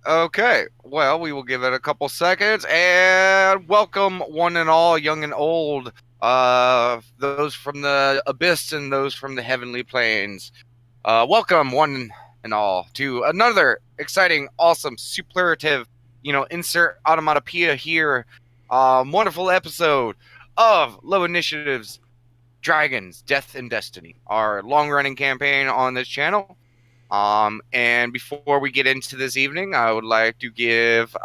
Okay, well, we will give it a couple seconds and welcome one and all, young and old, those from the abyss and those from the heavenly planes. Welcome one and all to another exciting, awesome, superlative, insert automatopoeia here, wonderful episode of Low Initiatives, Dragons, Death and Destiny, our long-running campaign on this channel. And before we get into this evening, I would like to give,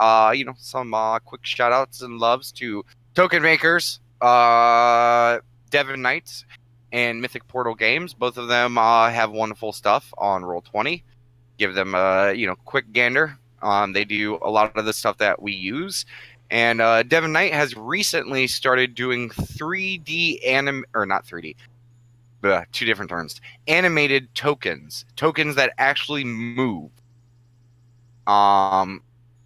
some quick shout outs and loves to token makers, Devon Knights, and Mythic Portal Games. Both of them have wonderful stuff on Roll20. Give them a, quick gander. They do a lot of the stuff that we use. And Devon Knight has recently started doing 3D or not 3D, two different terms. Animated tokens that actually move. Um,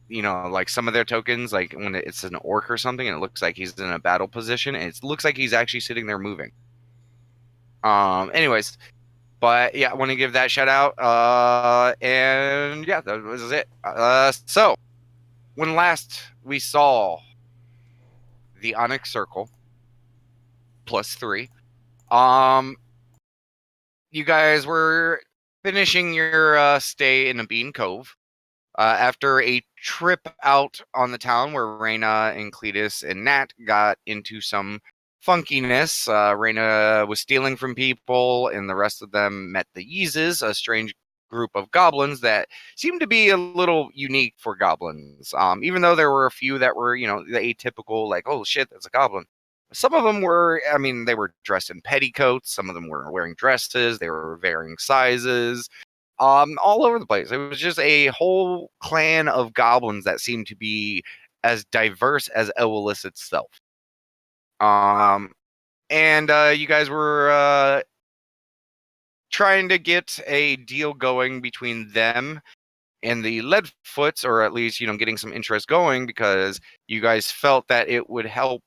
like some of their tokens, like when it's an orc or something, and it looks like he's in a battle position, and it looks like he's actually sitting there moving. Anyways, but yeah, I want to give that shout out. And yeah, that was it. So when last we saw the Onyx Circle +3, um, you guys were finishing your stay in a Bean Cove. After a trip out on the town where Reyna and Cletus and Nat got into some funkiness, Reyna was stealing from people, and the rest of them met the Yeezes, a strange group of goblins that seemed to be a little unique for goblins. Even though there were a few that were, the atypical, like, oh shit, that's a goblin. Some of them were, I mean, they were dressed in petticoats. Some of them were wearing dresses. They were varying sizes, all over the place. It was just a whole clan of goblins that seemed to be as diverse as Eolis itself. Um, and you guys were trying to get a deal going between them and the Leadfoots, or at least, getting some interest going because you guys felt that it would help,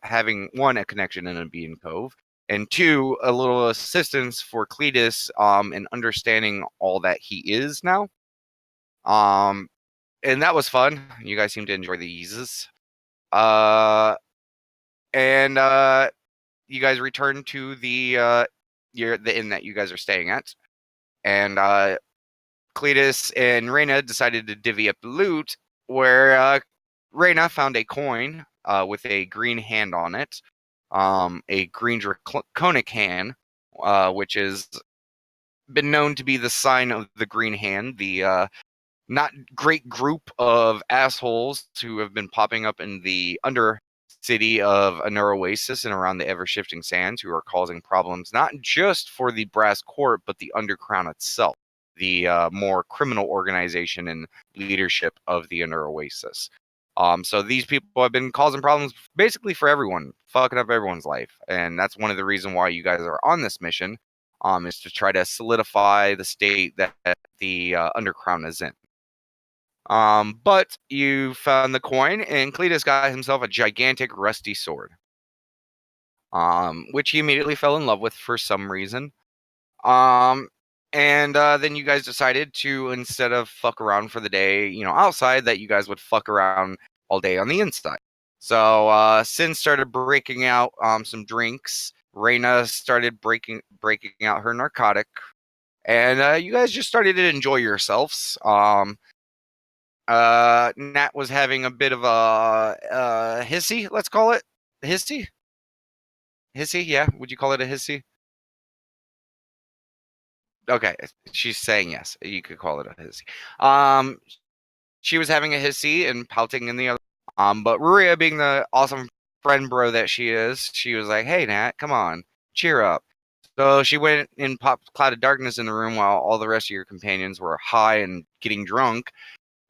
having one, a connection in a Bean Cove, and two, a little assistance for Cletus in understanding all that he is now. Um, and that was fun. You guys seem to enjoy the eases. Uh, and you guys returned to the inn that you guys are staying at, and Cletus and Reyna decided to divvy up the loot. Where Reyna found a coin with a green hand on it, a green draconic hand, which has been known to be the sign of the green hand, the not great group of assholes who have been popping up in the under city of Anur Oasis and around the ever shifting sands, who are causing problems not just for the brass court but the undercrown itself, the more criminal organization and leadership of the Anur Oasis. So these people have been causing problems basically for everyone, fucking up everyone's life, and that's one of the reasons why you guys are on this mission. Is to try to solidify the state that the undercrown is in. But you found the coin, and Cletus got himself a gigantic rusty sword, which he immediately fell in love with for some reason. Um, and then you guys decided to, instead of fuck around for the day, outside, that you guys would fuck around all day on the inside. So Sin started breaking out some drinks. Reyna started breaking out her narcotic, and you guys just started to enjoy yourselves. Nat was having a bit of a hissy, let's call it. Hissy? Hissy, yeah. Would you call it a hissy? Okay, she's saying yes. You could call it a hissy. Um, she was having a hissy and pouting in the other. But Ruria, being the awesome friend bro that she is, she was like, "Hey, Nat, come on, cheer up." So she went and popped Cloud of Darkness in the room while all the rest of your companions were high and getting drunk,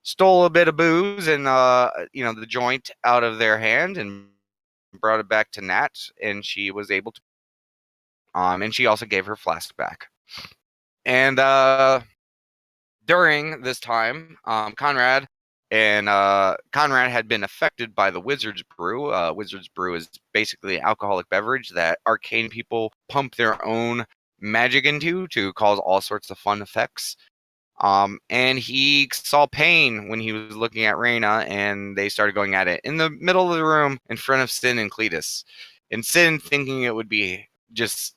stole a bit of booze and the joint out of their hand and brought it back to Nat, and she was able to. And she also gave her flask back. And during this time, Conrad had been affected by the Wizard's Brew. Wizard's Brew is basically an alcoholic beverage that arcane people pump their own magic into to cause all sorts of fun effects. And he saw pain when he was looking at Reyna, and they started going at it in the middle of the room in front of Sin and Cletus. And Sin, thinking it would be just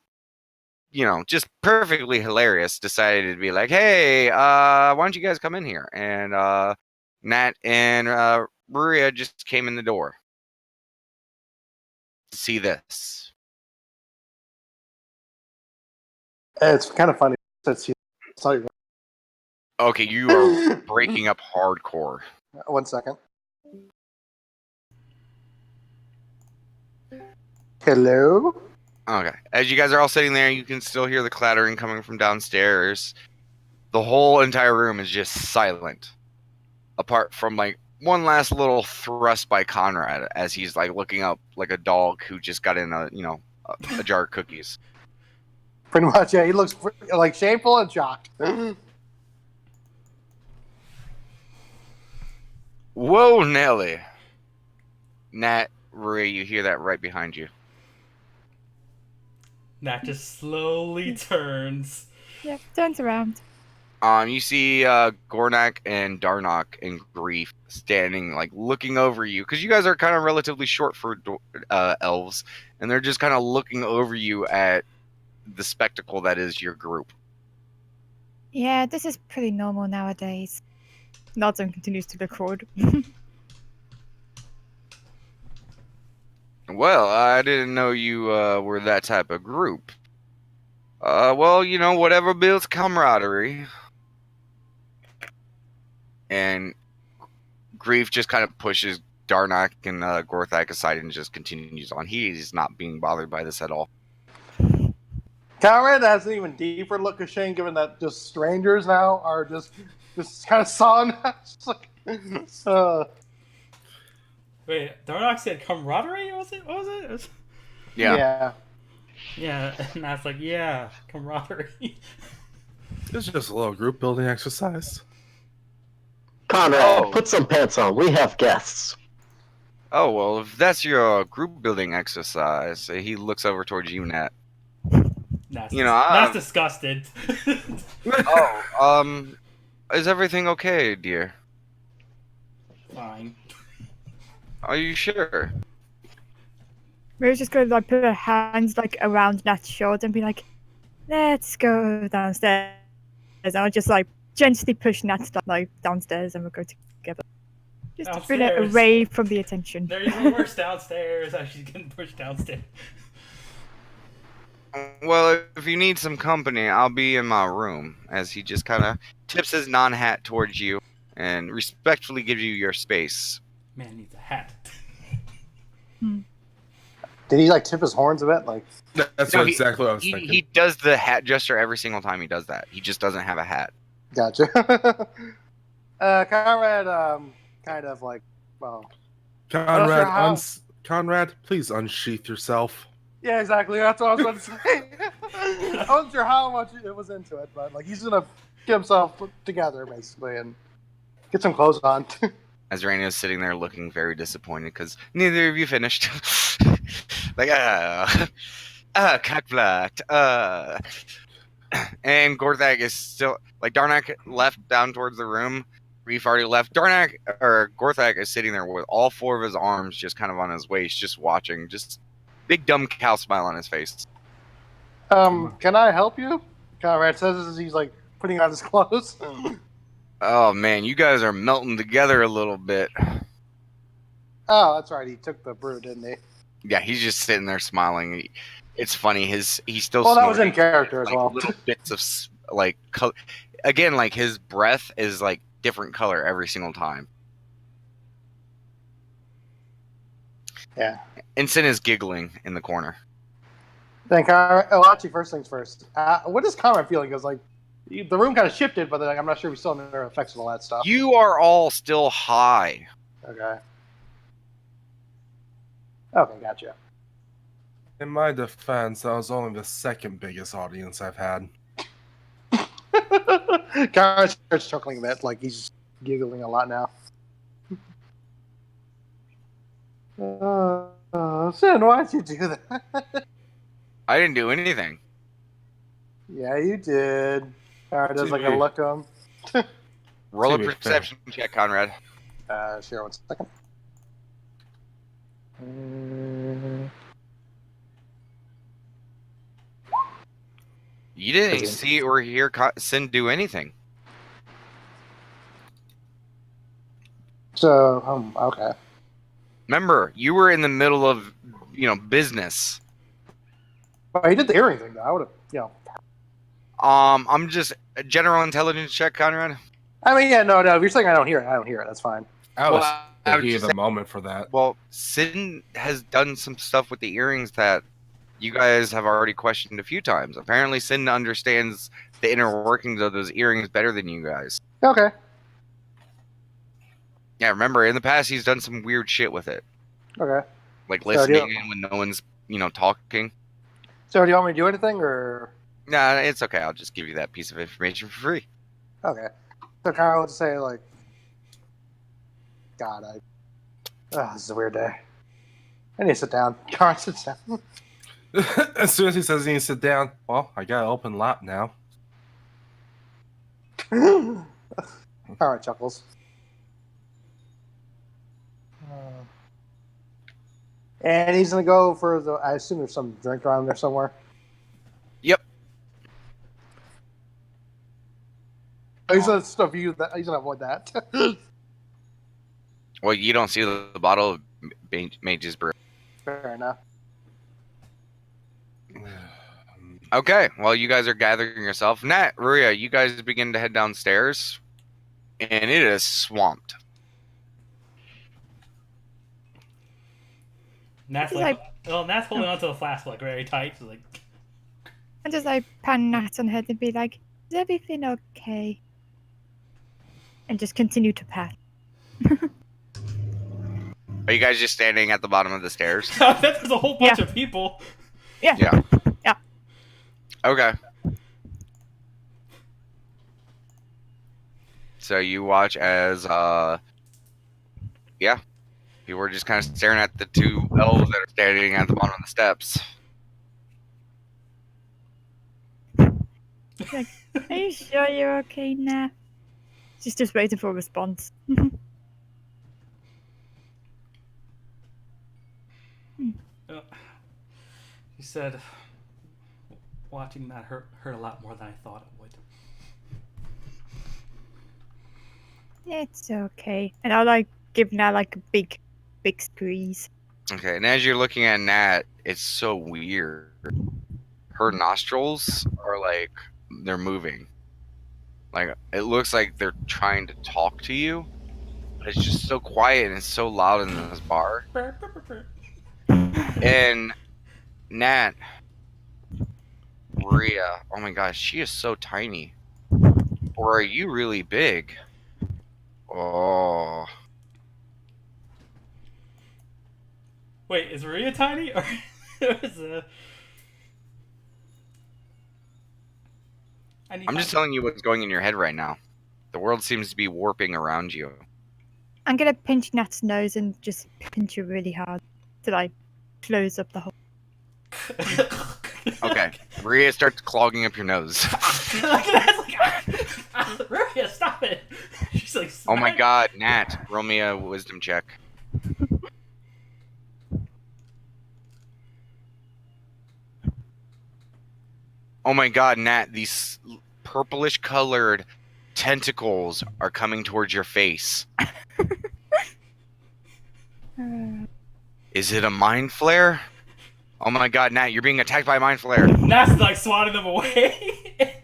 perfectly hilarious, decided to be like, hey, why don't you guys come in here? And Nat and Maria just came in the door to see this. It's kind of funny. Okay, you are breaking up hardcore. 1 second. Hello? Okay. As you guys are all sitting there, you can still hear the clattering coming from downstairs. The whole entire room is just silent. Apart from like one last little thrust by Conrad as he's like looking up like a dog who just got in a jar of cookies. Pretty much, yeah. He looks like shameful and shocked. Whoa, Nelly. Nat, Ray, you hear that right behind you. Nat just slowly turns. Yeah, turns around. You see Gornak and Darnok and Grief standing, like, looking over you. Because you guys are kind of relatively short for elves. And they're just kind of looking over you at the spectacle that is your group. Yeah, this is pretty normal nowadays. Nods and continues to record. Well, I didn't know you were that type of group. Well, whatever builds camaraderie. And Grief just kind of pushes Darnak and Gorthak aside and just continues on. He's not being bothered by this at all. Conrad has an even deeper look of shame, given that just strangers now are just kind of sawing. Wait, Darnock said camaraderie? Was it? What was it? Yeah. Yeah, and Nat's like, yeah, camaraderie. It's just a little group building exercise. Conrad, put some pants on. We have guests. Oh, well, if that's your group building exercise, he looks over towards you, Nat. Nat's disgusted. Is everything okay, dear? Fine. Are you sure? Maria's just going to like put her hands like around Nat's shoulder and be like, "Let's go downstairs." And I'll just like gently push Nat like downstairs, and we'll go together. Just to bring it away from the attention. They're even worse downstairs. As she's getting pushed downstairs. Well, if you need some company, I'll be in my room. As he just kind of tips his non-hat towards you and respectfully gives you your space. Man needs a hat. Did he like tip his horns a bit? Like that's exactly what I was thinking. He does the hat gesture every single time he does that. He just doesn't have a hat. Gotcha. Conrad, kind of like, well. Conrad, please unsheath yourself. Yeah, exactly. That's what I was about to say. I wasn't sure how much it was into it, but like he's gonna get himself put together basically and get some clothes on. As Raina is sitting there looking very disappointed because neither of you finished. Like, cockblocked. And Gorthak is still, like, Darnak left down towards the room. Reef already left. Gorthak is sitting there with all four of his arms just kind of on his waist, just watching, just big dumb cow smile on his face. Can I help you? Conrad says as he's like putting on his clothes. Oh man, you guys are melting together a little bit. Oh, that's right. He took the brew, didn't he? Yeah, he's just sitting there smiling. It's funny. He's still. Well, that was in character as well. Little bits of like color. Again, like his breath is like different color every single time. Yeah. Ensign is giggling in the corner. Then Conrad. Oh, actually, first things first. What is Conrad feeling? Because like the room kind of shifted, but like, I'm not sure we still under effects of all that stuff. You are all still high. Okay. Okay, gotcha. In my defense, that was only the second biggest audience I've had. Conrad starts chuckling a bit, like he's giggling a lot now. Sin, why'd you do that? I didn't do anything. Yeah, you did. Conrad does like a look at him. Roll a To be fair. perception check, Conrad. Sure, 1 second. You didn't Busy. see or hear Sin do anything. So, okay. Remember, you were in the middle of, business. Well, he did the earring thing, though. I would have, I'm just a general intelligence check, Conrad. I mean, yeah, no. If you're saying I don't hear it, I don't hear it. That's fine. I was Well, I the was heat of just the moment for that. Well, Sin has done some stuff with the earrings that you guys have already questioned a few times. Apparently, Sin understands the inner workings of those earrings better than you guys. Okay. Yeah, remember, in the past, he's done some weird shit with it. Okay. Like So, listening in when no one's, talking. So, do you want me to do anything, or? Nah, it's okay. I'll just give you that piece of information for free. Okay. So, Kyle would say, like, God, this is a weird day. I need to sit down. Kyle sits down. As soon as he says he needs to sit down, well, I got an open lap now. All right, chuckles. And he's gonna go for the. I assume there's some drink around there somewhere. Yep. He's gonna stuff you. He's gonna avoid that. Well, you don't see the bottle of Mage's Brew. Fair enough. Okay, well, you guys are gathering yourself. Nat, Ruria, you guys begin to head downstairs, and it is swamped. Nat's Nat's holding onto the flask like very tight. So, like, I just like pan Nat on her and be like, "Is everything okay?" And just continue to pat. Are you guys just standing at the bottom of the stairs? there's a whole bunch Yeah. of people. Yeah. Yeah. Yeah. Okay. So you watch as, people are just kind of staring at the two elves that are standing at the bottom of the steps. Are you sure you're okay now? She's just waiting for a response. He said, watching that hurt a lot more than I thought it would. It's okay. And I'll like give Nat like a big squeeze. Okay, and as you're looking at Nat, it's so weird. Her nostrils are like, they're moving. Like, it looks like they're trying to talk to you, but it's just so quiet and it's so loud in this bar. And Nat, Maria, oh my gosh, she is so tiny. Or are you really big? Oh. Wait, is Maria tiny or is I'm just telling you what's going in your head right now. The world seems to be warping around you. I'm gonna pinch Nat's nose and just pinch her really hard to like close up the hole. Okay, Maria starts clogging up your nose. Maria, stop it! She's like, Oh my god, Nat, roll me a wisdom check. Oh my god, Nat, these purplish colored tentacles are coming towards your face. Is it a mind flare? Oh my god, Nat, you're being attacked by a mind flare. Nat's like swatting them away.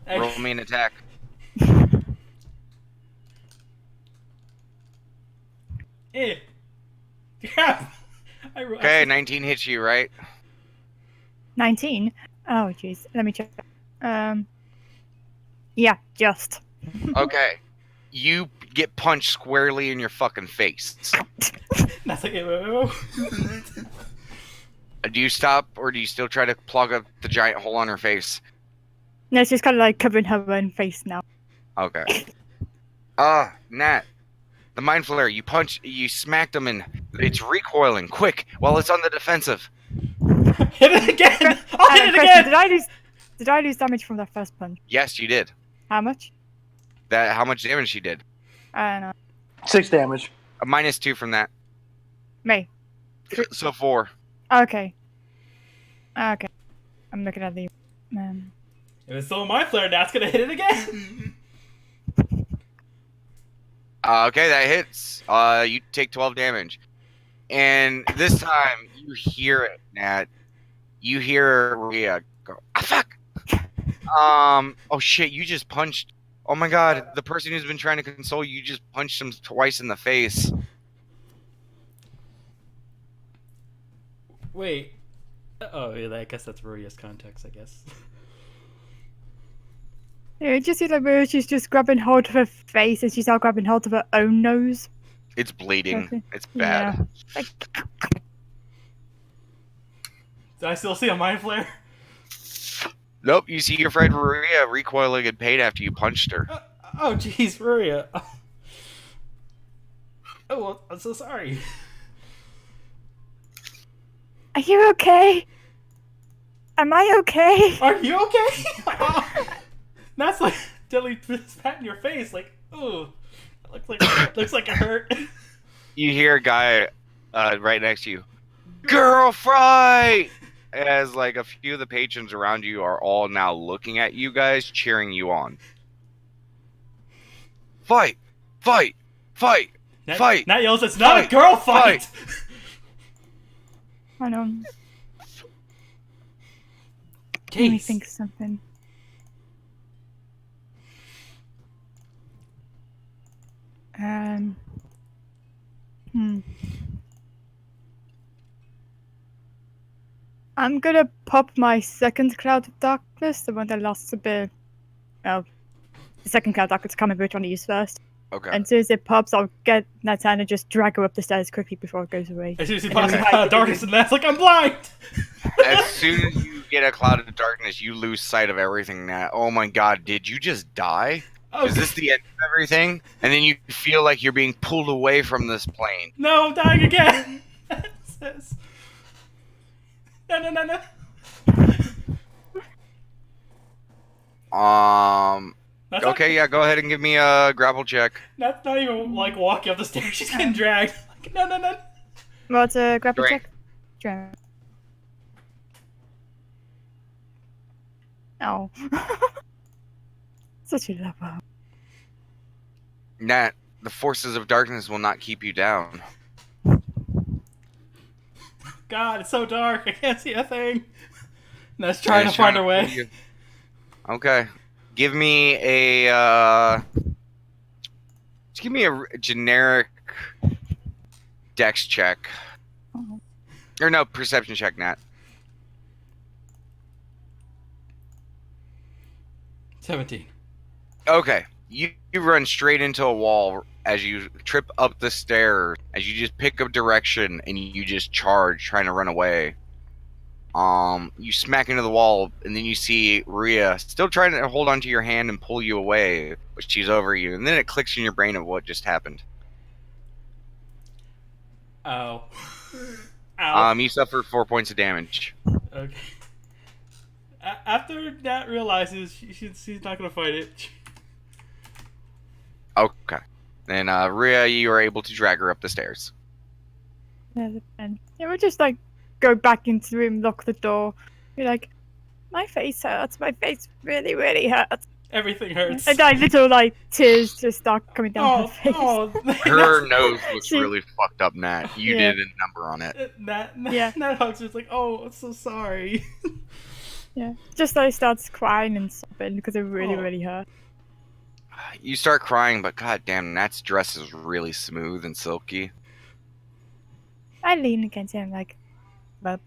Roll me an attack. Yeah. Okay, 19 hits you, right? 19? Oh jeez, let me check. Yeah, just. Okay. You get punched squarely in your fucking face. Nat's like, whoa. Do you stop, or do you still try to plug up the giant hole on her face? No, she's kind of like covering her own face now. Okay. Nat. The mind flare, you smacked him and it's recoiling. Quick, while it's on the defensive. Hit it again! I'll hit it Question, again! did I lose damage from that first punch? Yes, you did. How much? That how much damage she did? I don't know. 6 damage. A -2 from that. Me. So 4. Okay. Okay. I'm looking at the. If it's still my flare, Nat's gonna hit it again. Okay, that hits. You take 12 damage. And this time, you hear it, Nat. You hear Rhea go, ah, fuck! Oh shit, you just punched. Oh my god, the person who's been trying to console you, just punched him twice in the face. Wait. Oh, yeah, I guess that's Maria's context, I guess. Yeah, you just see like where she's just grabbing hold of her face and she's now grabbing hold of her own nose. It's bleeding. Okay. It's bad. Yeah. Like, Do I still see a mind flare? Nope, you see your friend Maria recoiling in pain after you punched her. Oh, jeez, Maria. Oh, well, I'm so sorry. are you okay? Am I okay? Are you okay? That's like Dilly pat in your face, like, ooh, looks like it hurt. You hear a guy right next to you. Girl fight! As like a few of the patrons around you are all now looking at you guys, cheering you on. Fight! Fight! Fight! Fight! Nat yells, it's not Fight! a girl fight! I don't. Let me Jeez. think of something. I'm gonna pop my second cloud of darkness, the one that lasts a bit. Well, the second cloud of darkness, I can't remember which one to use first. Okay. And as soon as it pops, I'll get Nathan and just drag her up the stairs quickly before it goes away. As soon as he And then pops we hide out darkness, and Nat's like, I'm blind! As soon as you get a cloud of darkness, you lose sight of everything. Nat. Oh my god, did you just die? Oh, Is this the end of everything? And then you feel like you're being pulled away from this plane. no, I'm dying again! No. That's Okay, yeah, go ahead and give me a grapple check. Not even like walking up the stairs, she's getting dragged. Like, no. What's a grapple Strength. check? Strength. Oh. Such a lover. Nat, the forces of darkness will not keep you down. God, it's so dark, I can't see a thing. Nat's trying And to it's find her pull way. you. Okay. Give me a just give me a generic dex check. Oh. Or no, perception check, Nat. 17. Okay. You run straight into a wall as you trip up the stairs, as you just pick a direction and you just charge, trying to run away. You smack into the wall, and then you see Rhea still trying to hold onto your hand and pull you away, but she's over you. And then it clicks in your brain of what just happened. Oh. Ow. You suffer 4 points of damage. Okay. After Nat realizes she's not gonna fight it. Okay. Then Rhea, you are able to drag her up the stairs. Yeah, we'll just like go back into the room, lock the door. Be like, my face hurts. My face really, really hurts. Everything hurts. And like little like tears just start coming down her face. Her nose looks She- really fucked up, Nat. You Yeah. did a number on it. Nat Yeah. hugs her. It's like, oh, I'm so sorry. Yeah, just like starts crying and sobbing because it really, Oh. really hurt. You start crying, but goddamn, Nat's dress is really smooth and silky. I lean against him like, rub.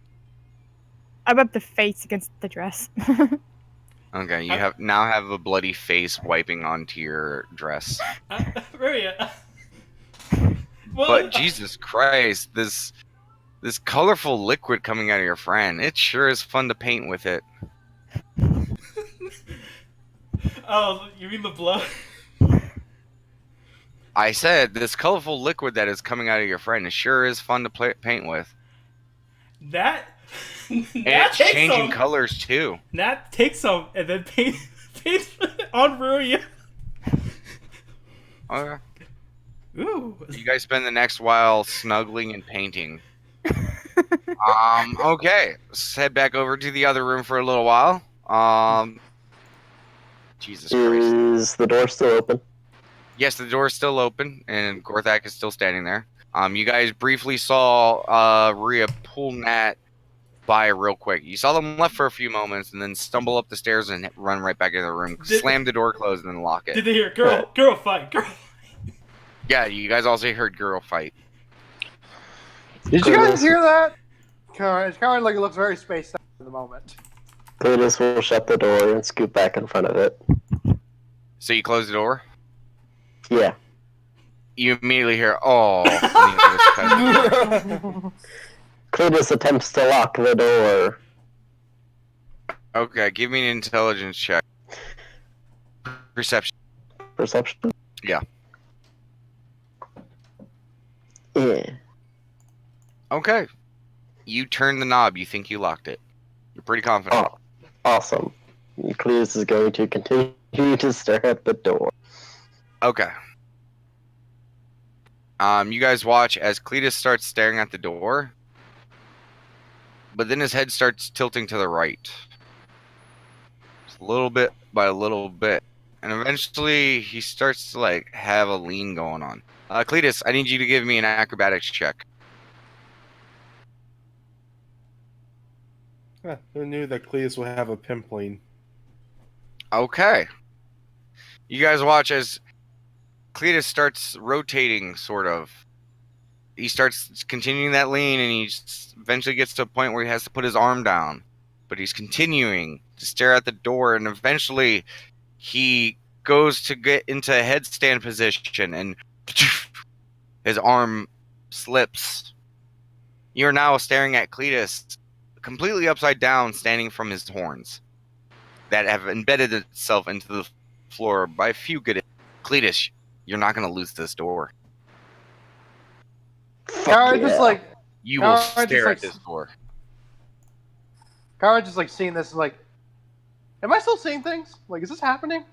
I rub the face against the dress. Okay, you now have a bloody face wiping onto your dress. Maria. Well, But Jesus Christ, this colorful liquid coming out of your friend, it sure is fun to paint with it. Oh, you mean the blood? I said this colorful liquid that is coming out of your friend, it sure is fun to paint with. That. And it's changing colors too. Nat takes some and then paints on Ruya. Okay. Ooh. You guys spend the next while snuggling and painting. Okay. Let's head back over to the other room for a little while. Jesus Christ. Is the door still open? Yes, the door's still open, and Gorthak is still standing there. You guys briefly saw Rhea pull Nat by real quick. You saw them left for a few moments, and then stumble up the stairs and run right back into the room, slam the door closed, and then lock it. Did they hear girl fight? Yeah, you guys also heard girl fight. Did you guys hear that? It's kind of like it looks very spaced out at the moment. Cletus will shut the door and scoot back in front of it. So you close the door. Yeah. You immediately hear, "Oh." Cletus attempts to lock the door. Okay, give me an intelligence check. Perception. Perception? Yeah. Yeah. Okay. You turn the knob. You think you locked it. You're pretty confident. Oh, awesome. Cletus is going to continue to stare at the door. Okay. You guys watch as Cletus starts staring at the door, but then his head starts tilting to the right. Just a little bit by a little bit. And eventually he starts to like have a lean going on. Cletus, I need you to give me an acrobatics check. Who knew that Cletus would have a pimpling? Okay. You guys watch as Cletus starts rotating, sort of. He starts continuing that lean, and he eventually gets to a point where he has to put his arm down. But he's continuing to stare at the door, and eventually he goes to get into a headstand position, and his arm slips. You're now staring at Cletus, completely upside down, standing from his horns that have embedded itself into the floor by a few good. Cletus, you're not going to lose this door. Kara just like You will Alright, just stare like- at this door. Kara just like seeing this is like, am I still seeing things? Like, is this happening?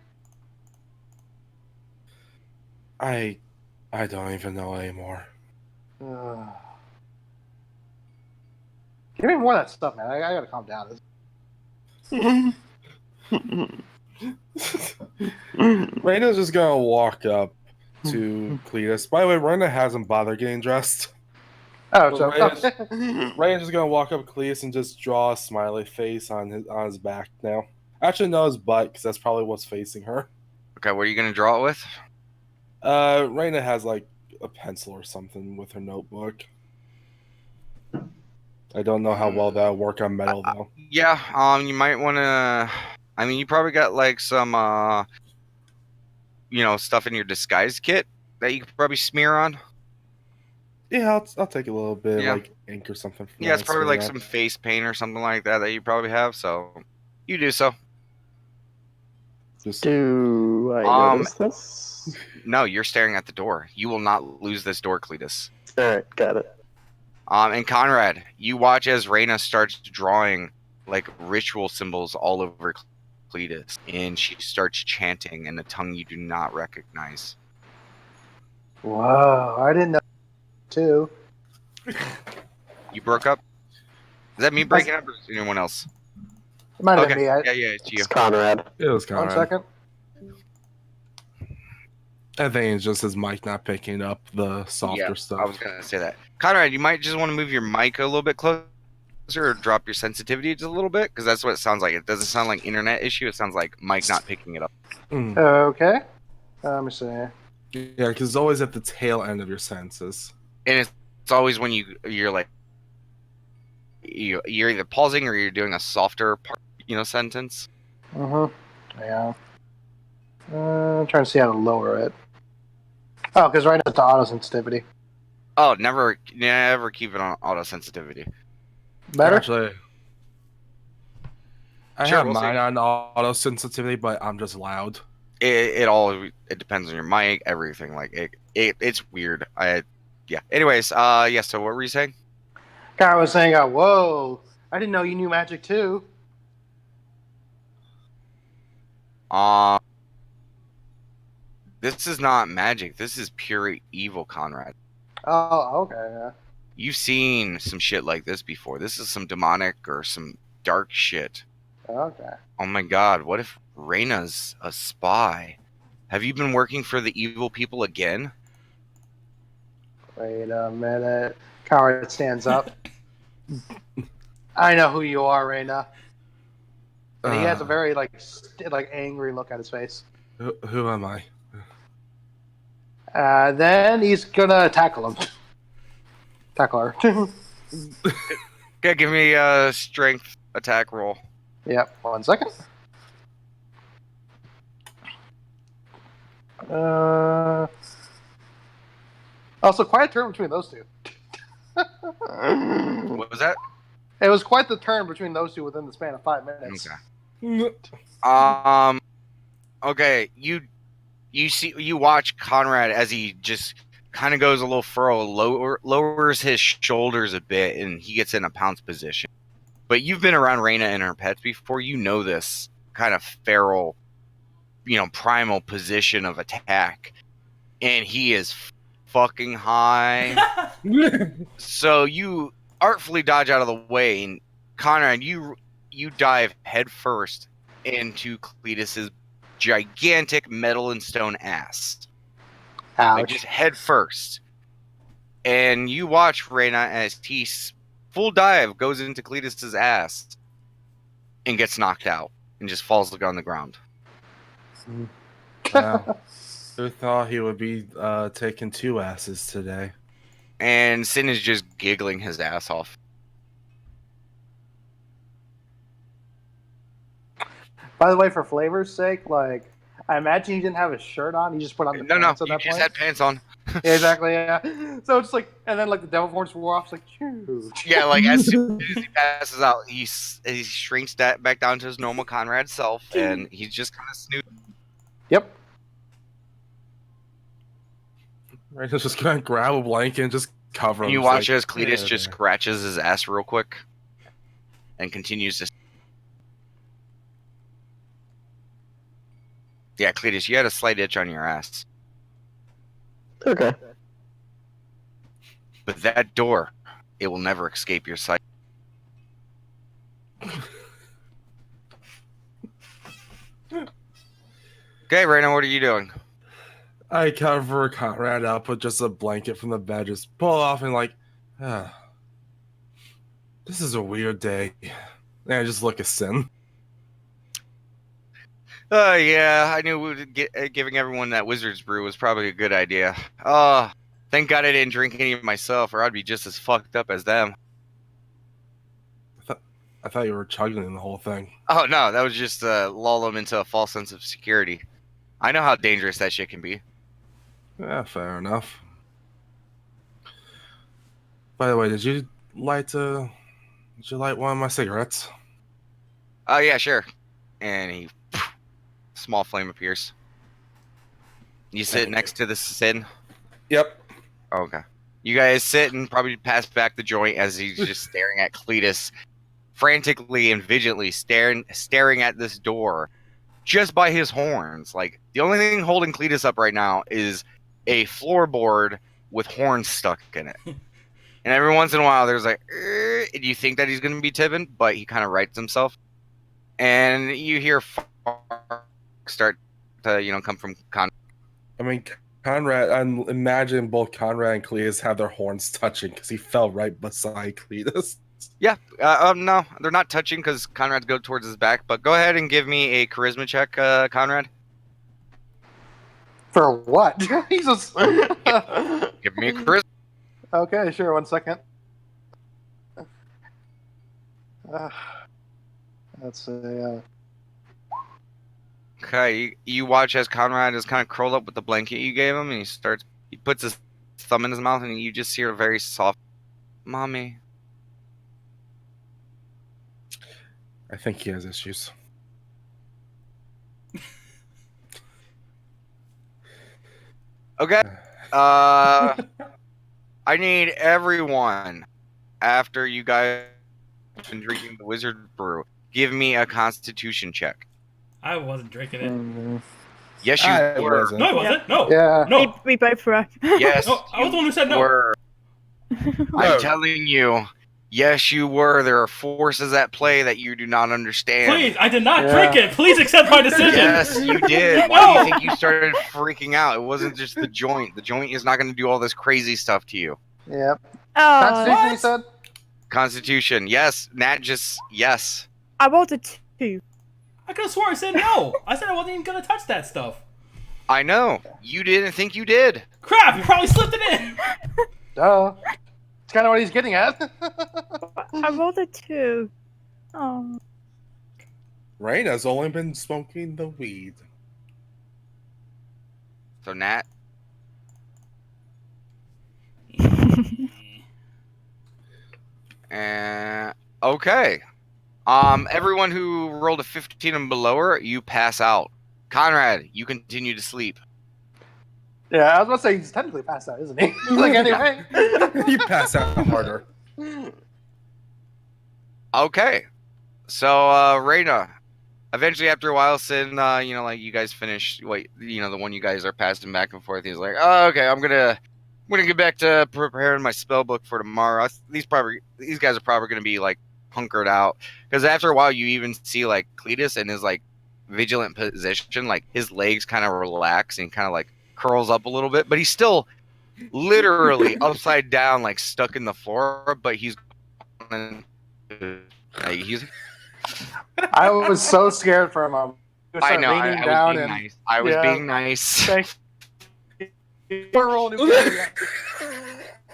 I don't even know anymore. Give me more of that stuff, man. I gotta calm down. Raina's just gonna walk up to Cletus. By the way, Raina hasn't bothered getting dressed. Oh, so Raina's just gonna walk up to Cletus and just draw a smiley face on his back now. Actually, no, his butt, because that's probably what's facing her. Okay, what are you going to draw it with? Raina has like a pencil or something with her notebook. I don't know how well that'll work on metal though. Yeah, you might want to. I mean, you probably got like some, stuff in your disguise kit that you could probably smear on. Yeah, I'll take a little bit, Yeah. like ink or something. From Yeah, it's that, probably so like yeah. some face paint or something like that you probably have. So you do so. Just Do I notice this? No, you're staring at the door. You will not lose this door, Cletus. Alright, got it. And Conrad, you watch as Reyna starts drawing like ritual symbols all over Cletus, and she starts chanting in a tongue you do not recognize. Whoa, I didn't know too. You broke up? Is that me breaking up, or is it anyone else? It might have Okay. been me. Yeah, it's you. It's Conrad. it was kind 1 second. I think it's just his mic not picking up the softer Yeah, stuff. I was gonna say that. Conrad, you might just want to move your mic a little bit closer, or drop your sensitivity just a little bit, because that's what it sounds like. It doesn't sound like internet issue. It sounds like mic not picking it up. Mm. Okay. Let me see. Yeah, because it's always at the tail end of your senses. And it's always when you're like you're either pausing or you're doing a softer part, sentence. Yeah. I'm trying to see how to lower it. Oh, because right now it's auto sensitivity. Oh, never keep it on auto sensitivity. Better? Actually, I Sure, have we'll mine see. on auto sensitivity, but I'm just loud. It depends on your mic, everything. Like it's weird. Anyways, so what were you saying? Guy was saying, whoa, I didn't know you knew magic too. This is not magic. This is pure evil, Conrad. Oh, okay. Yeah. You've seen some shit like this before. This is some demonic or some dark shit. Okay. Oh my god, what if Reyna's a spy? Have you been working for the evil people again? Wait a minute. Conrad stands up. I know who you are, Reyna. And he has a very like angry look at his face. Who am I? Then he's gonna tackle him. Tackle her. Okay, give me a strength attack roll. Yep. 1 second. Also, quite a turn between those two. What was that? It was quite the turn between those two within the span of 5 minutes. Okay. Okay, you watch Conrad as he just kind of goes a little furrow, lowers his shoulders a bit, and he gets in a pounce position. But you've been around Reyna and her pets before. You know this kind of feral, primal position of attack, and he is fucking high. So you artfully dodge out of the way, and Conrad, you dive head first into Cletus's gigantic metal and stone ass. Ouch. Like just head first. And you watch Reyna as he full dive goes into Cletus's ass and gets knocked out and just falls on the ground. Wow. Who thought he would be taking 2 asses today? And Sin is just giggling his ass off. By the way, for flavor's sake, like, I imagine he didn't have his shirt on. He just put on the pants at you that just point. had pants on. Yeah, exactly, yeah. So it's like, and then like the devil horns wore off. It's like, huge. Yeah, like as soon as he passes out, he shrinks back down to his normal Conrad self, and he's just kind of snooping. Yep. Right, just gonna grab a blanket and just cover him. And you It's watch like, as Cletus just there. scratches his ass real quick and continues to. Yeah, Cletus, you had a slight itch on your ass. Okay. But that door, it will never escape your sight. Okay, Reyna, what are you doing? I cover Conrad up with just a blanket from the bed, just pull it off and like, this is a weird day. And I just look at Sin. Yeah, I knew giving everyone that wizard's brew was probably a good idea. Thank God I didn't drink any of myself, or I'd be just as fucked up as them. I thought you were chugging the whole thing. Oh no, that was just lull them into a false sense of security. I know how dangerous that shit can be. Yeah, fair enough. By the way, did you light one of my cigarettes? Oh yeah, sure. And small flame appears. You sit next to the Sin. Yep. Okay. You guys sit and probably pass back the joint as he's just staring at Cletus, frantically and vigilantly staring at this door just by his horns. Like, the only thing holding Cletus up right now is a floorboard with horns stuck in it. And every once in a while, there's like, and you think that he's going to be tipping, but he kind of rights himself. And you hear start to, come from Conrad. I mean, Conrad, I imagine both Conrad and Cletus have their horns touching because he fell right beside Cletus. Yeah, no, they're not touching because Conrad's go towards his back. But go ahead and give me a charisma check, Conrad. For what? Jesus. Give me a charisma. Okay, sure. 1 second. Let's see. Okay, you watch as Conrad is kind of curled up with the blanket you gave him, and he puts his thumb in his mouth, and you just hear a very soft, "Mommy." I think he has issues. Okay. I need everyone, after you guys have been drinking the wizard brew, give me a constitution check. I wasn't drinking it. Yes, I you were. wasn't. No, I wasn't. No. Yeah. No. We both were. Yes, No, I was the one who said you no. were. No. I'm telling you. Yes, you were. There are forces at play that you do not understand. Please, I did not Yeah. drink it. Please accept my decision. Yes, you did. Why do No. you think you started freaking out? It wasn't just the joint. The joint is not going to do all this crazy stuff to you. Yep. Oh, Constitution, he What? said? Constitution, yes. Nat just, yes. I rolled a 2. I could have swore I said no. I said I wasn't even gonna touch that stuff. I know. You didn't think you did. Crap! You probably slipped it in. Duh. It's kind of what he's getting at. I rolled a 2. Oh. Raina's only been smoking the weed. So, Nat, okay. Everyone who rolled a 15 and below, you pass out. Conrad, you continue to sleep. Yeah, I was about to say he's technically passed out, isn't he? Like, anyway. You pass out harder. Okay. So, Reyna, eventually after a while, Sin, like you guys finish, the one you guys are passing back and forth, he's like, oh, okay, I'm gonna get back to preparing my spell book for tomorrow. These guys are probably gonna be like hunkered out, because after a while you even see like Cletus in his like vigilant position, like his legs kind of relax and kind of like curls up a little bit, but he's still literally upside down, like stuck in the floor, but he's I was so scared for a moment. I know. I was down being and nice. I was yeah. being nice. Thank you. We're rolling new character.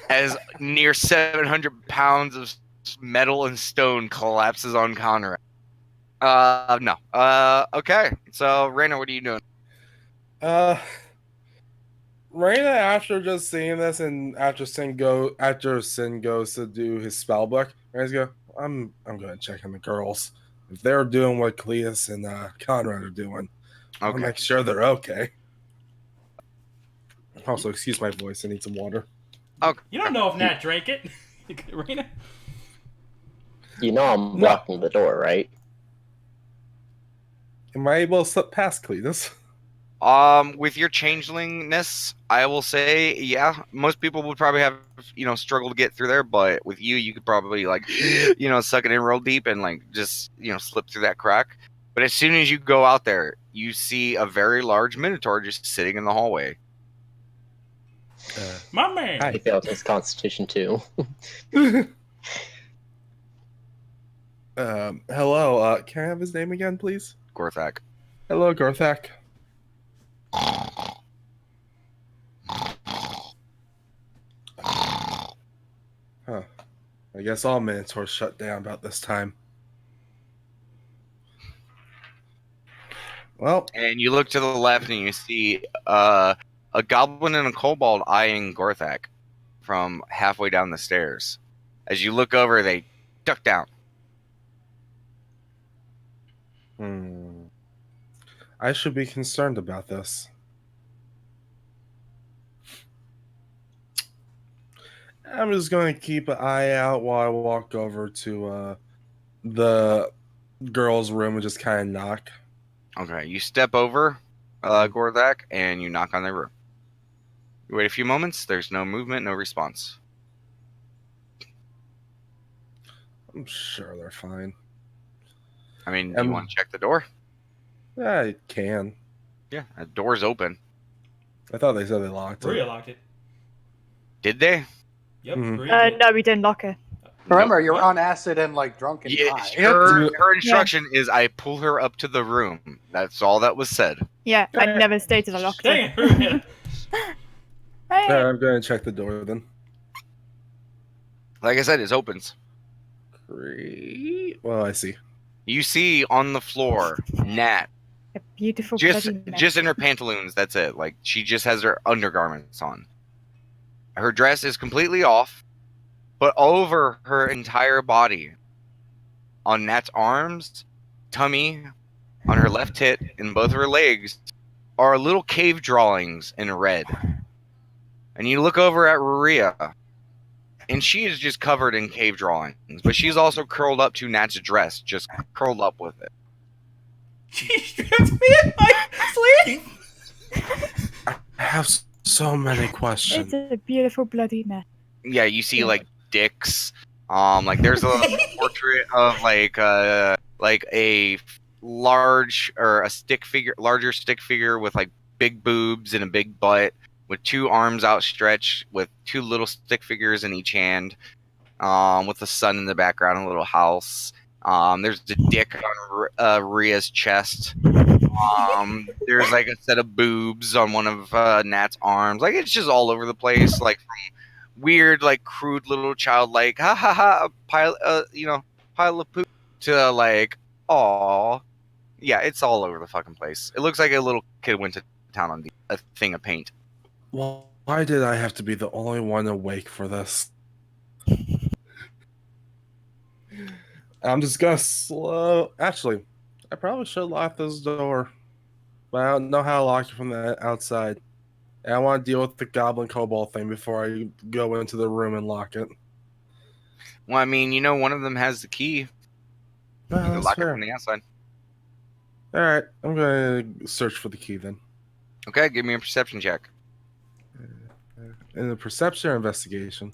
As near 700 pounds of metal and stone collapses on Conrad. No. Okay. So, Raina, what are you doing? Raina, after just seeing this, and after Sin goes to do his spell book, Raina's go, I'm going to check on the girls. If they're doing what Cleus and Conrad are doing, I'll Okay. make sure they're okay. Also, excuse my voice. I need some water. You don't know if Nat drank it. Raina? You know I'm blocking the door, right? Am I able to slip past Cletus? With your changelingness, I will say, yeah, most people would probably have, struggle to get through there, but with you could probably, like, suck it in real deep and, like, just, slip through that crack. But as soon as you go out there, you see a very large minotaur just sitting in the hallway. My man. Hi. He failed his constitution too. Hello. Can I have his name again, please? Gorthak. Hello, Gorthak. Huh. I guess all Minotaurs shut down about this time. Well, And you look to the left and you see a goblin and a kobold eyeing Gorthak from halfway down the stairs. As you look over, they duck down. I should be concerned about this. I'm just going to keep an eye out while I walk over to the girls' room and just kind of knock. Okay, you step over Gorthak and you knock on their room. You wait a few moments. There's no movement, no response. I'm sure they're fine. I mean, do you want to check the door? Yeah, I can. Yeah, the door's open. I thought they said they locked it. Maria locked it. Did they? Yep. Mhm. Maria did. No, we didn't lock her. Remember, you're on acid and like drunk and Yeah, high. her instruction is I pull her up to the room. That's all that was said. Yeah, I never stated I locked her. Dang it, Maria. Hey. I'm going to check the door then. Like I said, it opens. Great. Well, I see. You see on the floor, Nat, A beautiful just bloody mess. just in her pantaloons. That's it. Like she just has her undergarments on. Her dress is completely off, but over her entire body, on Nat's arms, tummy, on her left tit, and both of her legs, are little cave drawings in red. And you look over at Ruria, and she is just covered in cave drawings, but she's also curled up to Nat's dress, just curled up with it. She stripped me in my sleep. I have so many questions. It's a beautiful bloody mess. Yeah, you see Yeah. like dicks. Like there's a portrait of like a large or a larger stick figure with like big boobs and a big butt, with two arms outstretched, with two little stick figures in each hand. With the sun in the background, a little house. There's a dick on Ria's chest. There's like a set of boobs on one of Nat's arms. Like it's just all over the place. Like from weird, like crude little child, like ha ha ha, pile of poop to like, aw, yeah, it's all over the fucking place. It looks like a little kid went to town on a thing of paint. Well, why did I have to be the only one awake for this? I'm just gonna slow. Actually, I probably should lock this door, but I don't know how to lock it from the outside. And I want to deal with the goblin kobold thing before I go into the room and lock it. Well, I mean, one of them has the key. No, You can that's lock it fair. from the outside. All right, I'm gonna search for the key then. Okay, give me a perception check. In the perception or investigation?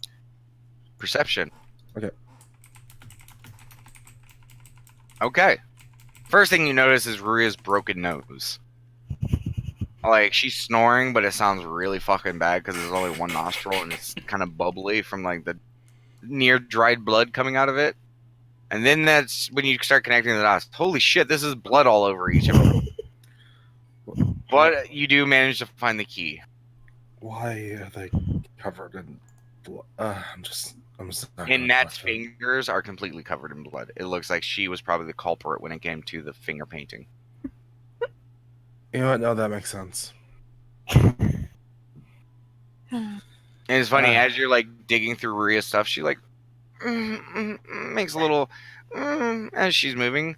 Perception. Okay. Okay. First thing you notice is Ruia's broken nose. Like, she's snoring, but it sounds really fucking bad because there's only one nostril and it's kind of bubbly from like the near dried blood coming out of it. And then that's when you start connecting the dots. Holy shit, this is blood all over each of them. But you do manage to find the key. Why are they covered in blood? I'm just not And gonna Nat's question. fingers are completely covered in blood. It looks like she was probably the culprit when it came to the finger painting. You know what? No, that makes sense. And it's funny, as you're like digging through Ruia's stuff, she like makes a little as she's moving.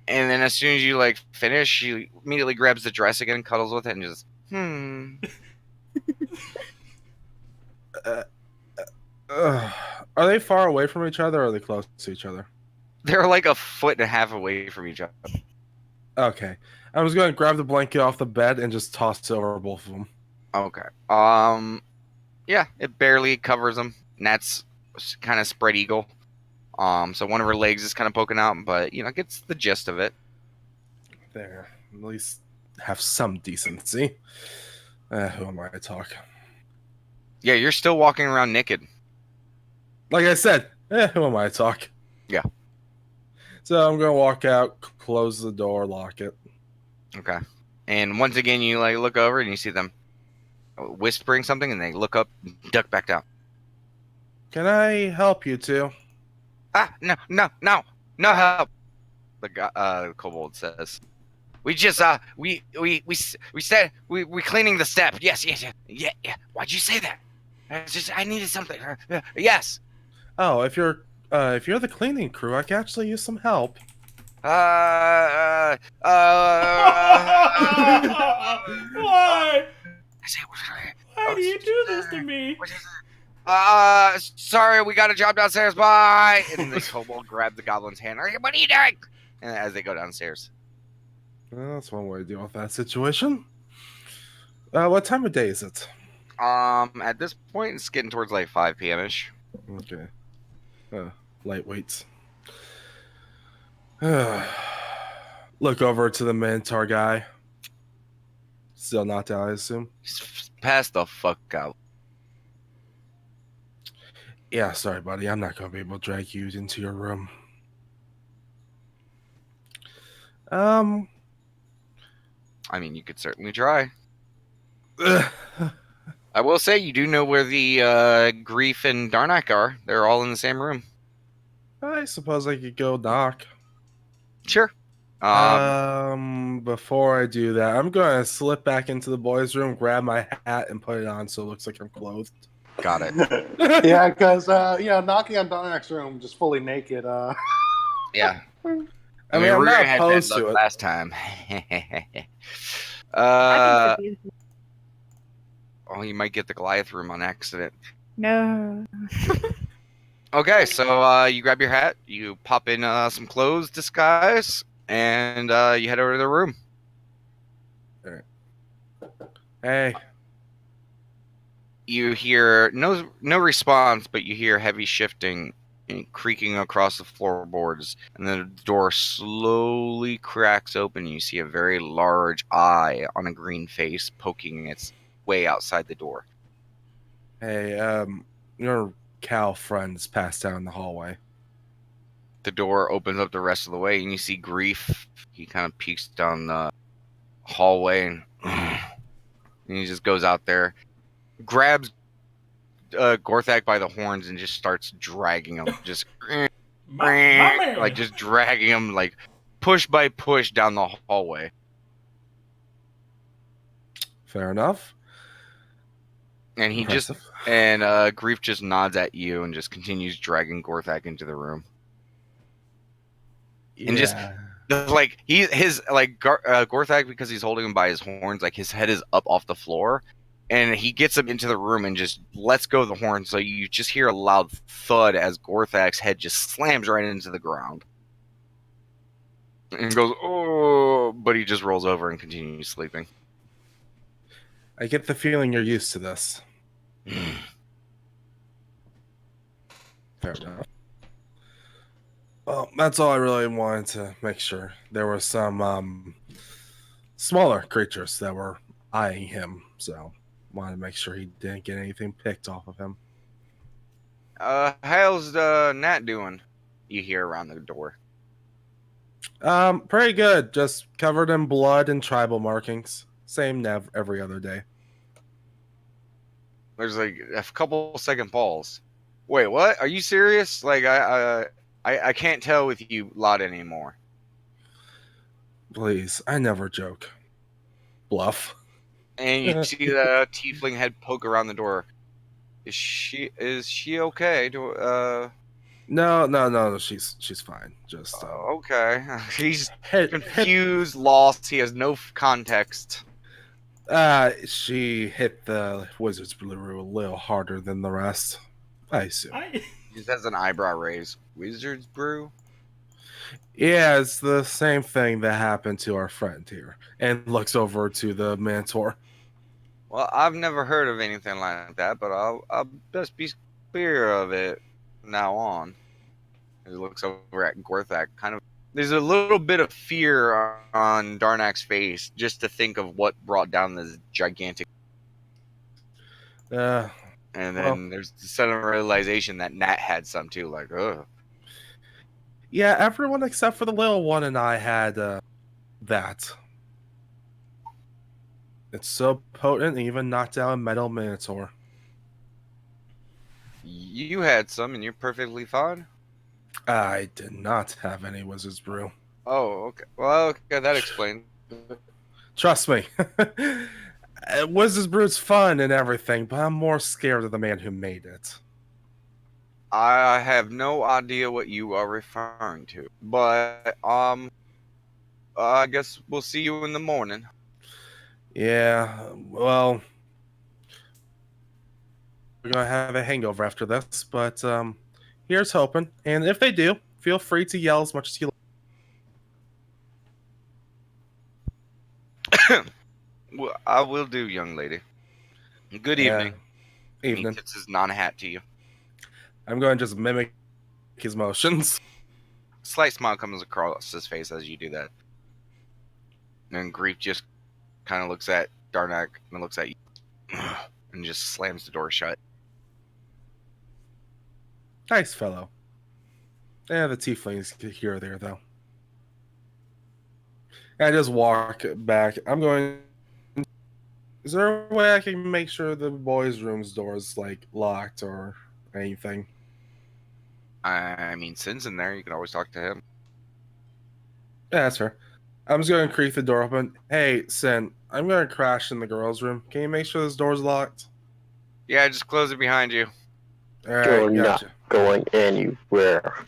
And then as soon as you like finish, she immediately grabs the dress again, cuddles with it, and just Are they far away from each other or are they close to each other? They're like a foot and a half away from each other. Okay. I was going to grab the blanket off the bed and just toss it over both of them. Okay. Yeah, it barely covers them. Nat's kind of spread eagle. So one of her legs is kind of poking out, but gets the gist of it. There. At least have some decency. Who am I to talk? Yeah, you're still walking around naked. Like I said, who am I to talk? Yeah. So I'm going to walk out, close the door, lock it. Okay. And once again, you like look over and you see them whispering something, and they look up, duck back down. Can I help you two? No help. The kobold says. We just we said we cleaning the step. Yes. Yeah. Why'd you say that? I needed something. Yes. Oh, if you're the cleaning crew, I can actually use some help. Why? Why do you do this to me? Sorry, we got a job downstairs. Bye. And the kobold grabbed the goblin's hand. What are you doing? And as they go downstairs. Well, that's one way to deal with that situation. What time of day is it? At this point, it's getting towards like 5 p.m. ish. Okay. Lightweights. Look over to the Minotaur guy. Still knocked out, I assume. Pass the fuck out. Yeah, sorry, buddy. I'm not going to be able to drag you into your room. I mean, you could certainly try. I will say, you do know where the Grief and Darnak are. They're all in the same room. I suppose I could go knock. Sure. Before I do that, I'm going to slip back into the boys' room, grab my hat, and put it on so it looks like I'm clothed. Got it. Yeah, because knocking on Dominic's room just fully naked. Yeah. I mean, I'm Rhea not had that opposed look to it. last time. I think it's beautiful. Oh, you might get the Goliath room on accident. No. Okay, so you grab your hat, you pop in some clothes, disguise, and you head over to the room. Hey, You hear no response, but you hear heavy shifting and creaking across the floorboards, and then the door slowly cracks open. You see a very large eye on a green face poking its way outside the door. hey, your cow friend's passed out in the hallway. The door opens up the rest of the way, and you see Grief. He kind of peeks down the hallway, and he just goes out there, grabs Gorthak by the horns, and just starts dragging him. Just My man. like just dragging him like push by push down the hallway. Fair enough. And he just Impressive. and Grief just nods at you and just continues dragging Gorthak into the room. And just like Gorthak, because he's holding him by his horns, like his head is up off the floor, and he gets him into the room and just lets go of the horn. So you just hear a loud thud as Gorthak's head just slams right into the ground. And goes, oh, but he just rolls over and continues sleeping. I get the feeling you're used to this. Fair enough. Well, that's all I really wanted to make sure. There were some smaller creatures that were eyeing him, so wanted to make sure he didn't get anything picked off of him. How's Nat doing? You hear around the door. Pretty good. Just covered in blood and tribal markings. Same every other day. There's like a couple second pause. Wait, what? Are you serious? Like I can't tell with you lot anymore. Please, I never joke. Bluff. And you see the tiefling head poke around the door. Is she okay? No. She's fine. Just Okay. He's hit. confused, lost. He has no context. She hit the wizard's brew a little harder than the rest. I assume. He just has an eyebrow raise. Wizard's brew? Yeah, it's the same thing that happened to our friend here. And looks over to the mentor. Well, I've never heard of anything like that, but I'll best be clear of it from now on. He looks over at Gorthak, kind of. There's a little bit of fear on Darnak's face just to think of what brought down this gigantic. And then there's the sudden realization that Nat had some too, like, ugh. Yeah, everyone except for the little one and I had that. It's so potent, it even knocked out a metal minotaur. You had some, and you're perfectly fine. I did not have any wizard's brew. Oh, okay. Well, okay, that explains. Trust me. Wizard's brew's fun and everything, but I'm more scared of the man who made it. I have no idea what you are referring to, but I guess we'll see you in the morning. Yeah, well, we're gonna have a hangover after this, but here's hoping. And if they do, feel free to yell as much as you like. Well, I will do, young lady. Good evening. Evening. He tips his non-hat to you. I'm going to just mimic his motions. Slight smile comes across his face as you do that. And Grief just kind of looks at Darnak and looks at you and just slams the door shut. Nice fellow. Yeah, the tieflings here or there, though. I just walk back. I'm going... Is there a way I can make sure the boys' room's door is, like, locked or anything? I mean, Sin's in there. You can always talk to him. Yeah, that's fair. I'm just going to creak the door open. Hey, Sin, I'm going to crash in the girls' room. Can you make sure this door's locked? Yeah, just close it behind you. All right, You're gotcha. not going anywhere.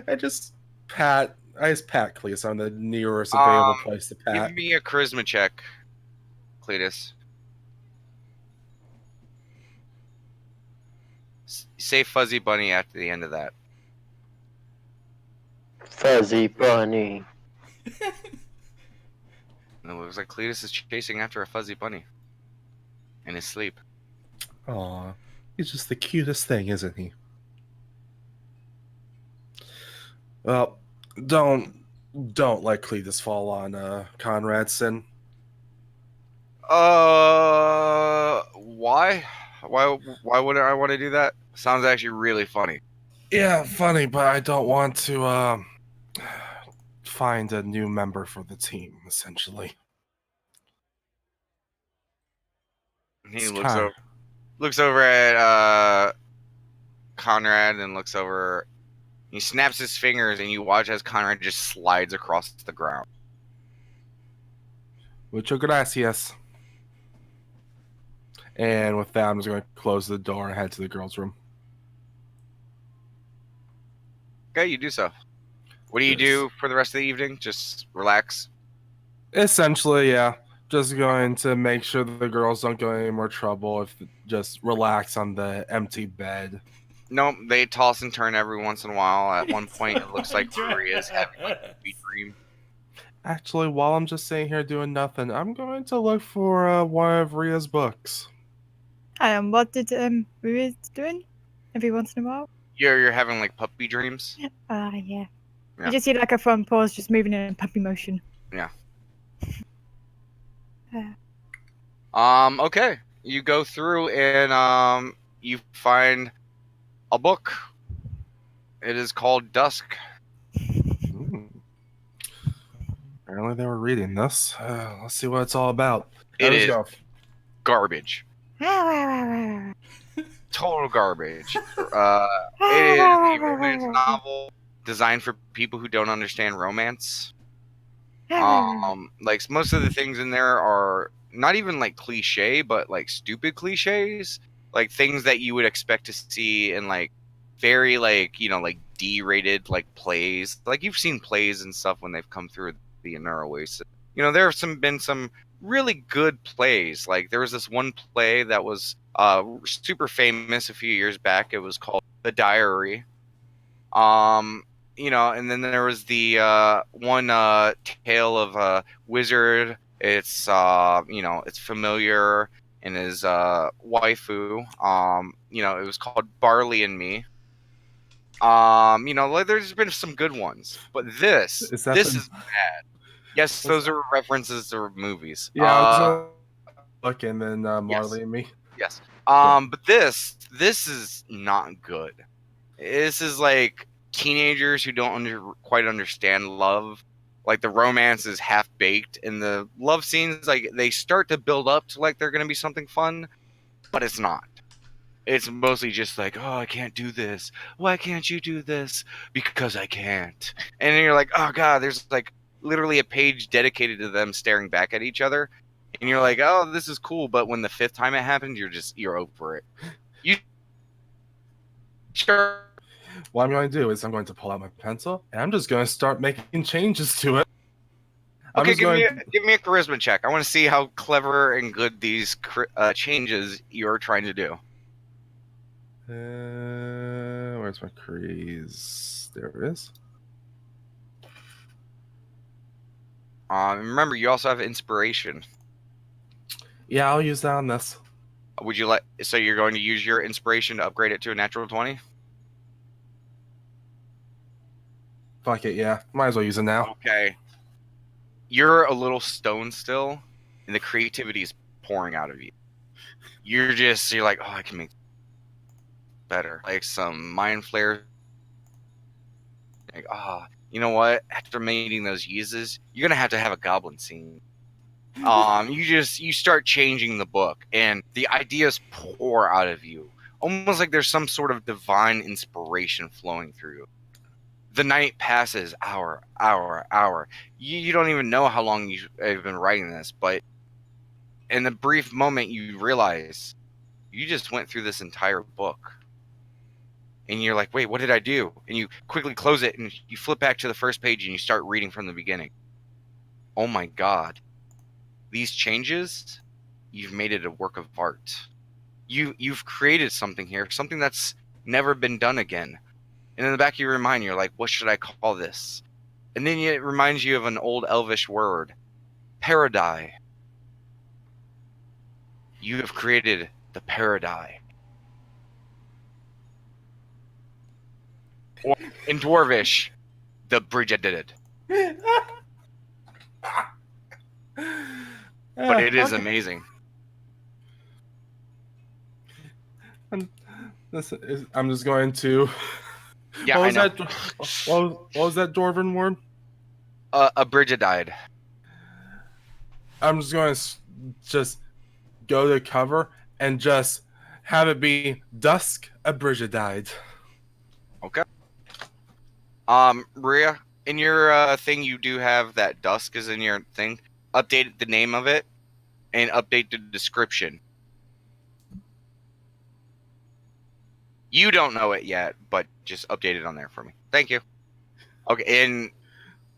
I just pat Cletus on the nearest available place to pat. Give me a charisma check, Cletus. Say Fuzzy Bunny after the end of that. Fuzzy bunny. And it looks like Cletus is chasing after a fuzzy bunny in his sleep. Aw, he's just the cutest thing, isn't he? Well, don't let Cletus fall on Conrad's sin. Why? Why wouldn't I want to do that? Sounds actually really funny. Yeah, funny, but I don't want to find a new member for the team, essentially. He It's looks over at Conrad and looks over. He snaps his fingers, and you watch as Conrad just slides across the ground. Mucho gracias. And with that, I'm just going to close the door and head to the girls' room. Okay, you do so. What do you Yes. do for the rest of the evening? Just relax. Essentially, yeah. Just going to make sure that the girls don't get any more trouble. If just relax on the empty bed. Nope, they toss and turn every once in a while. At one point, it looks like Dress. Maria is having like a sweet dream. Actually, while I'm just sitting here doing nothing, I'm going to look for one of Ria's books. What did Maria doing every once in a while? You're having like puppy dreams. Yeah. Yeah. You just see like a front paws just moving in a puppy motion. Yeah. Okay. You go through and you find a book. It is called Dusk. Apparently, they were reading this. Let's see what it's all about. It Let's is go. garbage. Total garbage. It is a romance novel designed for people who don't understand romance. Like most of the things in there are not even like cliche, but like stupid cliches, like things that you would expect to see in like very like like D-rated like plays. Like you've seen plays and stuff when they've come through the Oasis. There have been some really good plays. Like there was this one play that was super famous a few years back. It was called The Diary. And then there was the one tale of a wizard. It's it's familiar and his waifu. It was called Barley and Me. Like, there's been some good ones, but this Is that is bad. Yes, those are references to movies. Yeah, I was gonna look, and then Marley and Me. Yes. Yeah. But this is not good. This is like teenagers who don't quite understand love. Like the romance is half baked, and the love scenes like they start to build up to like they're gonna be something fun, but it's not. It's mostly just like, oh, I can't do this. Why can't you do this? Because I can't. And then you're like, oh god, there's like literally a page dedicated to them staring back at each other, and you're like, oh, this is cool. But when the fifth time it happens, you're over it. You sure. What I'm going to do is I'm going to pull out my pencil and I'm just going to start making changes to it. Okay, give me a charisma check. I want to see how clever and good these changes you're trying to do. Where's my craze? There it is. Remember, you also have inspiration. Yeah, I'll use that on this. Would you so you're going to use your inspiration to upgrade it to a natural 20? Fuck it, yeah. Might as well use it now. Okay. You're a little stoned still, and the creativity is pouring out of you. You're like, oh, I can make better. Like some mind flares. Like, you know what? After meeting those Yeezes, you're gonna have to have a goblin scene. You start changing the book, and the ideas pour out of you, almost like there's some sort of divine inspiration flowing through you. The night passes, hour. You don't even know how long you've been writing this, but in the brief moment you realize you just went through this entire book. And you're like, wait, what did I do? And you quickly close it and you flip back to the first page and you start reading from the beginning. Oh my god. These changes, you've made it a work of art. You've created something here, something that's never been done again. And in the back of your mind, you're like, what should I call this? And then it reminds you of an old elvish word, Paradise. You have created the Paradise. Or in Dwarvish, the Brigadier. But it is amazing. I'm just going to. Yeah, what was I know. that? What was that Dwarven word? A Brigadier. I'm just going to just go to cover and just have it be dusk. A Brigadier. Okay. Rhea, in your thing, you do have that dusk is in your thing. Update the name of it and update the description. You don't know it yet, but just update it on there for me. Thank you. Okay, and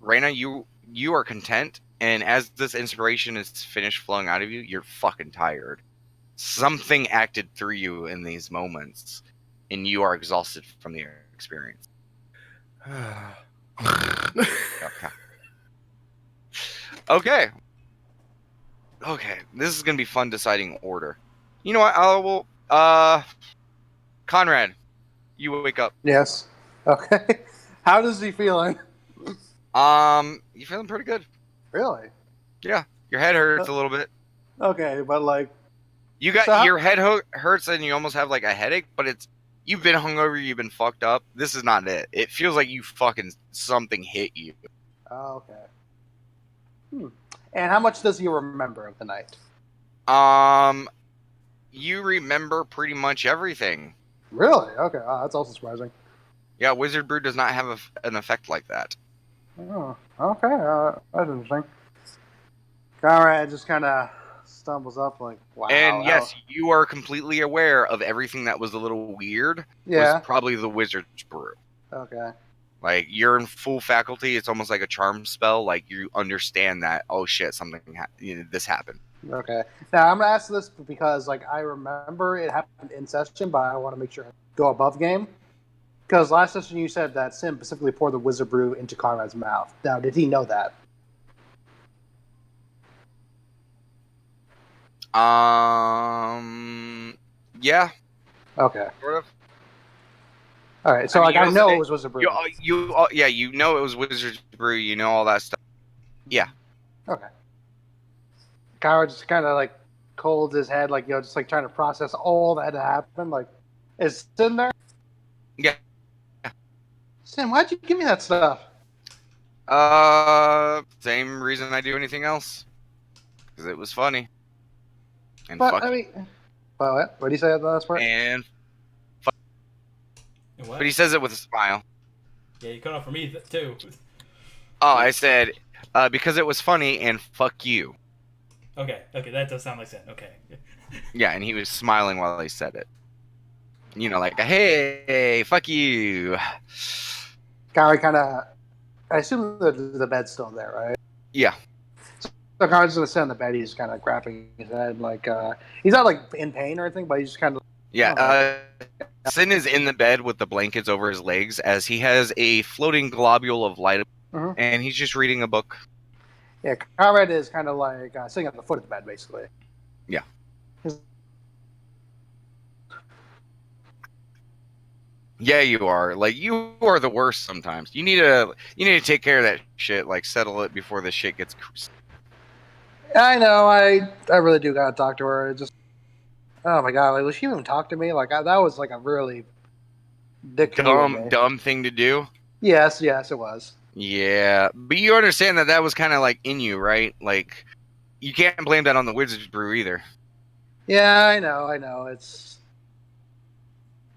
Raina, you are content, and as this inspiration is finished flowing out of you, you're fucking tired. Something acted through you in these moments, and you are exhausted from the experience. Okay. Okay. This is gonna be fun deciding order. You know what? I will. Conrad, you wake up. Yes. Okay. How does he feeling? You feeling pretty good? Really? Yeah. Your head hurts a little bit. Okay, but like, You got So your head hurts and you almost have like a headache, but it's you've been hungover, you've been fucked up. This is not it. It feels like you fucking something hit you. oh, okay. And how much does he remember of the night? You remember pretty much everything. Really? Okay. Oh, that's also surprising. Yeah, Wizard Brew does not have an effect like that. Oh, okay. That's interesting. Conrad just kind of stumbles up, like, wow. And yes, you are completely aware of everything that was a little weird. Yeah. Was probably the Wizard's Brew. Okay. Like you're in full faculty. It's almost like a charm spell. Like you understand that. Oh shit, something this happened. Okay. Now I'm gonna ask this because, like, I remember it happened in session, but I want to make sure I go above game. Because last session you said that Sim specifically poured the Wizard Brew into Conrad's mouth. Now, did he know that? Yeah, Okay. sort of. All right. So, I mean, like, I know it was Wizard Brew. Yeah, you know it was Wizard's Brew. You know all that stuff. Yeah. Okay. Conrad just kind of like holds his head, like, just like trying to process all that had happened. Like, is Sim there? Yeah. Sim, why'd you give me that stuff? Same reason I do anything else. Because it was funny. And But fuck. I mean, what did he say at the last part? And And what? but he says it with a smile. Yeah, you cut off for me too. Oh, I said because it was funny and fuck you. Okay, that does sound like sin. Okay. Yeah, and he was smiling while he said it. You know, like hey, fuck you. Conrad kind of, I assume the bed's still there, right? Yeah. So Conrad's gonna sit on the bed. He's kind of grabbing his head, like he's not like in pain or anything, but he's just kind of. Yeah, Sin is in the bed with the blankets over his legs as he has a floating globule of light, and he's just reading a book. Yeah, Conrad is kind of like sitting at the foot of the bed, basically. Yeah. Yeah, you are. Like you are the worst sometimes. You need to take care of that shit. Like settle it before the shit gets. I know. I really do gotta talk to her. It just. Oh my god! Like, will she even talk to me? Like, that was like a really dumb thing to do. Yes, it was. Yeah, but you understand that was kind of like in you, right? Like, you can't blame that on the Wizard's Brew either. Yeah, I know. It's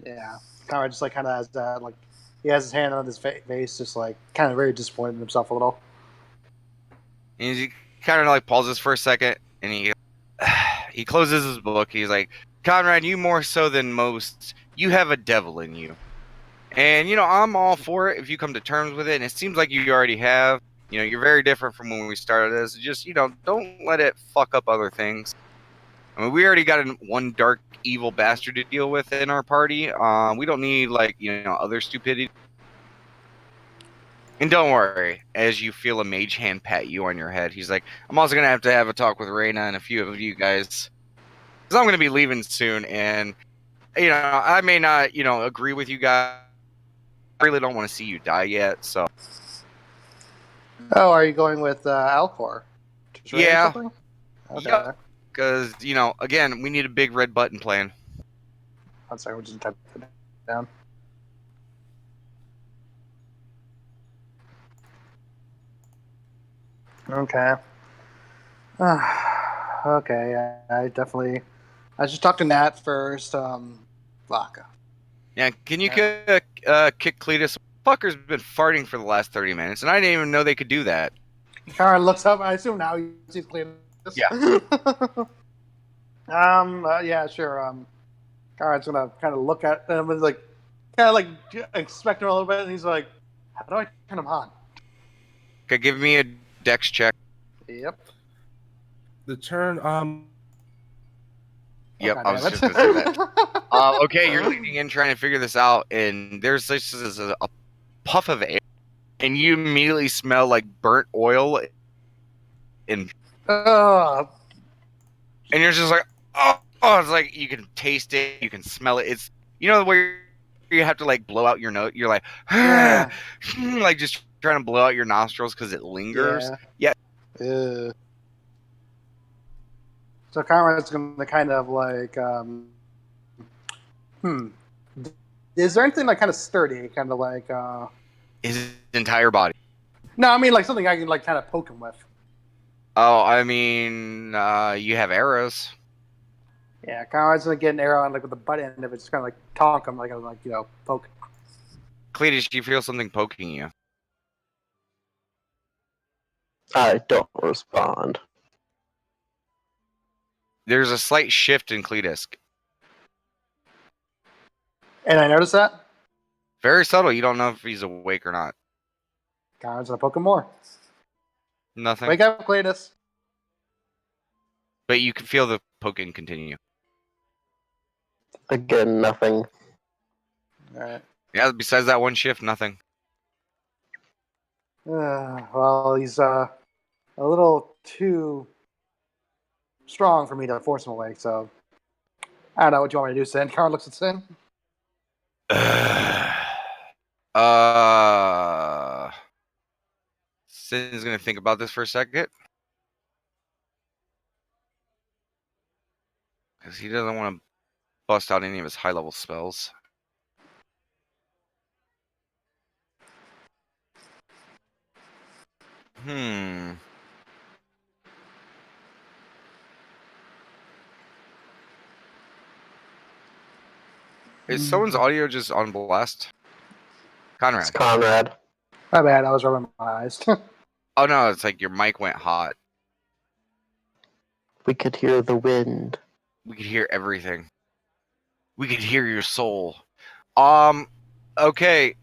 yeah. Conrad just like kind of has that, like, he has his hand on his face, just like kind of very disappointed in himself a little. And he kind of like pauses for a second, and he closes his book. He's like, Conrad, you more so than most, you have a devil in you. And, I'm all for it if you come to terms with it. And it seems like you already have. You're very different from when we started this. Just, don't let it fuck up other things. I mean, we already got one dark, evil bastard to deal with in our party. We don't need, other stupidity. And don't worry, as you feel a mage hand pat you on your head, he's like, I'm also going to have a talk with Reyna and a few of you guys. Because I'm going to be leaving soon, and, I may not, agree with you guys. I really don't want to see you die yet, so. Oh, are you going with Alcor? To trade or Yeah. something? Okay. Yep. Because, again, we need a big red button plan. I'm sorry, we'll just type it down. Okay. Okay, I definitely. I should talk to Nat first. Fuck. Yeah, can you kick Cletus? Fucker's been farting for the last 30 minutes, and I didn't even know they could do that. Karen looks up. I assume now he sees Cletus. Yeah. Yeah, sure. Karen's gonna kind of look at him and kind of expect him a little bit, and he's like, "How do I turn him on?" Okay, give me a dex check. Yep. The turn. Yep, Oh, I was goddammit. just gonna say that. Okay, you're leaning in trying to figure this out, and there's this a puff of air, and you immediately smell like burnt oil, and you're just like, oh, it's like you can taste it, you can smell it. It's where you have to like blow out your nose. You're like, Yeah. like just trying to blow out your nostrils because it lingers. Yeah. So Conrad's gonna kind of is there anything kind of sturdy, kind of His entire body. No, I mean something I can kind of poke him with. Oh, I mean, you have arrows. Yeah, Conrad's gonna get an arrow and with the butt end of it, just kind of tonk him, poke. Cletus, do you feel something poking you? I don't respond. There's a slight shift in Cletus. And I noticed that. Very subtle. You don't know if he's awake or not. Conrad's gonna poke him more. Nothing. Wake up, Cletus. But you can feel the poking continue. Again, nothing. All right. Yeah, besides that one shift, nothing. Well, he's a little too strong for me to force him awake, so I don't know what you want me to do, Sin. Conrad looks at Sin. Sin's gonna think about this for a second. Because he doesn't want to bust out any of his high-level spells. Is someone's audio just on blast? Conrad. It's Conrad. My bad, I was rubbing my eyes. Oh no, it's like your mic went hot. We could hear the wind. We could hear everything. We could hear your soul. Okay.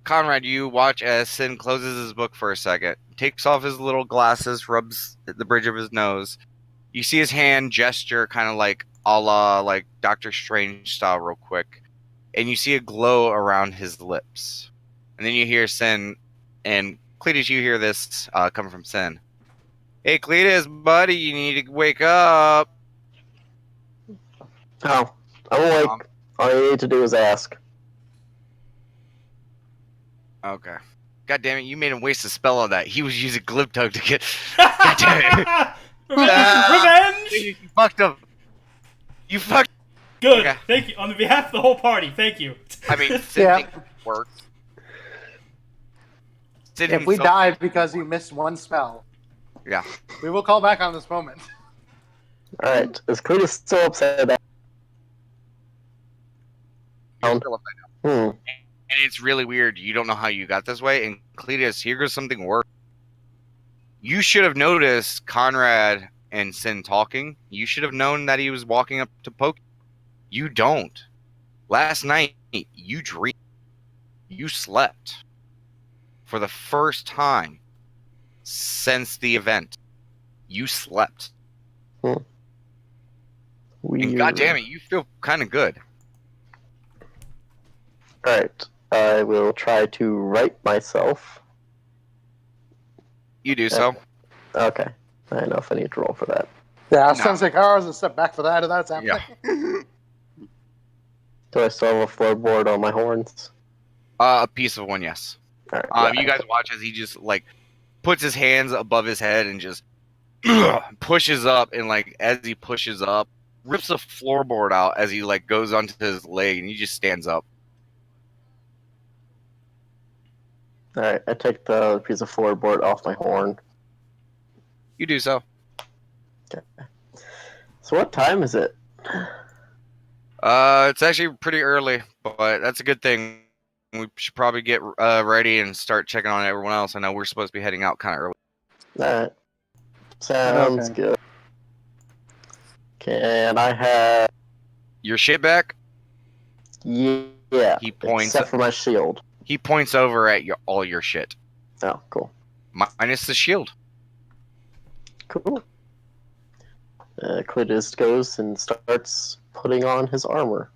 Conrad, you watch as Sin closes his book for a second, takes off his little glasses, rubs the bridge of his nose. You see his hand gesture kind of like a la like Doctor Strange style real quick. And you see a glow around his lips. And then you hear Sin, and Cletus, you hear this coming from Sin. Hey, Cletus, buddy, you need to wake up. Oh, I'm awake. All you need to do is ask. Okay. God damn it, you made him waste a spell on that. He was using Glibtug to get... God damn it. Revenge! You fucked him. You fucked... Good. Okay. Thank you. On the behalf of the whole party, thank you. I mean, Yeah. Sid worked. Sid If we himself- died because you missed one spell, Yeah. we will call back on this moment. Alright, is Cletus still upset about You're still upside down. Hmm. And it's really weird. You don't know how you got this way. And Cletus, here goes something worse. You should have noticed Conrad and Sin talking. You should have known that he was walking up to poke. You don't. Last night, you dreamed. You slept. For the first time since the event, you slept. Weird. And God damn it, you feel kind of good. Alright. I will try to right myself. You do so. Okay. I don't know if I need to roll for that. Yeah, No. sounds like ours and step back for that, and that's happening. Do I still have a floorboard on my horns? A piece of one, yes. Alright, yeah, You guys watch as he just like puts his hands above his head and just pushes up, and like as he pushes up, rips a floorboard out as he like goes onto his leg, and he just stands up. Alright, I take the piece of floorboard off my horn. You do so. So what time is it? It's actually pretty early, but that's a good thing. We should probably get ready and start checking on everyone else. I know we're supposed to be heading out kind of early. Alright. Sounds Okay. good. Can I have... Your shit back? Yeah. He points. Except for my shield. He points over at all your shit, Oh, cool. minus the shield. Cool. Cletus goes and starts putting on his armor.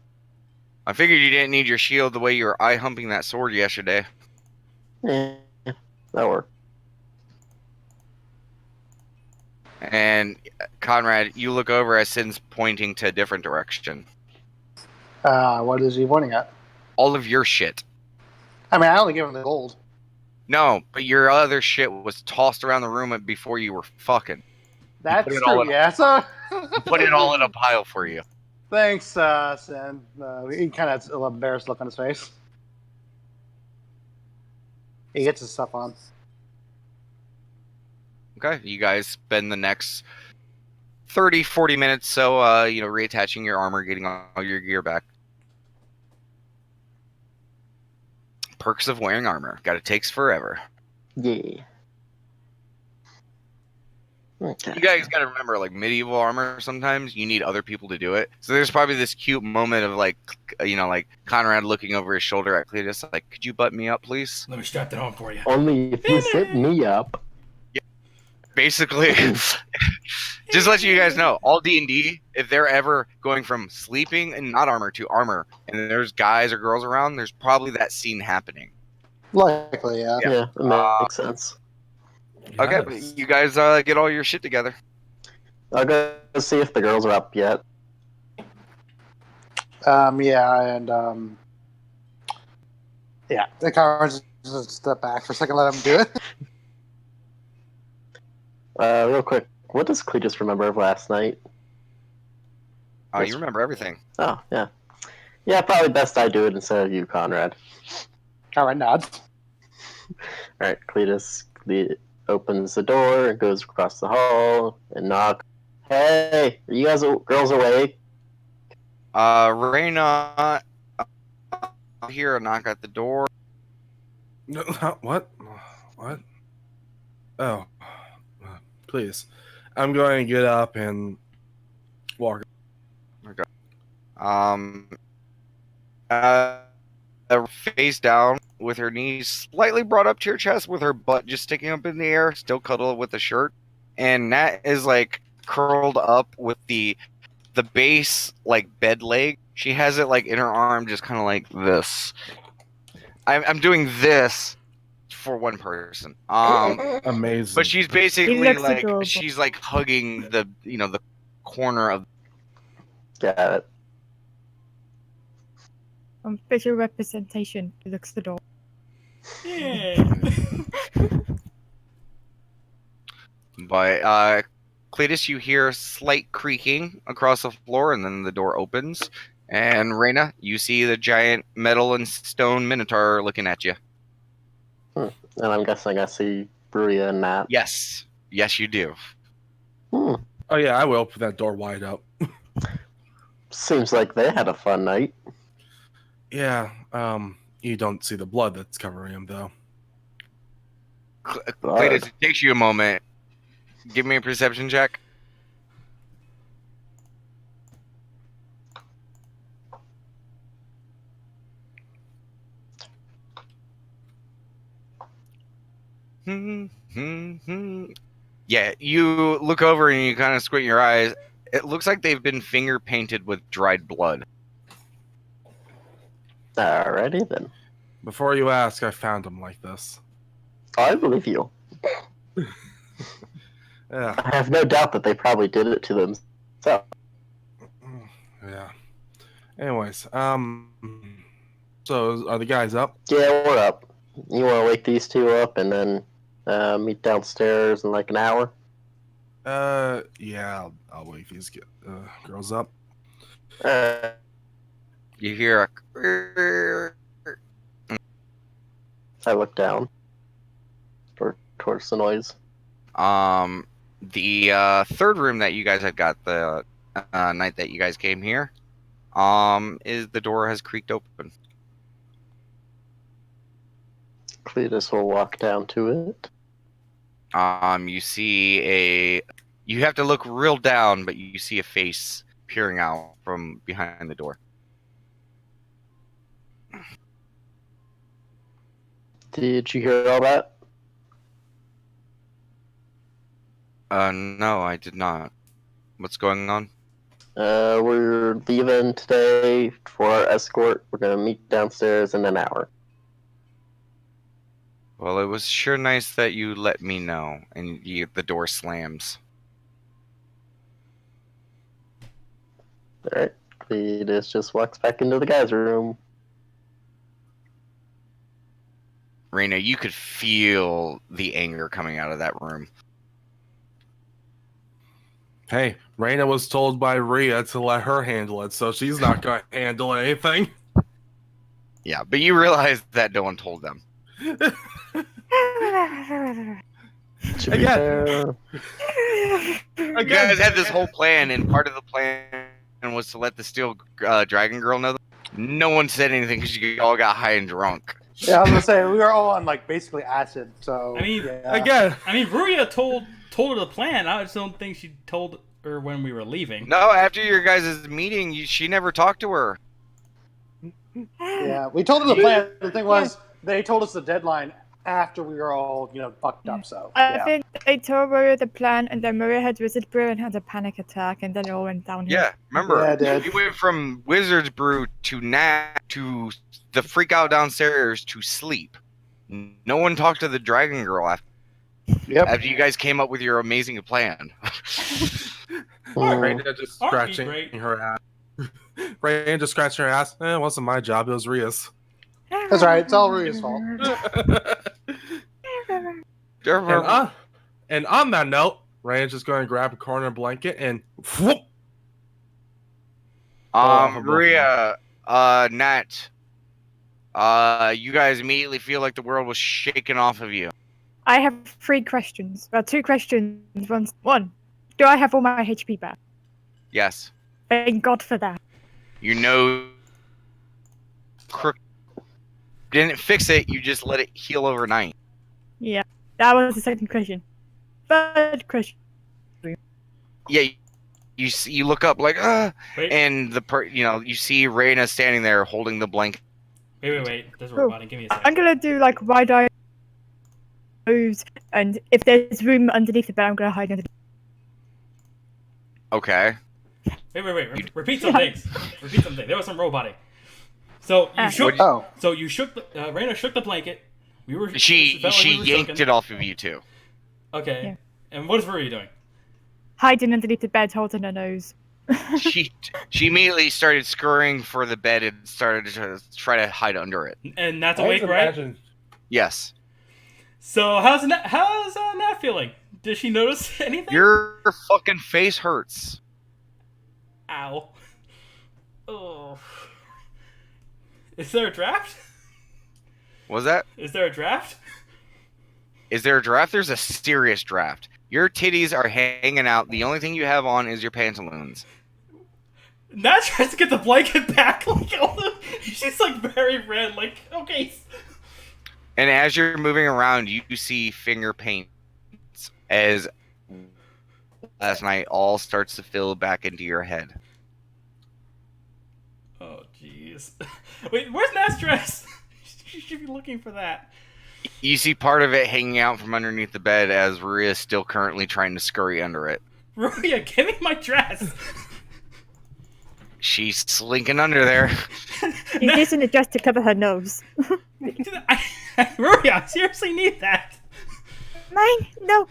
I figured you didn't need your shield the way you were eye humping that sword yesterday. Yeah, that worked. And Conrad, you look over as Sin's pointing to a different direction. What is he pointing at? All of your shit. I mean, I only gave him the gold. No, but your other shit was tossed around the room before you were fucking. That's put it all true, in- yeah. So Put it all in a pile for you. thanks, Sin. He kind of has a little embarrassed look on his face. He gets his stuff on. Okay, you guys spend the next 30, 40 minutes so, reattaching your armor, getting all your gear back. Perks of wearing armor. It takes forever. Yeah. Okay. You guys gotta remember, like, medieval armor, sometimes you need other people to do it. So there's probably this cute moment of, like, Conrad looking over his shoulder at Cletus, like, could you button me up, please? Let me strap that on for you. Only if you zip me up. Basically, just let you guys know, all D&D, if they're ever going from sleeping and not armor to armor, and there's guys or girls around, there's probably that scene happening. Likely, yeah. Yeah, that makes sense. Okay, but you guys get all your shit together. I'll go see if the girls are up yet. The car just step back for a second, let him do it. Real quick, what does Cletus remember of last night? Oh, you remember everything. Oh, yeah. Yeah, probably best I do it instead of you, Conrad. Alright, nods. Alright, Cletus opens the door and goes across the hall and knocks. Hey, are you guys girls awake? Reyna, I hear a knock at the door. No, what? What? Oh, please. I'm going to get up and walk. Face down with her knees slightly brought up to her chest with her butt just sticking up in the air, still cuddled with the shirt. And Nat is like curled up with the base like bed leg. She has it like in her arm just kind of like this. I'm doing this for one person. Amazing. But she's basically He looks like adorable. she's like hugging the the corner of. Got it. Visual representation. He looks the door. Yeah. But Cletus, you hear slight creaking across the floor, and then the door opens. And Reyna, you see the giant metal and stone minotaur looking at you. And I'm guessing I see Bruya and Nat. Yes, you do. Hmm. Oh yeah, I will open that door wide up. Seems like they had a fun night. Yeah. You don't see the blood that's covering him though. Cletus, it takes you a moment. Give me a perception check. Yeah, you look over and you kind of squint your eyes. It looks like they've been finger painted with dried blood. Alrighty then. Before you ask, I found them like this. I believe you. Yeah. I have no doubt that they probably did it to themselves. Yeah. Anyways, so are the guys up? Yeah, we're up. You want to wake these two up and then meet downstairs in like an hour? Yeah, I'll wake these girls up. You hear a I look down towards the noise. the third room that you guys had got the night that you guys came here. Is the door has creaked open. Cletus will walk down to it. You see you have to look real down, but you see a face peering out from behind the door. Did you hear all that? No, I did not. What's going on? We're leaving today for our escort. We're gonna meet downstairs in an hour. Well, it was sure nice that you let me know, and the door slams. Alright. Cletus just walks back into the guys' room. Raina, you could feel the anger coming out of that room. Hey, Raina was told by Rhea to let her handle it, so she's not going to handle anything. Yeah, but you realize that no one told them. Again. You guys had this whole plan, and part of the plan was to let the Steel Dragon Girl know. No one said anything because you all got high and drunk. Yeah, I was gonna say we were all on like basically acid. So I mean, yeah. Again. I mean, Ruria told her the plan. I just don't think she told her when we were leaving. No, after your guys' meeting, she never talked to her. Yeah, we told them the plan. The thing was, they told us the deadline after we were all, fucked up. So I think they told Maria the plan, and then Maria had Wizard Brew and had a panic attack, and then it all went downhill. Yeah, remember? Yeah, I did. We went from Wizard's Brew to to the freak out downstairs to sleep. No one talked to the Dragon Girl after you guys came up with your amazing plan. Raina just Aren't we scratching great? her ass. Raina just scratching her ass. It wasn't my job, it was Rhea's. That's right. It's all Rui's fault. And on that note, Raina's just going to grab a corner blanket and whoop. Maria, Nat, you guys immediately feel like the world was shaken off of you. I have 3 questions. Well, 2 questions. One, do I have all my HP back? Yes. Thank God for that. Didn't fix it, you just let it heal overnight. Yeah, that was the second question. Third question. Yeah, you look up like, Wait. and you see Raina standing there holding the blanket. Wait. There's a robot. Give me a I'm second. gonna do like wide eye moves, and if there's room underneath the bed, I'm gonna hide underneath. Okay. Wait. Repeat some things. Repeat something. There was some roboting. So you shook. Oh, So you shook. Raina shook the blanket. We were. She felt like we were yanked soaking. it off of you too. Okay. Yeah. And what is Ruria doing? Hiding underneath the bed, holding her nose. She immediately started scurrying for the bed and started to try to hide under it. And Nat's I awake, just right? imagine So how's Nat feeling? Did she notice anything? Your fucking face hurts. Ow. Oh. Is there a draft? Was that? Is there a draft? Is there a draft? There's a serious draft. Your titties are hanging out. The only thing you have on is your pantaloons. Nat tries to get the blanket back. She's like very red. Like, okay. And as you're moving around, you see finger paints as last night all starts to fill back into your head. Oh, jeez. Wait, where's Nat's dress? She should be looking for that. You see part of it hanging out from underneath the bed as Maria is still currently trying to scurry under it. Ruria, give me my dress. She's slinking under there. She's using a dress to cover her nose. Rory, I seriously need that. Mine? No.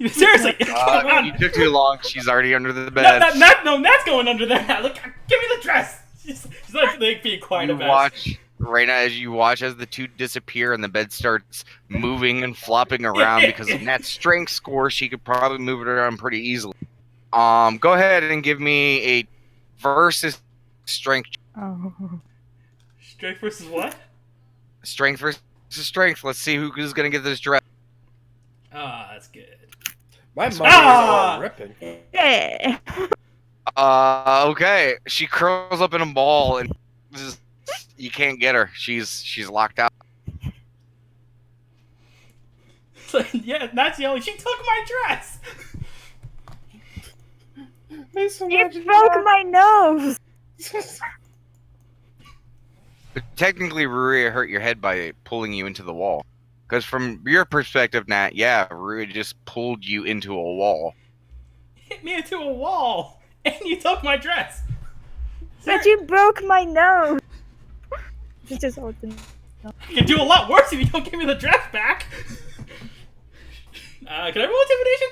Seriously, come on. You took too long. She's already under the No, bed. Nat's going under there now. Look, give me the dress. She's like being quiet You about watch, Raina, as you watch as the two disappear and the bed starts moving and flopping around because of Nat's strength score. She could probably move it around pretty easily. Go ahead and give me a versus strength. Oh. Strength versus what? Strength versus strength. Let's see who's gonna get this dress. Ah, that's good. My money is all Ah! ripping. Yeah. Okay. She curls up in a ball and just, you can't get her. She's locked out. So, yeah, Nat's yelling. She took my dress. You broke my nose. But technically, Ruria hurt your head by pulling you into the wall. Because from your perspective, Nat, yeah, Ruria just pulled you into a wall. Hit me into a wall, and you took my dress. But you broke my nose. You just opened. You can do a lot worse if you don't give me the dress back. Can I roll intimidation?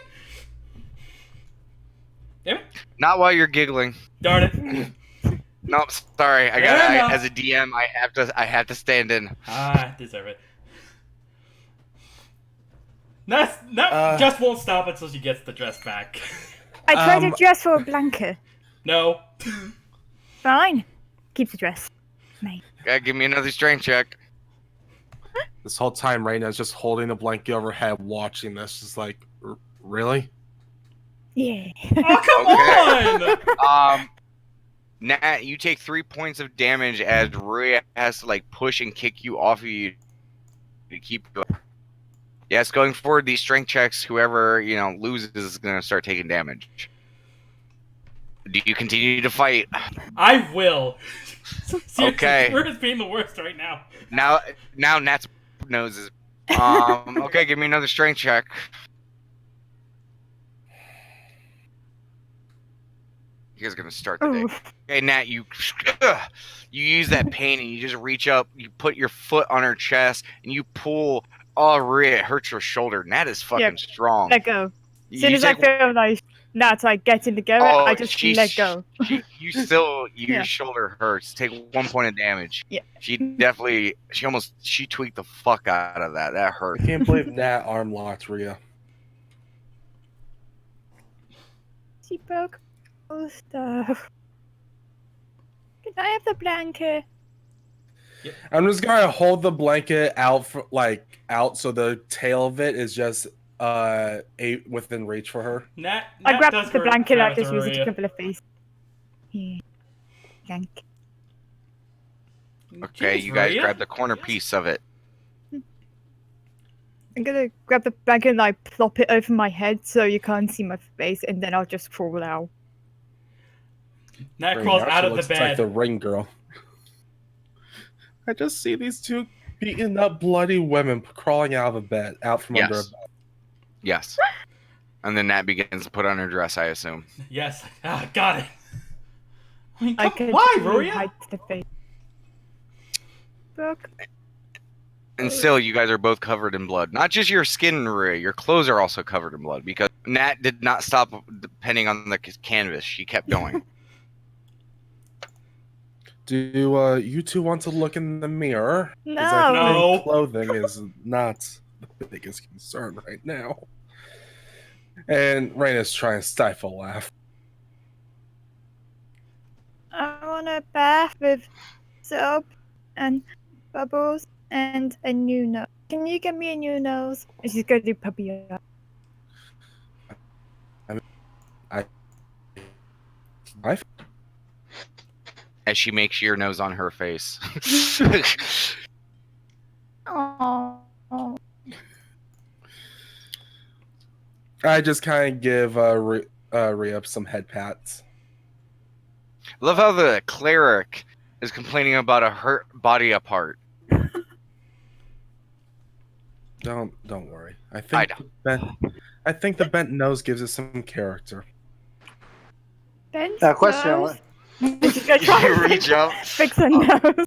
Damn it. Not while you're giggling. Darn it. Nope, sorry. Yeah, no. As a DM, I have to stand in. I deserve it. Nat just won't stop until she gets the dress back. I tried to dress for a blanket. No. Fine. Keep the dress. Mate. Okay, give me another strength check. This whole time, Raina's just holding the blanket over her head, watching this. Just like, really? Yeah. Oh, come on! Nat, you take 3 points of damage as Ruria has to like push and kick you off of you to keep going. Yes, going forward, these strength checks, whoever loses is gonna start taking damage. Do you continue to fight? I will. Seriously, Okay. We're just being the worst right now. Now Nat's nose is. Okay, give me another strength check. You guys are gonna start the day. Okay, Nat, you use that pain and you just reach up, you put your foot on her chest, and you pull. Oh, Rhea, it hurts your shoulder. Nat is fucking strong. Let go. As soon as I feel like Nat's like getting together, I just let go. Your shoulder hurts. Take 1 point of damage. Yeah. She tweaked the fuck out of that. That hurt. I can't believe Nat arm locked Rhea. She broke all stuff. Can I have the blanket? I'm just gonna hold the blanket out so the tail of it is just within reach for her. Nat I grabbed does the her blanket and I just Maria. used it to cover the face. Yeah. Yank. Okay, Jeez, you guys Maria. grab the corner piece of it. I'm gonna grab the blanket and like plop it over my head so you can't see my face, and then I'll just crawl out. Nat Ring crawls actually out of the looks bed. like the ring girl. I just see these two beaten up, bloody women crawling out of a bed, out from under a bed. Yes. And then Nat begins to put on her dress, I assume. Yes. Ah, got it. I mean, I why, can Roria? hide the face. Brooke. And still, you guys are both covered in blood. Not just your skin, Maria. Your clothes are also covered in blood because Nat did not stop depending on the canvas. She kept going. Do you two want to look in the mirror? 'Cause No. I think No. clothing is not the biggest concern right now. And Raina's trying to stifle a laugh. I want a bath with soap and bubbles and a new nose. Can you get me a new nose? And she's gonna do puppy up. As she makes your nose on her face. Oh. I just kind of give Rhea some head pats. Love how the cleric is complaining about a hurt body part. Don't worry. I think the bent nose gives it some character. Ben's Question. nose? She's gonna try You and reach up. fix her nose.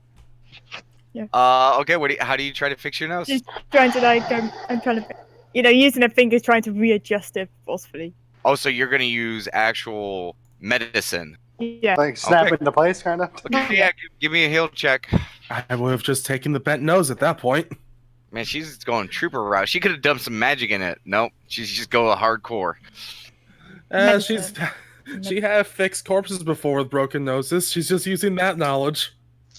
Okay. How do you try to fix your nose? She's trying to I'm trying to, using her fingers trying to readjust it forcefully. Oh, so you're gonna use actual medicine. Yeah. Like snap Okay. into place, kind of. Okay, yeah, give me a heal check. I would have just taken the bent nose at that point. Man, she's going trooper route. She could have dumped some magic in it. Nope, she's just going hardcore. Medicine. She had fixed corpses before with broken noses. She's just using that knowledge.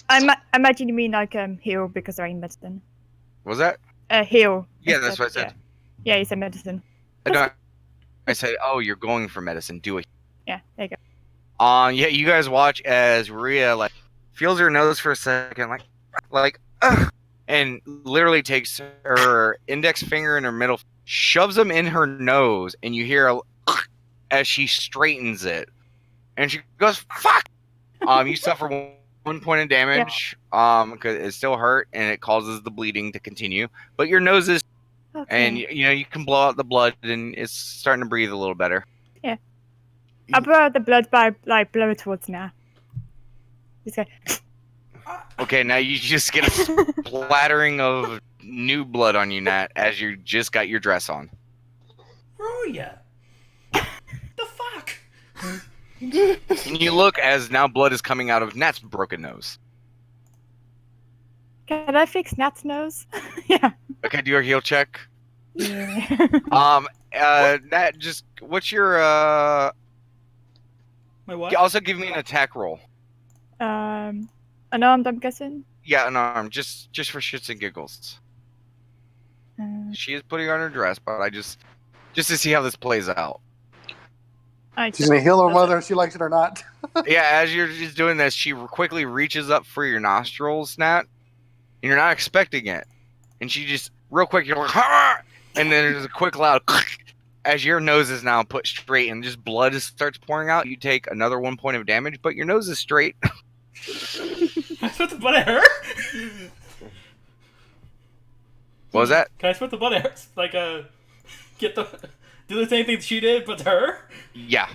I imagine you mean like heal because there ain't medicine. What was that? Heal. Yeah, that's what I said. Yeah, you said medicine. No, I said, oh, you're going for medicine. Do it. Yeah, there you go. Yeah, you guys watch as Rhea like feels her nose for a second, like, ugh, and literally takes her index finger and her middle, shoves them in her nose, and you hear a as she straightens it, and she goes, "Fuck!" You suffer 1 point of damage, because it still hurt, and it causes the bleeding to continue. But your nose is, and you can blow out the blood, and it's starting to breathe a little better. Yeah. I'll blow out the blood by blow it towards now. Just go. Okay, now you just get a splattering of new blood on you, Nat, as you just got your dress on. Roya. The fuck? And you look as now blood is coming out of Nat's broken nose. Can I fix Nat's nose? Yeah. Okay, do your heal check. Yeah. Nat, just what's your My what? Also give me an attack roll. Unarmed, I'm guessing. Yeah, an arm, just for shits and giggles. She is putting on her dress, but I just to see how this plays out. She's gonna heal her whether she likes it or not. Yeah, as you're just doing this, she quickly reaches up for your nostrils, Nat, and you're not expecting it. And she just, real quick, you're like, "Ha!" And then there's a quick loud as your nose is now put straight and just blood starts pouring out. You take another 1 point of damage, but your nose is straight. Can I spit the blood at her? What was that? Can I spit the blood at her? Like, get the... Do the same thing she did, but to her? Yeah.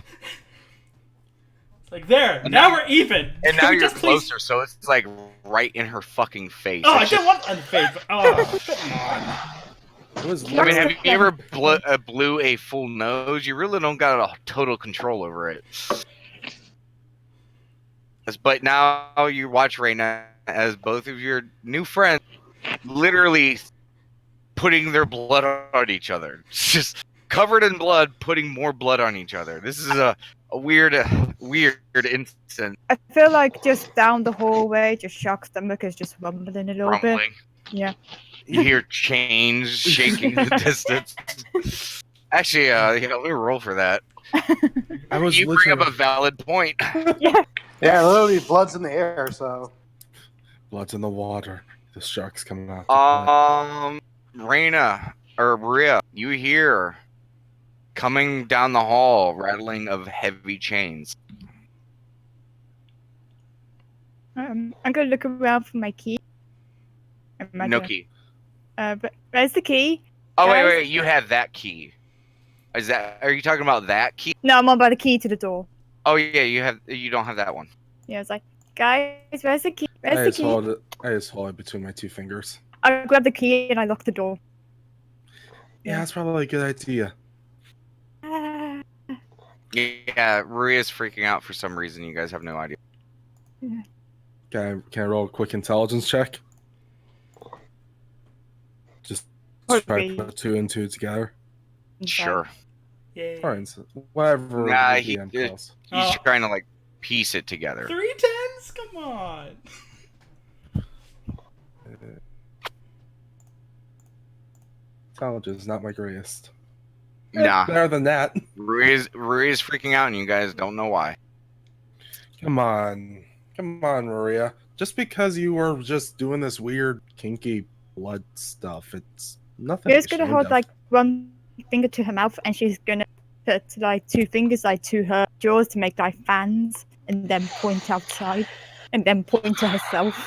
It's like, there, now we're even. And now Can we you're just please- closer, so it's like right in her fucking face. Oh, I It's didn't want unfade, but... Oh, come on. It was I mean, have you ever blew a full nose? You really don't got a total control over it. But now you watch right now as both of your new friends literally putting their blood on each other. It's just covered in blood, putting more blood on each other. This is a weird instant. I feel like just down the hallway, just Shock's stomach is just rumbling a little bit. Rumbling. Yeah. You hear chains shaking in the distance. Actually, let me roll for that. I was You bring up a valid point. Yeah. Yeah, literally, blood's in the air, so. blood's in the water. The shark's coming out. Raina or Rhea, you hear coming down the hall rattling of heavy chains. I'm gonna look around for my key. No key. But where's the key? Oh Guys? wait, you have that key. Are you talking about that key? No, I'm on by the key to the door. Oh yeah, you don't have that one. Yeah, it's like, guys, where's the key? I Where's the key? I just hold it between my two fingers. I grab the key and I lock the door. Yeah, that's probably a good idea. Ah. Yeah, Rhea's freaking out for some reason. You guys have no idea. Can I roll a quick intelligence check? Just try to put two and two together. Sure. Yay. Alright, so whatever Nah, the he- DM tells. He's trying to like piece it together. 3 tens? Come on. Intelligence is not my greatest. Nah, Better than that. Rhea's freaking out, and you guys don't know why. Come on, Maria. Just because you were just doing this weird kinky blood stuff, it's nothing. Rhea's to be gonna ashamed hold of. like one finger to her mouth and she's gonna put like two fingers like to her jaws to make like fans and then point outside and then point to herself.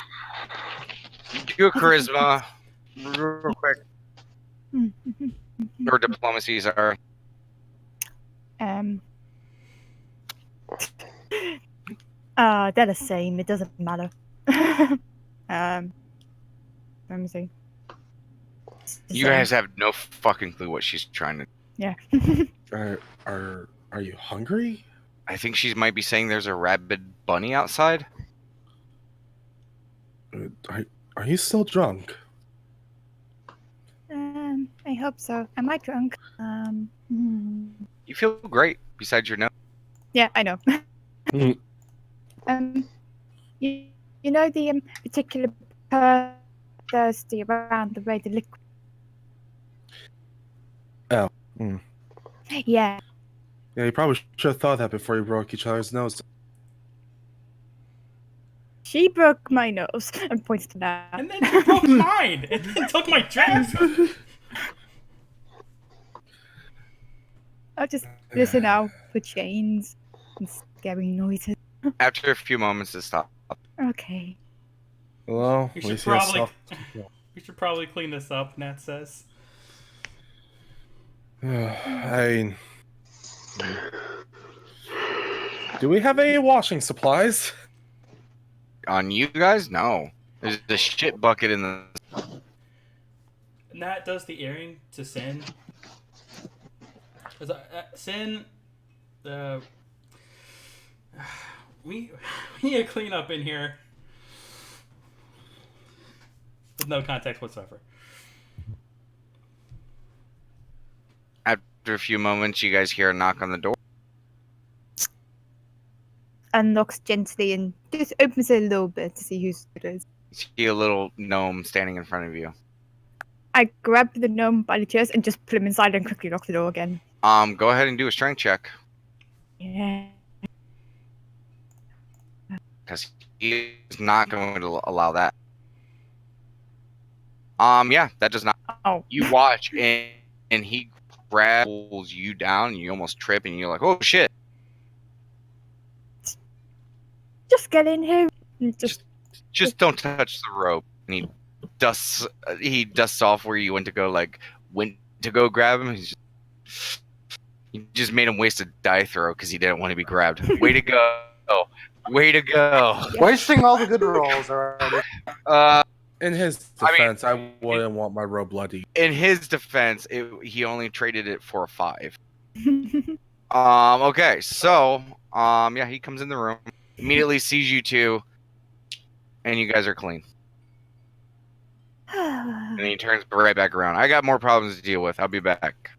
Do a charisma, real quick, or diplomacy, sorry. They're the same. It doesn't matter. Let me see. It's the You same. guys have no fucking clue what she's trying to. Yeah. Are you hungry? I think she might be saying there's a rabid bunny outside. Are you still drunk? I hope so. Am I drunk? You feel great besides your nose. Yeah, I know. Mm. You know the particular thirsty around the way the liquid. Oh. Mm. Yeah. Yeah, you probably should have thought that before you broke each other's nose. She broke my nose and points to that. And then you broke mine, and then took my dress. I'll just listen out for chains and scary noises. After a few moments, it stopped. Okay. Well, We at should least you have probably self-control. we should probably clean this up. Nat says. Do we have any washing supplies? On you guys, no. There's a shit bucket in the. Nat does the earring to Sin. Sin, we need to clean up in here with no context whatsoever. After a few moments, you guys hear a knock on the door. And knocks gently and just opens it a little bit to see whose it is. You see a little gnome standing in front of you. I grab the gnome by the chest and just put him inside and quickly lock the door again. Go ahead and do a strength check. Yeah. Because he is not going to allow that. Yeah, that does not. Oh. You watch and he grabs you down and you almost trip and you're like, oh shit. Just get in here. And Just don't touch the rope. And he dusts off where you went to go grab him. You just made him waste a die throw because he didn't want to be grabbed. Way to go. Way to go. Wasting all the good rolls already. In his defense, I wouldn't want my robe bloody. In his defense, he only traded it for a 5. Okay, so yeah, he comes in the room, immediately sees you two, and you guys are clean. And he turns right back around. I got more problems to deal with. I'll be back.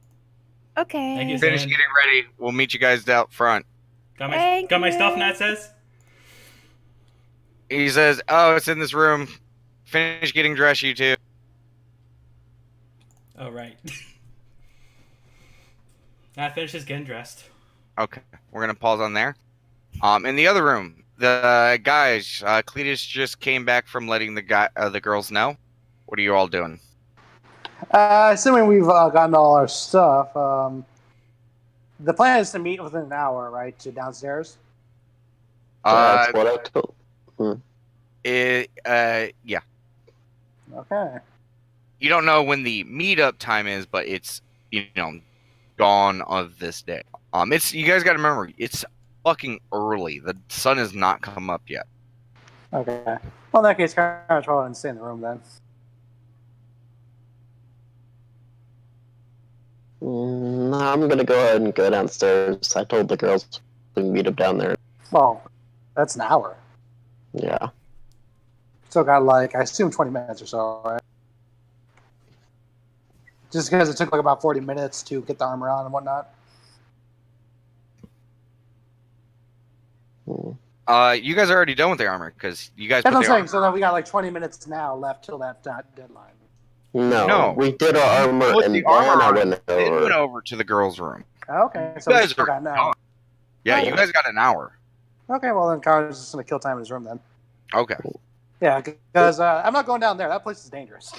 Okay. Thank you, Finish Sin. getting ready. We'll meet you guys out front. Got Thank my stuff. you. Nat says. He says, "Oh, it's in this room. Finish getting dressed, you two." Oh right. Nat finishes getting dressed. Okay, we're gonna pause on there. In the other room, the guys, Cletus just came back from letting the girls know. What are you all doing? Assuming we've gotten all our stuff, the plan is to meet within an hour, right? To downstairs. That's what I told. Yeah. Okay. You don't know when the meetup time is, but it's dawn of this day. It's you guys got to remember it's fucking early. The sun has not come up yet. Okay. Well, in that case, kind of try and stay in the room then. I'm gonna go ahead and go downstairs. I told the girls we can meet up down there. Well, that's an hour. Yeah. Still got I assume 20 minutes or so, right? Just because it took about 40 minutes to get the armor on and whatnot. You guys are already done with the armor because you guys. That's put what I'm the saying. So then we got 20 minutes now left till that deadline. No, we did our armor Put and the then armor I on, went then over. went over to the girls' room. Okay, so You we guys still are got an hour. gone. Yeah, you guys got an hour. Okay, well then Carter's just gonna kill time in his room then. Okay. Yeah, because I'm not going down there. That place is dangerous.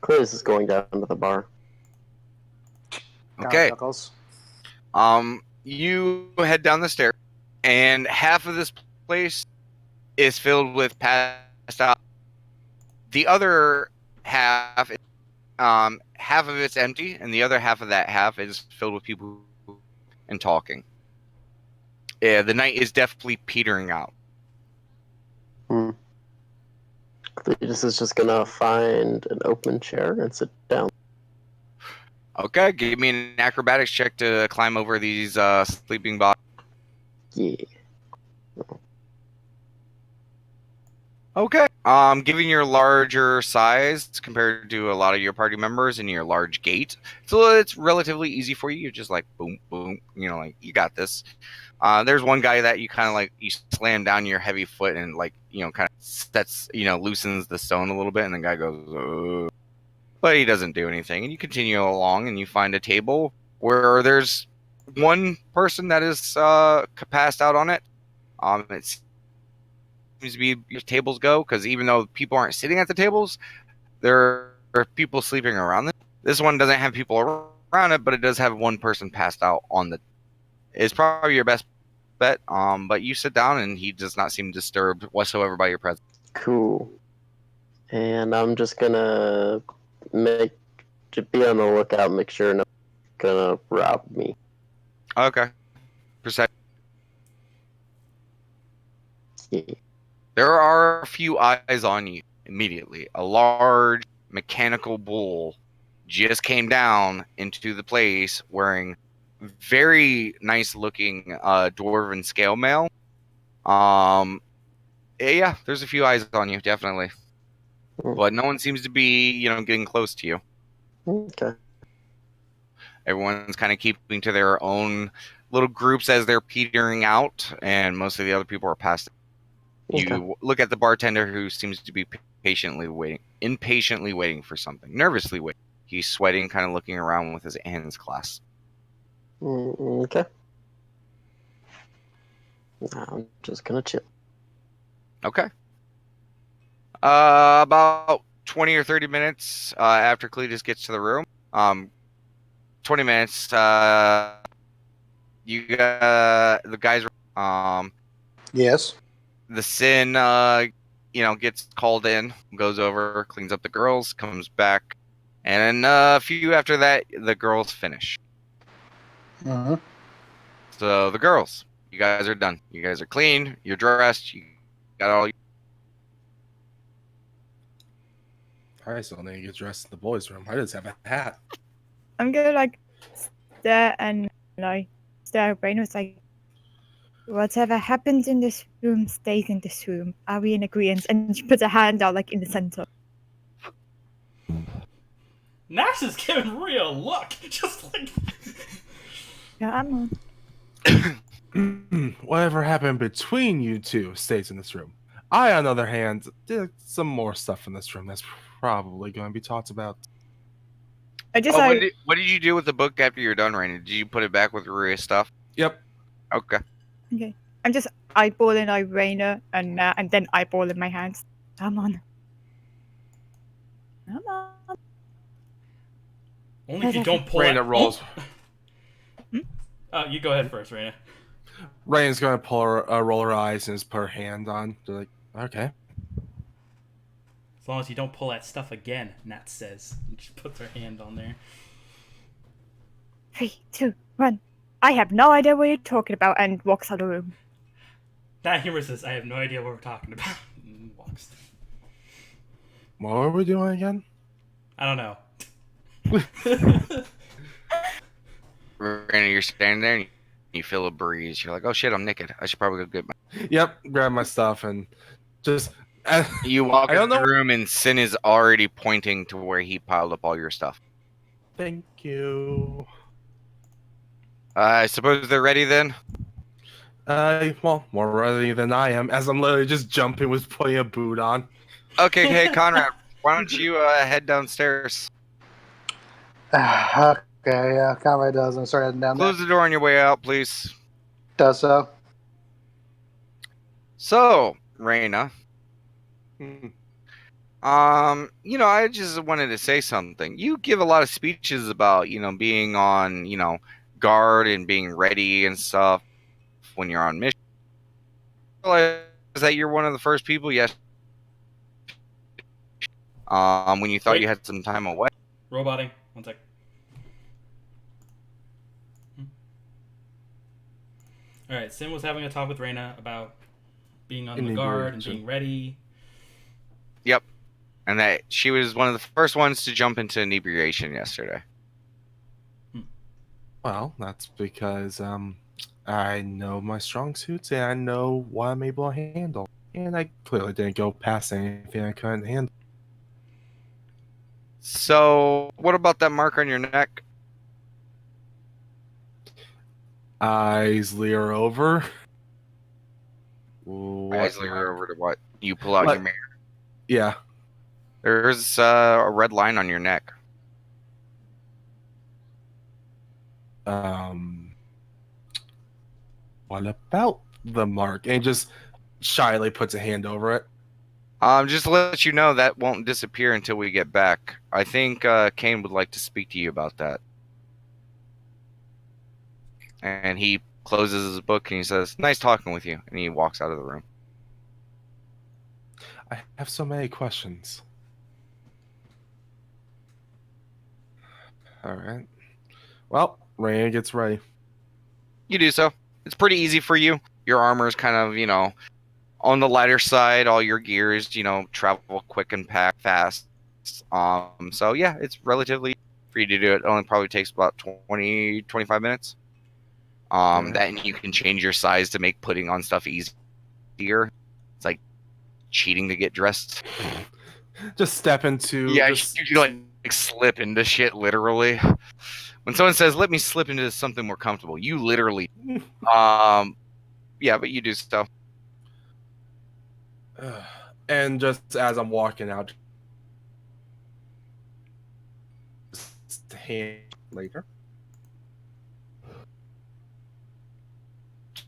Chris is going down to the bar. Okay. Knuckles. You head down the stairs, and half of this place is filled with passed out. The other half, half of it's empty, and the other half of that half is filled with people and talking. Yeah, the night is definitely petering out. Cletus is just gonna find an open chair and sit down. Okay, give me an acrobatics check to climb over these sleeping boxes. Yeah. Okay. Given your larger size compared to a lot of your party members and your large gait, so it's relatively easy for you. You're just like boom, boom. Like you got this. There's one guy that you kind of like you slam down your heavy foot and like kind of sets loosens the stone a little bit, and the guy goes, "Ugh." But he doesn't do anything, and you continue along, and you find a table where there's one person that is passed out on it. It seems to be your tables go because even though people aren't sitting at the tables, there are people sleeping around them. This one doesn't have people around it, but it does have one person passed out on the. It's probably your best bet. But you sit down and he does not seem disturbed whatsoever by your presence. Cool. And I'm just gonna be on the lookout, make sure no one's gonna rob me. Okay. Perception. Yeah. There are a few eyes on you immediately. A large mechanical bull just came down into the place wearing very nice looking dwarven scale mail. Yeah, there's a few eyes on you, definitely. But no one seems to be, getting close to you. Okay. Everyone's kind of keeping to their own little groups as they're petering out, and most of the other people are past. You look at the bartender who seems to be impatiently waiting for something, nervously waiting. He's sweating, kind of looking around with his hands clasped. Okay. I'm just gonna chill. Okay. About 20 or 30 minutes after Cletus gets to the room. 20 minutes. You got the guys. Yes. The Sin, gets called in, goes over, cleans up the girls, comes back, and a few after that, the girls finish. Mm-hmm. So the girls, you guys are done. You guys are clean. You're dressed. You got all. I still need to get dressed in the boys' room. I just have a hat. I'm gonna stare and stare at Brain. It's like, whatever happens in this room stays in this room. Are we in agreement? And she puts her hand out in the center. Nash is giving Rhea a look. Just like. Yeah, I'm on. Whatever happened between you two stays in this room. I, on the other hand, did some more stuff in this room that's probably going to be talked about. I just what did you do with the book after you're done writing? Did you put it back with Rui's stuff? Yep. Okay. Okay. I'm just eyeballing Irena and then eyeballing my hands. Come on. Come on. Only if you don't pull Raina it. rolls. You go ahead first, Raina. Raina's going to roll her eyes and just put her hand on. They're like, okay. As long as you don't pull that stuff again, Nat says. And she puts her hand on there. 3, 2, 1. I have no idea what you're talking about, and walks out of the room. That humor says, I have no idea what we're talking about. And walks. What were we doing again? I don't know. Raina, you're standing there and you feel a breeze. You're like, oh shit, I'm naked. I should probably go get my. Yep, grab my stuff and just. You walk into the room and Sin is already pointing to where he piled up all your stuff. Thank you. I suppose they're ready then? Well, more ready than I am, as I'm literally just jumping with putting a boot on. Okay, hey, Conrad, why don't you head downstairs? Okay, yeah, Conrad does. I'm sorry, heading down there. Close the door on your way out, please. Does so. So, Raina. I just wanted to say something. You give a lot of speeches about, being on, guard and being ready and stuff when you're on mission. I realize that you're one of the first people, yes. When you thought you had some time away. Roboting. One sec. All right, Sin was having a talk with Reyna about being on the guard and being ready. Yep. And that she was one of the first ones to jump into inebriation yesterday. Well, that's because I know my strong suits and I know what I'm able to handle. And I clearly didn't go past anything I couldn't handle. So, what about that mark on your neck? Eyes leer over. Eyes leer over to what? You pull out What? your mirror. Yeah. There's a red line on your neck. What about the mark? And he just shyly puts a hand over it. Just to let you know, that won't disappear until we get back. I think Kane would like to speak to you about that. And he closes his book and he says, "Nice talking with you." And he walks out of the room. I have so many questions. All right. Well, Reyna gets ready. You do so. It's pretty easy for you. Your armor is kind of, on the lighter side. All your gears, travel quick and pack fast. So yeah, it's relatively free to do it. It only probably takes about 20, 25 minutes. That you can change your size to make putting on stuff easier. It's like cheating to get dressed. Just step into. Yeah, just... you like slip into shit literally. When someone says, "Let me slip into something more comfortable," you literally, yeah, but you do stuff. And just as I'm walking out, just hand later.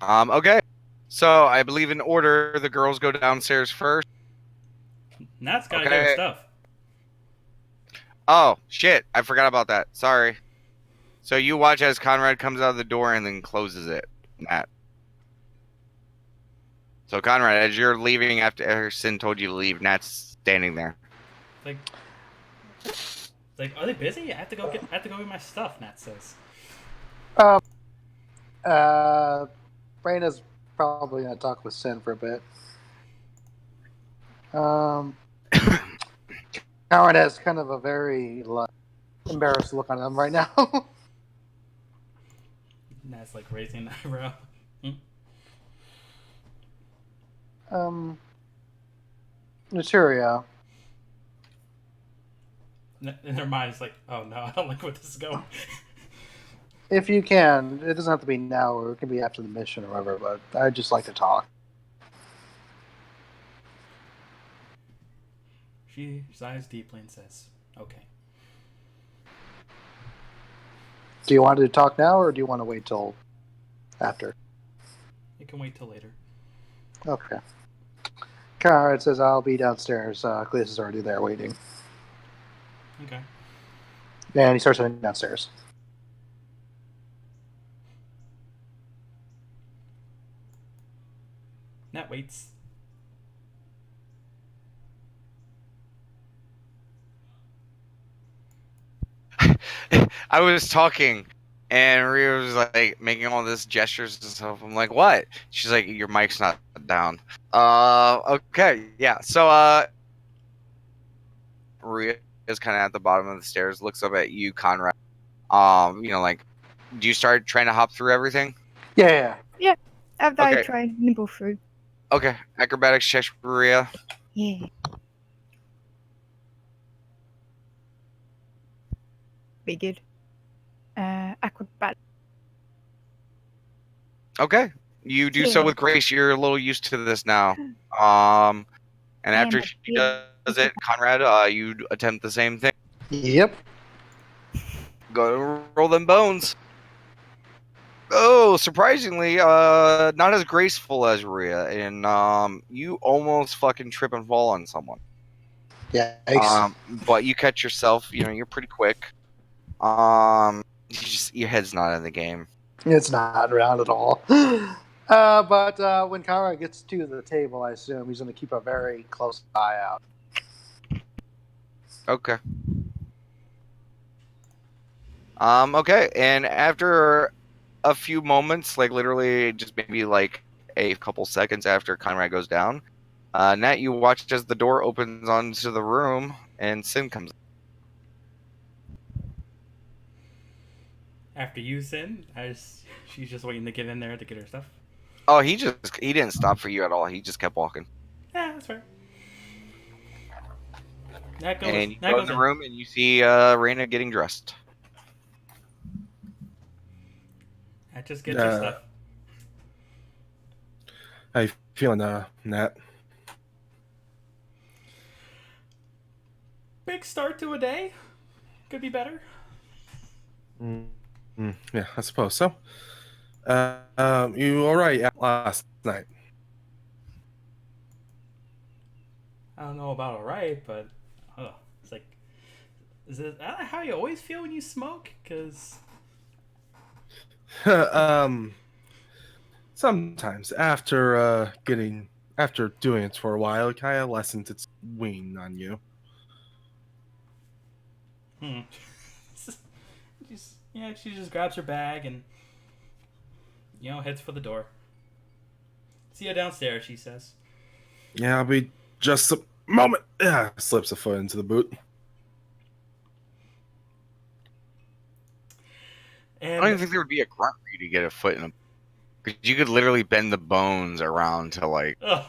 Okay. So I believe in order, the girls go downstairs first. Nat's gotta get her stuff. Oh shit! I forgot about that. Sorry. So you watch as Conrad comes out of the door and then closes it. Nat. So Conrad, as you're leaving after Sin told you to leave, Nat's standing there. Like, are they busy? I have to go get my stuff. Nat says. Reyna's probably gonna talk with Sin for a bit. Howard has kind of a very embarrassed look on him right now. Nat's like raising an eyebrow. Materia. In their mind, it's like, oh no, I don't like where this is going. If you can, it doesn't have to be now, or it can be after the mission or whatever, but I'd just like to talk. She sighs deeply and says, okay. Do you want to talk now, or do you want to wait till after? You can wait till later. Okay. Conrad says, I'll be downstairs. Cleus is already there waiting. Okay. And he starts heading downstairs. Nat waits. I was talking, and Rhea was like making all this gestures and stuff. I'm like, "What?" She's like, "Your mic's not down." Okay, yeah. So, Rhea is kind of at the bottom of the stairs, looks up at you, Conrad. Like, do you start trying to hop through everything? Yeah. After I try nimble through. Okay, acrobatics check for Rhea. Yeah. Be good. Acrobat. Okay, you do so with grace. You're a little used to this now. And after she does it, Conrad, you attempt the same thing. Yep. Go roll them bones. Oh, surprisingly, not as graceful as Rhea, and you almost fucking trip and fall on someone. Yeah. But you catch yourself. You're pretty quick. Your head's not in the game. It's not around at all. But when Conrad gets to the table, I assume he's going to keep a very close eye out. Okay. Okay, and after a few moments, like literally just maybe like a couple seconds after Conrad goes down. Nat, you watch as the door opens onto the room and Sin comes. After you, Sin, she's just waiting to get in there to get her stuff. Oh, he didn't stop for you at all. He just kept walking. Yeah, that's fair. That goes. And you That go goes in the room and you see Raina getting dressed. That just gets her stuff. How you feeling, Nat? Big start to a day. Could be better. Yeah, I suppose so. You all right last night? I don't know about alright, but it's like, is it how you always feel when you smoke? Because Sometimes after doing it for a while, it kind of lessens its wing on you. She just grabs her bag and heads for the door. See you downstairs, she says. Yeah, I'll be just a moment. Slips a foot into the boot. I don't even think there would be a grunt for you to get a foot in a. Because you could literally bend the bones around to like. Ugh.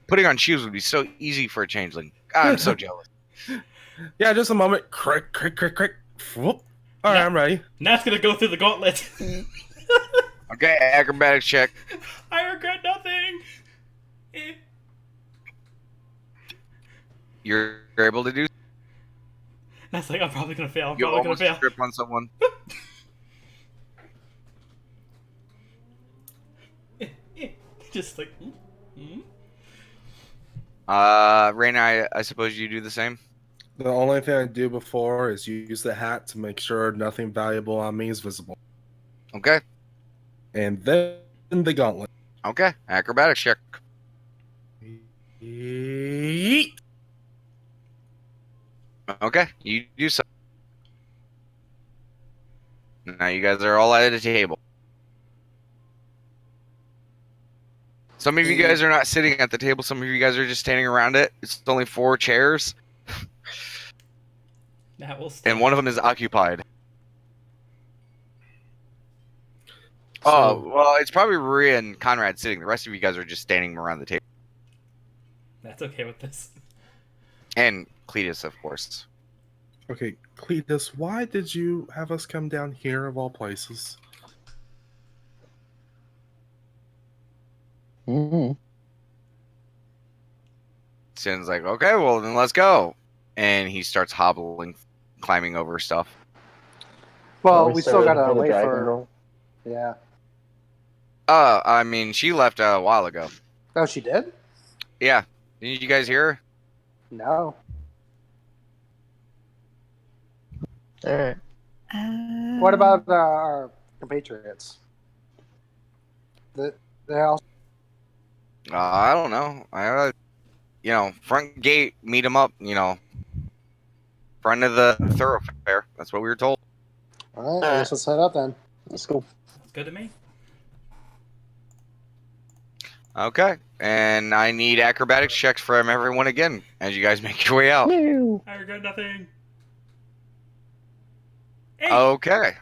Putting on shoes would be so easy for a changeling. God, I'm so jealous. Yeah, just a moment. Crick, crick, crick, crick. Whoop. All right, I'm ready. Nat's gonna go through the gauntlet. Okay, acrobatics check. I regret nothing. You're able to do. Nat's like, I'm probably gonna fail. I'm You probably gonna almost fail. trip on someone. Just like. Raina, I suppose you do the same. The only thing I do before is use the hat to make sure nothing valuable on me is visible. Okay. And then the gauntlet. Okay, acrobatics check. Yeet. Okay, you do so. Now you guys are all at a table. Some of you guys are not sitting at the table. Some of you guys are just standing around it. It's only 4 chairs. Nat will stay. And one of them is occupied. So- Oh, well, it's probably Maria and Conrad sitting. The rest of you guys are just standing around the table. That's okay with this. And Cletus, of course. Okay, Cletus, why did you have us come down here of all places? Sin's like, okay, well, then let's go. And he starts hobbling, climbing over stuff. Well, we still gotta wait dragon for. roll. Yeah. I mean, she left a while ago. Oh, she did? Yeah. Didn't you guys hear her? No. All right. What about our compatriots? They also. I don't know. Front gate, meet them up, front of the thoroughfare. That's what we were told. All right, I guess let's head up then. Let's go. It's good to me. Okay. And I need acrobatics checks from everyone again as you guys make your way out. I regret nothing. Hey. Okay.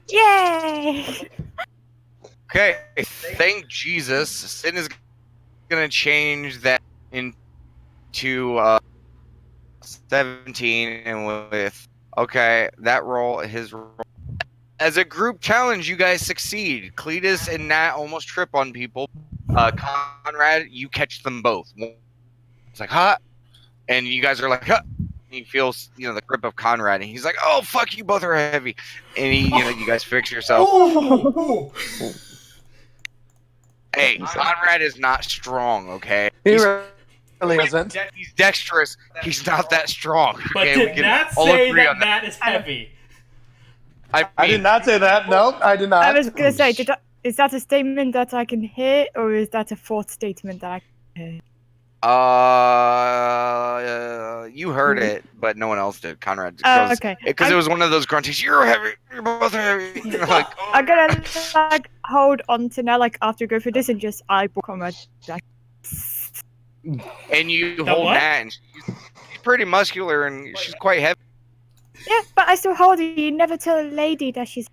Yay! Okay. Thank Jesus. Sin is going to change that into 17 and with that roll, his roll. As a group challenge, you guys succeed. Cletus and Nat almost trip on people. Conrad, you catch them both. It's like, huh? And you guys are like, huh? He feels, the grip of Conrad, and he's like, oh, fuck, you both are heavy. And you guys fix yourself. Hey, Conrad is not strong, okay? He really isn't. He's dexterous. He's not that strong. But okay? did Nat say that Nat is heavy? I did not say that. Nope, I did not. I was gonna say, is that a statement that I can hear, or is that a fourth statement that I can hear? You heard it, but no one else did. Conrad Oh, goes okay. because it was one of those grunties. You're heavy. You're both heavy. You're like, oh. I'm gonna like hold on to now, like after we go through this, and just eyeball Conrad. Like, And you The hold what? Nat, and she's pretty muscular, and she's quite heavy. yeah, but I still hold her. You never tell a lady that she's.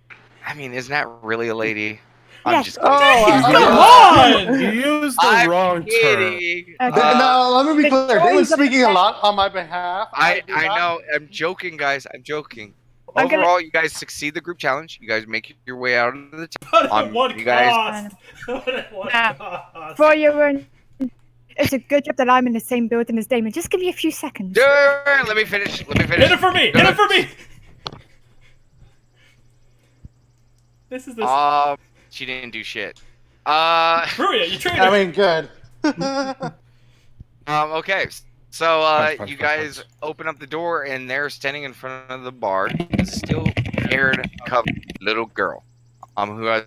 I mean, isn't that really a lady? Yeah. I'm just kidding. Come on! You used the I'm wrong term. kidding. Okay. No, let me be clear. Joys Damon's of the speaking a lot on my behalf. I do not- know. I'm joking, guys. I'm joking. I'm gonna- Overall, you guys succeed the group challenge. You guys make your way out of the team. But at what you guys- cost? But at what Nah. cost? For your own. It's a good job that I'm in the same building as Damon. Just give me a few seconds. Let me finish. Hit it for me! Hit it for me! This is this. She didn't do shit. Bruya, you traitor! I mean, good. Okay. So, Punch, you punch, guys punch. open up the door, and there, standing in front of the bar, is a still haired, covered little girl, who has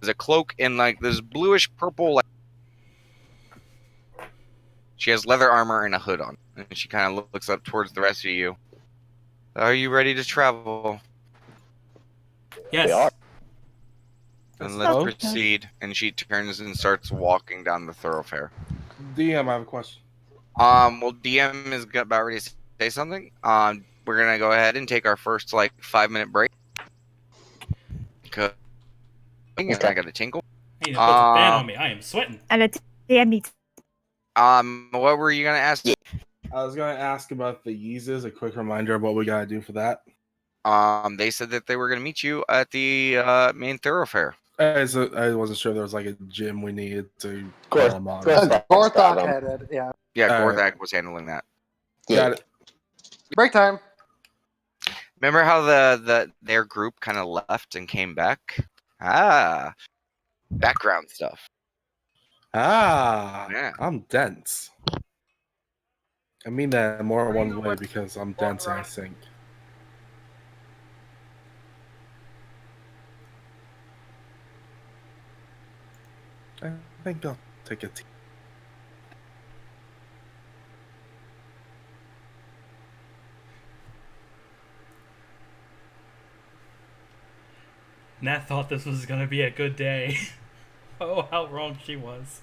a cloak in like this bluish purple. She has leather armor and a hood on, and she kind of looks up towards the rest of you. Are you ready to travel? Yes. We are. And let's Okay. proceed. And she turns and starts walking down the thoroughfare. DM, I have a question. Well, DM is about ready to say something. We're gonna go ahead and take our first like 5-minute break. I got a tinkle. I need to put some fan on me. I am sweating. And the DM needs. What were you gonna ask? I was going to ask about the Yeezys, a quick reminder of what we got to do for that. They said that they were gonna meet you at the main thoroughfare. I wasn't sure if there was like a gym we needed to course. call them on. Course. Gorthok headed. Yeah. Yeah, Alright. Gorthak was handling that. Yeah. Got it. Break time. Remember how their group kind of left and came back? Background stuff. Ah, Yeah. I'm dense. I mean that more one way because I'm dense and I think. I think I'll take a tea. Nat thought this was gonna be a good day. Oh, how wrong she was.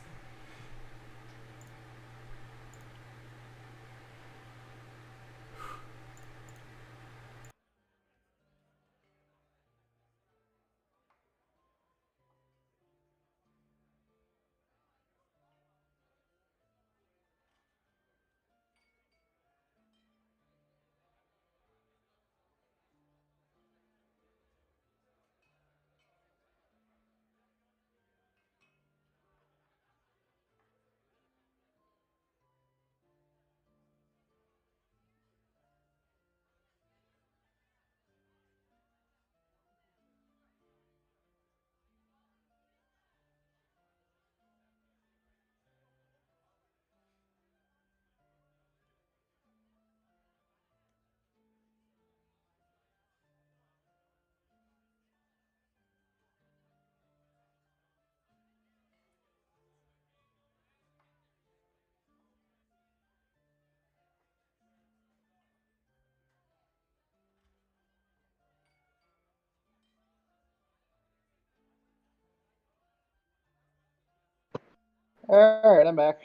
All right, I'm back.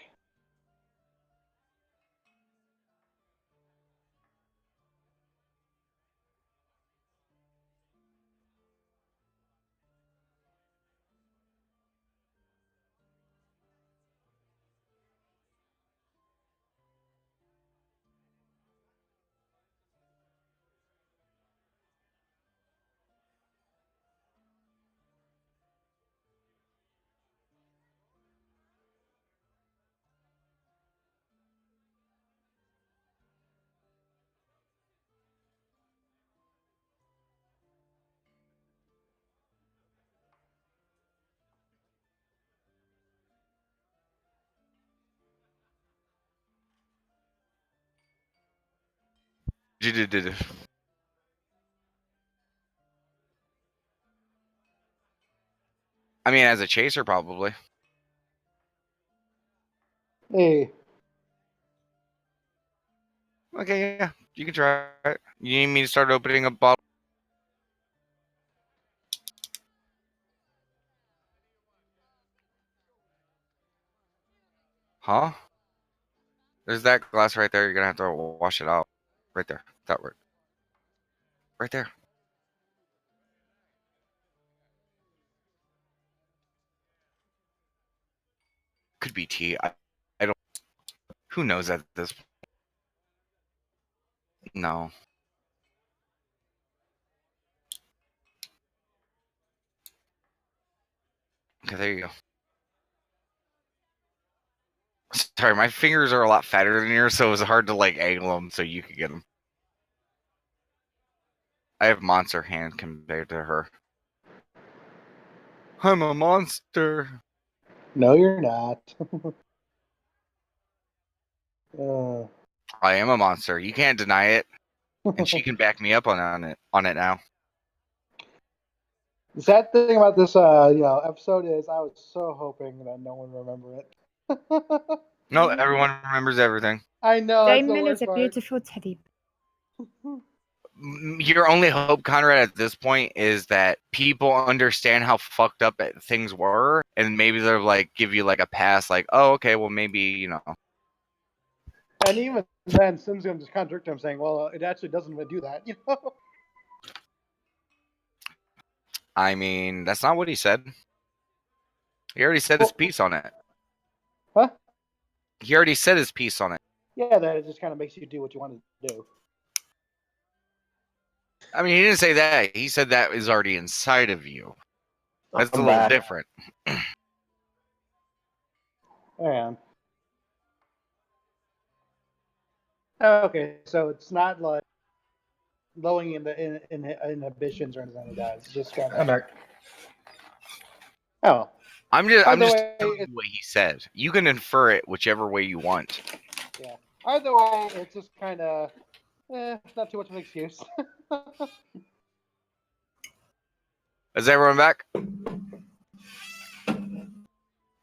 I mean, as a chaser, probably. Hey. Okay, yeah, you can try it. You need me to start opening a bottle? Huh? There's that glass right there. You're gonna have to wash it out. Right there. That work. Right there. Could be tea. I don't. Who knows at this? No. Okay, there you go. Sorry, my fingers are a lot fatter than yours, so it was hard to like angle them so you could get them. I have monster hand compared to her. I'm a monster. No, you're not. uh, I am a monster. You can't deny it, and she can back me up on it now. the sad thing about this, episode is I was so hoping that no one remember it. No, everyone remembers everything. I know that's the Damon is worst a part. beautiful teddy. Your only hope, Conrad, at this point is that people understand how fucked up things were, and maybe they're like give you like a pass, like, oh, okay, well maybe And even then, Sim's gonna just contradict him, saying, "Well, it actually doesn't even do that." I mean, that's not what he said. He already said his piece on it. Huh? He already said his piece on it. Yeah, that it just kind of makes you do what you want to do. I mean, he didn't say that. He said that is already inside of you. That's a I'm little back. different. And okay, so it's not like lowering in inhibitions or anything like that. It's just kind I'm of back. oh. I'm By the just way, telling you what he said. You can infer it whichever way you want. yeah. Either way, it's just kind of not too much of an excuse. Is everyone back?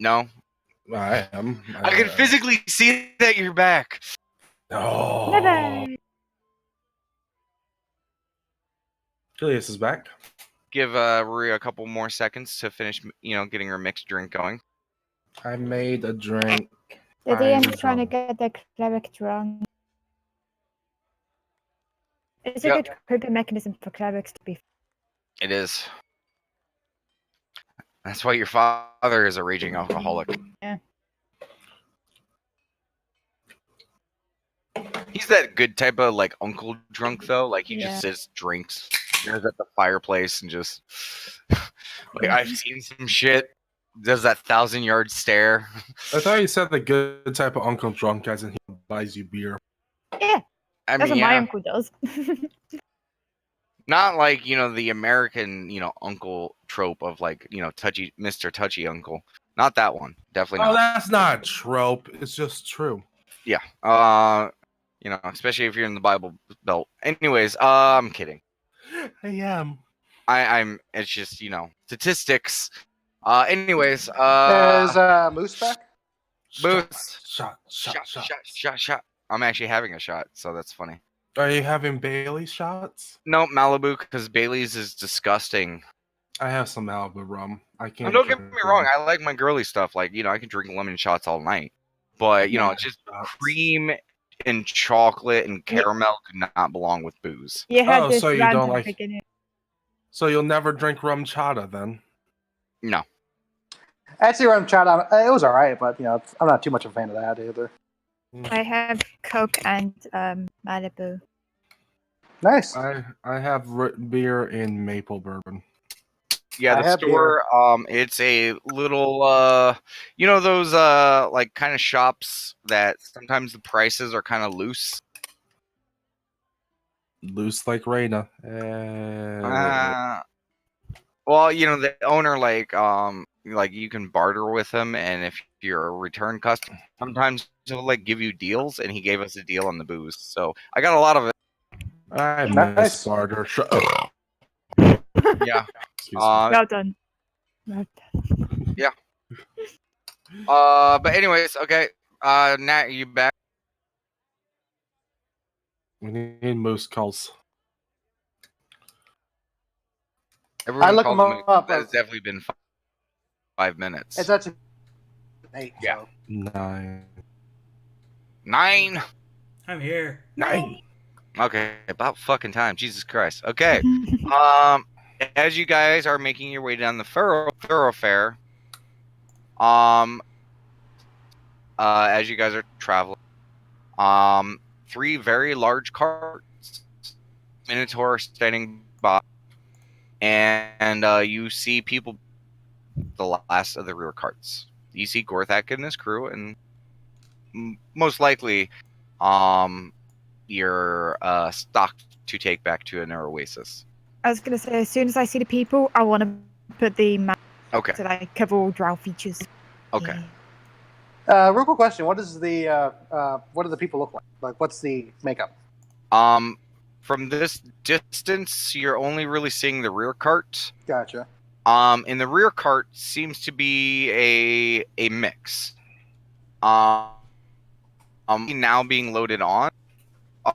No. I am. I can physically see that you're back. Oh. Bye-bye. Julius is back. Give Rui a couple more seconds to finish, getting her mixed drink going. I made a drink. The I'm DM's trying to done. get the cleric drunk. It's a Yep. good coping mechanism for clerics to be. It is. That's why your father is a raging alcoholic. Yeah. He's that good type of like uncle drunk though. Like he Yeah. just sits, drinks, stares at the fireplace, and just like I've seen some shit. Does that 1,000-yard stare? I thought you said the good type of uncle drunk as in he buys you beer. Yeah, I that's mean, what my yeah, uncle does. not like the American uncle trope of like touchy Mr. Touchy uncle. Not that one. Definitely Oh, not. that's not a trope. It's just true. Yeah. Especially if you're in the Bible Belt. Anyways, I'm kidding. I am. I'm. It's just statistics. Anyways, Is Moose back? Boots. Shot. Shot. I'm actually having a shot, so that's funny. Are you having Bailey shots? No, Malibu, because Bailey's is disgusting. I have some Malibu rum. I And can't. don't get me drink wrong, rum. I like my girly stuff. Like, I can drink lemon shots all night. But, Yeah. just Shots. cream and chocolate and caramel do not belong with booze. You had Oh, this so you rant don't at the like- beginning. So you'll never drink rum chata then? No. Actually, rum chat on it was all right, but I'm not too much of a fan of that either. I have Coke and Malibu. Nice. I have root beer in maple bourbon. Yeah, I the have store, it's a little, those, like, kind of shops that sometimes the prices are kind of loose. Loose like Reina. Well, the owner, like you can barter with him, and if you're a return customer, sometimes he'll, like, give you deals, and he gave us a deal on the booze. So I got a lot of it. I Nice. miss barter. Yeah. Excuse me. Well done. Well done. But anyways, okay. Nat, you back? We need moose calls. Everyone look called them me. up. That has definitely been 5 minutes. It's actually 8. Yeah. So. 9. 9. I'm here. 9. Okay, about fucking time. Jesus Christ. Okay. As you guys are making your way down the thoroughfare, as you guys are traveling, 3 very large carts, Minotaur standing by, and you see people, the last of the rear carts. You see Gorthak and his crew, and most likely, you're stock to take back to an oasis. I was gonna say, as soon as I see the people, I want to put the map Okay. to like cover all drow features. Okay. Yeah. Real quick question: what does the what do the people look like? Like, what's the makeup? From this distance, you're only really seeing the rear cart. Gotcha. In the rear cart seems to be a mix. Now being loaded on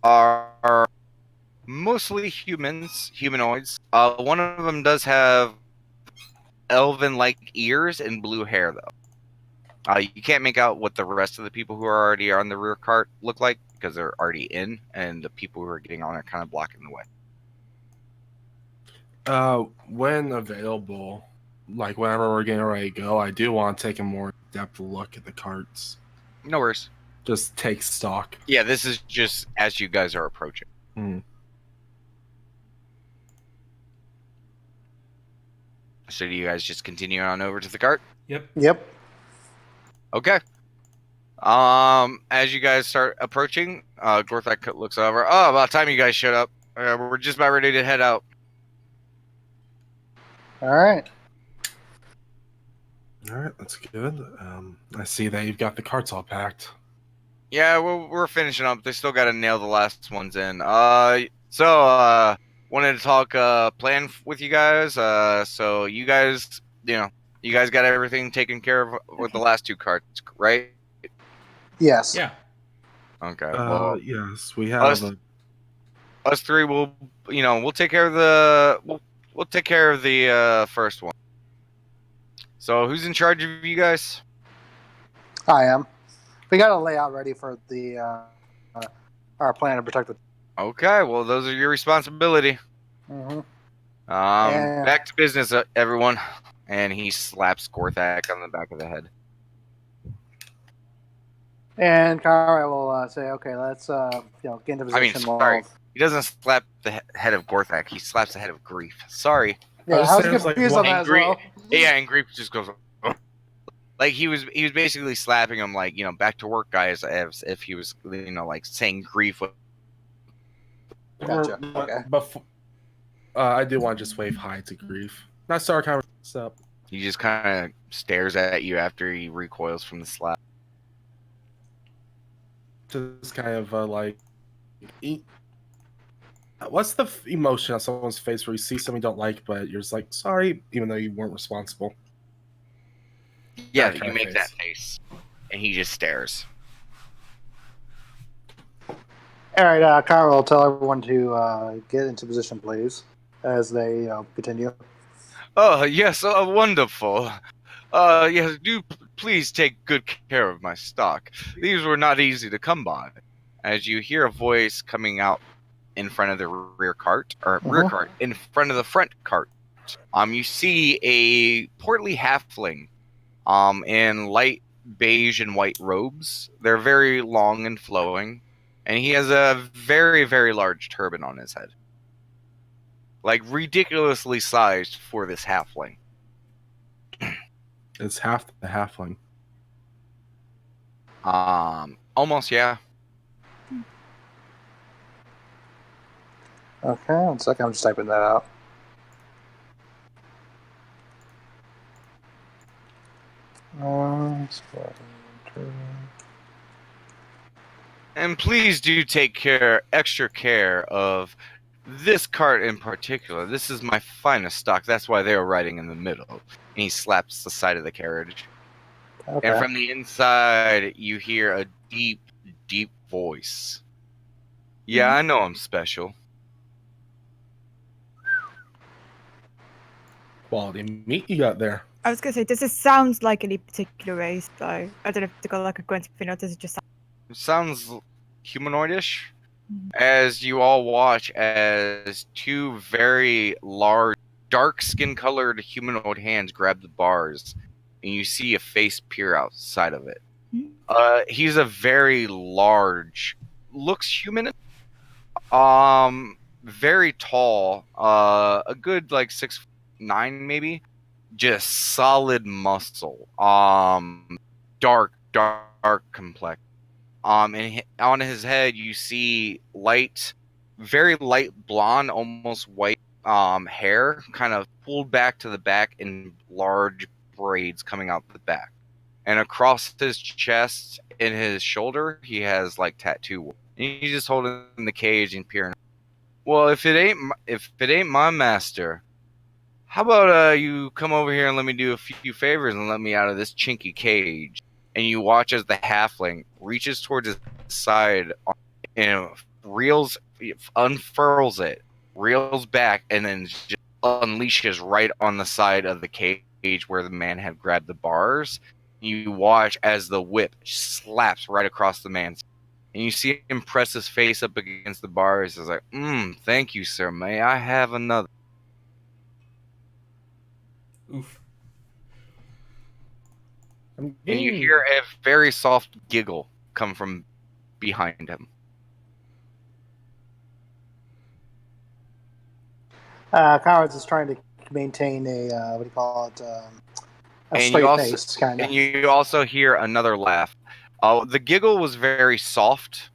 are mostly humanoids. One of them does have elven-like ears and blue hair, though. You can't make out what the rest of the people who are already on the rear cart look like because they're already in, and the people who are getting on are kind of blocking the way. When available, like whenever we're getting ready to go, I do want to take a more in-depth look at the carts. No worries. Just take stock. Yeah, this is just as you guys are approaching. So do you guys just continue on over to the cart? Yep. Okay. As you guys start approaching, Gorthak looks over. Oh, about time you guys showed up. We're just about ready to head out. All right. All right, that's good. I see that you've got the carts all packed. Yeah, we're finishing up. They still got to nail the last ones in. Wanted to talk plan with you guys. So you guys, you guys got everything taken care of with the last 2 carts, right? Yes. Yeah. Okay. Well, Yes, we have. us 3 will, we'll take care of the we'll take care of the first one. So who's in charge of you guys? I am. We got a layout ready for the our plan to protect the. Okay. Well, those are your responsibility. Mm-hmm. Back to business, everyone. And he slaps Gorthak on the back of the head. And Conrad will say, "Okay, let's get into position." Sorry. He doesn't slap the head of Gorthak. He slaps the head of Grief. Sorry. Yeah, I was confused on that as Grief, well. Yeah, and Grief just goes. Like he was basically slapping him, like, back to work, guys, as if he was, like saying grief. Gotcha. Okay. Before, I do want to just wave hi to Grief. Not start conversation. What's up? He just kind of stares at you after he recoils from the slap. Just kind of what's the emotion on someone's face where you see something you don't like, but you're just like, sorry, even though you weren't responsible? Yeah, That you kind of make face. that face, and he just stares. All right, Conrad will tell everyone to get into position, please, as they continue. Oh, yes, wonderful. Yes, do please take good care of my stock. These were not easy to come by. As you hear a voice coming out in front of the rear cart, in front of the front cart. You see a portly halfling, in light beige and white robes. They're very long and flowing, and he has a very, very large turban on his head. Like, ridiculously sized for this halfling. It's half the halfling. Almost, yeah. Okay, 1 second. I'm just typing that out. And please do take extra care of this cart in particular. This is my finest stock. That's why they are riding in the middle. And he slaps the side of the carriage. Okay. And from the inside, you hear a deep, deep voice. Yeah, I know I'm special. Quality meat you got there. I was gonna say, does this sound like any particular race though? I don't know if they got like a grunt thing or does it just sound... It sounds humanoidish. Mhm. As you all watch as two very large, dark skin colored humanoid hands grab the bars, and you see a face peer outside of it. He's a very large, looks human, very tall, a good like 6'9" maybe, just solid muscle, dark complexion. And on his head you see very light blonde, almost white, hair, kind of pulled back to the back in large braids coming out the back. And across his chest and his shoulder, he has like tattoo. And he's just holding the cage and peering. Well, if it ain't my master, how about you come over here and let me do a few favors and let me out of this chinky cage? And you watch as the halfling reaches towards his side and unfurls it, reels back, and then just unleashes right on the side of the cage where the man had grabbed the bars. You watch as the whip slaps right across the man's, and you see him press his face up against the bars. He's like, thank you, sir. May I have another? Oof. I'm And you getting- hear a very soft giggle come from behind him. Conrad's is trying to maintain a what do you call it? A And straight you also face, kind of. and you also hear another laugh. The giggle was very soft,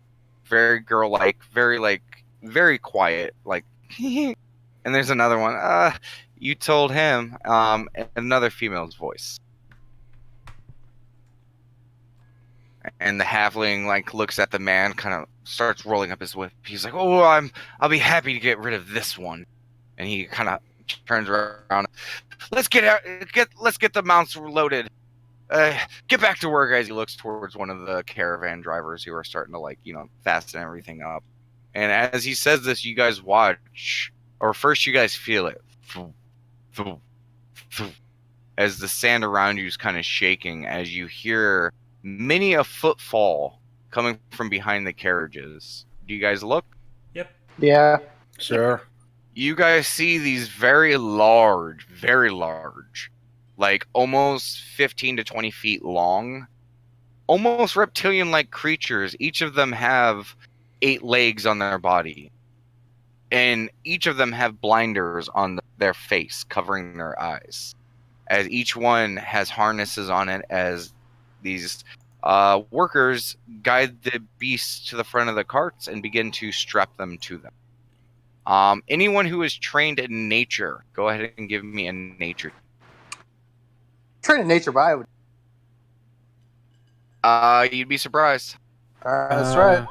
very girl-like, very quiet, like. And there's another one. You told him. Another female's voice. And the halfling like looks at the man, kind of starts rolling up his whip. He's like, "Oh, I'll be happy to get rid of this one." And he kind of turns around. Let's get the mounts loaded. Get back to work, guys. He looks towards one of the caravan drivers who are starting to fasten everything up. And as he says this, you guys watch, or first you guys feel it, as the sand around you is kind of shaking, as you hear many a footfall coming from behind the carriages. Do you guys look? Yep. Yeah. Sure. You guys see these very large, like almost 15 to 20 feet long, almost reptilian-like creatures. Each of them have 8 legs on their body, and each of them have blinders on their face, covering their eyes, as each one has harnesses on it, as these workers guide the beasts to the front of the carts and begin to strap them to them. Anyone who is trained in nature, go ahead and give me a nature. Trained in nature, but I would. You'd be surprised. That's right.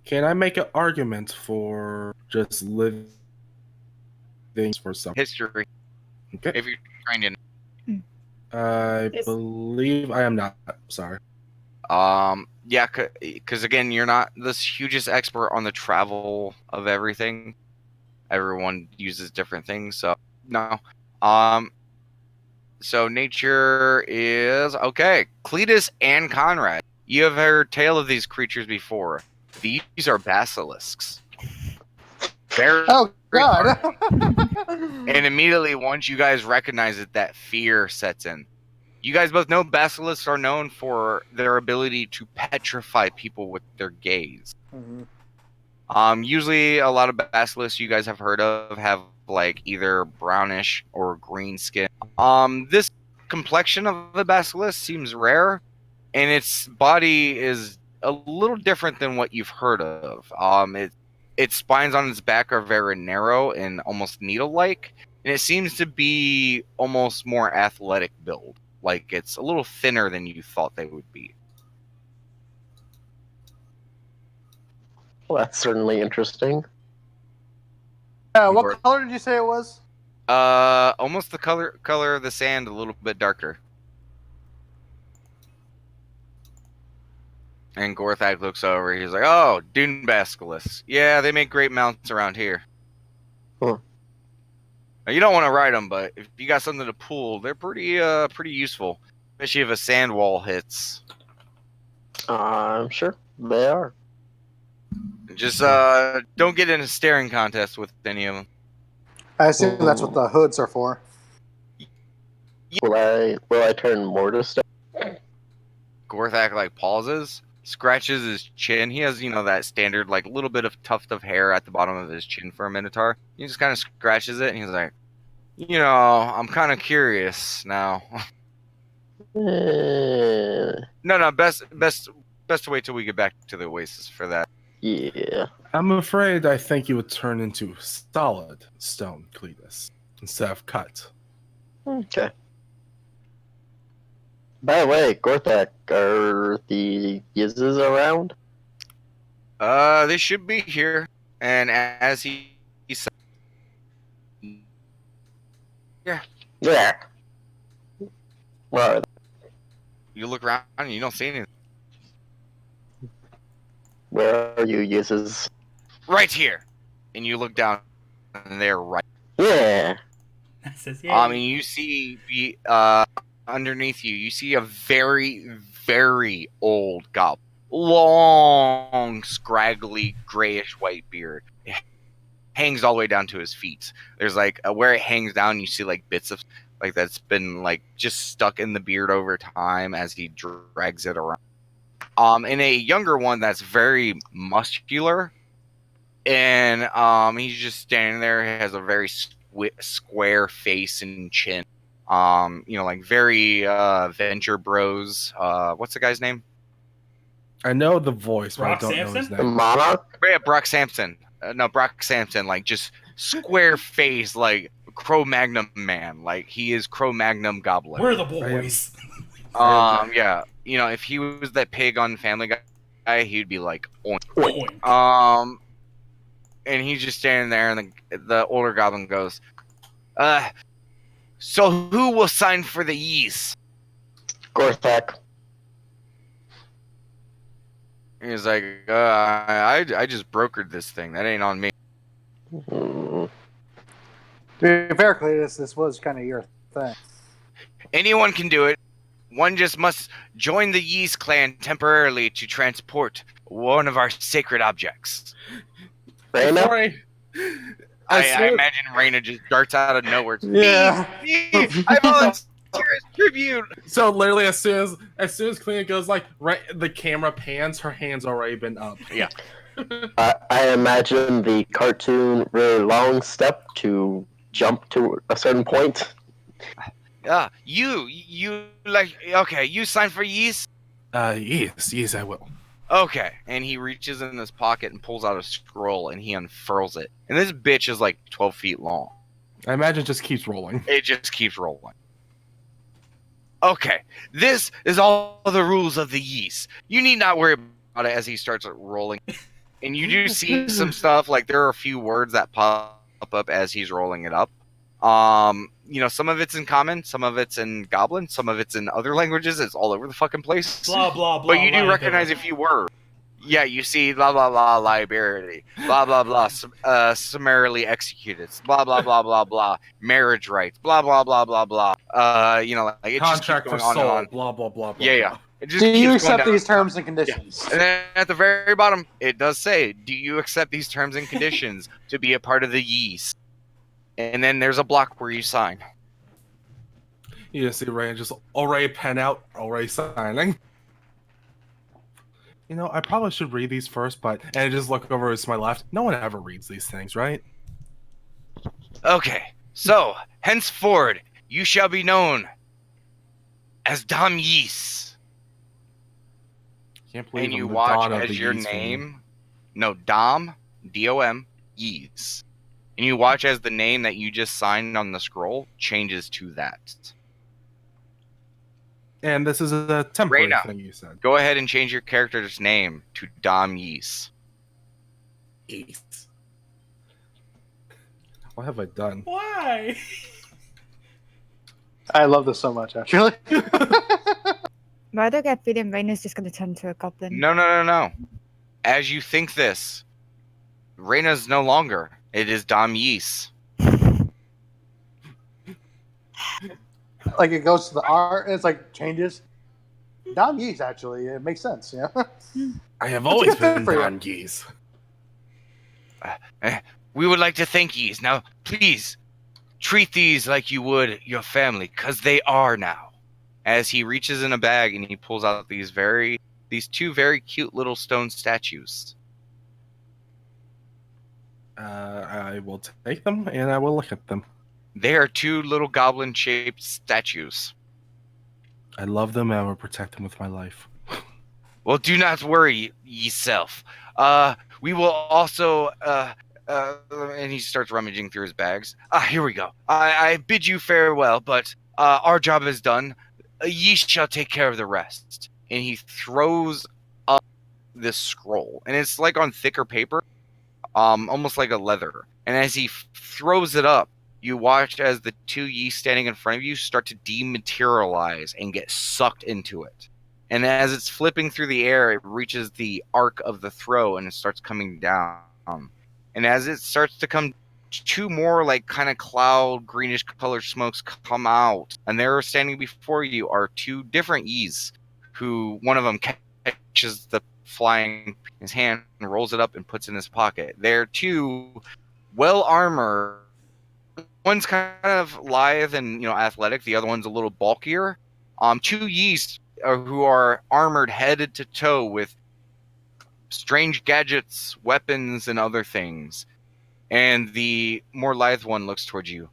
Can I make an argument for just living for some? History. Okay. If you're trained in. I Yes. believe I am not. Sorry. Yeah, because again, you're not this hugest expert on the travel of everything. Everyone uses different things, so no. So nature is okay. Cletus and Conrad, you have heard tale of these creatures before. These are basilisks. Very, Oh God! and immediately once you guys recognize it, that fear sets in. You guys both know basilisks are known for their ability to petrify people with their gaze. Mhm. Usually a lot of basilisks you guys have heard of have like either brownish or green skin. This complexion of the basilisk seems rare, and its body is a little different than what you've heard of. Its spines on its back are very narrow and almost needle-like, and it seems to be almost more athletic build. Like it's a little thinner than you thought they would be. Well, that's certainly interesting. What color did you say it was? Almost the color of the sand, a little bit darker. And Gorthak looks over. He's like, "Oh, dune basilisk. Yeah, they make great mounts around here. Huh. Now, you don't want to ride them, but if you got something to pull, they're pretty useful, especially if a sand wall hits. I'm sure they are. Just don't get in a staring contest with any of them." I assume that's what the hoods are for. Will I turn more to stone? Gorthak like pauses, scratches his chin. He has, that standard like little bit of tuft of hair at the bottom of his chin for a minotaur. He just kind of scratches it, and he's like, I'm kind of curious now. No, best to wait till we get back to the Oasis for that. Yeah. I'm afraid I think you would turn into solid stone, Cletus, instead of cut. Okay. By the way, Gorthak, are the Yizzes around? They should be here, and as he said, Yeah. Where are they? you look around and you don't see anything. Where are you, Yizzes? Right here, and you look down, and they're right. Yeah. That says, I mean, you see underneath you, you see a very, very old goblin. Long, scraggly, grayish white beard. It hangs all the way down to his feet. There's like where it hangs down, you see like bits of like that's been like just stuck in the beard over time as he drags it around. And a younger one that's very muscular, and he's just standing there. He has a very square face and chin. Like very Venture Bros. What's the guy's name? I know the voice, but Brock I don't know his Sampson? The name. Monarch? Yeah, Brock Sampson. No, Brock Sampson. Like just square face, like Cro-Magnon man. Like he is Cro-Magnon goblin. We're the boys. Yeah. If he was that pig on Family Guy, he'd be like, oink. Boink. And he's just standing there, and the older goblin goes, so who will sign for the yeast? Gorthak. He's like, I just brokered this thing. That ain't on me. Hmm. To be fair, Cletus, this was kind of your thing. Anyone can do it. One just must join the yeast clan temporarily to transport one of our sacred objects. Raina? I imagine Raina just darts out of nowhere. Yeah. Me, I volunteer as tribute. So literally, as soon as Clea goes like right, the camera pans, her hand's already been up. Yeah. I imagine the cartoon really long step to jump to a certain point. You like okay? You sign for yeast. Yes, I will. Okay, and he reaches in his pocket and pulls out a scroll and he unfurls it. And this bitch is like 12 feet long. I imagine it just keeps rolling. It just keeps rolling. Okay, this is all the rules of the yeast. You need not worry about it as he starts rolling. And you do see some stuff, like there are a few words that pop up as he's rolling it up. Some of it's in common, some of it's in goblin, some of it's in other languages. It's all over the fucking place. Blah, blah, blah. But you do recognize a few words. Yeah, you see blah blah blah liability, blah blah blah summarily executed, blah blah blah blah blah marriage rights, blah blah blah blah blah. It Contract just for keeps going on soul, and on. blah blah blah. Yeah, yeah. It just Do you keeps going accept down. these terms and conditions? And then at the very bottom, it does say, "Do you accept these terms and conditions to be a part of the yeast?" And then there's a block where you sign. You just see Ray just already pen out, already signing. I probably should read these first, and I just look over to my left. No one ever reads these things, right? Okay, so henceforward, you shall be known as Dom Yeast. Can't believe And you I'm the watch Dawn of as the your Yeast name, Dom, D-O-M, Yeast. And you watch as the name that you just signed on the scroll changes to that. And this is a temporary Reyna. thing you said. Go ahead and change your character's name to Dom Yeast. Yeast. What have I done? Why? I love this so much, actually. But I don't get a feeling Raina's just going to turn into a goblin. No. As you think this, Reyna's no longer. It is Dom Yeast. Like it goes to the art, and it's like changes. Dom Yeast, actually, it makes sense. Yeah. I have That's a always good fit been for you. Don Geese. We would like to thank Yeast. Now, please, treat these like you would your family, because they are now. As he reaches in a bag and he pulls out these two very cute little stone statues. I will take them and I will look at them. They are two little goblin-shaped statues. I love them and I will protect them with my life. Well, do not worry, yourself. We will also, and he starts rummaging through his bags. Here we go. I bid you farewell, but our job is done. Ye shall take care of the rest. And he throws up this scroll, and it's like on thicker paper, almost like a leather. And as he throws it up, you watch as the two yeast standing in front of you start to dematerialize and get sucked into it. And as it's flipping through the air, it reaches the arc of the throw and it starts coming down. And as it starts to come, two more like kind of cloud greenish colored smokes come out. And there standing before you are two different E's, who one of them catches the flying in his hand and rolls it up and puts it in his pocket. They're two well armored. One's kind of lithe and athletic. The other one's a little bulkier. Two yeast who are armored head to toe with strange gadgets, weapons, and other things. And the more lithe one looks towards you.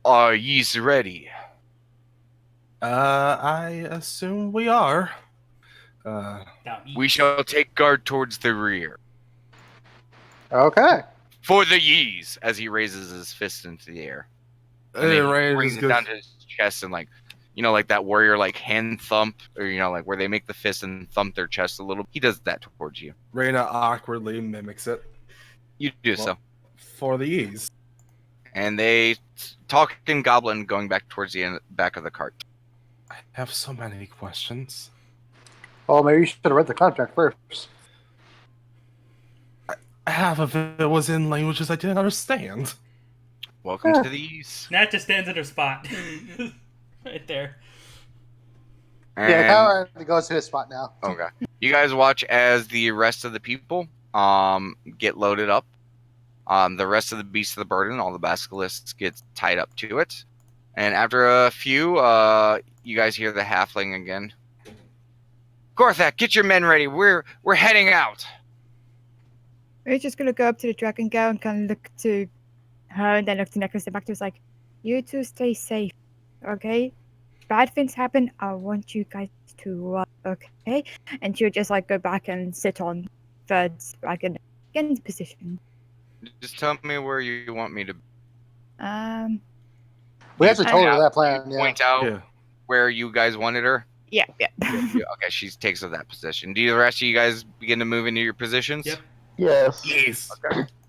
Are yeast ready? I assume we are. We shall take guard towards the rear. Okay. For the yees, as he raises his fist into the air. And And then then he Raina brings just it goes, down to his chest and like that warrior like hand thump, or like where they make the fist and thump their chest a little. He does that towards you. Raina awkwardly mimics it. You do Well, so. For the ease. And they talk in goblin going back towards the back of the cart. I have so many questions. Well, maybe you should have read the contract first. Half of it was in languages I didn't understand. Welcome Yeah. to the ease. Nat just stands at her spot. Right there. And, Yeah, Kyle goes to his spot now. okay. You guys watch as the rest of the people get loaded up. The rest of the beasts of the burden, all the basilisks, get tied up to it. And after a few, you guys hear the halfling again. Gorthak, get your men ready. We're heading out. We're just going to go up to the dragon girl and kind of look to her and then look to Necklace and back to us like, you two stay safe, okay? Bad things happen. I want you guys to run, okay? And she'll just like go back and sit on Third's dragon, get into position. Just tell me where you want me to be. We actually told her out- that plan. You Yeah. point out Yeah. where you guys wanted her. Yeah. Okay, she takes up that position. Do the rest of you guys begin to move into your positions? Yep. Yes. Yes.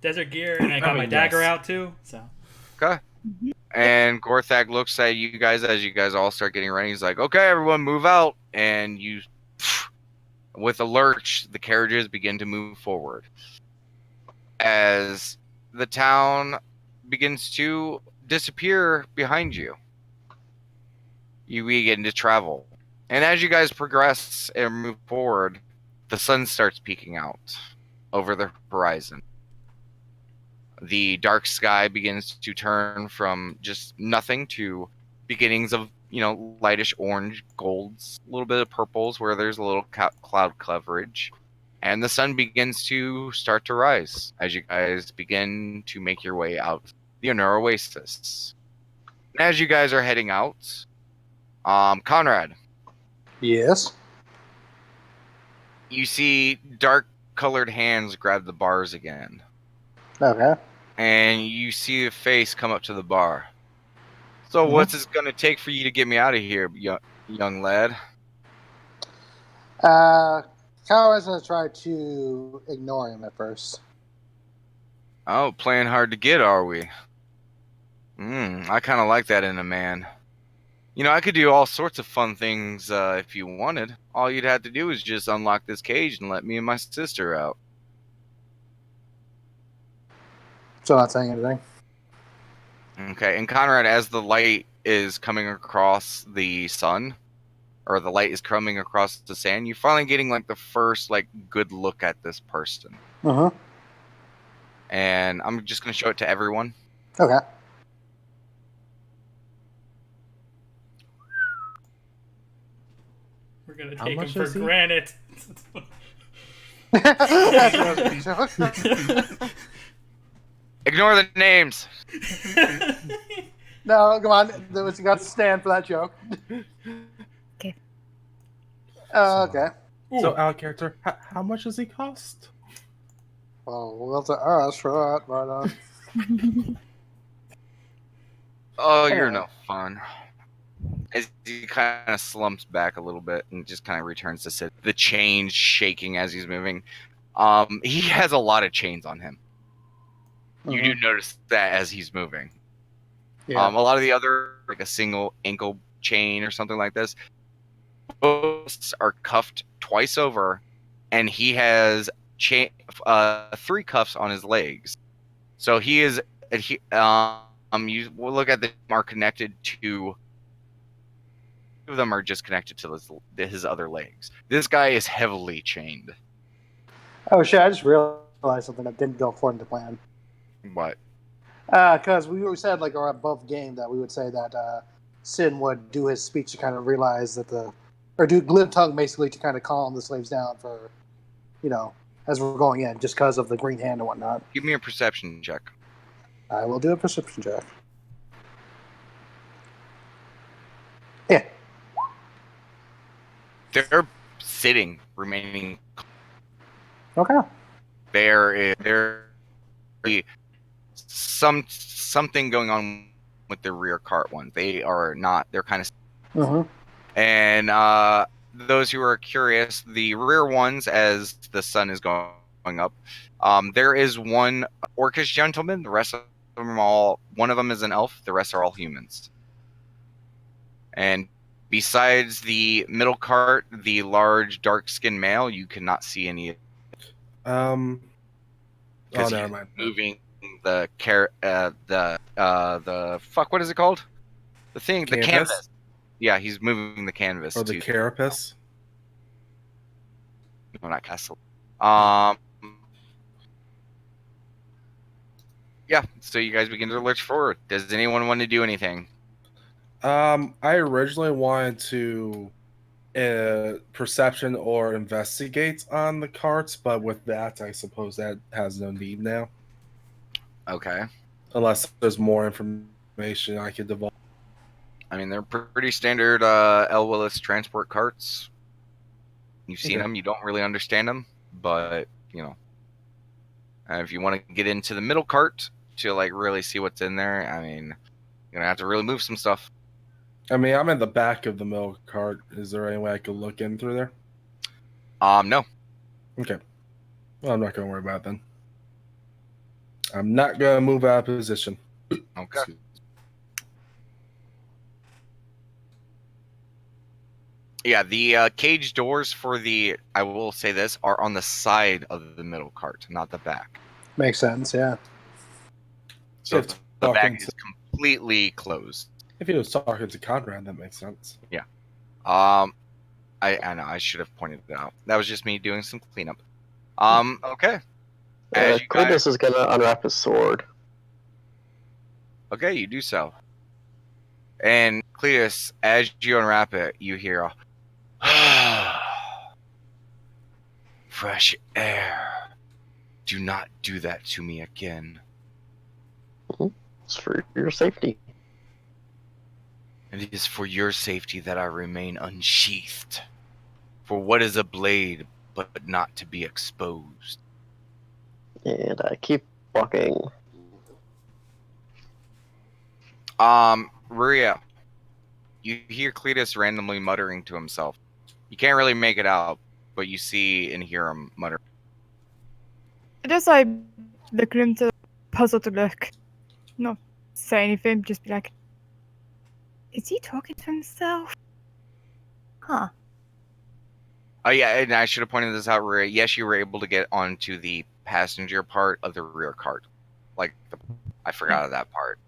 Desert gear, and I got my yes. dagger out too. So And Gorthak looks at you guys as you guys all start getting ready. He's like, okay, everyone move out. And you, with a lurch, the carriages begin to move forward. As the town begins to disappear behind you, you begin to travel. And as you guys progress and move forward, the sun starts peeking out over the horizon. The dark sky begins to turn from just nothing to beginnings of, lightish orange, golds, a little bit of purples where there's a little cloud coverage. And the sun begins to start to rise as you guys begin to make your way out the Onur Oasis. And as you guys are heading out, Conrad, Yes. you see dark colored hands grab the bars again. Okay. And you see a face come up to the bar. So what's it going to take for you to get me out of here, young lad? Kyle is going to try to ignore him at first. Oh, playing hard to get, are we? I kind of like that in a man. You know, I could do all sorts of fun things if you wanted. All you'd have to do is just unlock this cage and let me and my sister out. So not saying anything. Okay, and Conrad, as the light is coming across the sun, or the light is coming across the sand, you're finally getting like the first like good look at this person. Uh-huh. And I'm just gonna show it to everyone. Okay. We're gonna How take him much for is he? granted. That's what I was- Ignore the names. No, come on. You got to stand for that joke. Okay. Okay. So, our character, how much does he cost? Well, we'll have to ask for that, but Oh, you're Anyway. no fun. As he kind of slumps back a little bit and just kind of returns to sit, the chains shaking as he's moving. He has a lot of chains on him. You do notice that as he's moving. yeah. A lot of the other, like a single ankle chain or something like this, both are cuffed twice over, and he has 3 cuffs on his legs. So he is. You will look at them are connected to. 2 of them are just connected to his other legs. This guy is heavily chained. Oh shit! I just realized something that didn't go according to plan. What? Because we said like our above game that we would say that Sin would do his speech to kind of realize that or do glib tongue basically to kind of calm the slaves down for, as we're going in, just because of the green hand and whatnot. Give me a perception check. I will do a perception check. Yeah. They're sitting, remaining. Okay. There is something going on with the rear cart ones. They are not. They're kind of. Mm-hmm. And those who are curious, the rear ones, as the sun is going up, there is one orcish gentleman. The rest of them are all. One of them is an elf. The rest are all humans. And besides the middle cart, the large dark-skinned male, you cannot see any. Oh, Because never he's mind. moving the fuck. What is it called? The thing, the Canvas? canvas. Yeah, he's moving the canvas. Or the to carapace? No, not castle. Yeah. So you guys begin to lurch forward. Does anyone want to do anything? I originally wanted to perception or investigate on the carts, but with that, I suppose that has no need now. Okay. Unless there's more information I could divulge. I mean, they're pretty standard L. Willis transport carts. You've seen Okay. them. You don't really understand them, but if you want to get into the middle cart to like really see what's in there, I mean, you're gonna have to really move some stuff. I mean, I'm in the back of the milk cart. Is there any way I could look in through there? No. Okay. Well, I'm not going to worry about it then. I'm not going to move out of position. Okay. Yeah, the cage doors for I will say this, are on the side of the middle cart, not the back. Makes sense. Yeah. So It's the back talking is to- completely closed. If he was talking to Conrad, that makes sense. Yeah. I know I should have pointed it out. That was just me doing some cleanup. Okay. As you guys, Cletus is gonna unwrap his sword. okay, you do so. And Cletus, as you unwrap it, you hear a fresh air. Do not do that to me again. It's for your safety. It is for your safety that I remain unsheathed. For what is a blade but not to be exposed? And I keep walking. Maria, you hear Cletus randomly muttering to himself. You can't really make it out, but you see and hear him mutter. Just like look at him to puzzle to look. Not say anything, just be like, Is he talking to himself? Huh. Oh yeah, and I should have pointed this out. Ray. Yes, you were able to get onto the passenger part of the rear cart. I forgot of that part.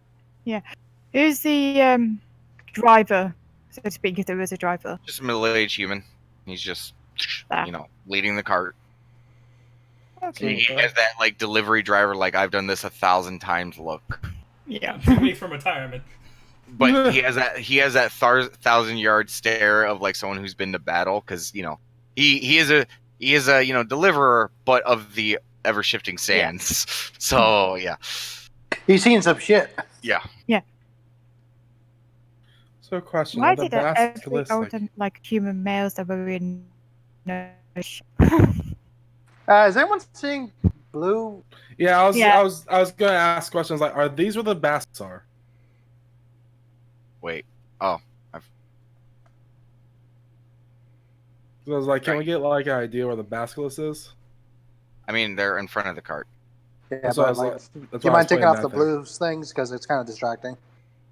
Who's the driver, so to speak, if there is a driver? Just a middle-aged human. He's just, Ah. leading the cart. Okay. He has that delivery driver, I've done this 1,000 times look. Yeah. 2 weeks from retirement. But he has that 1,000-yard stare of someone who's been to battle, because he is a deliverer, but of the ever shifting sands. So yeah. He's seen some shit. Yeah. So, question: Why are the did every basilisks older human males that were in Is anyone seeing blue? Yeah, I was Yeah. going to ask questions like, are these where the basilisks are? Wait. Oh. So I was like, can we get an idea where the basilisk is? I mean, they're in front of the cart. Yeah, That's what I but was like, that's do why you I was mind taking putting off the that there. blue things because it's kind of distracting?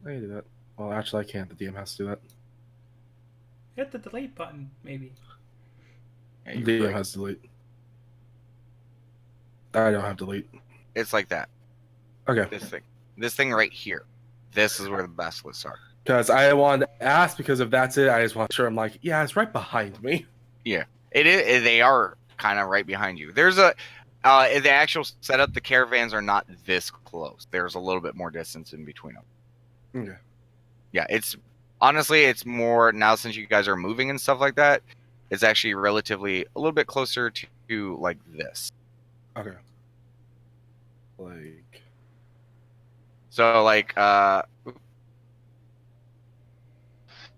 I can do that. Well, actually, I can't. The DM has to do that. Hit the delete button, maybe. Yeah, The you're DM right. has delete. I don't have delete. It's like that. Okay. This thing right here. This is where the basilisks are. Because I wanted to ask, because if that's it, I just want to sure I'm like, yeah, it's right behind me. It is. They are kind of right behind you. There's the actual setup. The caravans are not this close. There's a little bit more distance in between them. Okay. Yeah, it's honestly, it's more now since you guys are moving and stuff like that. It's actually relatively a little bit closer to like this. Okay. So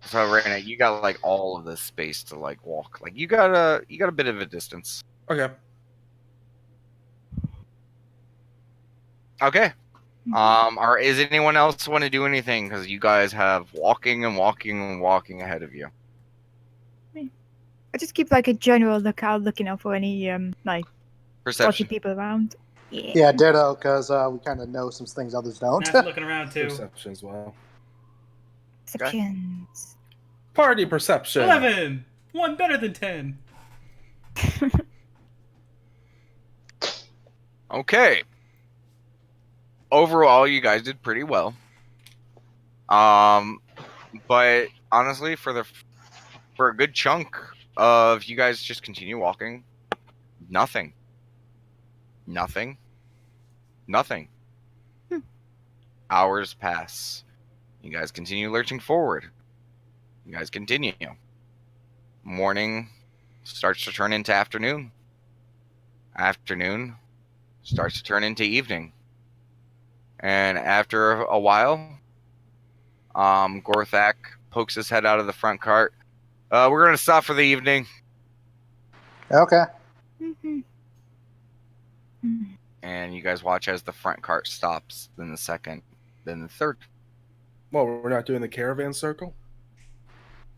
so right now you got all of this space to walk. You got a bit of a distance. Okay. Okay. Is anyone else want to do anything? Because you guys have walking and walking and walking ahead of you. I just keep a general lookout, looking out for any dodgy Perception. people around. Yeah. Yeah, ditto, because we kind of know some things others don't. Matt's looking around too. Perception as well. Perceptions. Party perception. 11! 1 better than 10. Okay. Overall, you guys did pretty well. But honestly, for a good chunk of you guys just continue walking, nothing. Hours pass. You guys continue lurching forward. You guys continue. Morning starts to turn into afternoon. Afternoon starts to turn into evening. And after a while, Gorthak pokes his head out of the front cart. We're going to stop for the evening. Okay. And you guys watch as the front cart stops, then the second, then the third. Well, we're not doing the caravan circle?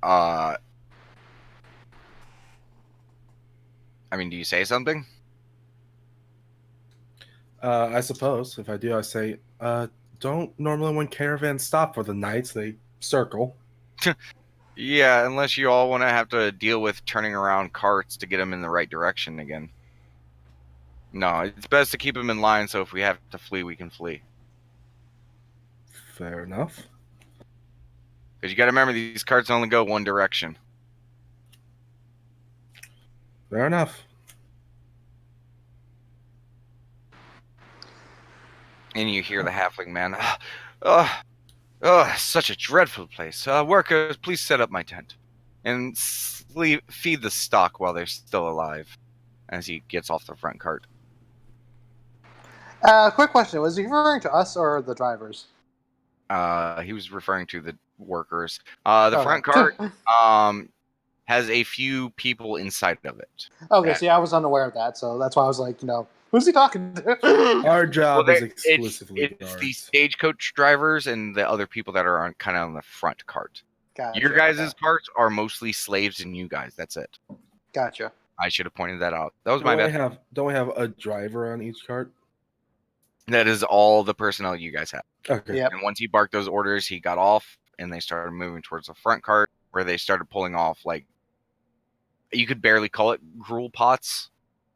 I mean, do you say something? I suppose. If I do, I say, don't normally when caravans stop for the nights, they circle. Yeah, unless you all want to have to deal with turning around carts to get them in the right direction again. No, it's best to keep them in line so if we have to flee, we can flee. Fair enough. Because you got to remember, these carts only go one direction. Fair enough. And you hear the halfling man. Such a dreadful place. Workers, please set up my tent. And feed the stock while they're still alive. As he gets off the front cart. Quick question: was he referring to us or the drivers? He was referring to the workers. The front cart has a few people inside of it. Okay, see, I was unaware of that, so that's why I was like, who's he talking to? Our job is Well, exclusively it's guards. the stagecoach drivers and the other people that are kind of on the front cart. Gotcha, Your guys' okay. carts are mostly slaves and you guys. That's it. Gotcha. I should have pointed that out. That was my bad. Don't we have a driver on each cart? That is all the personnel you guys have. Okay. Yep. And once he barked those orders, he got off and they started moving towards the front cart, where they started pulling off, like, you could barely call it gruel pots,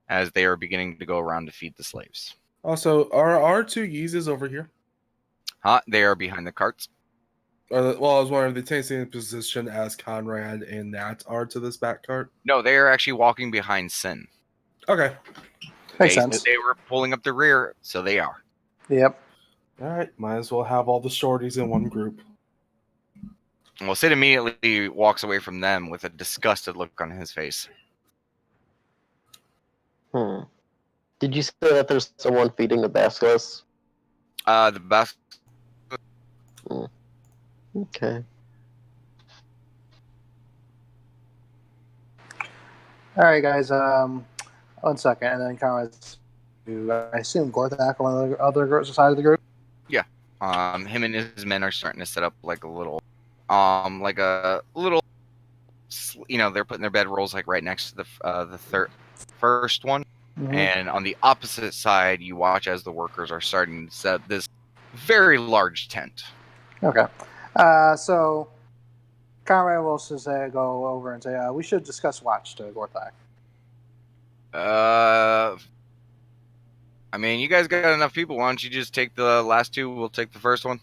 as they are beginning to go around to feed the slaves. Also, are our 2 Yeezys over here? They are behind the carts. Well, I was wondering if they take the same position as Conrad and Nat are to this back cart. No, they are actually walking behind Sin. Okay. Makes They sense. said they were pulling up the rear, so they are. Yep. All right. Might as well have all the shorties in one group. Well, Sid immediately walks away from them with a disgusted look on his face. Did you say that there's someone feeding the Bascos? The best. Okay. All right, guys. 1 second, and then Conrad's. I assume Gorthak on the other side of the group. Him and his men are starting to set up like a little, they're putting their bedrolls like right next to the first one, Mhm. and on the opposite side, you watch as the workers are starting to set up this very large tent. Okay. So Conrad will just go over and say, we should discuss watch to Gorthak. I mean, you guys got enough people. Why don't you just take the last 2? We'll take the first one.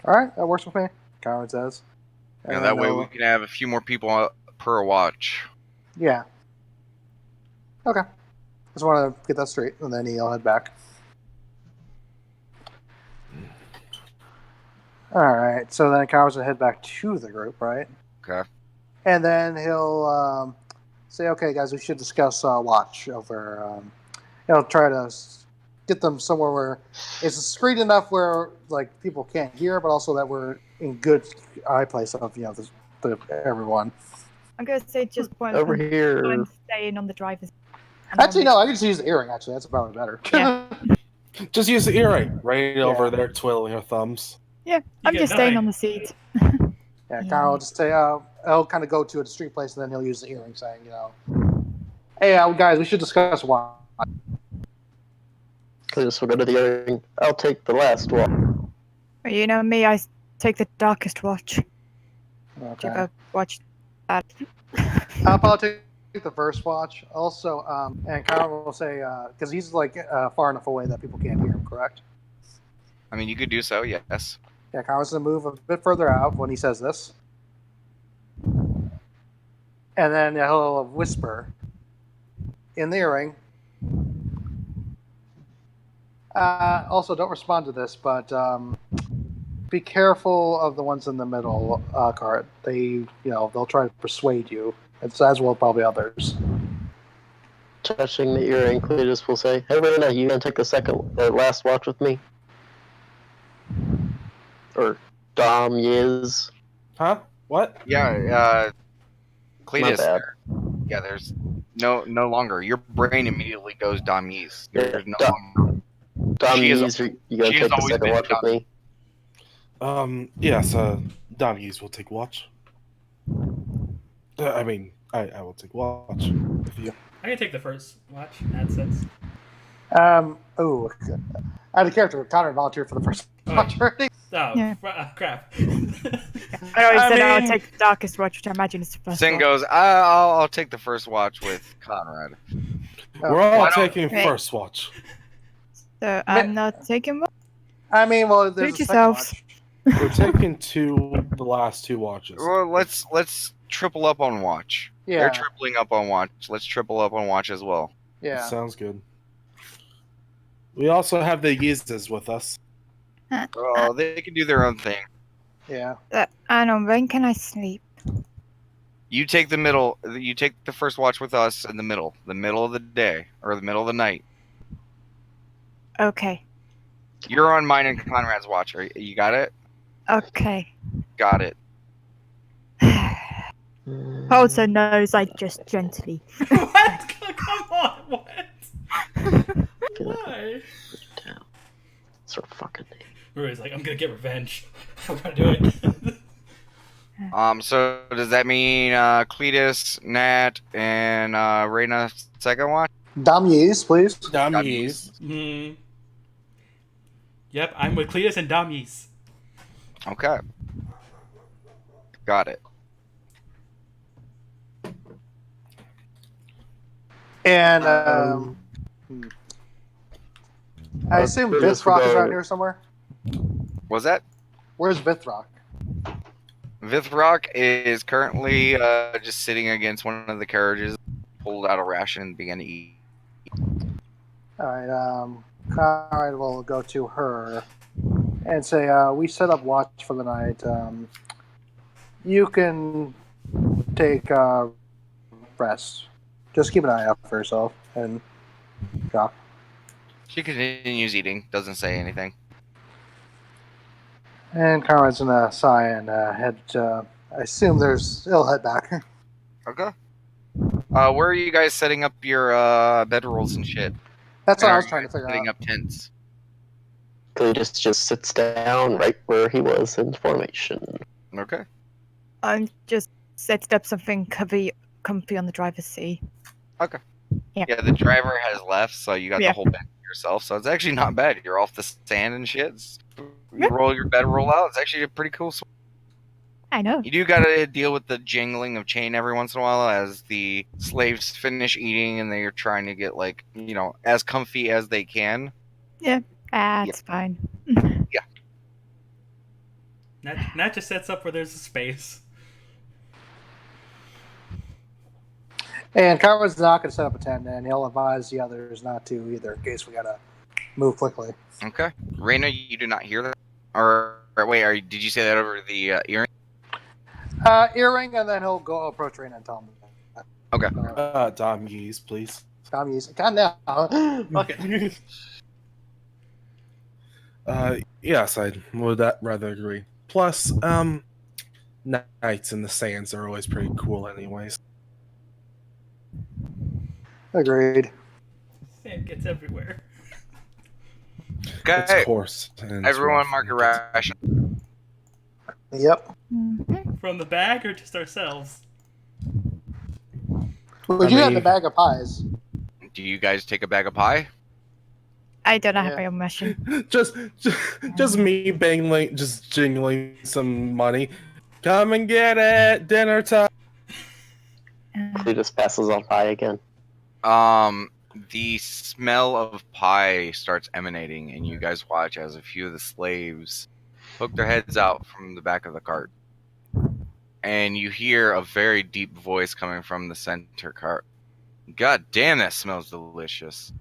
All right, that works with me, Conrad says. And That way they'll- we can have a few more people per watch. Yeah. Okay. Just want to get that straight, and then he'll head back. All right. So then Conrad's will head back to the group, right? Okay. And then he'll say, "Okay, guys, we should discuss watch over." He'll try to get them somewhere where it's discreet enough where like people can't hear, but also that we're in good eye place of everyone. I'm gonna say just point Over here. I'm staying on the driver's. Actually, no, I can just use the earring. Actually, that's probably better. Yeah. Just use the earring right Yeah. over there, twiddling your thumbs. Yeah, I'm get just staying 9. on the seat. Yeah, Kyle will just say, he'll kind of go to a discreet place, and then he'll use the earring, saying, "Hey, guys, we should discuss watch." Cletus will go to the earring. I'll take the last one. Well, you know me, I take the darkest watch. Did you Okay. ever watch that? I'll probably take the first watch. Also, and Kyle will say, because he's like far enough away that people can't hear him, correct? I mean, you could do so, yes. Yeah, Kyle's going to move a bit further out when he says this. And then he'll whisper in the earring. Also, don't respond to this, but be careful of the ones in the middle cart. They, they'll try to persuade you, as well as probably others. Touching the earring, Cletus will say, "Hey, Rena, you gonna take the last watch with me?" Or Dom Yiz. Huh? What? Yeah, Cletus. bad. Yeah, there's no longer. Your brain immediately goes Damies. There's no Dom- longer. Dom She is- Yiz, you gonna she has take the always second been watch with Dom. me? Yes, Dommies will take watch. I mean, I will take watch with you. I can take the first watch in that sense. I had a character, Connor, volunteer for the first watch already. Oh, Yeah. Crap. I always I said I would mean- take the darkest watch, which I imagine is the first Sin one. goes, I'll take the first watch with Conrad. We're all why don't- taking Right. first watch. So I'm not taking one. I mean, well, there's Suit a second yourselves. watch. We're taking the last 2 watches. Well, let's triple up on watch. Yeah, They're tripling up on watch. Let's triple up on watch as well. yeah. Sounds good. We also have the Yizdas with us. Oh, they can do their own thing. Yeah. I know, when can I sleep? You take the middle. You take the first watch with us in the middle of the day or the middle of the night. Okay. You're on mine and Conrad's watch. You got it? Okay. Got it. Holds her nose, like, just gently. What? Come on, what? Why? It's her fucking name. Rui's like, I'm gonna get revenge. I'm gonna do it. So does that mean Cletus, Nat, and Reyna second watch? Damies, please. Dommies. Yep, I'm with Cletus and Damies. Okay. Got it. And I assume Cletus Vithrock is will around go- here somewhere. Was that? Where's Vithrock? Vithrock is currently just sitting against one of the carriages, pulled out a ration and began to eat. All right. Conrad will go to her and say, "We set up watch for the night. You can take rest. Just keep an eye out for yourself." And drop. She continues eating, doesn't say anything. And Conrad's gonna sigh and head. I assume he'll head back. Okay. Where are you guys setting up your bedrolls and shit? That's And what I are was you trying to guys figure setting out. up tents? Cletus just sits down right where he was in formation. Okay. I'm just setting up something comfy on the driver's seat. Yeah, the driver has left, so you got the Yeah. whole bed to yourself. So it's actually not bad. You're off the sand and shit. You Yeah. roll your bedroll out. It's actually a pretty cool. I know. You do got to deal with the jingling of chain every once in a while as the slaves finish eating and they're trying to get as comfy as they can. That's fine. Nat just sets up where there's a space. And Conrad's not gonna set up a tent, and he'll advise the others not to either, in case we gotta move quickly. Okay. Raina, you do not hear that? Or wait, did you say that over the earring? Earring, and then he'll go approach Raina and tell him. Okay. Dom Yees, please. Tom, use God now. Okay. Yes, I would rather agree. Plus, nights in the sands are always pretty cool, anyways. Agreed. Sand gets everywhere. Okay. It's coarse. And it's Everyone rough, mark and your it gets- ration. Yep. From the bag or just ourselves? Well, you have the bag of pies. Do you guys take a bag of pie? I don't have Yeah. my own machine. just me just jingling some money. Come and get it, dinner time. Cletus passes on pie again. The smell of pie starts emanating, and you guys watch as a few of the slaves poke their heads out from the back of the cart. And you hear a very deep voice coming from the center cart. God damn, that smells delicious.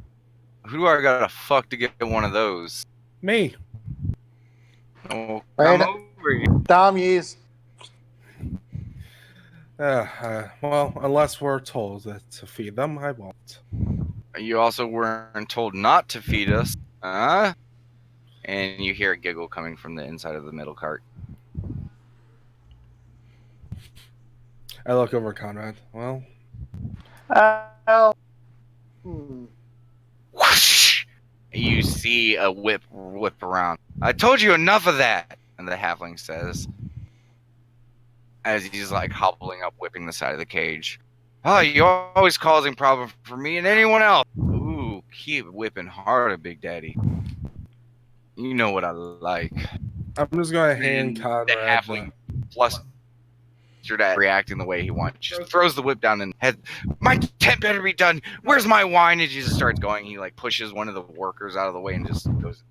Who do I gotta fuck to get one of those? Me. Oh, Right. come over here. Dom, use. Well, unless we're told that to feed them, I won't. You also weren't told not to feed us, huh? And you hear a giggle coming from the inside of the middle cart. I look over at Conrad. Well, Hmm. Whoosh! You see a whip around. I told you enough of that, and the halfling says, as he's like hobbling up, whipping the side of the cage. Oh, you're always causing problems for me and anyone else. Ooh, keep whipping harder, Big Daddy. You know what I like. I'm just gonna And hand the Conrad halfling flustered at reacting the way he wants. Just throws the whip down and head. My tent better be done. Where's my wine? And he just starts going. He like pushes one of the workers out of the way and just goes.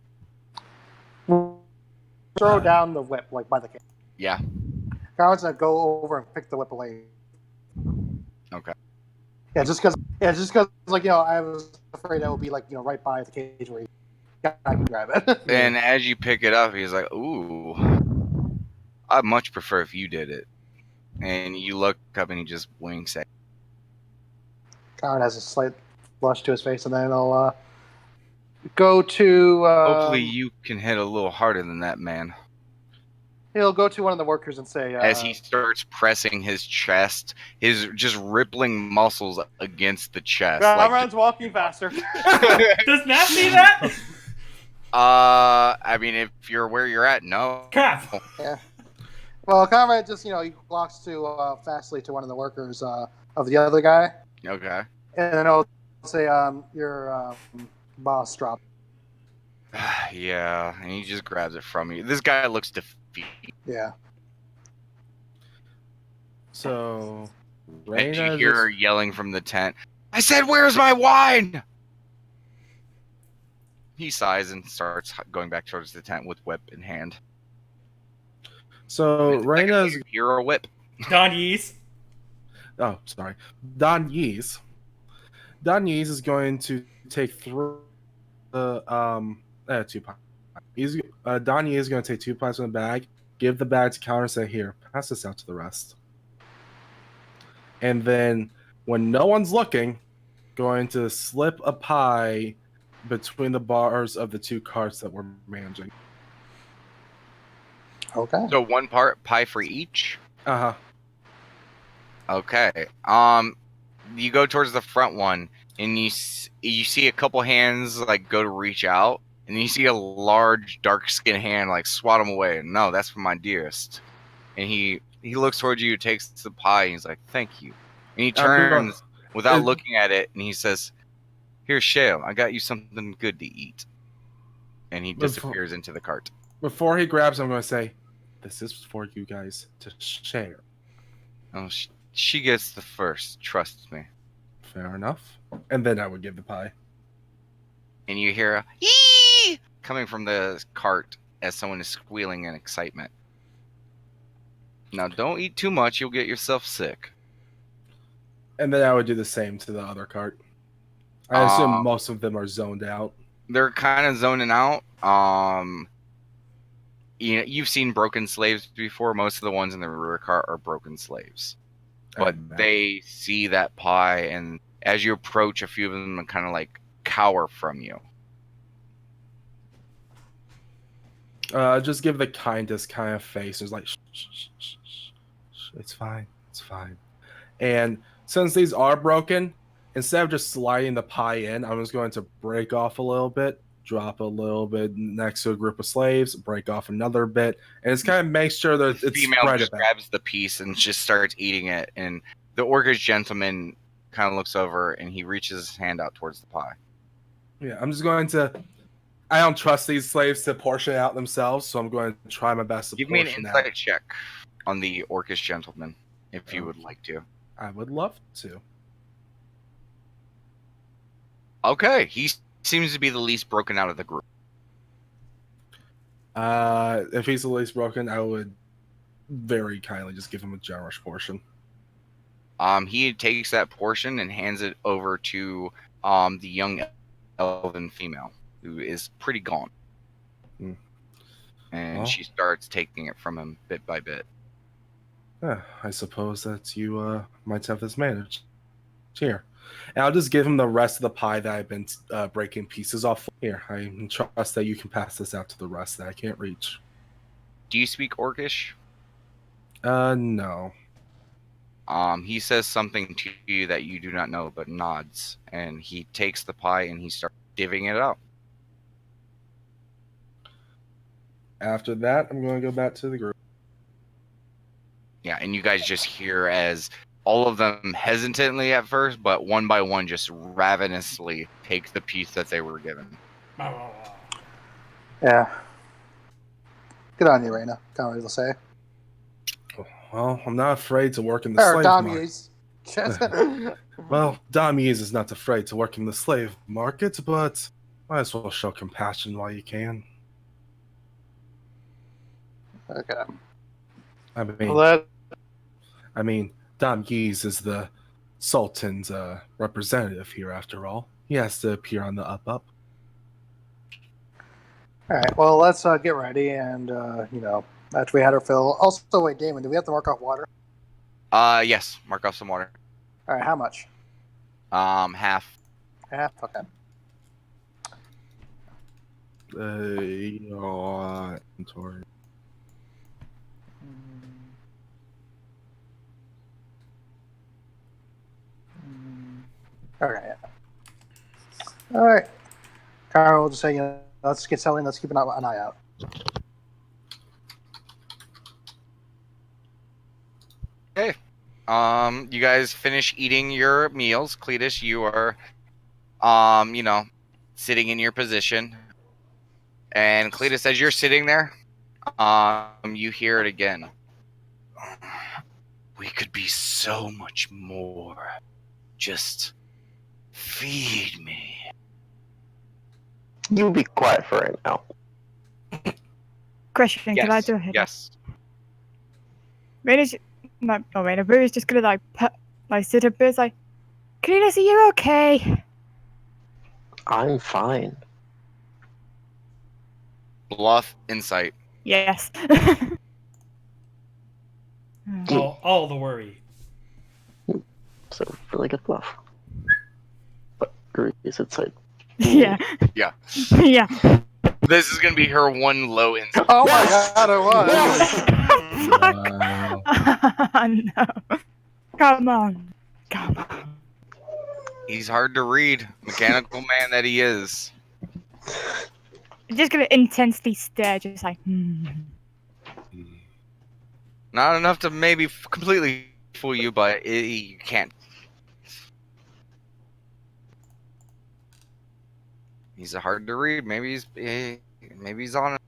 Throw down the whip, like by the cage. Yeah. Conrad's gonna go over and pick the whip away. Okay. Yeah, just because, like, I was afraid that would be, like, right by the cage where I can grab it. And as you pick it up, he's like, "Ooh, I'd much prefer if you did it." And you look up and he just winks at. Conrad has a slight blush to his face, and then he'll go to. Hopefully, you can hit a little harder than that, man. He'll go to one of the workers and say, As he starts pressing his chest, his just rippling muscles against the chest. Conrad's walking faster. Does Nat see that? I mean, if you're where you're at, no. Crap. Yeah. Well, Conrad just, he walks to fastly to one of the workers of the other guy, Okay. and then he'll say, your boss dropped. Yeah, and he just grabs it from you. This guy looks defeated. Yeah. So, And you Raina hear her just yelling from the tent, I said, where's my wine? He sighs and starts going back towards the tent with whip in hand. so And the second Raina's you hear a whip. Don Yees. oh sorry Don Yees. Don Yees is going to take two pies. Don Yees is going to take 2 pies from the bag, give the bag to Counter, and say, "Here, pass this out to the rest." And then, when no one's looking, going to slip a pie between the bars of the 2 carts that we're managing. Okay. So 1 pie for each? Uh huh. Okay. You go towards the front one, and you see a couple hands like go to reach out, and you see a large dark skinned hand like swat him away. No, that's for my dearest. And he looks towards you, takes the pie, and he's like, "Thank you." And he turns without looking at it, and he says, "Here, Shale, I got you something good to eat." And he disappears into the cart. Before he grabs, I'm going to say, "This is for you guys to share." Oh, she gets the first. Trust me. Fair enough. And then I would give the pie. And you hear a "Yee!" coming from the cart as someone is squealing in excitement. Now, don't eat too much; you'll get yourself sick. And then I would do the same to the other cart. I assume most of them are zoned out. They're kind of zoning out. You've seen broken slaves before. Most of the ones in the rear cart are broken slaves, but they see that pie, and as you approach, a few of them kind of like cower from you. Just give the kindest kind of face. It's like, shh, shh, shh, shh, shh. It's fine. It's fine. And since these are broken, instead of just sliding the pie in, I'm just going to break off a little bit, drop a little bit next to a group of slaves, break off another bit, and it's kind of make sure that it's Female spread just about. grabs the piece and just starts eating it, and the Orcish gentleman kind of looks over and he reaches his hand out towards the pie. Yeah, I'm just going to. I don't trust these slaves to portion it out themselves, so I'm going to try my best to Give me an portion insight out. check on the Orcish gentleman, if you would like to. I would love to. Okay, he seems to be the least broken out of the group. If he's the least broken, I would very kindly just give him a generous portion. He takes that portion and hands it over to the young elven female, who is pretty gaunt. Hmm. And Well, she starts taking it from him bit by bit. Yeah, I suppose that you might have this managed. Here. And I'll just give him the rest of the pie that I've been breaking pieces off. Here, I trust that you can pass this out to the rest that I can't reach. Do you speak Orcish? No. He says something to you that you do not know, but nods, and he takes the pie and he starts divvying it out. After that, I'm going to go back to the group. Yeah, and you guys just hear as all of them hesitantly at first, but one by one just ravenously take the piece that they were given. Yeah. Good on you, Raina. Can't really say. Well, I'm not afraid to work in the Or slave Dom market. Hughes. Well, Damiz is not afraid to work in the slave market, but might as well show compassion while you can. Okay. I mean, Dom Yeez is the Sultan's representative here, after all. He has to appear on the up-up. All right. Well, let's get ready, and after we had our fill. Also, wait, Damon, do we have to mark off water? Yes, mark off some water. All right. How much? Half. Half. Okay. Inventory. All right. All right. Carl will just say, let's get selling. Let's keep an eye out. Okay. You guys finish eating your meals. Cletus, you are, sitting in your position. And Cletus, as you're sitting there, you hear it again. We could be so much more. Just feed me. You be quiet for right now. Question, can I Yes. do a hit? Yes. Raina's no, Raina. Ruby's just gonna like sit up there, like, Cletus, are you okay? I'm fine. Bluff insight. Yes. All the worry. So really good bluff. But Ruby's inside. yeah. Yeah. yeah. This is gonna be her one low insight. Oh Yes! my god, it was. Fuck. No. Come on. Come on. He's hard to read. Mechanical man that he is. Just gonna intensely stare, just like, Not enough to maybe completely fool you, but you can't. He's hard to read. Maybe he's on it.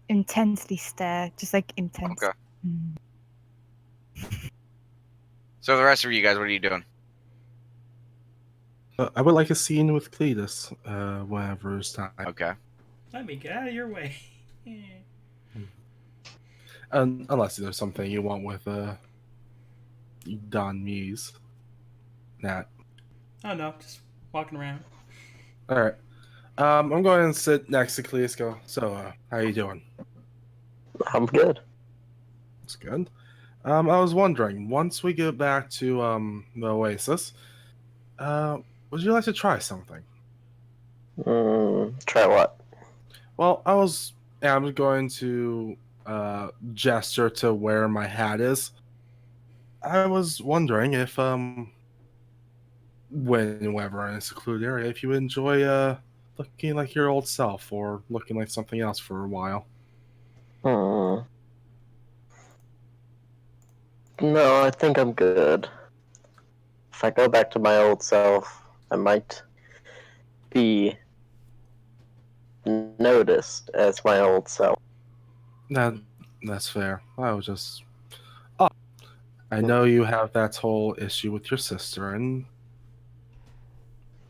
intensely stare, just like intense. Okay. So the rest of you guys, what are you doing? I would like a scene with Cletus whenever it's time. Okay. Let me get out of your way. Unless there's something you want with Don Muse. Nat. Oh no, just walking around. All right. I'm going to sit next to Cletus. Go. So, how you doing? I'm good. That's good. I was wondering, once we get back to the Oasis, would you like to try something? Try what? Well, I'm going to gesture to where my hat is. I was wondering if whenever in a secluded area, if you enjoy looking like your old self or looking like something else for a while. No, I think I'm good. If I go back to my old self, I might be noticed as my old self. That's fair. I was just. Oh, I know you have that whole issue with your sister, and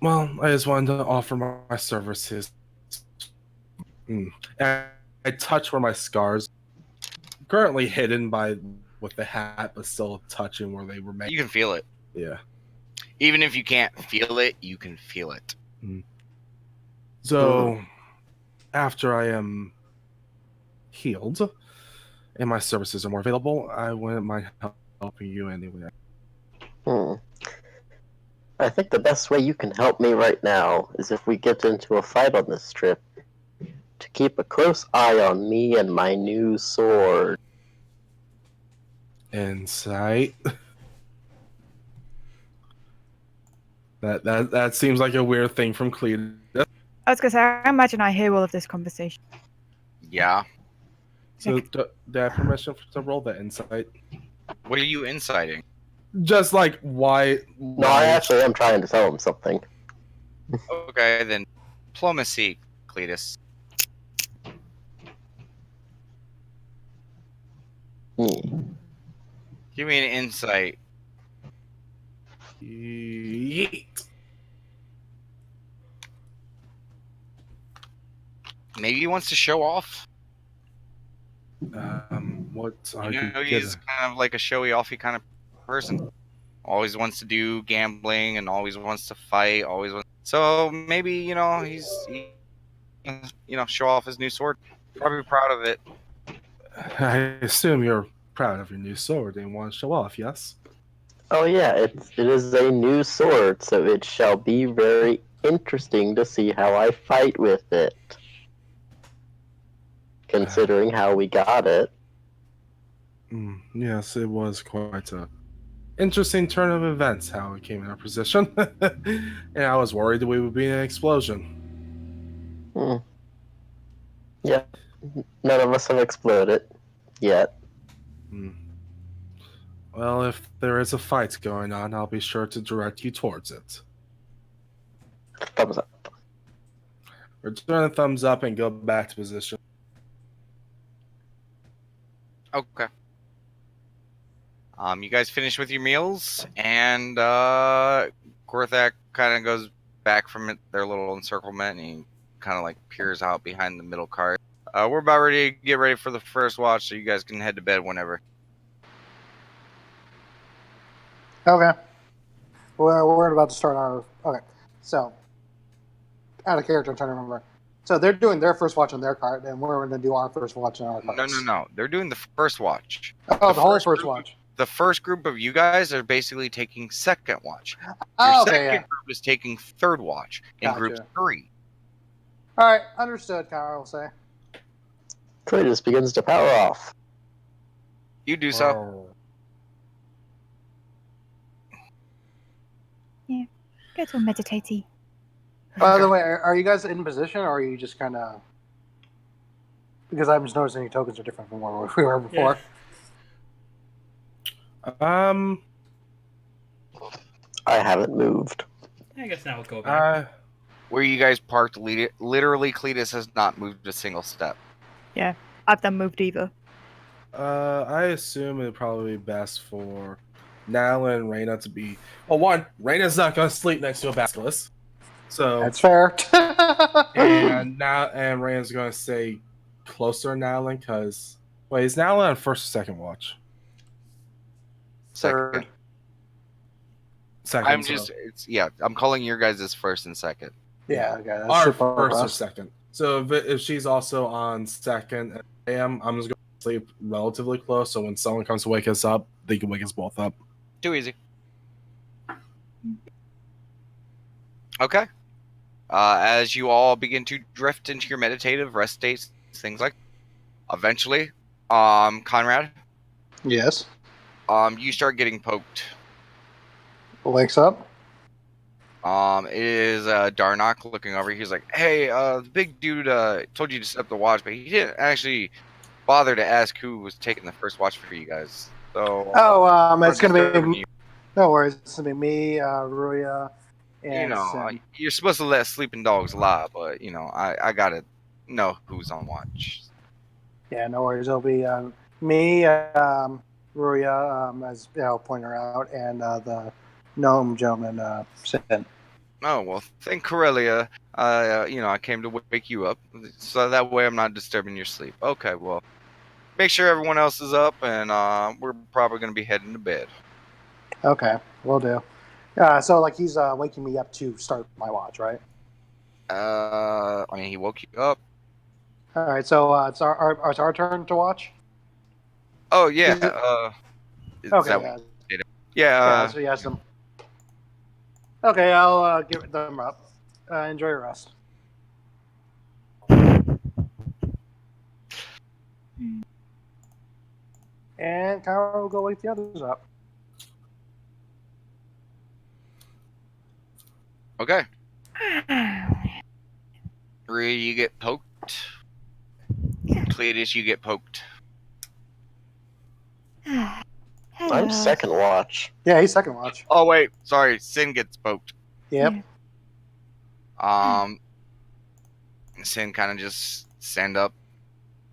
well, I just wanted to offer my services. And I touch where my scars, currently hidden with the hat, but still touching where they were made. You can feel it. Yeah. Even if you can't feel it, you can feel it. So, after I am healed and my services are more available, I wouldn't mind helping you anyway. I think the best way you can help me right now is if we get into a fight on this trip, to keep a close eye on me and my new sword. Insight. That seems like a weird thing from Cletus. I was gonna say, I imagine I hear all of this conversation. Yeah. So, do I have permission to roll that insight? What are you inciting? Just like why? No, I actually am trying to tell him something. Okay, then diplomacy, Cletus. Give me an insight. Yeet. Maybe he wants to show off. What are You you know, he's kind of like a showy offy kind of person. Always wants to do gambling and always wants to fight. So maybe he show off his new sword. Probably proud of it. I assume you're proud of your new sword and want to show off, yes? Oh yeah, it is a new sword, so it shall be very interesting to see how I fight with it. Considering how we got it. Yes, it was quite a interesting turn of events how it came in our position. And I was worried we would be in an explosion. Yeah, none of us have exploded yet. Well, if there is a fight going on, I'll be sure to direct you towards it. Thumbs up. Return a thumbs up and go back to position. Okay. You guys finish with your meals, and Korthak kind of goes back from their little encirclement, and he kind of like peers out behind the middle cart. We're about ready to get ready for the first watch, so you guys can head to bed whenever. Okay. We're about to start our. Okay. So, out of character, I'm trying to remember. So they're doing their first watch on their cart, and we're going to do our first watch on our carts. No. They're doing the first watch. Oh, the whole first watch. The first group of you guys are basically taking second watch. Your Oh, okay, second yeah. group is taking third watch in groups Gotcha. 3. All right, understood, Kyle will say. Kratos begins to power off. You do so. Go to a meditatey. By the way, are you guys in position, or are you just kind of... Because I'm just noticing your tokens are different from where we were before. Um, I haven't moved. I guess now we'll go back. Where you guys parked, literally, Cletus has not moved a single step. I've not moved either. I assume it'd probably be best for Nala and Reyna to be. Well, one, Reyna's not gonna sleep next to a basilisk, so That's fair. and Reyna's gonna stay closer to Nala because wait, is Nala on first or second watch? Second. Second. I'm so- just, I'm calling your guys' first and second. Yeah, okay. That's our super first or fast. second. So if she's also on second, I'm just going to sleep relatively close. So when someone comes to wake us up, they can wake us both up. Too easy. Okay. As you all begin to drift into your meditative rest states, things like, eventually, Conrad, Yes. you start getting poked. Wakes up. It is Darnock looking over. He's like, "Hey, the big dude told you to set up the watch, but he didn't actually bother to ask who was taking the first watch for you guys." So, It's going to disturbing be... you. No worries. It's going to be me, Ruya, and You know, Sim. you're supposed to let sleeping dogs lie, but you know, I gotta know who's on watch. Yeah, no worries. It'll be me, Ruya, as I'll point her out, and the gnome gentleman, Sin. Oh well, thank Corellia. I came to wake you up, so that way I'm not disturbing your sleep. Okay, well, make sure everyone else is up, and we're probably gonna be heading to bed. Okay, will do. So, like, he's waking me up to start my watch, right? I mean, he woke you up. All right, so it's our turn to watch? Oh yeah. Is it- Is Okay, that yeah. what you did? Yeah. So yes, them. Okay, I'll give them up. Enjoy your rest. And Kyle will go wake the others up. Okay. Rhea, you get poked. Cletus, you get poked. I'm Hello. second watch. Yeah, he's second watch. Oh wait, sorry, Sin gets poked. Yep. Sin kind of just stand up,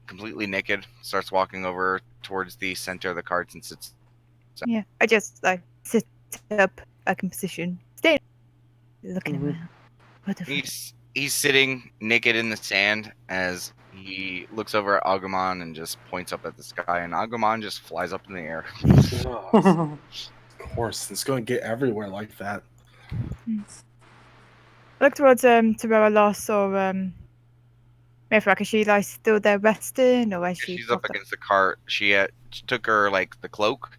completely naked, starts walking over towards the center of the carts and sits. Yeah, I just like sit up, back in position, stay looking Mhm. around. What the fuck? He's sitting naked in the sand as he looks over at Agumon and just points up at the sky, and Agumon just flies up in the air. Of course, it's going to get everywhere like that. Look towards Terrell Loss or Mayfrag. Is she like still there resting, or is she? She's up against the cart. She took her like the cloak,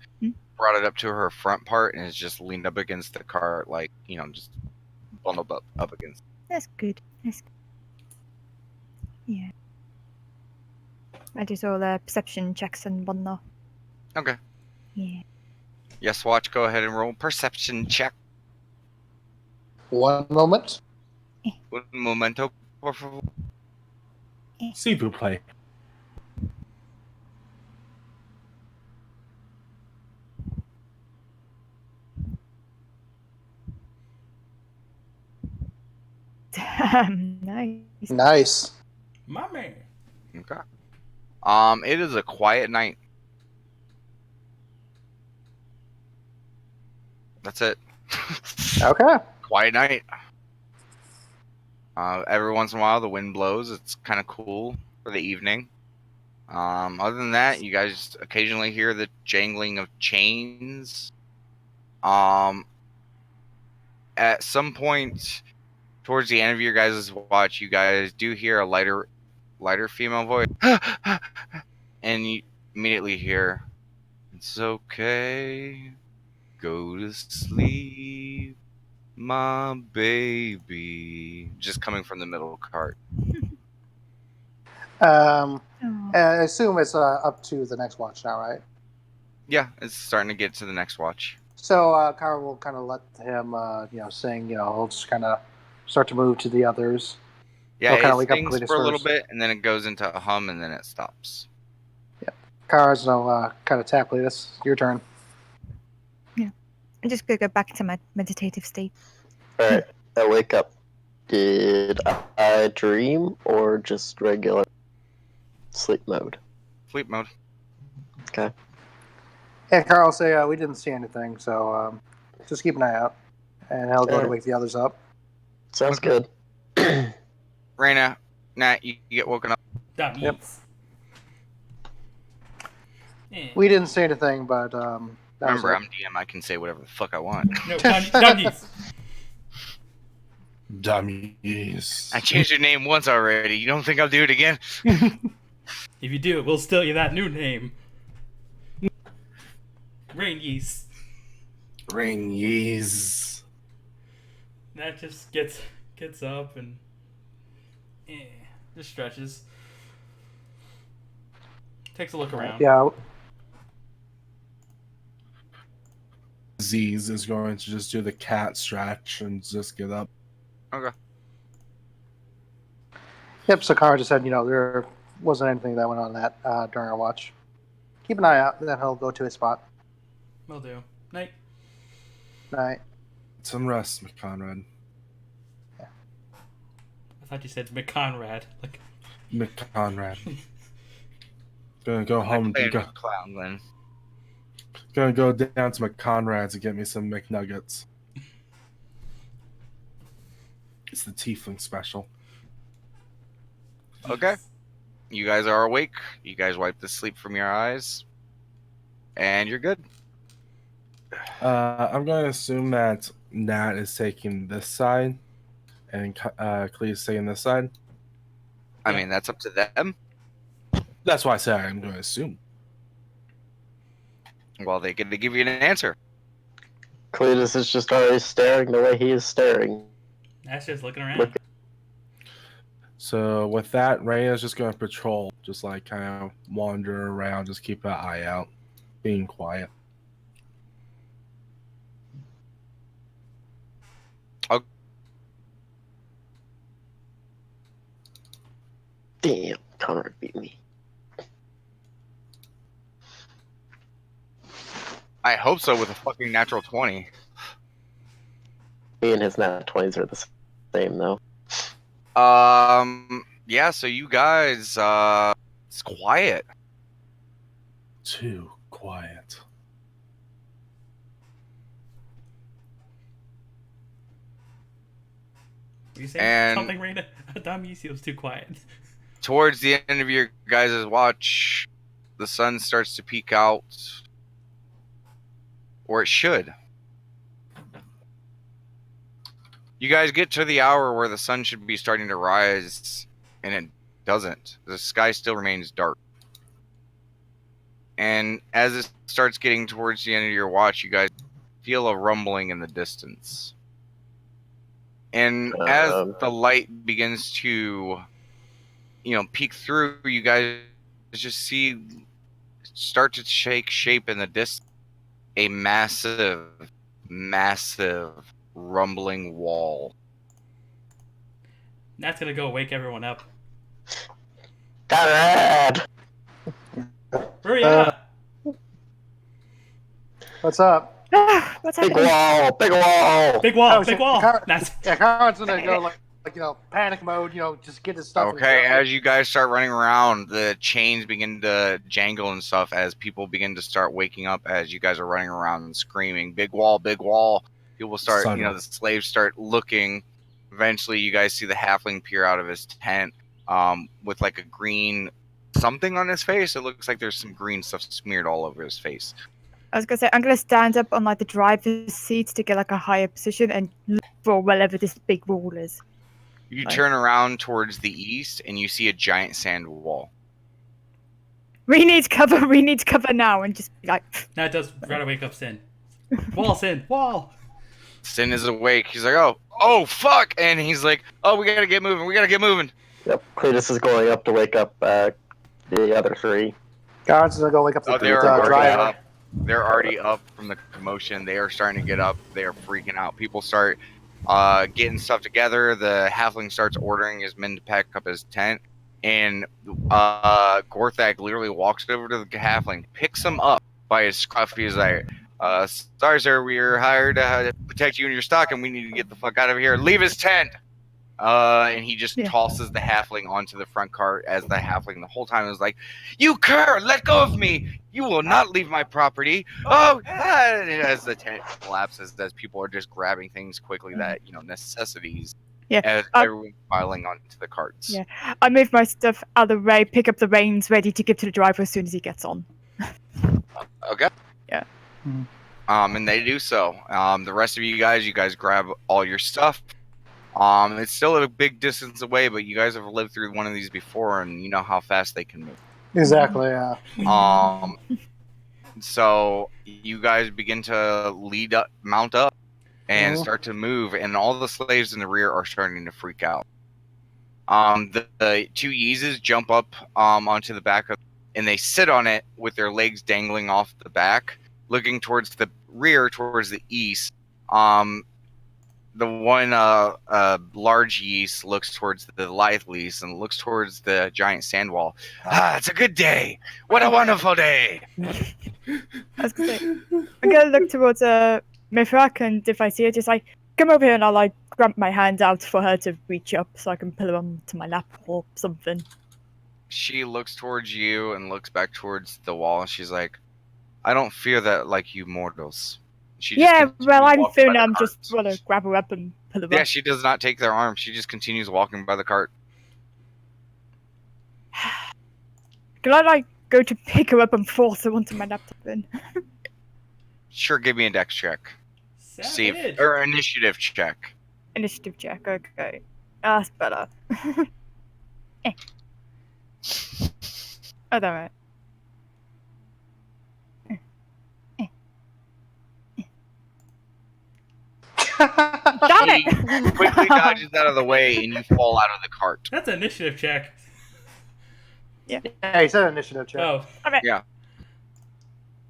brought it up to her front part, and is just leaned up against the cart, like just bundled up against. That's good. That's good. Yeah. I just all perception checks and whatnot. Okay. Yeah. Yes, watch. Go ahead and roll perception check. One moment. Un momento, por favor. See vous play. Nice. Nice. My man. Okay. It is a quiet night. That's it. Okay. Quiet night. Every once in a while, the wind blows. It's kind of cool for the evening. Other than that, you guys occasionally hear the jangling of chains. At some point towards the end of your guys' watch, you guys do hear a lighter female voice, and you immediately hear, "It's okay, go to sleep, my baby," just coming from the middle cart. I Oh. assume it's up to the next watch now, right? Yeah, it's starting to get to the next watch. So Kara will kind of let him, sing. He'll just kind of start to move to the others. Yeah, He'll kind it of wake up sings Cletus for a little first. bit, and then it goes into a hum, and then it stops. Kara's gonna kind of tap Cletus. Your turn. I'm just gonna go back to my meditative state. Alright, I wake up. Did I dream or just regular sleep mode? Sleep mode. Okay. Yeah, Kara will say, we didn't see anything, so just keep an eye out. And he'll go to Alright. wake the others up. Sounds good. Raina, Nat, you get woken up. Dummies. Yep. Eh. We didn't see anything, but that was Remember, it. I'm DM. I can say whatever the fuck I want. No, dummies. Dummies. I changed your name once already. You don't think I'll do it again? If you do, we'll steal you that new name. Rain yeast. Rain yeez. That just gets up and just stretches. Takes a look around. Yeah. Z's is going to just do the cat stretch and just get up. Okay. Yep. So Kara just said, there wasn't anything that went on that during our watch. Keep an eye out, and then he'll go to his spot. Will do. Night. Night. Some rest, McConrad. I thought you said McConrad. Like, McConrad. Gonna go home and go. Clown, then. Gonna go down to McConrad's and get me some McNuggets. It's the tiefling special. Okay. You guys are awake. You guys wipe the sleep from your eyes, and you're good. I'm going to assume that Nat is taking this side, and Clee's taking this side. I mean, that's up to them. That's why I say I'm going to assume. Well, they get to give you an answer. Cletus is just already staring the way he is staring. That's just looking around. So with that, Raina's just going to patrol, just like kind of wander around, just keep an eye out, being quiet. Damn, Connor beat me. I hope so with a fucking natural 20. Me and his nat 20s are the same, though. Yeah, so you guys, it's quiet. Too quiet. Were you saying And- something, Raina? Dummies, it was too quiet. Towards the end of your guys' watch, the sun starts to peek out. Or it should. You guys get to the hour where the sun should be starting to rise, and it doesn't. The sky still remains dark. And as it starts getting towards the end of your watch, you guys feel a rumbling in the distance. And as the light begins to, peek through, you guys just start to take shape in the distance. A massive, massive rumbling wall. That's gonna go wake everyone up. Conrad! Hurry up! What's up? What's Big happening? wall! Big wall! Big wall! Oh, Big shit. wall! Kara- That's Yeah, Kara's gonna go panic mode. Just get his stuff. Okay, as you guys start running around, the chains begin to jangle and stuff as people begin to start waking up as you guys are running around and screaming, big wall, big wall. People start, Sunrise. the slaves start looking. Eventually, you guys see the halfling peer out of his tent with like a green something on his face. It looks like there's some green stuff smeared all over his face. I was gonna say I'm gonna stand up on like the driver's seat to get like a higher position and look for wherever this big wall is. You Right. turn around towards the east and you see a giant sand wall. We need cover. We need cover now, and just be like. Now it does gotta wake up Sin. Wall, Sin, wall. Sin is awake. He's like, oh, fuck! And he's like, oh, we gotta get moving. We gotta get moving. Yep, Cletus is going up to wake up the other three. Guards are gonna wake up the They're already driver. up. They're already up from the commotion. They are starting to get up. They are freaking out. People start getting stuff together. The halfling starts ordering his men to pack up his tent. And Gorthak literally walks over to the halfling, picks him up by his scruff. He's like, sorry, sir, we are hired to protect you and your stock, and we need to get the fuck out of here. Leave his tent! And he just tosses the halfling onto the front cart as the halfling the whole time is like, you cur, let go of me! You will not leave my property! Oh! And as the tent collapses, as people are just grabbing things quickly that, necessities. Yeah, As everyone's filing onto the carts. Yeah. I move my stuff out of the way, pick up the reins, ready to give to the driver as soon as he gets on. Okay. Yeah. And they do so. The rest of you guys grab all your stuff. It's still a big distance away, but you guys have lived through one of these before, and you know how fast they can move. Exactly. Yeah. So you guys begin to mount up, and start to move, and all the slaves in the rear are starting to freak out. The two Yeezes jump up onto the back of, and they sit on it with their legs dangling off the back, looking towards the rear, towards the east. The one large yeast looks towards the lithe lease and looks towards the giant sand wall. It's a good day. What a wonderful day. I was gonna say, I'm gonna look towards Mithrak, and if I see her, just like come over here, and I'll like grab my hand out for her to reach up so I can pull her onto my lap or something. She looks towards you and looks back towards the wall, and she's like, I don't fear that like you mortals. She just continues I'm walking by feeling the I'm just carts. wanna grab her up and pull her Yeah, up. she does not take their arm. She just continues walking by the cart. Can I like go to pick her up and force her onto my laptop then? Sure, give me a dex check. See Savage. or initiative check. Initiative check, okay. That's better. Oh, alright. Damn He it! quickly dodges out of the way, and you fall out of the cart. That's an initiative check. Yeah, he said initiative check. Oh,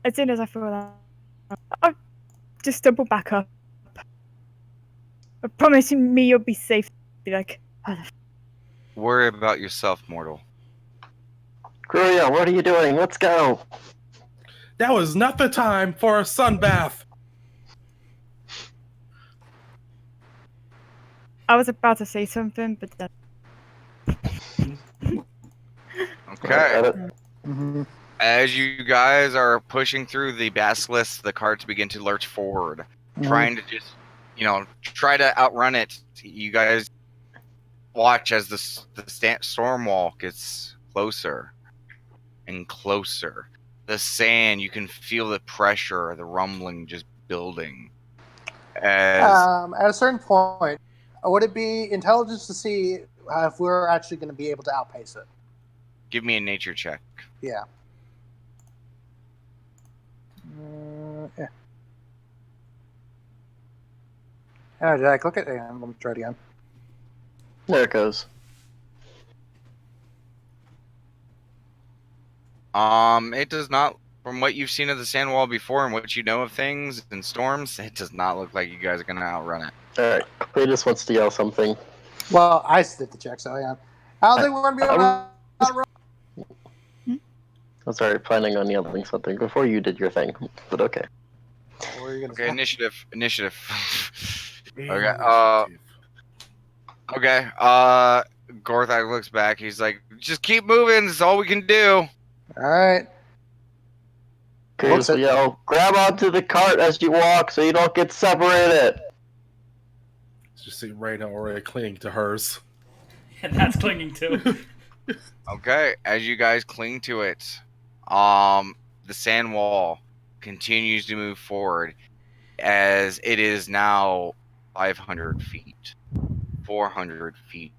As soon as I fall out, I'll just stumble back up. Promising me you'll be safe. Be like, oh, Worry about yourself, mortal. Gruya, what are you doing? Let's go. That was not the time for a sunbath. I was about to say something, but then Okay. Mhm. As you guys are pushing through the basilisk, the carts begin to lurch forward, trying to just, try to outrun it. You guys watch as the storm wall gets closer and closer. The sand, you can feel the pressure, the rumbling just building. As At a certain point, would it be intelligence to see if we're actually going to be able to outpace it? give me a nature check. Yeah. Yeah. Oh, did I click it? Yeah, let me try it again. There it goes. It does not, from what you've seen of the sand wall before and what you know of things and storms, it does not look like you guys are gonna outrun it. Alright, Cletus wants to yell something. Well, I did the check, so yeah. I don't think we're going to be able to outrun. I was already planning on yelling something before you did your thing, but okay. What are you going to Okay, say? initiative. Okay, Okay. Gorthak looks back. He's like, "Just keep moving. That's all we can do." All right. Cruz will yell, grab onto the cart as you walk so you don't get separated. Just see Raina already clinging to hers. And that's clinging too. Okay. As you guys cling to it, the sand wall continues to move forward as it is now 500 feet, 400 feet,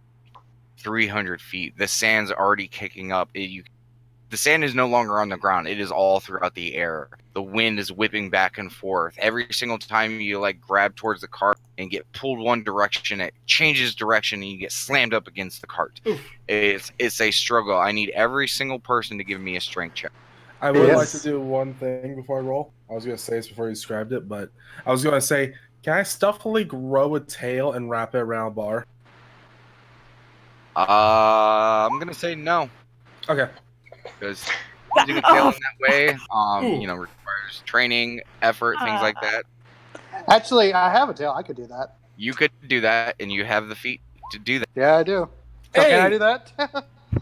300 feet. The sand's already kicking up. The sand is no longer on the ground. It is all throughout the air. The wind is whipping back and forth. Every single time you like grab towards the cart and get pulled one direction, it changes direction and you get slammed up against the cart. It's a struggle. I need every single person to give me a strength check. I would like to do one thing before I roll. I was going to say this before you described it, but I was going to say, can I stuffily grow a tail and wrap it around a bar? I'm gonna say no. Okay. Because using a tail in that way, requires training, effort, things like that. Actually, I have a tail. I could do that. You could do that, and you have the feet to do that. Yeah, I do. So can I do that?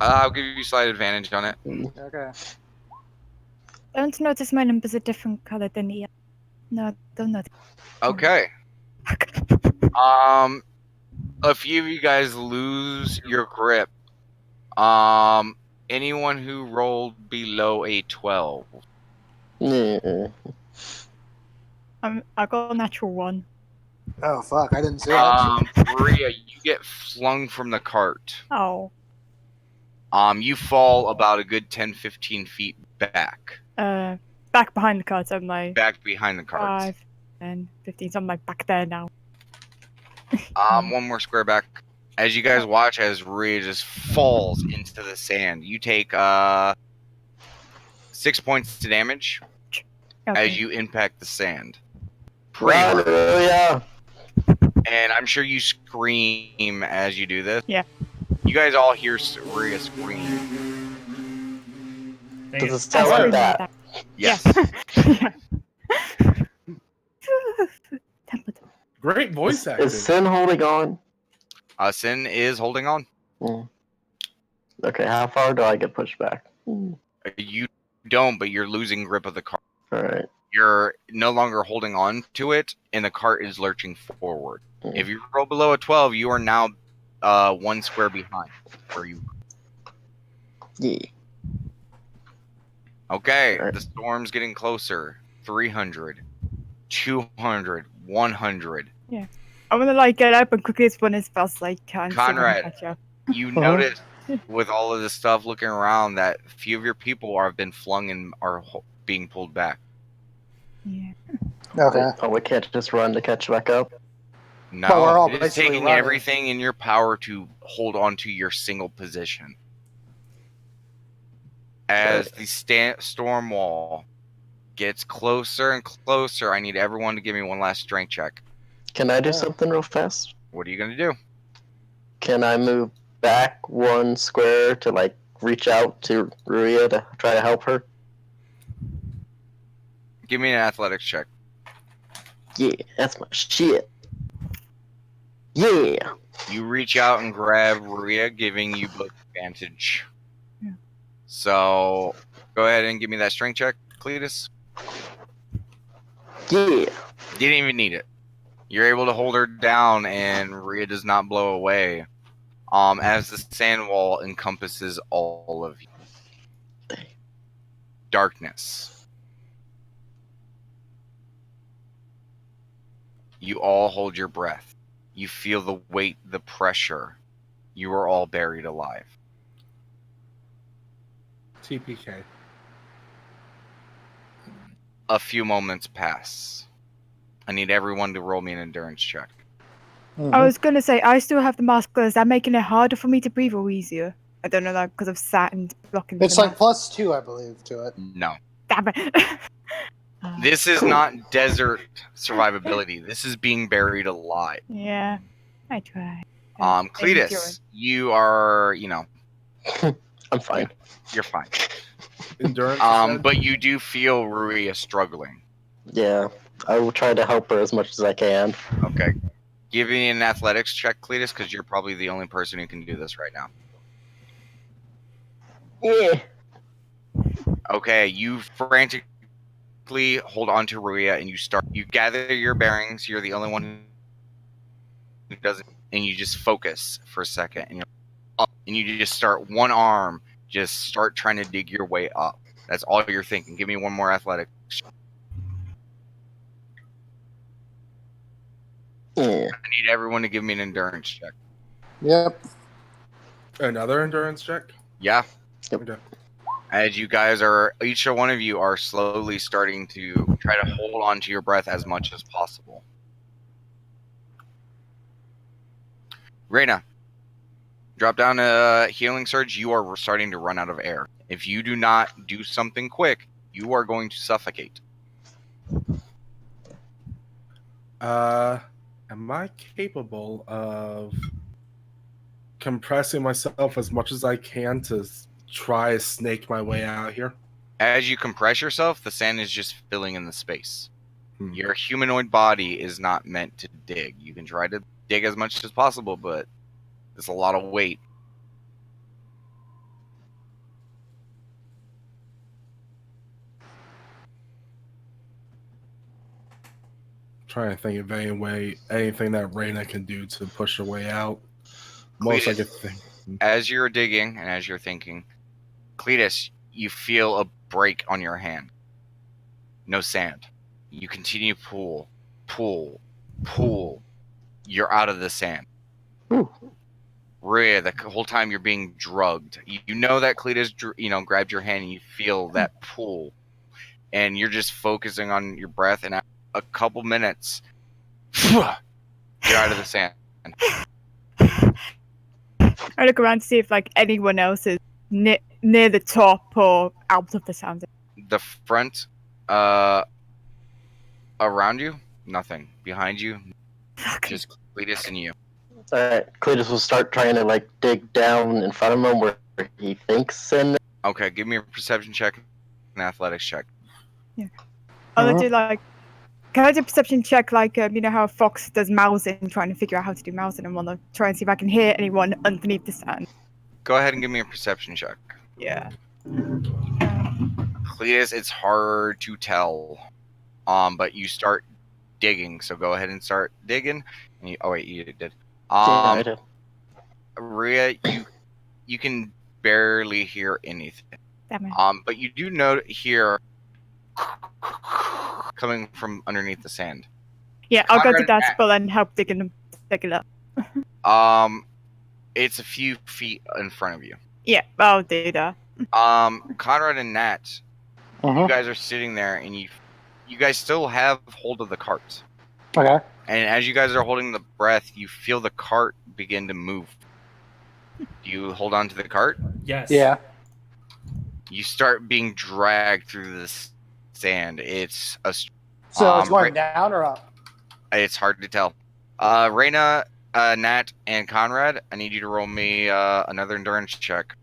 I'll give you slight advantage on it. Okay. Don't notice my numbers are different color than the. No, don't notice. Okay. A few of you guys lose your grip. Anyone who rolled below a 12. Yeah. I got a natural 1. Oh fuck! I didn't see that. Maria, you get flung from the cart. Oh. You fall about a good 10-15 feet back. Back behind the cart, so I'm like Back behind the cart. 5, 10, 15, so I'm like back there now. One more square back. As you guys watch as Rhea just falls into the sand, you take 6 points to damage as you impact the sand. Pretty hard. Yeah. And I'm sure you scream as you do this. Yeah. You guys all hear Rhea scream. Does it sound like that? Yes. Great voice acting. Is Sin holding on? Sin is holding on. Okay, how far do I get pushed back? You don't, but you're losing grip of the cart. Alright. You're no longer holding on to it, and the cart is lurching forward. If you roll below a 12, you are now 1 square behind where you. Yeah. Okay, the storm's getting closer. 300, 200, 100. Yeah. I'm gonna get up and quickly run as fast as I can. Conrad, you notice with all of this stuff looking around that a few of your people have been flung and are being pulled back. Yeah. Okay. Oh, we can't just run to catch back up? No, But we're all it is basically taking running. everything in your power to hold on to your single position. As the storm wall gets closer and closer, I need everyone to give me one last strength check. Can I do something real fast? What are you going to do? Can I move back 1 square to, reach out to Ruia to try to help her? Give me an athletics check. Yeah, that's my shit. Yeah. You reach out and grab Ruia, giving you both advantage. Yeah. So, go ahead and give me that strength check, Cletus. Yeah. You didn't even need it. You're able to hold her down, and Ruia does not blow away. As the sand wall encompasses all of you. Darkness. You all hold your breath. You feel the weight, the pressure. You are all buried alive. TPK. A few moments pass. I need everyone to roll me an endurance check. I was gonna say I still have the mask. Is that making it harder for me to breathe or easier? I don't know that because I've sat and blocking. It's the like mask. +2, I believe, to it. No. Damn it. This is not desert survivability. This is being buried alive. Yeah, I try. Cletus, you are, I'm fine. you're fine. Endurance. But you do feel Ruia struggling. Yeah. I will try to help her as much as I can. Okay. Give me an athletics check, Cletus, because you're probably the only person who can do this right now. Yeah. Okay, you frantically hold on to Ruia and you gather your bearings. You're the only one who doesn't, and you just focus for a second, and you're up, and you just start one arm, just start trying to dig your way up. That's all you're thinking. Give me one more athletic. Yeah. I need everyone to give me an endurance check. Yep. Another endurance check? Yeah. Yep. Okay. As you guys are, each one of you are slowly starting to try to hold on to your breath as much as possible. Reyna, drop down a healing surge. You are starting to run out of air. If you do not do something quick, you are going to suffocate. Am I capable of compressing myself as much as I can to try to snake my way out here? As you compress yourself, the sand is just filling in the space. Hmm. Your humanoid body is not meant to dig. You can try to dig as much as possible, but it's a lot of weight. Trying to think of anything that Reyna can do to push her way out. Most I Cletus, could think. as you're digging and as you're thinking, Cletus, you feel a break on your hand. No sand. You continue pull. You're out of the sand. Ooh. Rhea, the whole time you're being drugged. You know that Cletus, grabbed your hand and you feel that pull. And you're just focusing on your breath, and after a couple minutes, you're out of the sand. I look around to see if like anyone else is near the top or out of the sound. The front, around you, nothing. Behind you, just Cletus and you. Alright, Cletus will start trying to like dig down in front of him where he thinks in. Okay, give me a perception check, an athletics check. I'll do like. Can I do a perception check like you know how a fox does mousing, trying to figure out how to do mousing, and want to try and see if I can hear anyone underneath the sand. Go ahead and give me a perception check. Yeah. Cletus, it's hard to tell. But you start digging, so go ahead and start digging. And oh wait, you did. I did. Rhea, you can barely hear anything. Damn it. But you do hear coming from underneath the sand. Yeah, I'll go to Conrad that and spot and help dig it up. It's a few feet in front of you. Yeah, I'll do that. Conrad and Nat, you guys are sitting there, and you guys still have hold of the cart. Okay. And as you guys are holding the breath, you feel the cart begin to move. Do you hold on to the cart? Yes. Yeah. You start being dragged through the sand. It's So it's going down or up? It's hard to tell. Reyna, Nat, and Conrad, I need you to roll me another endurance check.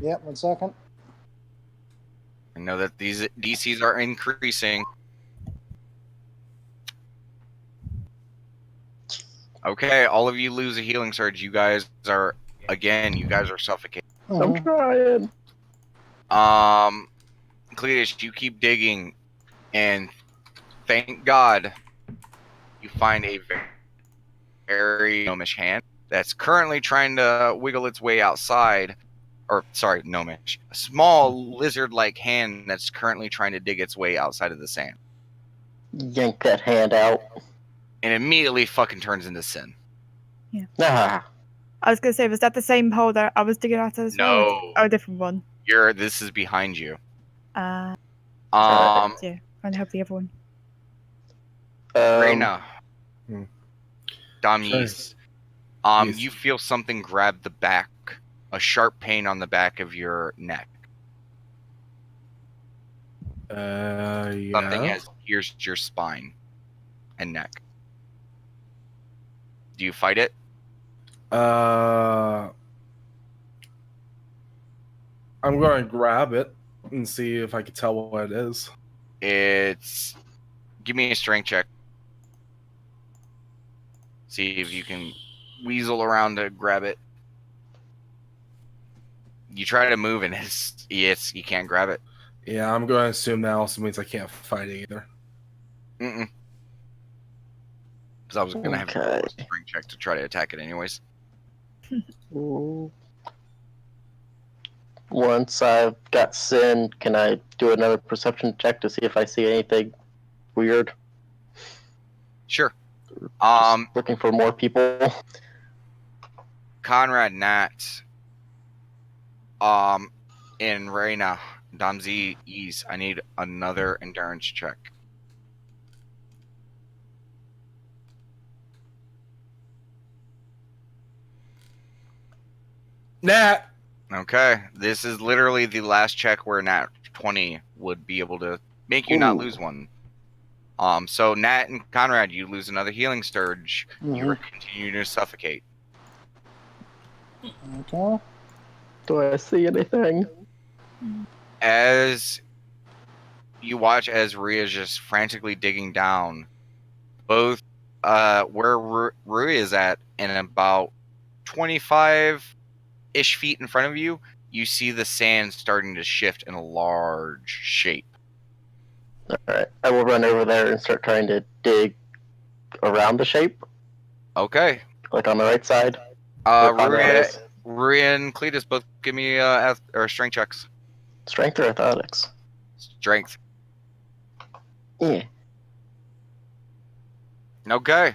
Yep, 1 second. I know that these DCs are increasing. Okay, all of you lose a healing surge. You guys are suffocating. I'm trying. Cletus, you keep digging, and thank God you find a very gnomish hand that's currently trying to wiggle its way outside. Or, sorry, gnomish. A small lizard-like hand that's currently trying to dig its way outside of the sand. Yank that hand out. And immediately fucking turns into sin. Ah. I was gonna say, was that the same hole that I was digging out as well? No. Oh, a different one. This is behind you. Yeah, and help the other one. Reyna. Hmm. Damis. Yes. You feel something grab the back. A sharp pain on the back of your neck. Yeah. Something has pierced your spine and neck. Do you fight it? I'm going to grab it and see if I can tell what it is. Give me a strength check. See if you can weasel around to grab it. You try to move and you can't grab it. Yeah, I'm going to assume that also means I can't fight it either. Mm-mm. Because I was going to have to roll a strength check to try to attack it anyways. Once I've got Sin, can I do another perception check to see if I see anything weird? Sure. Just looking for more people. Conrad, Nat, and Reina, Damzi, Ease. I need another endurance check. Nat! Okay, this is literally the last check where Nat 20 would be able to make you not lose one. So Nat and Conrad, you lose another healing surge. You continue to suffocate. Okay. Do I see anything? As you watch as Rhea is just frantically digging down, both where Rhea is at and about 25-ish feet in front of you, you see the sand starting to shift in a large shape. Alright, I will run over there and start trying to dig around the shape. Okay. Like on the right side. Rhea and Cletus both give me strength checks. Strength or athletics? Strength. Yeah. Okay.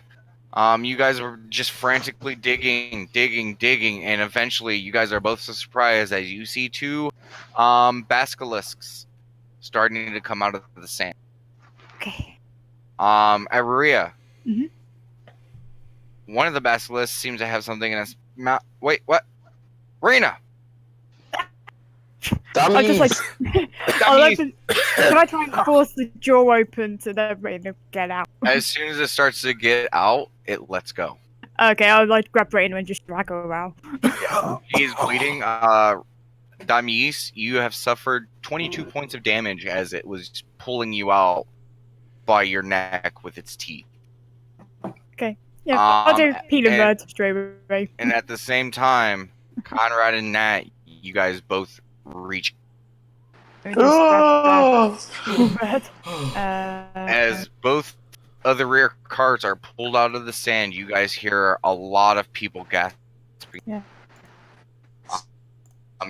You guys were just frantically digging, and eventually you guys are both so surprised as you see two basilisks starting to come out of the sand. Okay. Aria. Mhm. One of the basilisks seems to have something in its mouth. Wait, what? Reina! I just like. I like to. Can I try and force the door open to then Raina get out? As soon as it starts to get out, it lets go. Okay, I'll like grab Raina and just drag her out. He's bleeding. Damis, you have suffered 22 points of damage as it was pulling you out by your neck with its teeth. Okay. Yeah, I'll do Peter Bird straight away. And at the same time, Conrad and Nat, you guys both reach. As both of the rear carts are pulled out of the sand, you guys hear a lot of people gasping. Yeah.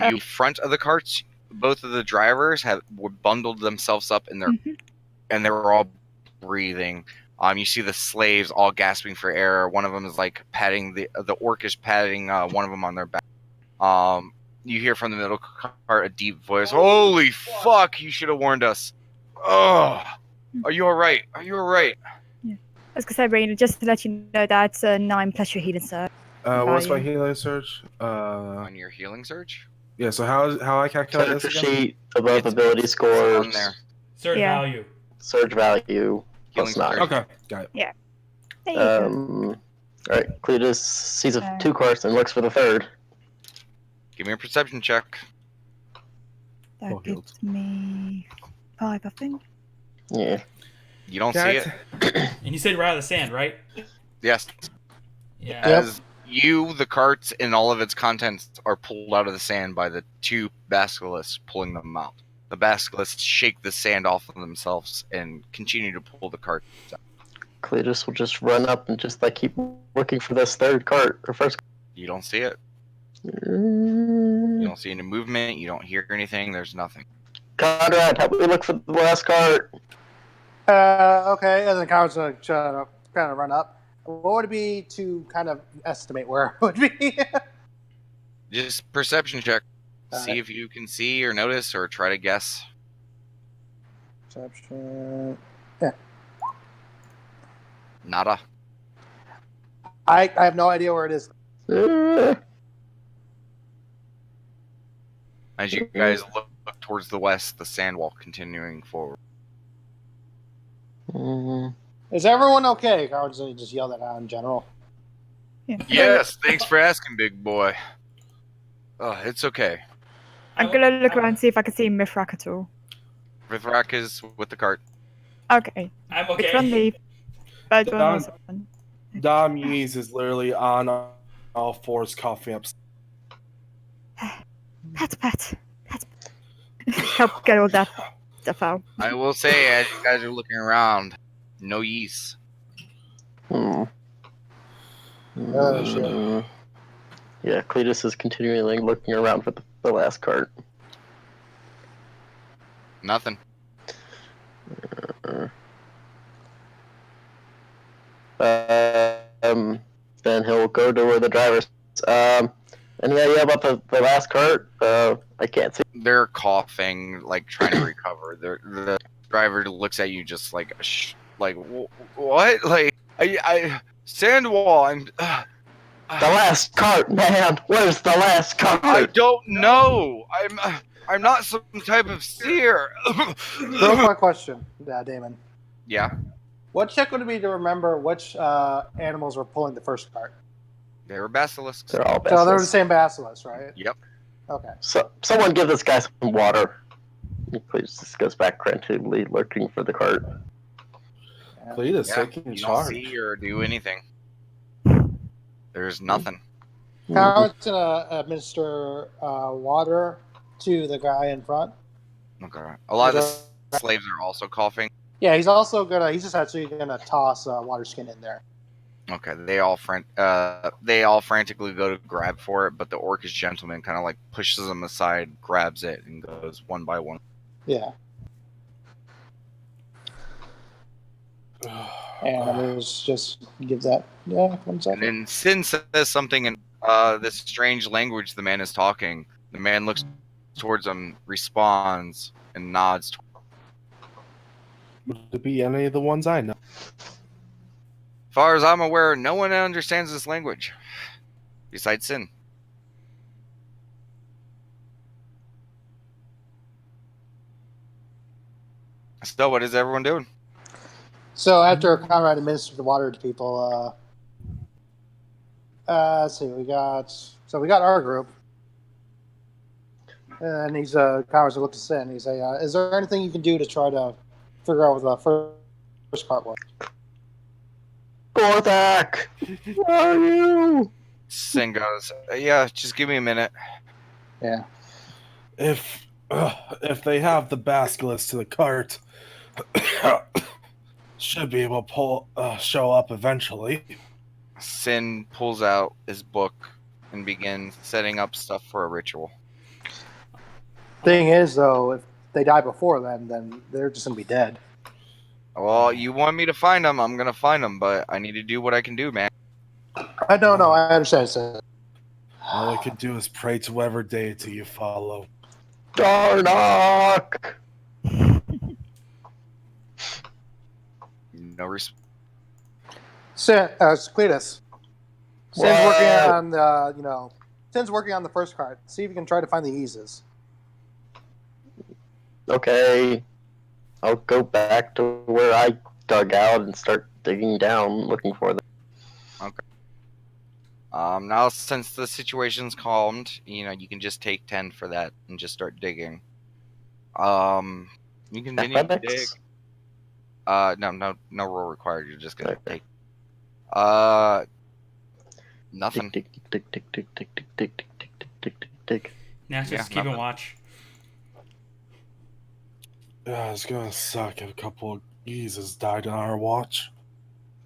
In front of the carts, both of the drivers were bundled themselves up in their, and they were all breathing. You see the slaves all gasping for air. One of them is like patting the orc is patting one of them on their back. You hear from the middle cart a deep voice. Holy fuck! You should have warned us. Oh, are you all right? Are you all right? Yeah. I was gonna say, Raina, just to let you know, that's a 9+ your healing surge. What's my healing surge? On your healing surge? Yeah. So how I calculate this again? Sheet above ability scores. On there. Surge value. Surge value. Plus 9. Okay, got it. Yeah. There you go. Alright, Cletus sees 2 carts and looks for the third. Give me a perception check. That gives me 5, I think. Yeah. You don't see it. And you said right out of the sand, right? Yes. Yeah. As the carts and all of its contents are pulled out of the sand by the two basilisks pulling them out. The basilisks shake the sand off of themselves and continue to pull the cart out. Cletus will just run up and just like keep looking for this third cart or first. You don't see it. You don't see any movement. You don't hear anything. There's nothing. Conrad, help me look for the last cart. Okay, and then Conrad's gonna kind of run up. What would it be to kind of estimate where it would be? Just perception check. See Alright. if you can see or notice or try to guess. Perception. Yeah. Nada. I have no idea where it is. As you guys look towards the west, the sand wall continuing forward. Is everyone okay? I would just yell that out in general. Yeah. Yes, thanks for asking, big boy. Oh, it's okay. I'm gonna look around and see if I can see Mithrak at all. Mithrak is with the cart. Okay. I'm Which okay. one, the bird one or something? Dom Yeez is literally on all fours coughing up. Pat. Help get all that stuff out. I will say, as you guys are looking around, no yeast. Hmm. Oh, shit. Yeah, Cletus is continually looking around for the last cart. Nothing. Then he'll go to where the driver's. Any idea about the last cart? I can't see. They're coughing, like trying to recover. The driver looks at you just like, like what? Like I Sandwall. The last cart, man! Where's the last cart? I don't know. I'm not some type of seer. Real quick question, Damon. Yeah, What check would it be to remember which animals were pulling the first cart? they were basilisks. They're all So they're the basilisks. same basilisk, right? Yep. Okay. So, someone give this guy some water. He please just goes back frantically looking for the cart. Cletus Yeah, taking you don't charge. see or do anything. There's nothing. Carrot's gonna administer water to the guy in front. Okay. A lot of the slaves are also coughing. Yeah, he's also gonna. He's just actually gonna toss water skin in there. Okay, they all frantically go to grab for it, but the orcish gentleman kind of like pushes them aside, grabs it, and goes one by one. Yeah. And I'm gonna just give that. Yeah, 1 And second. then Sin says something in this strange language the man is talking. The man looks towards him, responds, and nods. Would it be any of the ones I know? As far as I'm aware, no one understands this language besides Sin. So, what is everyone doing? So after Conrad administered the water to people, let's see, we got our group, and he's Conrad's looked us in. He's is there anything you can do to try to figure out what the first part was? Gorthak! Where are you? Sin goes, yeah, just give me a minute. Yeah. If they have the basilisk to the cart, should be able to show up eventually. Sin pulls out his book and begins setting up stuff for a ritual. Thing is, though, if they die before then they're just gonna be dead. Well, you want me to find them, I'm gonna find them, but I need to do what I can do, man. I don't know. I understand. So. All I could do is pray to whatever deity you follow. Darnock! No response. Cletus. Sin's What? working on the Sin's working on the first card. See if you can try to find the eases. Okay. I'll go back to where I dug out and start digging down looking for them. Now since the situation's calmed, you can just take 10 for that and just start digging. You continue to dig. Athletics? No roll required. You're just gonna Okay. take. Nothing. Tick, tick, tick, tick, tick, tick, tick, tick, tick, tick, tick, tick, tick. Now just keep nothing. and watch. Yeah, it's gonna suck if a couple of geezes died on our watch.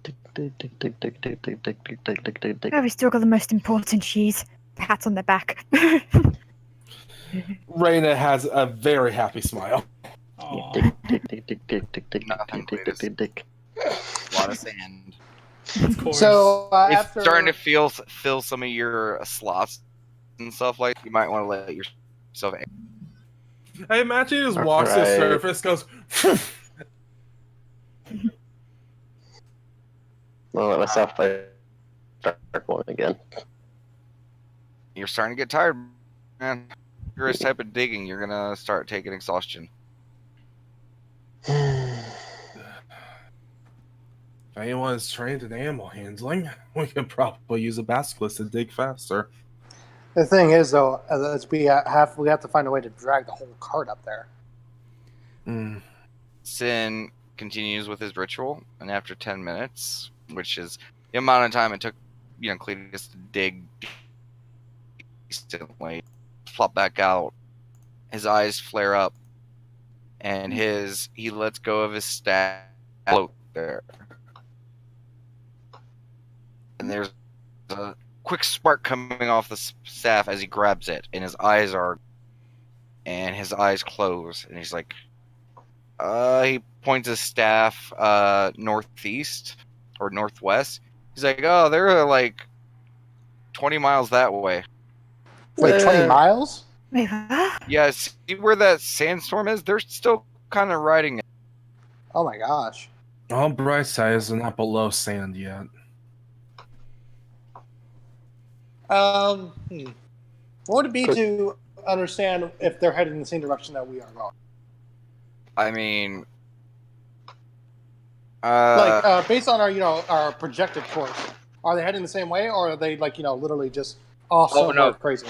Tick, tick, tick, tick, tick, tick, tick, tick, tick, tick, tick, tick, tick. Oh, we still got the most important cheese. Pat on the back. Raina has a very happy smile. Aw. Tick, tick, tick, tick, tick, tick, tick, Nothing, tick, tick, tick, tick. A lot of sand. Of course. So It's after starting to fill some of your slots and stuff like. You might want to let yourself. I imagine he just walks to the Alright. surface, goes. Well, let myself start going again. You're starting to get tired, man. This type of digging, you're gonna start taking exhaustion. If anyone is trained in animal handling, we could probably use a basilisk to dig faster. the thing is, though, we have to find a way to drag the whole cart up there. Sin continues with his ritual, and after 10 minutes, which is the amount of time it took, Cletus to dig decently, flop back out. His eyes flare up, and he lets go of his staff float there. And there's a quick spark coming off the staff as he grabs it, and his eyes close, and he's like, he points his staff northeast or northwest. He's like, oh, they're like 20 miles that way. Wait, 20 miles? Wait, what? Yeah, see where that sandstorm is? They're still kind of riding it. Oh my gosh. All bright sides are not below sand yet. What would it be to understand if they're heading in the same direction that we are going? I mean, based on our projected course, are they heading the same way, or are they literally just Oh, no. crazy?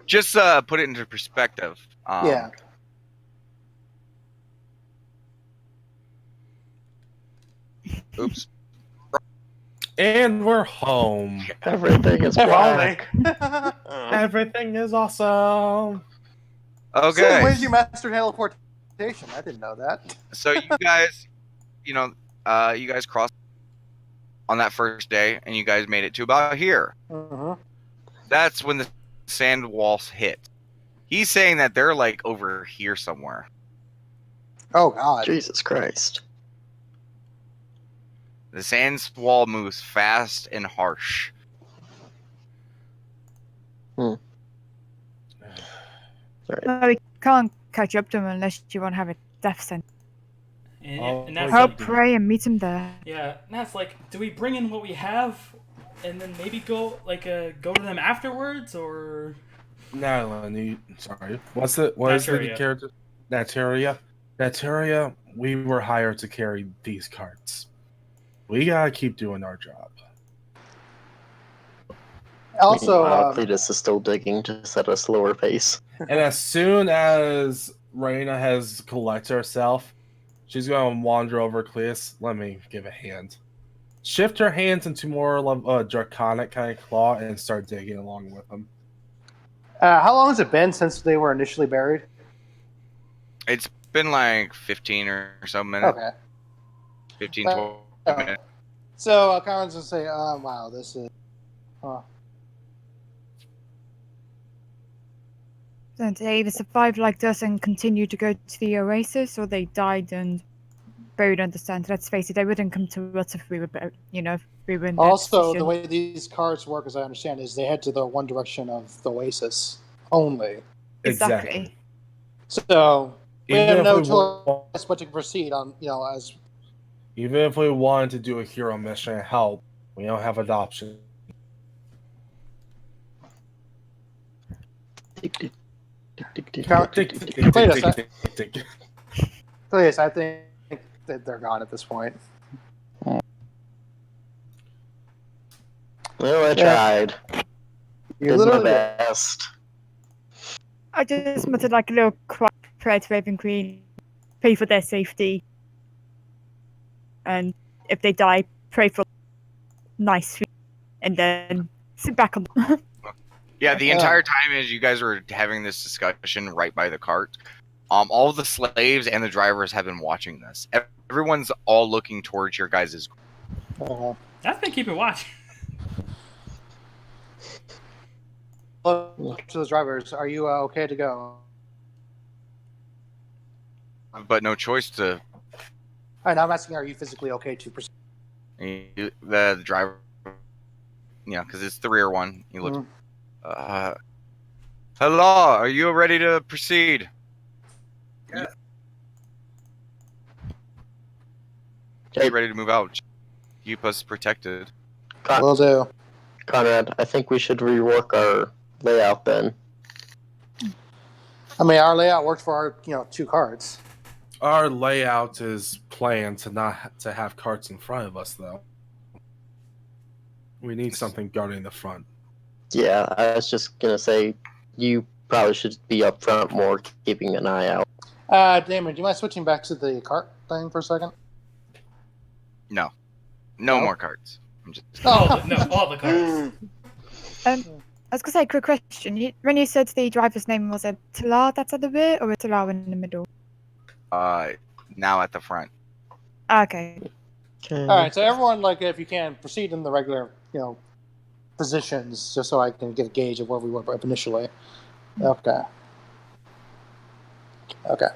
just put it into perspective. Yeah. Oops. And we're home. Everything is black. Everything is awesome. Okay. Same ways you mastered teleportation. I didn't know that. So you guys, you guys crossed on that first day, and you guys made it to about here. Mm-hmm. That's when the sand walls hit. He's saying that they're like over here somewhere. Oh God. Jesus Christ. The sand wall moves fast and harsh. Sorry. Well, we can't catch up to him unless you want to have a death sentence. And that's I'll like, pray and meet him there. yeah, and that's like, do we bring in what we have, and then maybe go to them afterwards, or? Natalie, sorry. What is the character? Natalia, we were hired to carry these carts. We gotta keep doing our job. Also, Cletus is still digging, just at a slower pace. And as soon as Raina has collected herself, she's gonna wander over Cletus. Let me give a hand. Shift her hands into more draconic kind of claw and start digging along with them. how long has it been since they were initially buried? It's been like 15 or so minutes. Okay. 15, 12 minutes. So Conrad's gonna say, wow, this is... So they either survived like this and continued to go to the oasis, or they died and buried under sand. Let's face it, they wouldn't come to us if we were, if we were in their Also, position. the way these cards work, as I understand, is they head to the one direction of the oasis only. Exactly. So we Even have if no we choice but to proceed on, as... Even if we wanted to do a hero mission and help, we don't have an option. Please, I think that they're gone at this point. Well, I tried. You Did my literally... best. I just muttered like a little quiet prayer to Raven Queen, pray for their safety, and if they die, pray for nice food, and then sit back on. Yeah, the entire time as you guys were having this discussion right by the cart, all the slaves and the drivers have been watching this. Everyone's all looking towards your guys' I've been keeping watch. To those drivers, are you okay to go? but no choice to And I'm asking, are you physically okay to proceed? the driver, because it's the rear one. He looks. Hello, are you ready to proceed? Yeah. Are you ready to move out? Keep us protected. Will do. Conrad, I think we should rework our layout then. I mean, our layout works for our, 2 cards. Our layout is planned to have carts in front of us, though. We need something guarding the front. Yeah, I was just gonna say, you probably should be up front more, keeping an eye out. Damon, do you mind switching back to the cart thing for a second? No more carts. I'm just All the cards. I was gonna say, quick question. When you said the driver's name, was it Talar that's at the rear or Talar in the middle? now at the front. Okay. All right, so everyone, like, if you can, proceed in the regular, positions, just so I can get a gauge of where we were initially. Okay. Okay.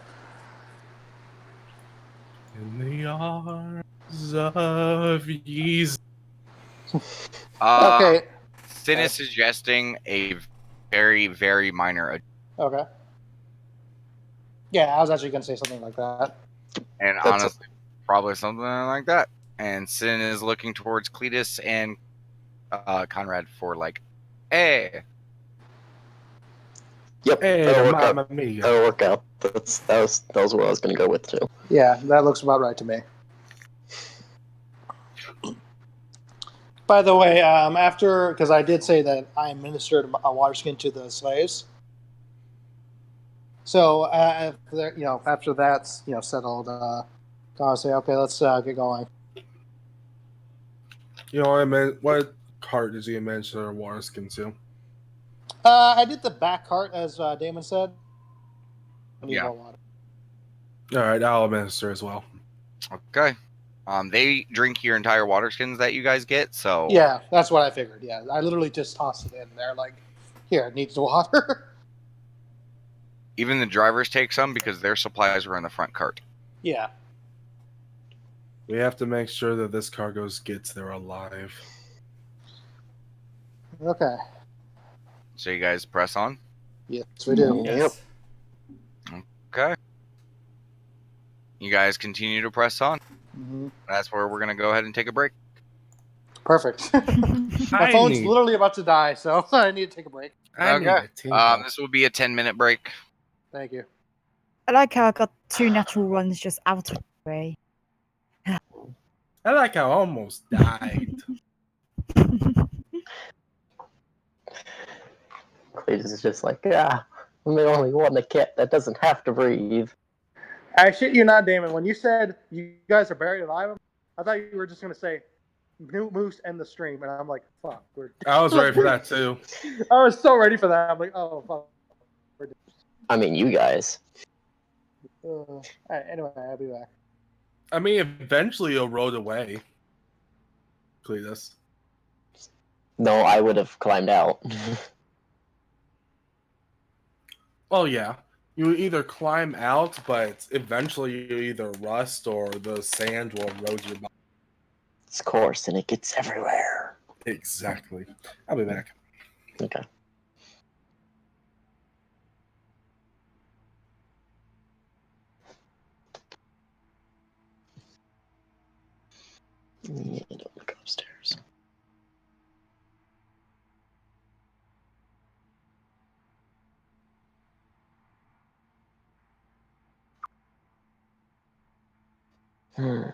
In the arms of Jesus. Okay. Sin is suggesting a very, very minor Okay. Yeah, I was actually going to say something like that. and honestly, probably something like that. And Sin is looking towards Cletus and Conrad for like, hey. Yep, Hey, that'll work Mamma out. Mia. That'll work out. That was what I was going to go with too. Yeah, that looks about right to me. By the way, because I did say that I administered a water skin to the slaves. So after that's settled, I'll say, okay, let's get going. You know what I meant? What card did you administer water skin to? I did the back cart, as Damon said. I need Yeah. more water. All right, I'll administer as well. Okay. They drink your entire water skins that you guys get, so Yeah, that's what I figured. Yeah, I literally just tossed it in there, like, here, it needs water. even the drivers take some because their supplies were in the front cart. Yeah. We have to make sure that this cargo gets there alive. Okay. So you guys press on. Yes, we do. Yes. Okay. You guys continue to press on. Mm-hmm. That's where we're gonna go ahead and take a break. Perfect. My I phone's need- literally about to die, so I need to take a break. I need Okay. a tinkle. This will be a 10-minute break. Thank you. I like how I got 2 natural ones just out of the way. I like how I almost died. Cletus is just like, I'm the only one that doesn't have to breathe. I shit you not, Damon. When you said you guys are buried alive, I thought you were just going to say, Moose end the stream. And I'm like, fuck. I was ready for that too. I was so ready for that. I'm like, oh, fuck. I mean, you guys. All right, anyway, I'll be back. I mean, eventually you'll rode away. Cletus. No, I would have climbed out. Well, yeah. You either climb out, but eventually you either rust or the sand will erode your body. It's coarse and it gets everywhere. Exactly. I'll be back. Okay. Yeah, don't look upstairs. Hmm.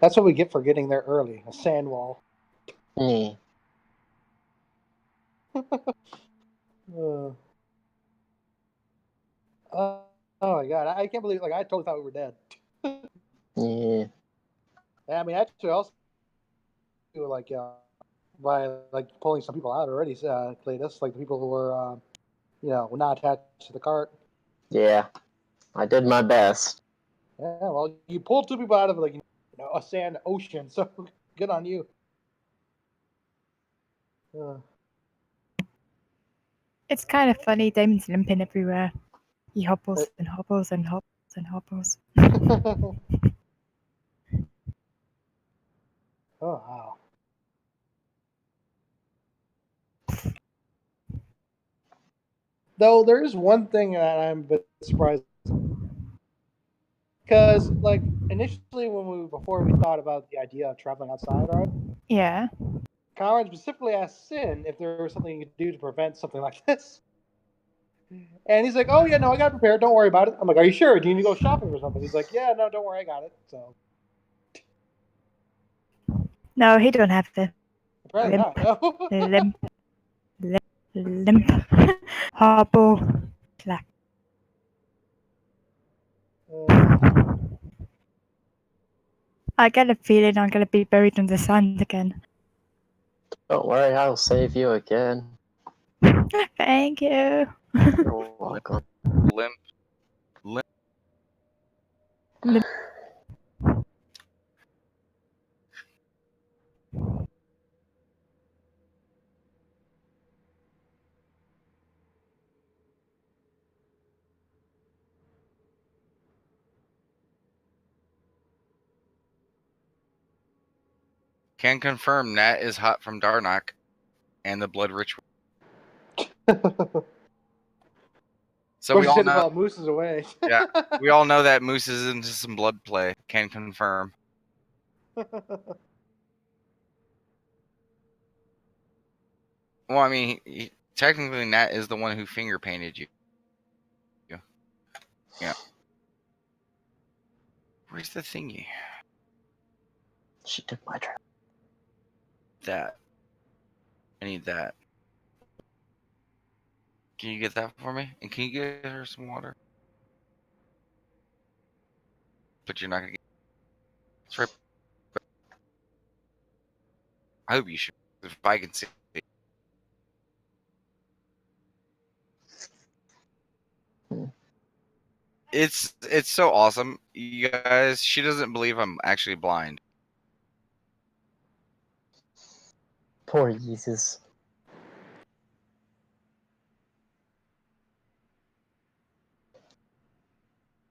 That's what we get for getting there early. A sand wall. Hmm. Uh, oh my god! I can't believe I totally thought we were dead. Yeah. Yeah, I mean, actually, also by pulling some people out already, Cletus, like the people who were were not attached to the cart. Yeah. I did my best. Yeah, well, you pulled two people out of a sand ocean, so good on you. It's kind of funny. Damon's limping everywhere. He hobbles and hobbles and hobbles and hobbles. Oh wow. Though there is one thing that I'm a bit surprised, because initially before we thought about the idea of traveling outside, right? Yeah. Conrad specifically asked Sin if there was something you could do to prevent something like this. And he's like, "Oh yeah, no, I got prepared. Don't worry about it." I'm like, "Are you sure? Do you need to go shopping or something?" He's like, "Yeah, no, don't worry, I got it." So No, he don't have the apparently limp, not. limp, limp, hobble, clack. I get a feeling I'm gonna be buried in the sand again. Don't worry, I'll save you again. Thank you. You're welcome. Limp. Limp. Can confirm Nat is hot from Darnak and the blood ritual. So What we you all said know. about Moose is away. Yeah, we all know that Moose is into some blood play. Can confirm. Well, I mean, technically, Nat is the one who finger painted you. Yeah. Where's the thingy? She took my trap. That. I need that. Can you get that for me? And can you get her some water? But you're not gonna get. It's right. I hope you should. If I can see. It's so awesome, you guys. She doesn't believe I'm actually blind. Poor Yeezus.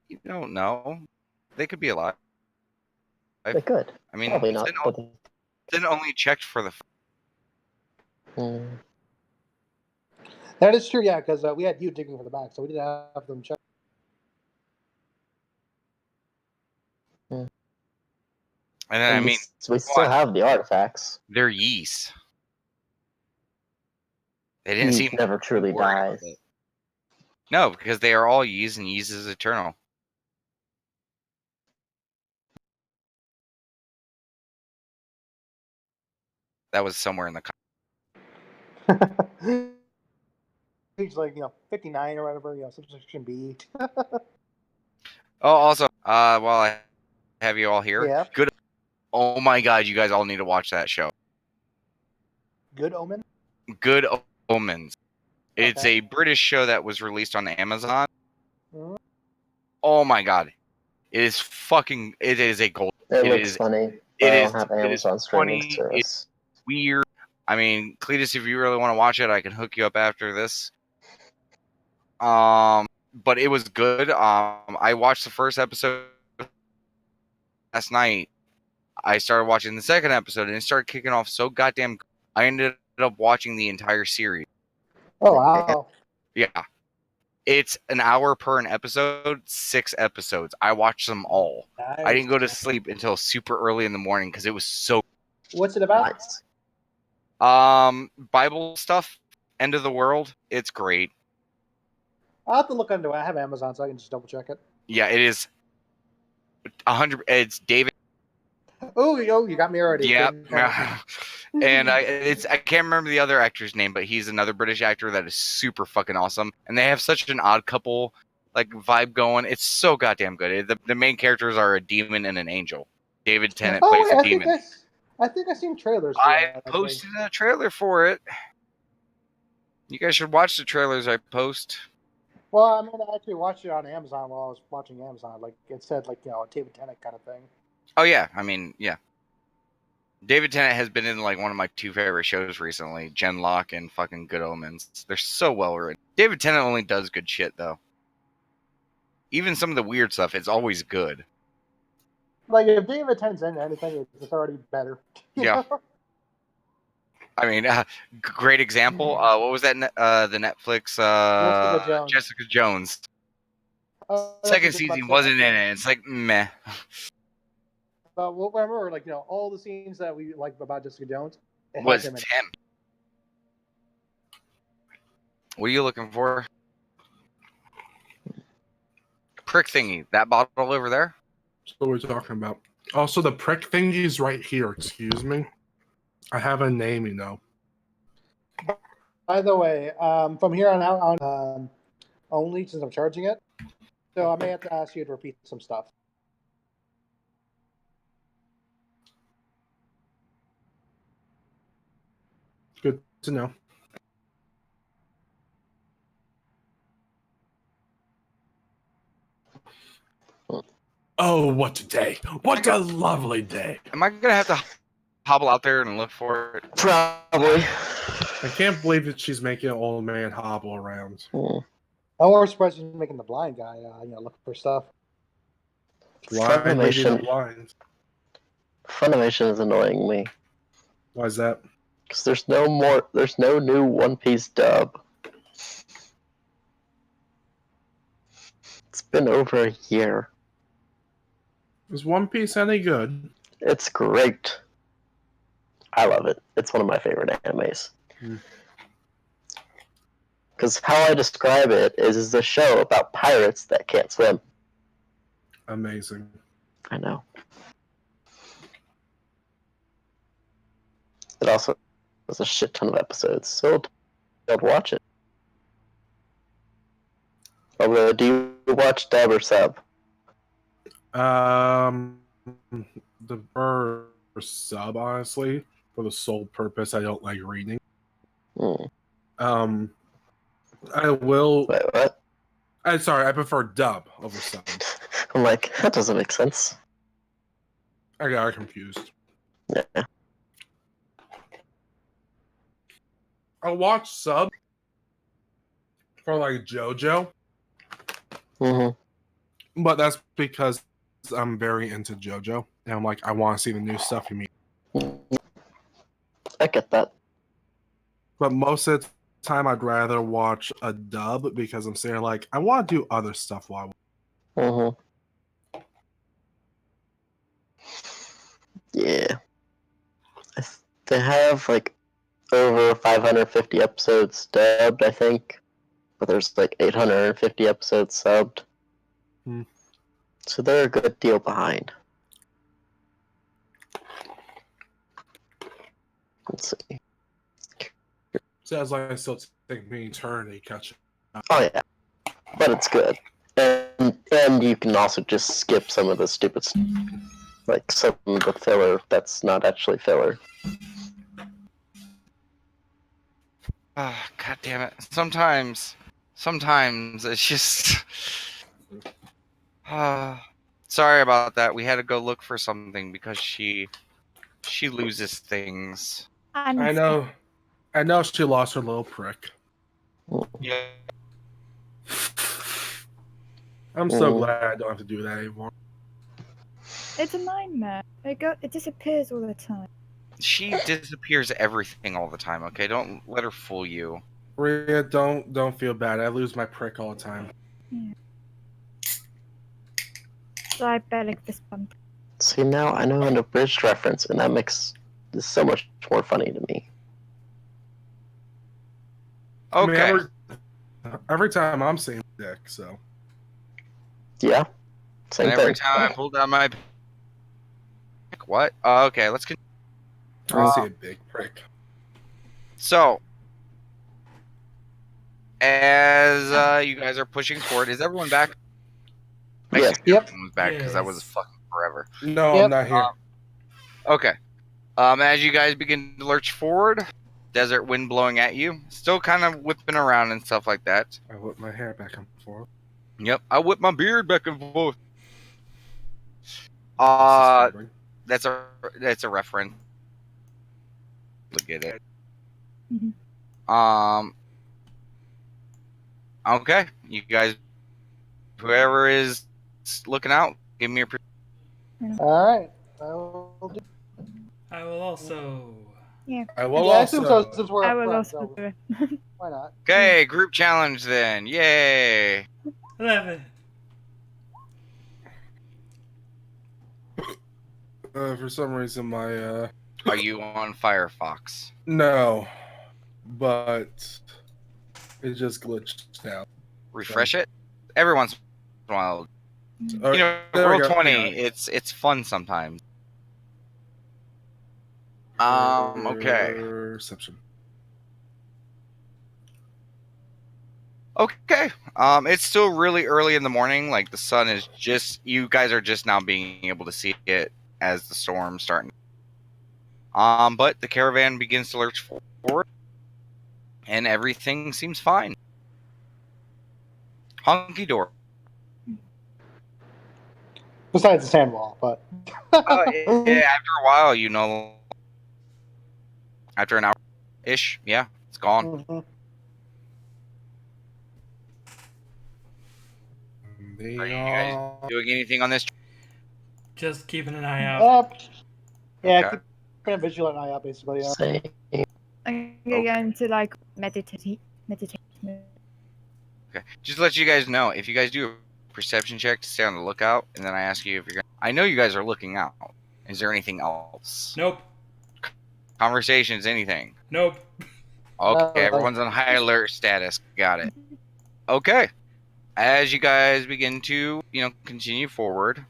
You don't know. They could be alive. They could. I mean, Probably not, but Sin only checked for the. That is true, yeah, because we had you digging for the back, so we didn't have them check. And then, I mean, we still have the artifacts. they're yeast. They didn't Yeast seem never truly worried about dies. it. No, because they are all yeast, and yeast is eternal. That was somewhere in the. He's 59 or whatever, subsection B. Oh, also, while I have you all here, Yeah. good. Oh my God, you guys all need to watch that show. Good Omen. Good Omens. It's Okay. a British show that was released on Amazon. Mhm. Oh my God, it is fucking. It is a gold. It looks is. funny, but It I is. don't have It is Amazon streaming funny. service. It's weird. I mean, Cletus, if you really want to watch it, I can hook you up after this. But it was good. I watched the first episode last night. I started watching the second episode, and it started kicking off so goddamn. I ended up watching the entire series. Oh wow. Yeah, it's an hour per an episode, 6 episodes. I watched them all. Nice. I didn't go to sleep until super early in the morning because it was so. What's it about? Nice. Bible stuff, end of the world. It's great. I'll have to look into it. I have Amazon, so I can just double check it. Yeah, it is 100. It's David Oh, you got me already. Yeah, David Tennant. and I can't remember the other actor's name, but he's another British actor that is super fucking awesome, and they have such an odd couple like vibe going. It's so goddamn good. The main characters are a demon and an angel. David Tennant Oh plays wait, a demon. I think I seen trailers for I that. posted a trailer for it. You guys should watch the trailers I post. Well, I mean, I actually watched it on Amazon while I was watching Amazon. Like it said, like a David Tennant kind of thing. Oh yeah, I mean, yeah. David Tennant has been in like one of my two favorite shows recently, Genlock and fucking Good Omens. They're so well written. David Tennant only does good shit though. Even some of the weird stuff, it's always good. Like if David Tennant's in anything, it's already better. Yeah. I mean, great example. What was that? The Netflix Jessica Jones. Second season wasn't in it. It's like meh. But we'll remember, like all the scenes that we like about Jessica Jones Was Tim. What are you looking for? Prick thingy. That bottle over there? That's what we're talking about. Also, the prick thingy's right here. Excuse me. I have a name, you know. By the way, from here on out, only since I'm charging it, so I may have to ask you to repeat some stuff. Good to know. Oh, what a day. What a lovely day. Am I going to have to hobble out there and look for it? Probably. I can't believe that she's making an old man hobble around. I'm more surprised she's making the blind guy, look for stuff. Why Funimation is annoying me. Why is that? Because there's no new One Piece dub. It's been over a year. Is One Piece any good? It's great. I love it. It's one of my favorite animes. Because how I describe it is a show about pirates that can't swim. Amazing. I know. It also has a shit ton of episodes, so I'd watch it. Although, do you watch dub or sub? The sub, honestly, for the sole purpose I don't like reading. I will. Wait, what? I'm sorry, I prefer dub over sub. I'm like, that doesn't make sense. I got confused. Yeah. I watch sub for like JoJo, but that's because I'm very into JoJo, and I'm like, I want to see the new stuff you mean. I get that. But most of the time, I'd rather watch a dub because I'm saying like, I want to do other stuff while. Yeah. They have like over 550 episodes dubbed, I think. But there's like 850 episodes subbed. So they're a good deal behind. Let's see. Sounds like it still take me eternity catching up. Oh yeah. But it's good. And you can also just skip some of the stupid stuff. Like some of the filler that's not actually filler. Oh, God damn it. Sometimes it's just... sorry about that. We had to go look for something because she loses things. I know she lost her little prick. Yeah. I'm so glad I don't have to do that anymore. It's a nightmare. It disappears all the time. She disappears everything all the time, okay? Don't let her fool you. Rhea, don't feel bad. I lose my prick all the time. Yeah. Diabetic this one. See, now I know an abridged reference, and that makes this so much more funny to me. Okay. I mean, every time I'm saying dick, so. Yeah. Same and every thing. time I pulled out my What? Okay, let's continue. I see a big prick. So, as you guys are pushing forward, is everyone back? I Yeah. assumed Yep. everyone was back because that was Yes. fucking forever. No, Yep. I'm not here. Okay. As you guys begin to lurch forward, desert wind blowing at you, still kind of whipping around and stuff like that. I whip my hair back and forth. Yep, I whip my beard back and forth. This is disturbing. That's a reference. Look at it. Mhm. Okay, you guys, whoever is looking out, give me your. All right. I will do. I will also. I will Yeah, I assume so also. since we're I up will front. also So do it. why not? Okay, group challenge then. Yay! 11. For some reason, my Are you on Firefox? no, but it just glitched out. Refresh it. Every once in a while, Oh, you know, there we roll go. 20. It's fun sometimes. Okay. Perception. Okay. It's still really early in the morning. Like the sun is just. You guys are just now being able to see it as the storm's starting. But the caravan begins to lurch forward, and everything seems fine. Honky door. Besides the sand wall, but. Yeah, after a while, you know, after an hour ish, yeah, it's gone. Mhm. They Are you guys are. doing anything on this? Just keeping an eye out. Yeah, Okay. keep a vigilant eye out, basically. Yeah. Same. I'm going to like meditate. Okay. Just to let you guys know, if you guys do a perception check to stay on the lookout, and then I ask you if you're gonna. I know you guys are looking out. Is there anything else? Nope. Conversations, anything? Nope. Okay, really. everyone's on high alert status. Got it. Okay. As you guys begin to, continue forward,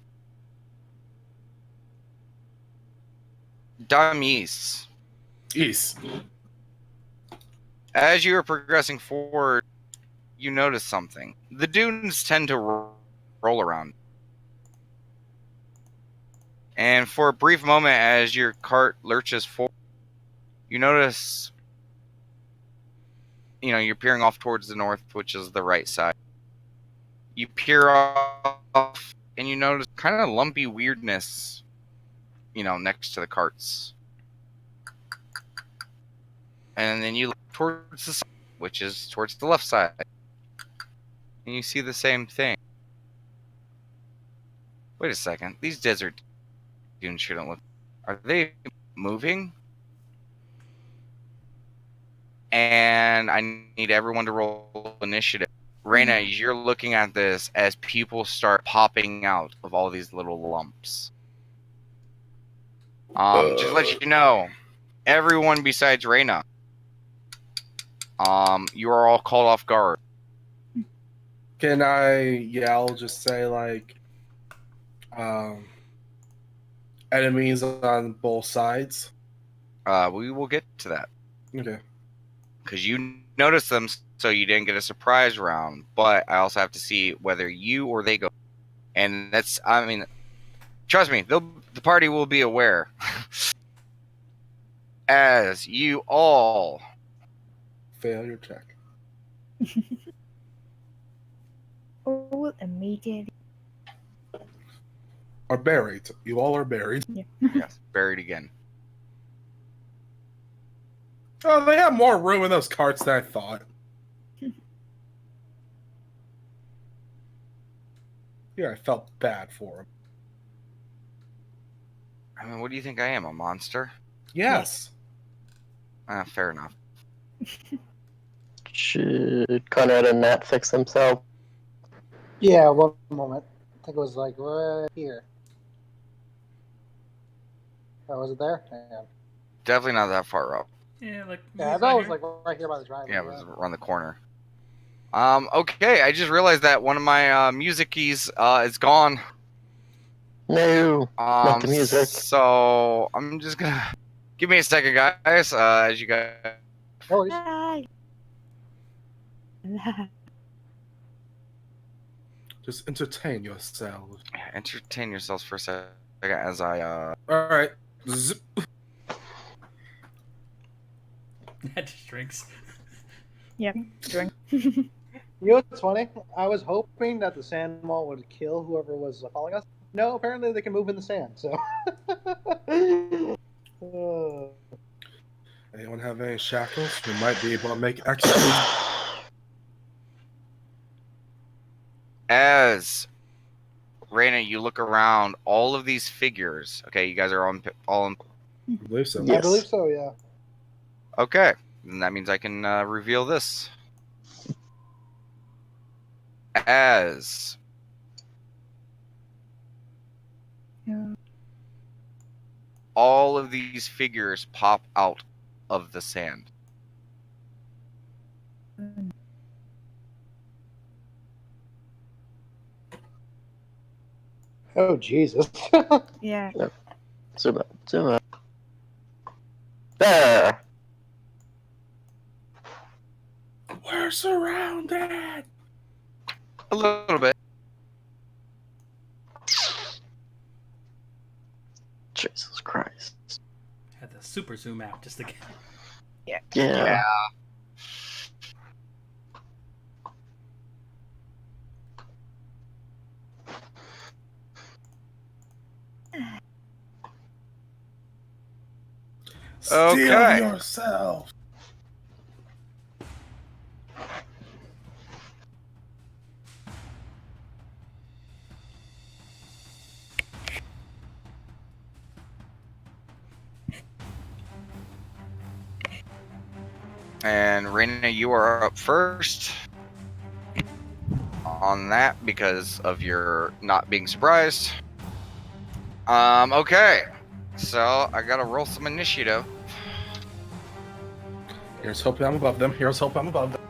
Damis, East. as you are progressing forward, you notice something. The dunes tend to roll around. And for a brief moment, as your cart lurches forward, you notice, you're peering off towards the north, which is the right side. You peer off, and you notice kind of lumpy weirdness, next to the carts. And then you look towards the side, which is towards the left side. And you see the same thing. Wait a second. These desert dunes shouldn't look. Are they moving? And I need everyone to roll initiative. Raina, you're looking at this as people start popping out of all these little lumps. Just to let you know, everyone besides Raina, you are all called off guard. Can I yell? Just say like, enemies on both sides. We will get to that. Okay. Because you noticed them, so you didn't get a surprise round. But I also have to see whether you or they go. And trust me, the party will be aware. As you all Failure check. All immediately. Are buried. You all are buried. yes, buried again. Oh, they have more room in those carts than I thought. Yeah, I felt bad for them. What do you think I am, a monster? Yes. Fair enough. Should Conrad and Nat fix themselves? Yeah, one moment. I think it was like right here. Oh, was it there? Hang on. Definitely not that far up. Yeah, like. Yeah, I thought it was like right here by the driveway. Yeah, it was around the corner. Okay, I just realized that one of my music keys is gone. No, not the music. So I'm just gonna give me a second, guys. As you guys No worries. Hi. Just entertain yourself. entertain yourselves for a second, as I All right. Zip. That just drinks. Yep, drink. You know what's funny? I was hoping that the sand wall would kill whoever was following us. No, apparently they can move in the sand. So. Anyone have any shackles? We might be able to make extra. as Raina, you look around, all of these figures. Okay, you guys are all in. I believe so. Yeah. I believe so. Yeah. Okay, and that means I can reveal this. As Yeah. all of these figures pop out of the sand. Oh Jesus. Yeah. Zoom out. Zoom out. There. We're surrounded. A little bit. Jesus Christ. Had to super zoom out just to get. Yeah. Steal Okay. yourself. And Raina, you are up first on that because of your not being surprised. Okay. So I gotta roll some initiative. Here's hoping I'm above them. Here's hoping I'm above them.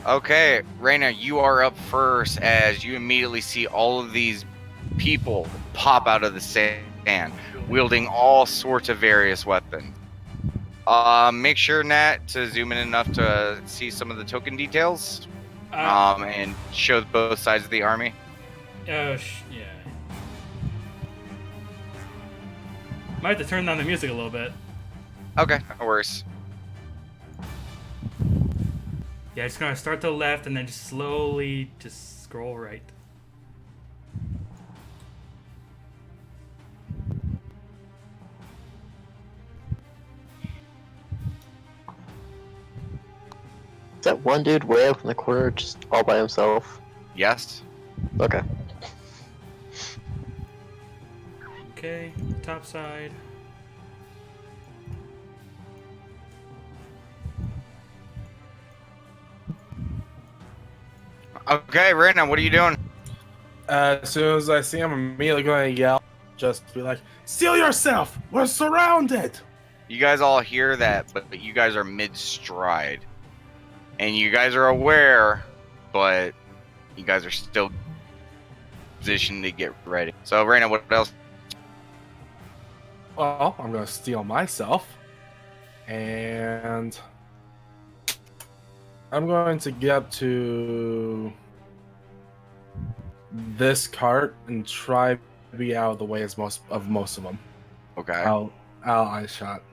Okay, Raina, you are up first as you immediately see all of these people pop out of the sand, wielding all sorts of various weapons. Make sure, Nat, to zoom in enough to see some of the token details, and show both sides of the army. Yeah. Might have to turn down the music a little bit. Okay, no worries. Yeah, just gonna start to the left and then just slowly just scroll right. Is that one dude way up in the corner just all by himself? Yes. Okay. Okay, top side. Okay, Raina, what are you doing? As soon as I see him, I'm immediately going to yell. Just be like, steal yourself! We're surrounded! You guys all hear that, but you guys are mid-stride. And you guys are aware, but you guys are still positioned to get ready. So, Raina, what else? Well, I'm going to steal myself. And I'm going to get up to this cart and try to be out of the way as most of them. Okay. I'll eye shot.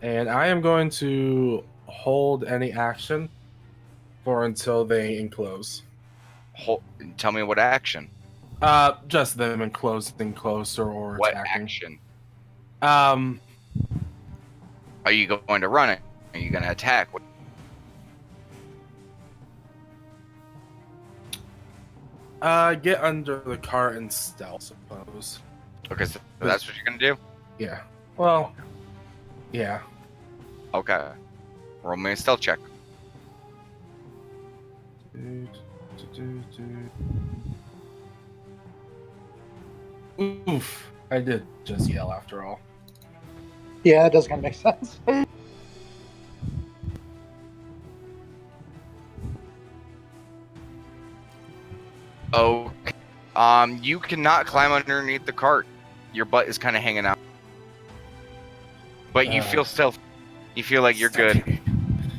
And I am going to hold any action for until they enclose. Tell me what action. Just them enclosing closer or What attacking. action? Um, Are you going to run it? Are you going to attack? get under the cart and stealth, suppose. Okay, so that's what you're going to do? Yeah. Well, yeah. Okay. Roll me a stealth check. Oof. I did just yell after all. Yeah, that does kind of make sense. Okay. You cannot climb underneath the cart. Your butt is kind of hanging out. But you feel stealth. You feel like you're good.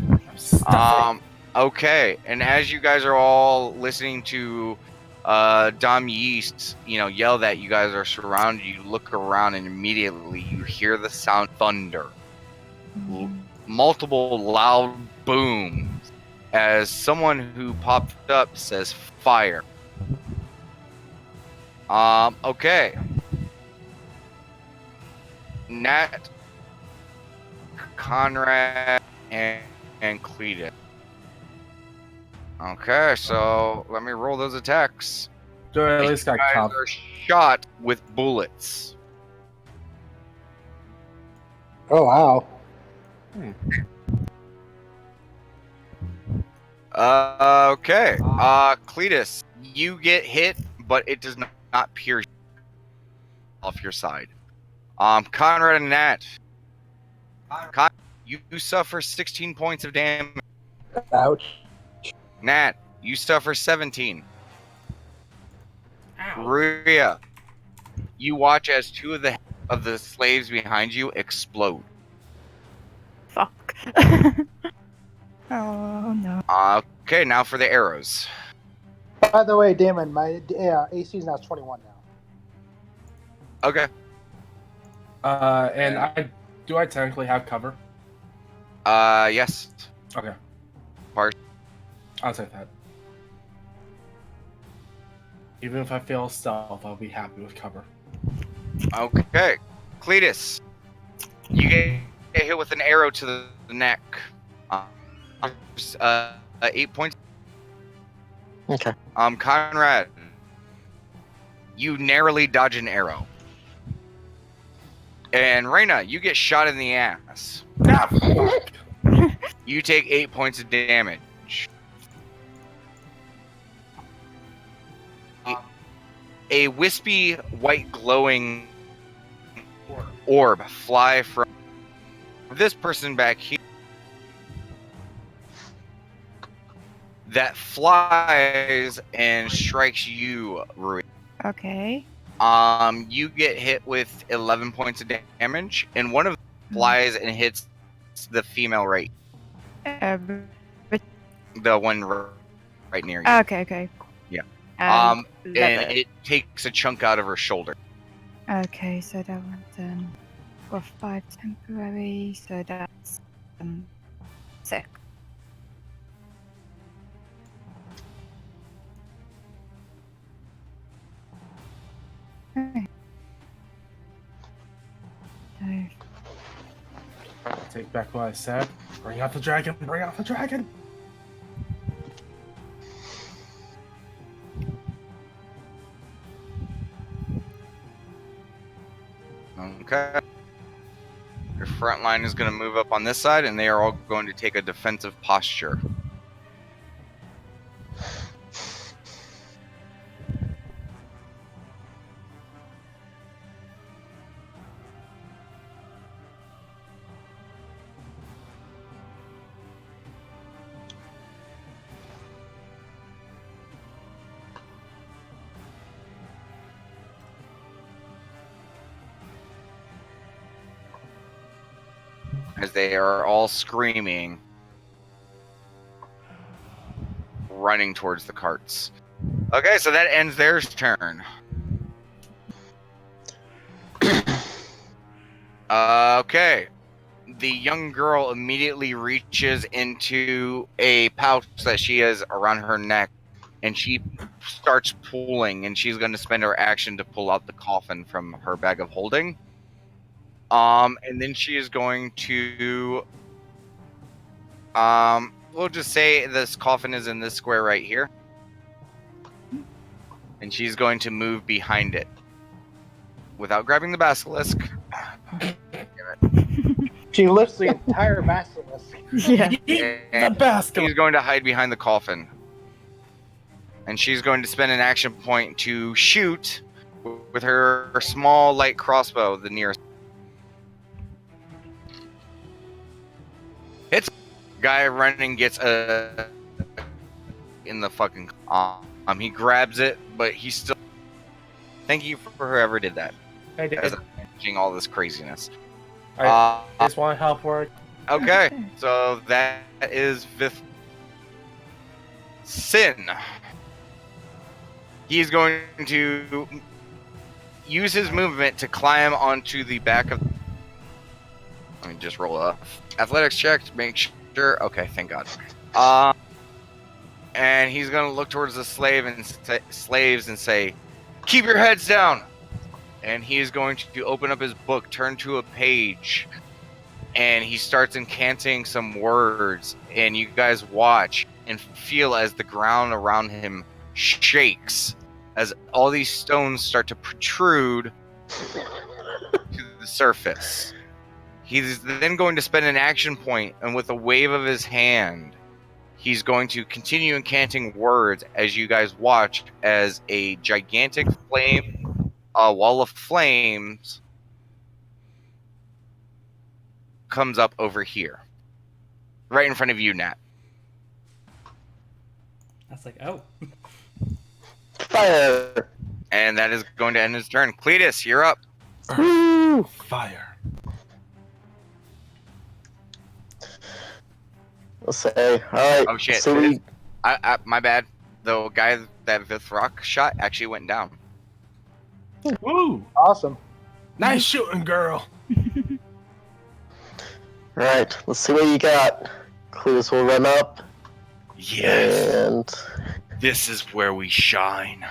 I'm stuffy. Okay. And as you guys are all listening to Dom Yeast, yell that you guys are surrounded, you look around and immediately you hear the sound of thunder. Multiple loud booms as someone who popped up says fire. Okay. Nat, Conrad, and Cletus. Okay, so let me roll those attacks. Do I at You least got guys cover? are shot with bullets. Oh wow. Okay. Cletus, you get hit, but it does not pierce off your side. Conrad and Nat. You suffer 16 points of damage. Ouch. Nat, you suffer 17. Ow. Rhea, you watch as two of the slaves behind you explode. Fuck. Oh no. Okay, now for the arrows. By the way, Damon, my AC is now 21 now. Okay. And I technically have cover? Yes. Okay. Part. I'll take that. Even if I fail stealth, I'll be happy with cover. Okay. Cletus, you get hit with an arrow to the neck. 8 points. Okay. Conrad, you narrowly dodge an arrow. And Reyna, you get shot in the ass. Ah, fuck. You take 8 points of damage. A wispy, white, glowing orb fly from this person back here. That flies and strikes you, Rui. Okay. You get hit with 11 points of damage, and one of them flies and hits the female right, the one right near you. Okay. Yeah. And And leather. it takes a chunk out of her shoulder. Okay, so that one's got 5 temporary, so that's 6. Okay. So, Take back what I said. Bring out the dragon! Bring out the dragon! Okay. Your front line is going to move up on this side, and they are all going to take a defensive posture. As they are all screaming, running towards the carts. Okay, so that ends their turn. Okay. The young girl immediately reaches into a pouch that she has around her neck and she starts pulling, and she's going to spend her action to pull out the coffin from her bag of holding. And then she is going to, we'll just say this coffin is in this square right here, and she's going to move behind it without grabbing the basilisk. She lifts the entire basilisk. Yeah. And The basket. she's going to hide behind the coffin. And she's going to spend an action point to shoot with her small light crossbow, the nearest. Hits. Guy running gets a in the fucking. He grabs it, but he's still. Thank you for whoever did that. I did. As I'm managing all this craziness. I just want help work. Okay, so that is Sin. He's going to use his movement to climb onto the back of. Let me just roll up. Athletics check to make sure. Okay, thank God. And he's going to look towards the slaves and say, "Keep your heads down." And he is going to open up his book, turn to a page, and he starts incanting some words. And you guys watch and feel as the ground around him shakes, as all these stones start to protrude to the surface. He's then going to spend an action point, and with a wave of his hand, he's going to continue incanting words as you guys watch as a gigantic wall of flames comes up over here. Right in front of you, Nat. I was like, oh. Fire! And that is going to end his turn. Cletus, you're up. Woo! Fire. I'll say, alright. Oh shit. So we, My bad. The guy that Vithrock shot actually went down. Woo! Awesome. Nice shooting, girl. right, let's see what you got. Cletus will run up. Yes. And This is where we shine.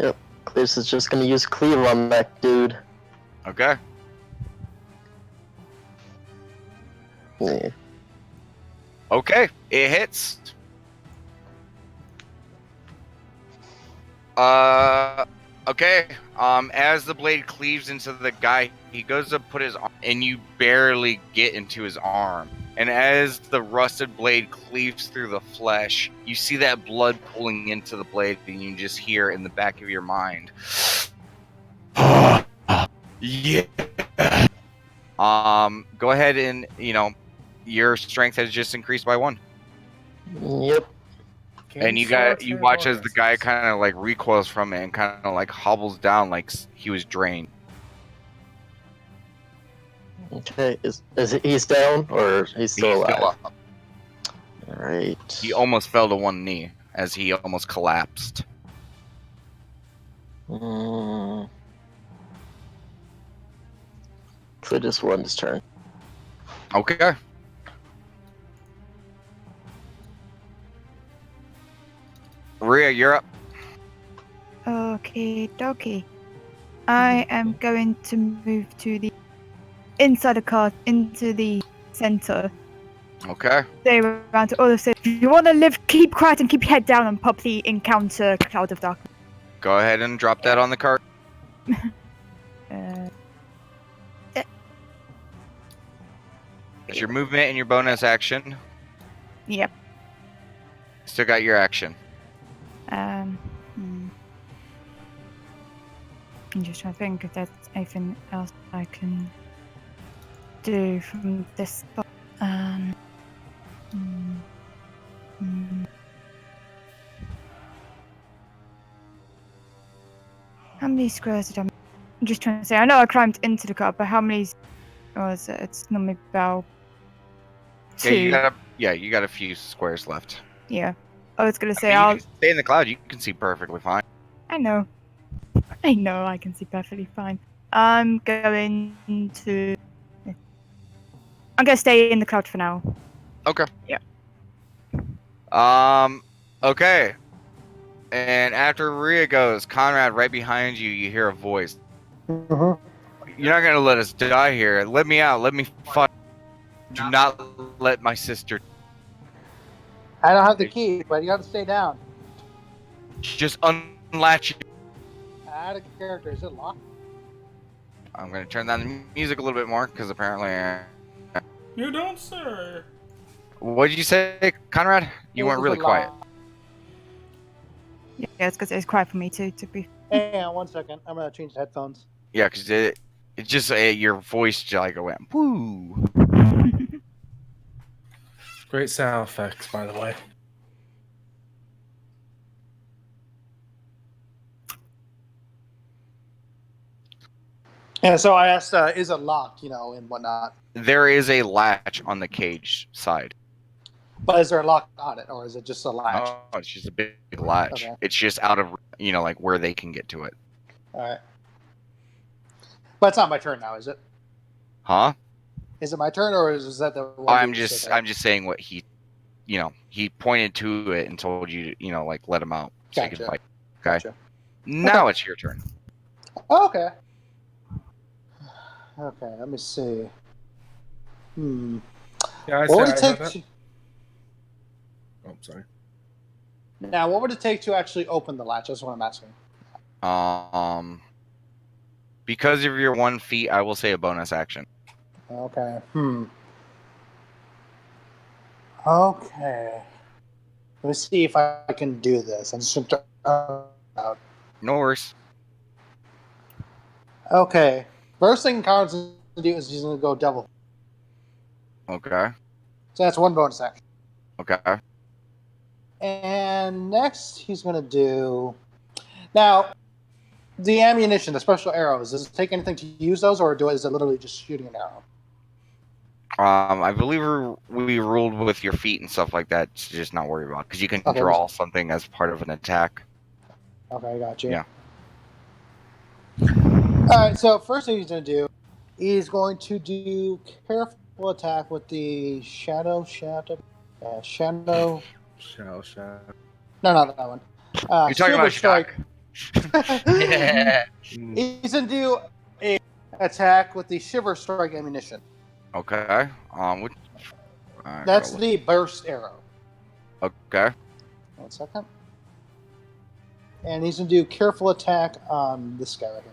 Yep, Cletus is just gonna use cleave on that dude. Okay. Yeah. Okay. It hits. Okay. As the blade cleaves into the guy, he goes to put his arm, and you barely get into his arm. And as the rusted blade cleaves through the flesh, you see that blood pulling into the blade, and you just hear in the back of your mind, yeah. Go ahead and, your strength has just increased by 1. Yep. And you watch as the guy kind of like recoils from it and kind of like hobbles down like he was drained. Okay, is he's down or he's still alive? Still up. Alright. He almost fell to one knee as he almost collapsed. So just won his turn. Okay. Rhea, you're up. Okay, dokie. I am going to move to the inside the cart into the center. Okay. Stay around to all of this. If you want to live, keep quiet and keep your head down and pop the encounter cloud of darkness. Go ahead and drop that on the cart. It's your movement and your bonus action. Yep. Still got your action. I'm just trying to think if there's anything else I can do from this spot. How many squares did I'm just trying to say? I know I climbed into the car, but how many was it? It's normally about 2. You got a few squares left. Yeah. I was gonna say You I'll can stay in the cloud. You can see perfectly fine. I know I can see perfectly fine. I'm going to. I'm gonna stay in the cloud for now. Okay. Yeah. Okay. And after Rhea goes, Conrad, right behind you, you hear a voice. Mhm. You're not gonna let us die here. Let me out. Let me fight. Do not let my sister. I don't have the key, but you have to stay down. Just unlatch it. Add a character. Is it locked? I'm gonna turn down the music a little bit more because apparently. You don't, sir. What did you say, Conrad? You weren't Is really it quiet. locked? Yeah, it's because it's quiet for me too. To be. Hang on 1 second. I'm gonna change the headphones. Yeah, because it just your voice just like went woo. Great sound effects, by the way. Yeah, so I asked, is it locked, and whatnot. There is a latch on the cage side. But is there a lock on it, or is it just a latch? No, it's just a big latch. Okay. It's just out of like where they can get to it. All right. But it's not my turn now, is it? Huh? Is it my turn, or is that the one? I'm just saying what he he pointed to it and told you to, like let him out so you Gotcha. can fight. Okay. Gotcha. Now it's your turn. Oh, okay. Okay, let me see. Yeah, I What would said it I take? have that. Oh, sorry. Now, what would it take to actually open the latch? That's what I'm asking. Because of your 1 feet, I will say a bonus action. Okay. Okay. Let me see if I can do this. I'm just going to out. No worries. Okay. First thing Conrad's going to do is he's going to go double. Okay. So that's 1 bonus action. Okay. And next he's going to do... Now, the ammunition, the special arrows, does it take anything to use those, or is it literally just shooting an arrow? I believe we ruled with your feet and stuff like that to just not worry about because you can Okay, draw something as part of an attack. Okay, got you. Yeah. Alright, so first thing he's going to do, he's going to do careful attack with the shadow. Shall. No, not that one. You're talking Shiver about strike. Yeah. He's going to do a attack with the shiver strike ammunition. Okay. That's the burst arrow. Okay. 1 second. And he's going to do careful attack on this guy right here.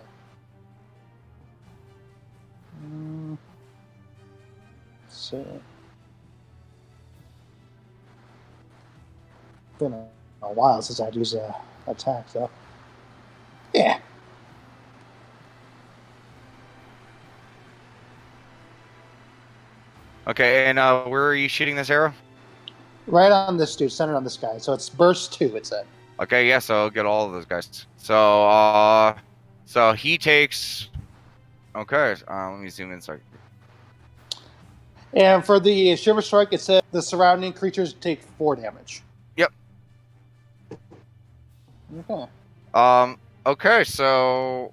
Let's see. Been a while since I'd used a attack, though. Yeah. Okay, and where are you shooting this arrow? Right on this dude, centered on this guy. So it's burst 2, it said. Okay, yeah, so I'll get all of those guys. So he takes. Okay, let me zoom in. Sorry. And for the shiver strike, it said the surrounding creatures take 4 damage. Yep. Okay. Okay, so.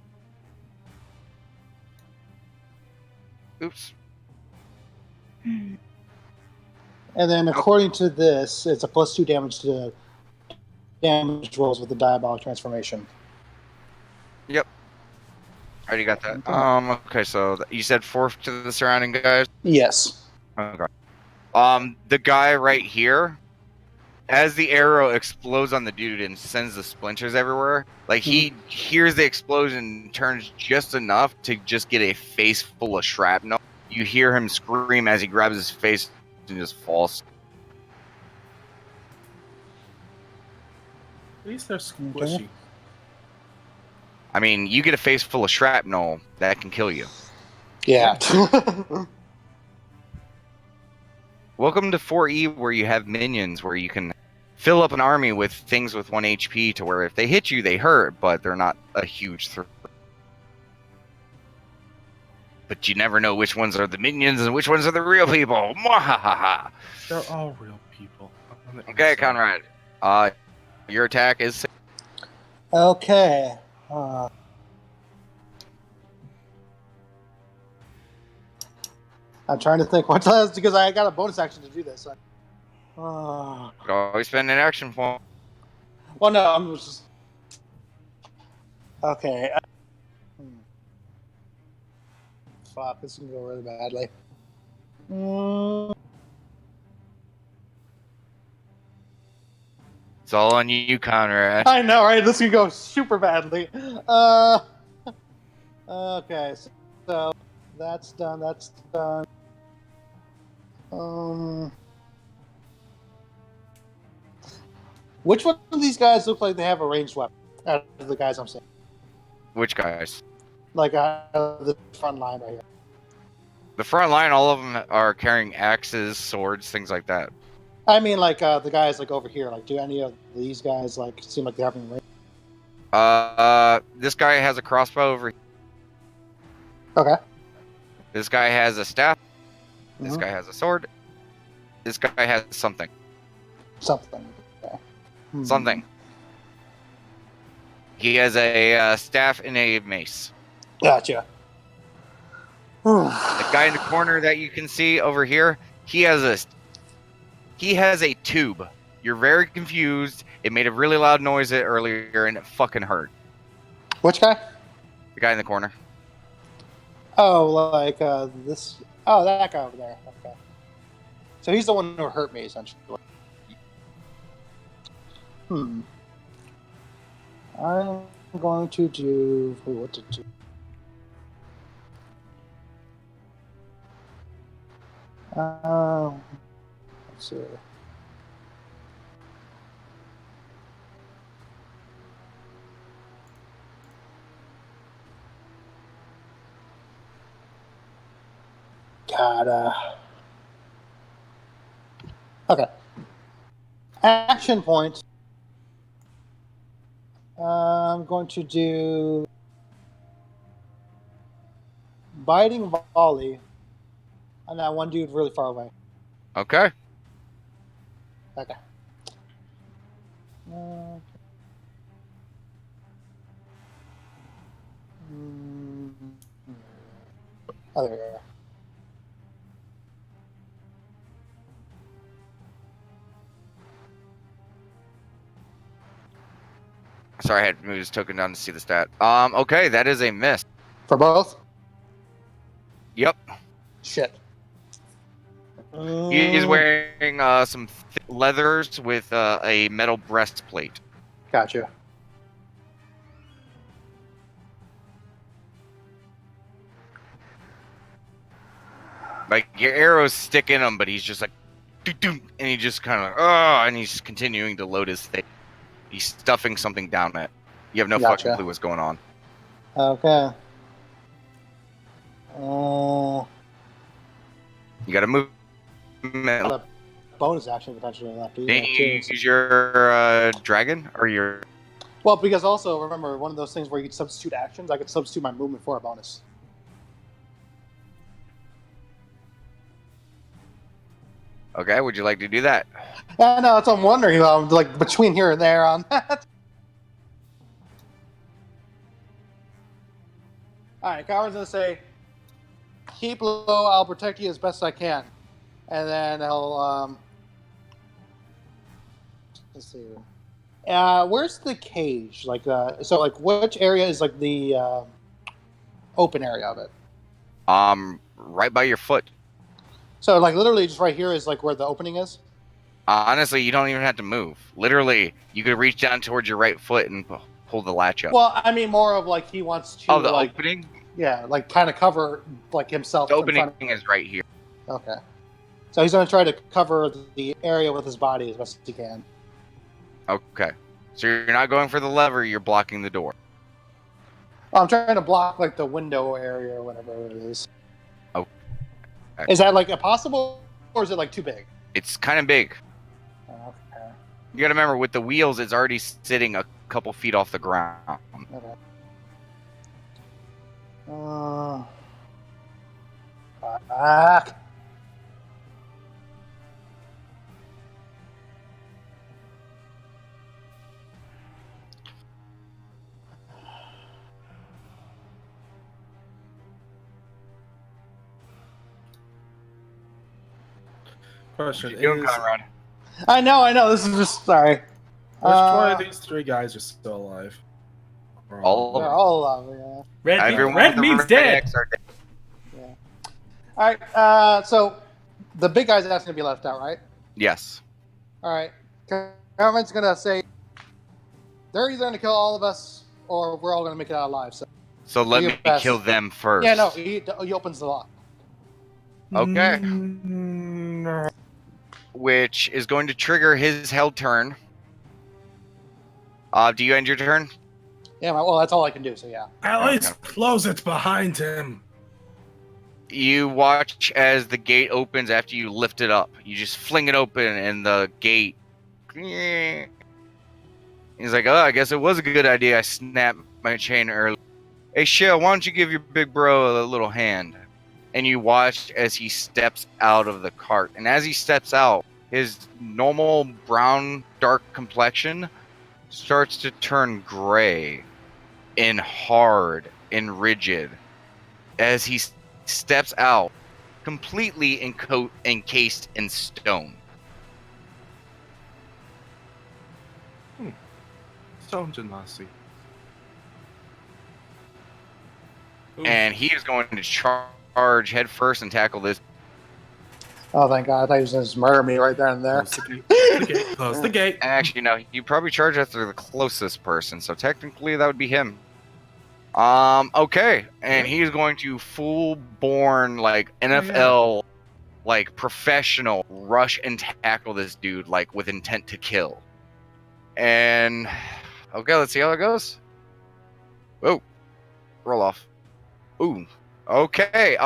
Oops. And then according to this, it's a +2 damage to damage rolls with the diabolic transformation. Yep. I already got that. Okay, so you said 4 to the surrounding guys? Yes. Okay. The guy right here, as the arrow explodes on the dude and sends the splinters everywhere, like he hears the explosion, turns just enough to just get a face full of shrapnel. You hear him scream as he grabs his face and just falls. At least they're squishy. I mean, you get a face full of shrapnel, that can kill you. Yeah. Welcome to 4E, where you have minions, where you can fill up an army with things with 1 HP to where if they hit you, they hurt, but they're not a huge threat. But you never know which ones are the minions and which ones are the real people. Mwahaha! They're all real people. Okay, Conrad. Your attack is... Okay. I'm trying to think what does because I got a bonus action to do this. Oh. Could always spend an action point. Well, no, I'm just okay. Fuck, this is gonna go really badly. It's all on you, Conrad. I know, right? This could go super badly. Okay, so that's done. That's done. Which one of these guys look like they have a ranged weapon? Out of the guys I'm seeing, Which guys? like the front line right here. The front line, all of them are carrying axes, swords, things like that. I mean, like the guys like over here. Like, do any of these guys like seem like they're having range? This guy has a crossbow over here. Okay. This guy has a staff. This Mhm. guy has a sword. This guy has something. Something. Okay. Something. He has a staff and a mace. Gotcha. The guy in the corner that you can see over here, he has a tube. You're very confused. It made a really loud noise earlier, and it fucking hurt. Which guy? The guy in the corner. Oh, like this. Oh, that guy over there. Okay. So he's the one who hurt me, essentially. I'm going to do. What to do? Let's see. God. Okay. Action point. I'm going to do biting volley on that one dude really far away. Okay. Okay. Oh, there we go. Sorry, I had to move his token down to see the stat. Okay, that is a miss. For both? Yep. Shit. He is wearing some thick leathers with a metal breastplate. Gotcha. Like, your arrows stick in him, but he's just like, doo-doo, and he just kind of, and he's continuing to load his thing. He's stuffing something down it. You have no fucking clue what's going on. Okay. You gotta move. A bonus action potentially in that piece. Did you use your dragon or your? Well, because also remember one of those things where you could substitute actions. I could substitute my movement for a bonus. Okay, would you like to do that? Yeah, no, that's what I'm wondering. Like between here and there on that. All right, Coward's gonna say, "Keep low. I'll protect you as best I can," and then he'll let's see. Where's the cage? Like, so like, which area is like the open area of it? Right by your foot. So like, literally, just right here is like where the opening is. Honestly, you don't even have to move. Literally, you could reach down towards your right foot and pull the latch up. Well, I mean more of like he wants to. Oh, the like, opening? Yeah, like kind of cover like himself. The opening is right here. Okay. So he's going to try to cover the area with his body as best as he can. Okay. So you're not going for the lever, you're blocking the door. Oh, I'm trying to block like the window area or whatever it is. Oh. Is that like impossible or is it like too big? It's kind of big. Okay. You gotta remember, with the wheels, it's already sitting a couple feet off the ground. Okay. Fuck. Question What you doing, is, Conrad? I know. This is just sorry. which one of Uh, these three guys are still alive? Or All of they're them. all alive. Everyone Red with the means red dead. X are dead. Yeah. All right. So the big guy's that's gonna be left out, right? Yes. All right. Government's gonna say they're either gonna kill all of us or we're all gonna make it out alive. So So let you me pass. kill them first. Yeah, no. He opens the lock. Okay. No. Which is going to trigger his held turn. Do you end your turn? Yeah. Well, that's all I can do. So yeah. At least close it behind him. You watch as the gate opens after you lift it up. You just fling it open, and the gate. He's like, "Oh, I guess it was a good idea. I snapped my chain early. Hey, Shell, why don't you give your big bro a little hand?" And you watch as he steps out of the cart. And as he steps out, his normal brown, dark complexion starts to turn gray and hard and rigid as he steps out, completely encased in stone. Stone Genasi. Ooh. And he is going to charge head first and tackle this. Oh, thank God! I thought he was gonna just murder me right there and there. Close the gate. Close the gate. Close the gate. Actually, no, you probably charge after the closest person, so technically that would be him. Okay, and he's going to full-born, like, NFL, like, professional rush and tackle this dude, like, with intent to kill. And, okay, let's see how it goes. Whoa, roll off. Ooh, okay,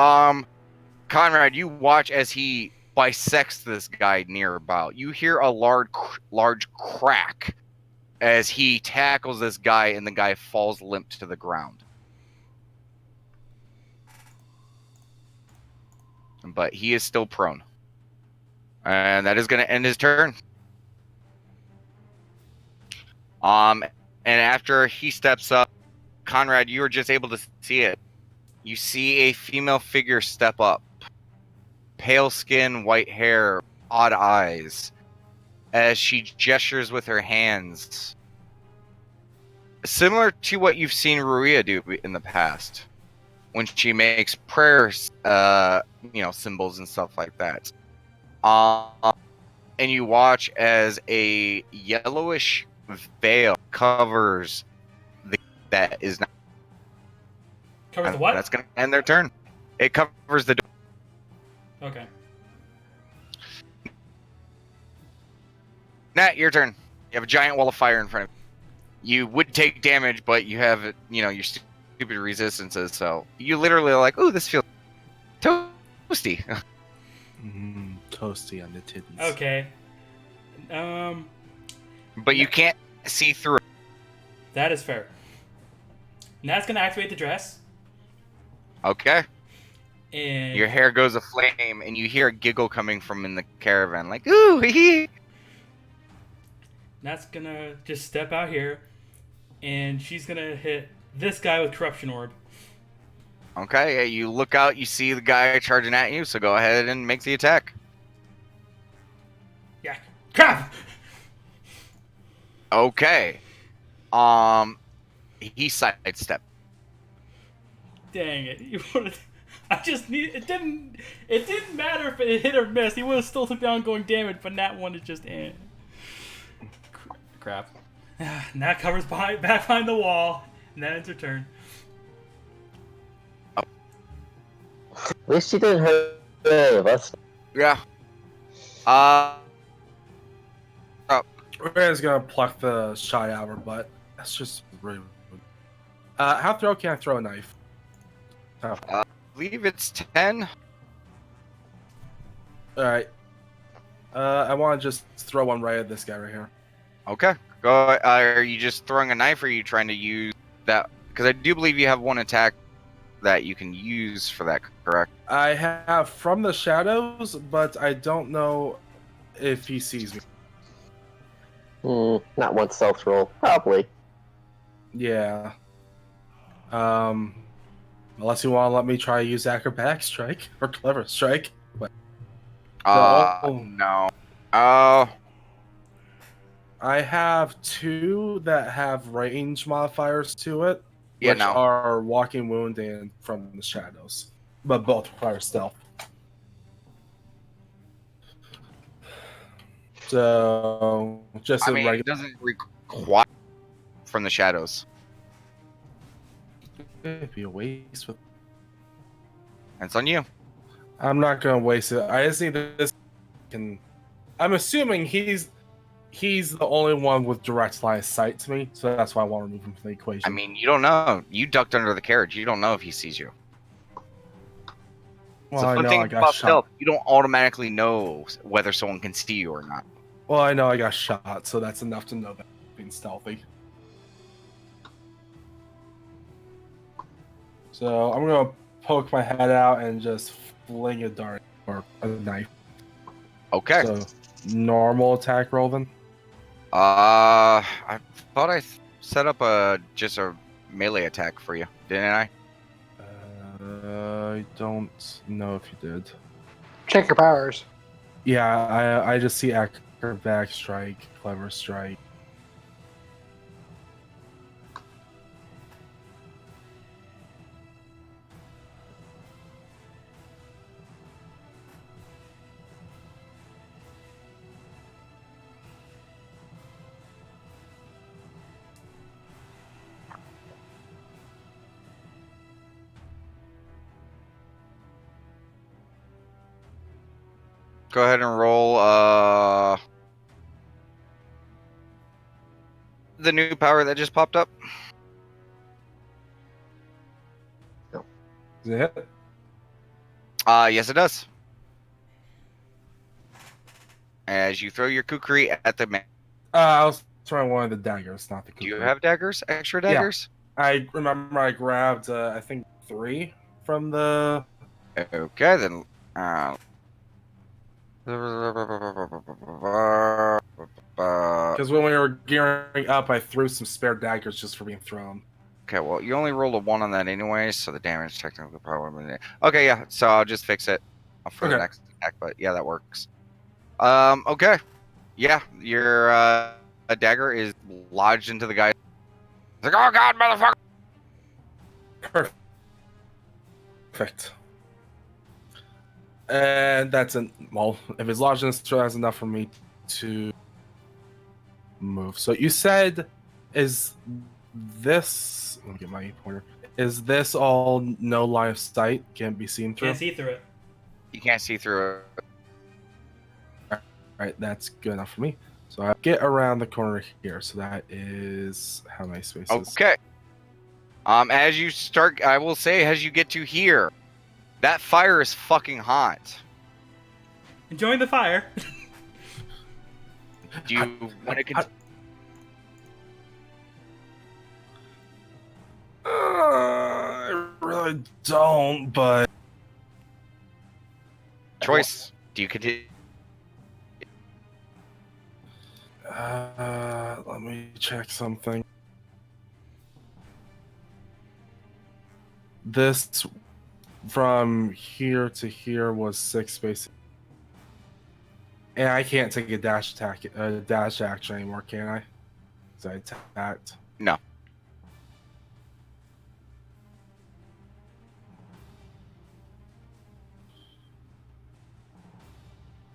Conrad, you watch as he bisects this guy near about. You hear a large crack as he tackles this guy, and the guy falls limp to the ground. But he is still prone. And that is going to end his turn. And after he steps up, Conrad, you are just able to see it. You see a female figure step up. Pale skin, white hair, odd eyes, as she gestures with her hands. Similar to what you've seen Ruia do in the past. When she makes prayers, symbols and stuff like that. And you watch as a yellowish veil covers that is not. Covers the what? That's going to end their turn. It covers the door. Okay. Nat, your turn. You have a giant wall of fire in front of you. You would take damage, but you have, your stupid resistances, so you literally are like, ooh, this feels toasty. Toasty on the titties. Okay. But you can't see through it. That is fair. Nat's gonna activate the dress, Okay. and Your hair goes aflame, and you hear a giggle coming from in the caravan, like, ooh, hee hee. Nat's gonna just step out here, and she's gonna hit this guy with Corruption Orb. Okay, yeah, you look out, you see the guy charging at you, so go ahead and make the attack. Yeah. Crap! Okay. He sidestepped. Dang it. You wanted... I just need... It didn't matter if it hit or missed. He would have still took the ongoing damage, but Nat wanted just... Crap. Nat covers back behind the wall, and that ends her turn. At least she didn't hurt any of us. Yeah. Rhea's gonna pluck the shot out of her butt. That's just rude. How can I throw a knife? I believe it's 10. Alright. I want to just throw one right at this guy right here. Okay. Go. Are you just throwing a knife, or are you trying to use that? Because I do believe you have one attack that you can use for that, correct? I have from the shadows, but I don't know if he sees me. Not one stealth roll, probably. Yeah. Unless you want to let me try to use acrobatic strike or clever strike. But So No. Oh, I have 2 that have range modifiers to it, yeah, which no. are Walking Wound and From the Shadows, but both require stealth. So just I a mean, it regular. doesn't require from the shadows. It'd be a waste. It's on you. I'm not gonna waste it. I just need this. I'm assuming he's the only one with direct line of sight to me, so that's why I want to remove him from the equation. I mean, you don't know. You ducked under the carriage. You don't know if he sees you. well, So I the fun know thing I got about shot. stealth, you don't automatically know whether someone can see you or not. Well, I know I got shot, so that's enough to know that I'm being stealthy. So I'm gonna poke my head out and just fling a dart or a knife. Okay. So normal attack roll then. I thought I set up just a melee attack for you, didn't I? I don't know if you did. Check your powers. Yeah, I just see acrobatic strike, clever strike. Go ahead and roll the new power that just popped up. Is it hit? Yes, it does. As you throw your kukri at the man. I was trying one of the daggers, not the Do you kukri. have daggers? Extra Yeah. daggers? I remember I grabbed, I think 3 from the. Okay, then. Because when we were gearing up, I threw some spare daggers just for being thrown. Okay, well, you only rolled a 1 on that anyway, so the damage technically probably wouldn't. Okay, yeah, so I'll just fix it for the Okay. next attack, but yeah, that works. Okay. Yeah, your a dagger is lodged into the guy. It's like, oh god, motherfucker! Perfect. And that's well, if it's lodged in this, that's enough for me to move. So you said, is this? Let me get my pointer. Is this all no line of sight? Can't be seen through. Can't see through it. You can't see through it. All right, that's good enough for me. So I get around the corner here. So that is how many spaces? Okay. As you start, I will say, as you get to here, that fire is fucking hot. Enjoying the fire. Do you want to continue? I really don't, but Choice. Do you continue? let me check something. This from here to here was 6 spaces. And I can't take a dash action anymore, can I? Because I attacked. No.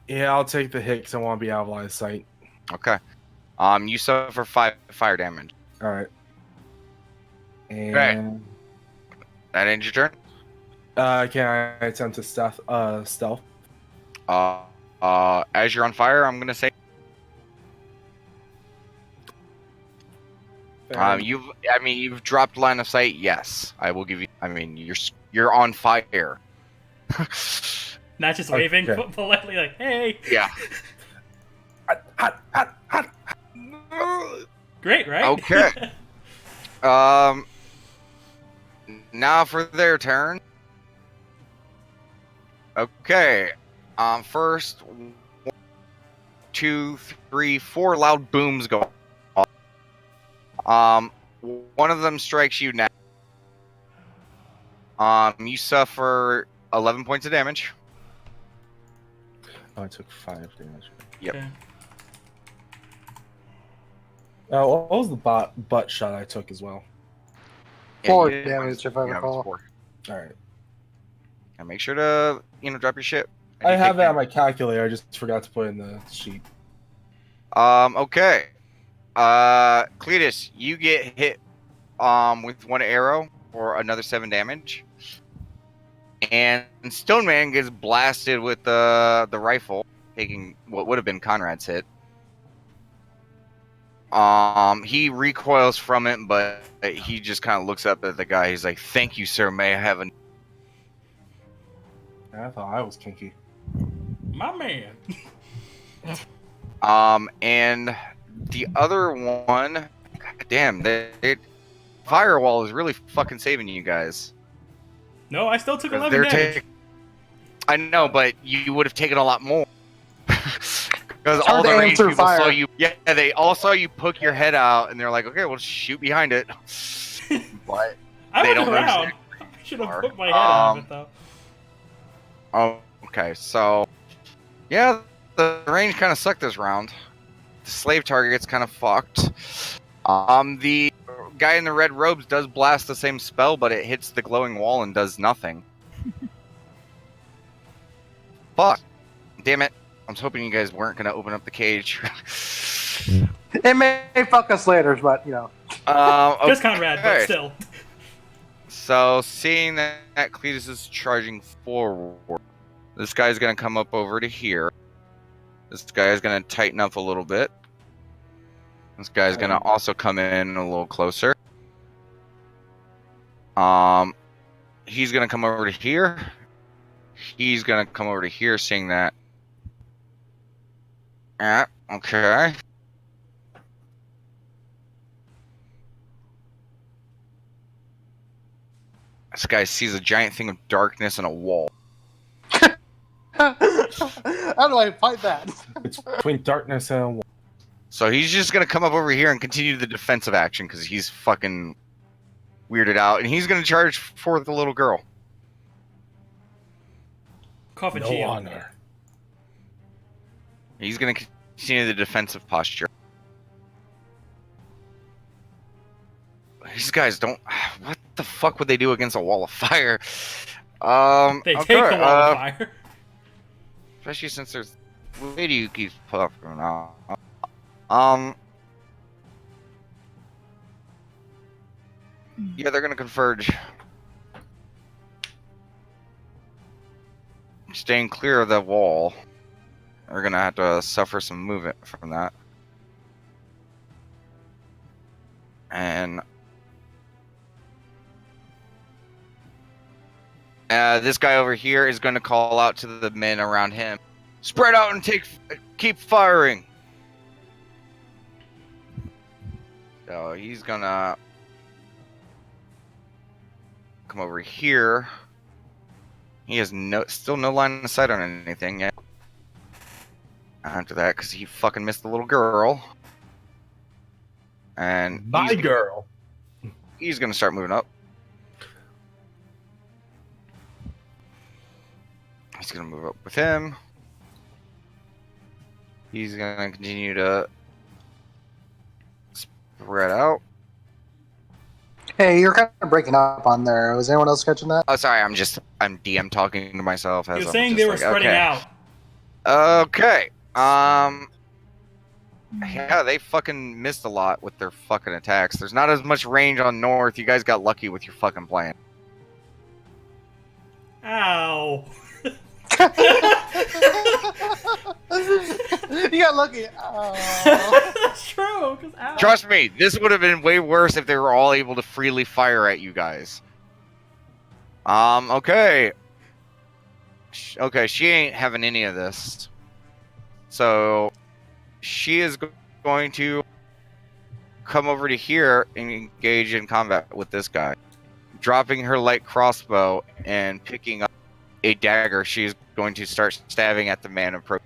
Yeah, I'll take the hit because I want to be out of line of sight. Okay. You suffer 5 fire damage. All right. And That ends your turn. can I attempt to stealth? As you're on fire, I'm gonna say. You've dropped line of sight. Yes, I will give you. I mean, you're on fire. Not just waving Okay. politely like, hey. Yeah. Great, right? Okay. Now for their turn. Okay. First, 1, 2, 3, 4 loud booms go off. One of them strikes you now. You suffer 11 points of damage. Oh, I took 5 damage. Yep. Okay. What was the butt shot I took as well? Yeah, 4 you- damage, if I yeah, it was recall. 4. All right. And make sure to drop your shit. I you have take that on my calculator. I just forgot to put in the sheet. Okay. Cletus, you get hit with 1 arrow for another 7 damage. And Stoneman gets blasted with the rifle, taking what would have been Conrad's hit. He recoils from it, but he just kind of looks up at the guy. He's like, "Thank you, sir. May I have a..." I thought I was kinky. My man. And the other one, God damn, firewall is really fucking saving you guys. No, I still took 11 They're damage. I know, but you would have taken a lot more. Because hard all to the aim range through people saw fire. you. Yeah, they all saw you poke your head out, and they're like, "Okay, we'll shoot behind it." But I they went don't notice around. it. I should have Are. put my head out of it, though. Oh, okay. So, yeah, the range kind of sucked this round. The slave target's kind of fucked. The guy in the red robes does blast the same spell, but it hits the glowing wall and does nothing. Fuck. Damn it. I was hoping you guys weren't going to open up the cage. It may fuck us later, but, you know. Just Conrad, but okay. still. So, seeing that Cletus is charging forward, this guy's going to come up over to here. This guy is going to tighten up a little bit. This guy's going to also come in a little closer. He's going to come over to here. He's going to come over to here, seeing that. Yeah, okay. This guy sees a giant thing of darkness and a wall. How do I fight that? It's between darkness and a wall. So he's just going to come up over here and continue the defensive action because he's fucking weirded out. And he's going to charge for the little girl. Coffin No shield. honor. He's going to continue the defensive posture. These guys don't... What the fuck would they do against a wall of fire? They okay, take the wall of fire. Especially since there's lady who keeps puffing out. Yeah, they're gonna converge. Staying clear of the wall. They're gonna have to suffer some movement from that. And this guy over here is gonna call out to the men around him. Spread out and keep firing. So he's gonna come over here. He has still no line of sight on anything yet. After that, because he fucking missed the little girl. And My girl. He's gonna start moving up. He's gonna move up with him. He's gonna continue to spread out. Hey, you're kind of breaking up on there. Was anyone else catching that? Oh, sorry. I'm DM talking to myself. As You're I'm saying just they were like, spreading okay. out. Okay. Yeah, they fucking missed a lot with their fucking attacks. There's not as much range on north. You guys got lucky with your fucking plan. Ow. You got lucky. Oh. That's true. 'Cause ow. Trust me, this would have been way worse if they were all able to freely fire at you guys. Okay. Okay, she ain't having any of this. So, she is going to come over to here and engage in combat with this guy. Dropping her light crossbow and picking up a dagger, she's going to start stabbing at the man approaching.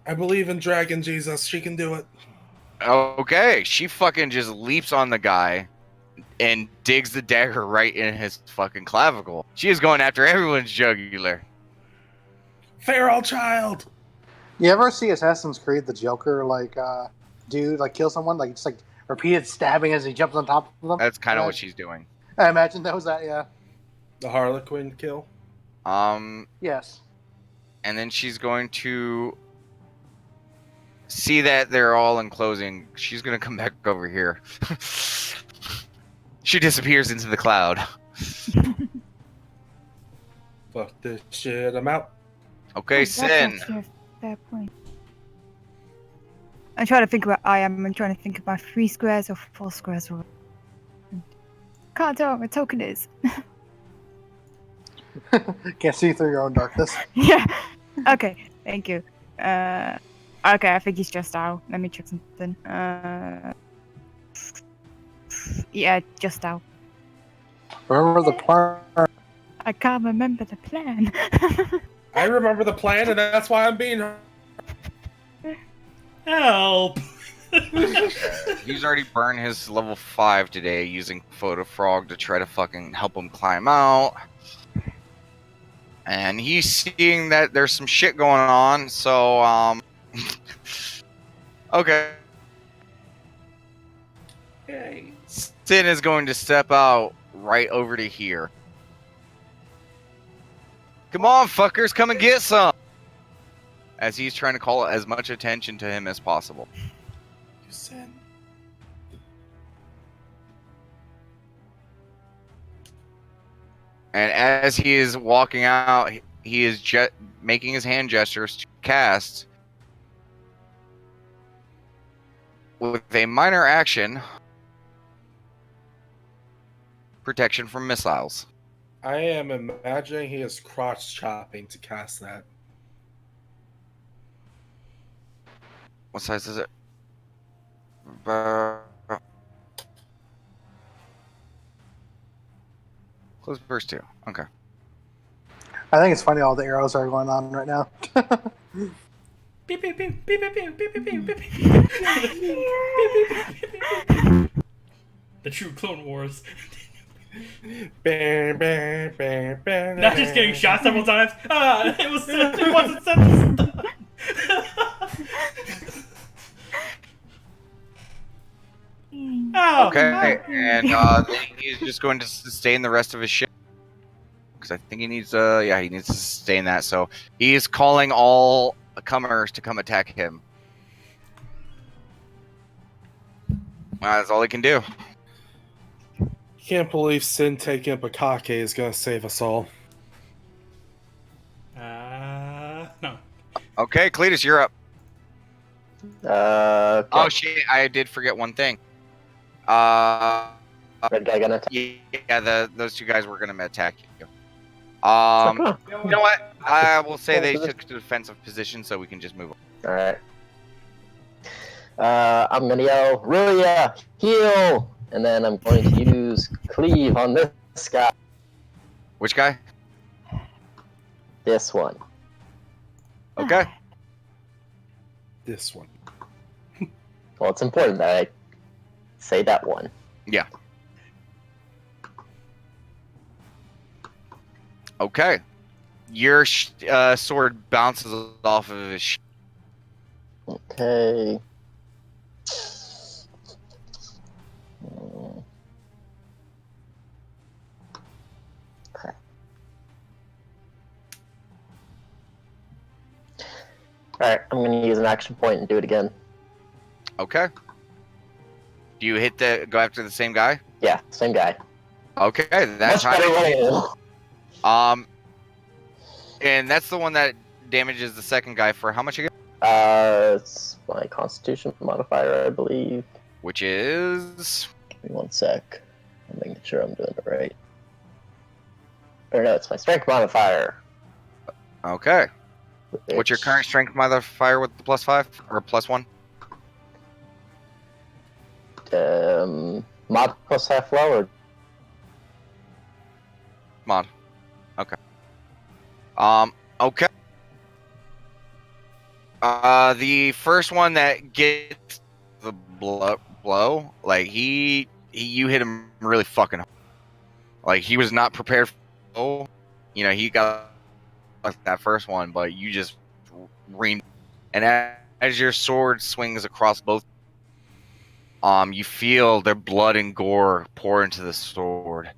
I believe in Dragon Jesus. She can do it. Okay, she fucking just leaps on the guy, and digs the dagger right in his fucking clavicle. She is going after everyone's jugular. Feral child. You ever see Assassin's Creed the Joker dude kill someone just repeated stabbing as he jumps on top of them? That's kind of what she's doing. I imagine that was that. Yeah. The Harlequin kill. Yes. And then she's going to see that they're all enclosing. She's going to come back over here. She disappears into the cloud. Fuck this shit, I'm out. Okay, Sin. That's actually a fair point. I'm trying to think where I am. I'm trying to think about 3 squares or 4 squares. Can't tell what my token is. Can't see through your own darkness. Yeah. Okay. Thank you. Okay. I think he's just out. Let me check something. Yeah, just out. Remember the plan. I can't remember the plan. I remember the plan, and that's why I'm being. Help! He's already burned his level 5 today using Photo Frog to try to fucking help him climb out. And he's seeing that there's some shit going on, so, okay. Sin is going to step out right over to here. Come on, fuckers, come and get some! As he's trying to call as much attention to him as possible. You Sin. And as he is walking out, he is making his hand gestures to cast with a minor action protection from missiles. I am imagining he is crotch chopping to cast that. What size is it? Close first 2. Okay. I think it's funny all the arrows are going on right now. Beep, beep, beep, beep, beep, beep, beep, beep, beep, beep, beep. The true Clone Wars. Bam, bam, bam, bam, Not just getting shot several times. It wasn't set to stop. Oh, Okay, and he's just going to sustain the rest of his shit. Because I think he needs, he needs to sustain that. So he's calling all comers to come attack him. That's all he can do. Can't believe Sin taking up Akake is gonna save us all. No. Okay, Cletus, you're up. Okay. Oh shit, I did forget one thing. Red guy gonna attack. Yeah, those 2 guys were gonna attack you. Okay. You know what? I will say they took the defensive position, so we can just move on. Alright. I'm gonna yell, Rulia, heal! And then I'm going to use Cleave on this guy. Which guy? This one. Okay. This one. Well, it's important that I say that one. Yeah. Okay. Your sword bounces off of his. Okay. Okay. Alright, I'm gonna use an action point and do it again. Okay. Do you go after the same guy? Yeah, same guy. Okay, that's Much better roll. and that's the one that damages the second guy for how much again? It's my Constitution modifier, I believe. Which is Give me 1 sec. I'm making sure I'm doing it right. Or no, it's my Strength modifier. okay. What's your which- current strength modifier with the +5 or +1? Mod plus half lower. Mod. Okay. Okay. The first one that gets the blow, like he you hit him really fucking hard. Like, he was not prepared for he got like that first one, but you just rained. And as your sword swings across both, you feel their blood and gore pour into the sword.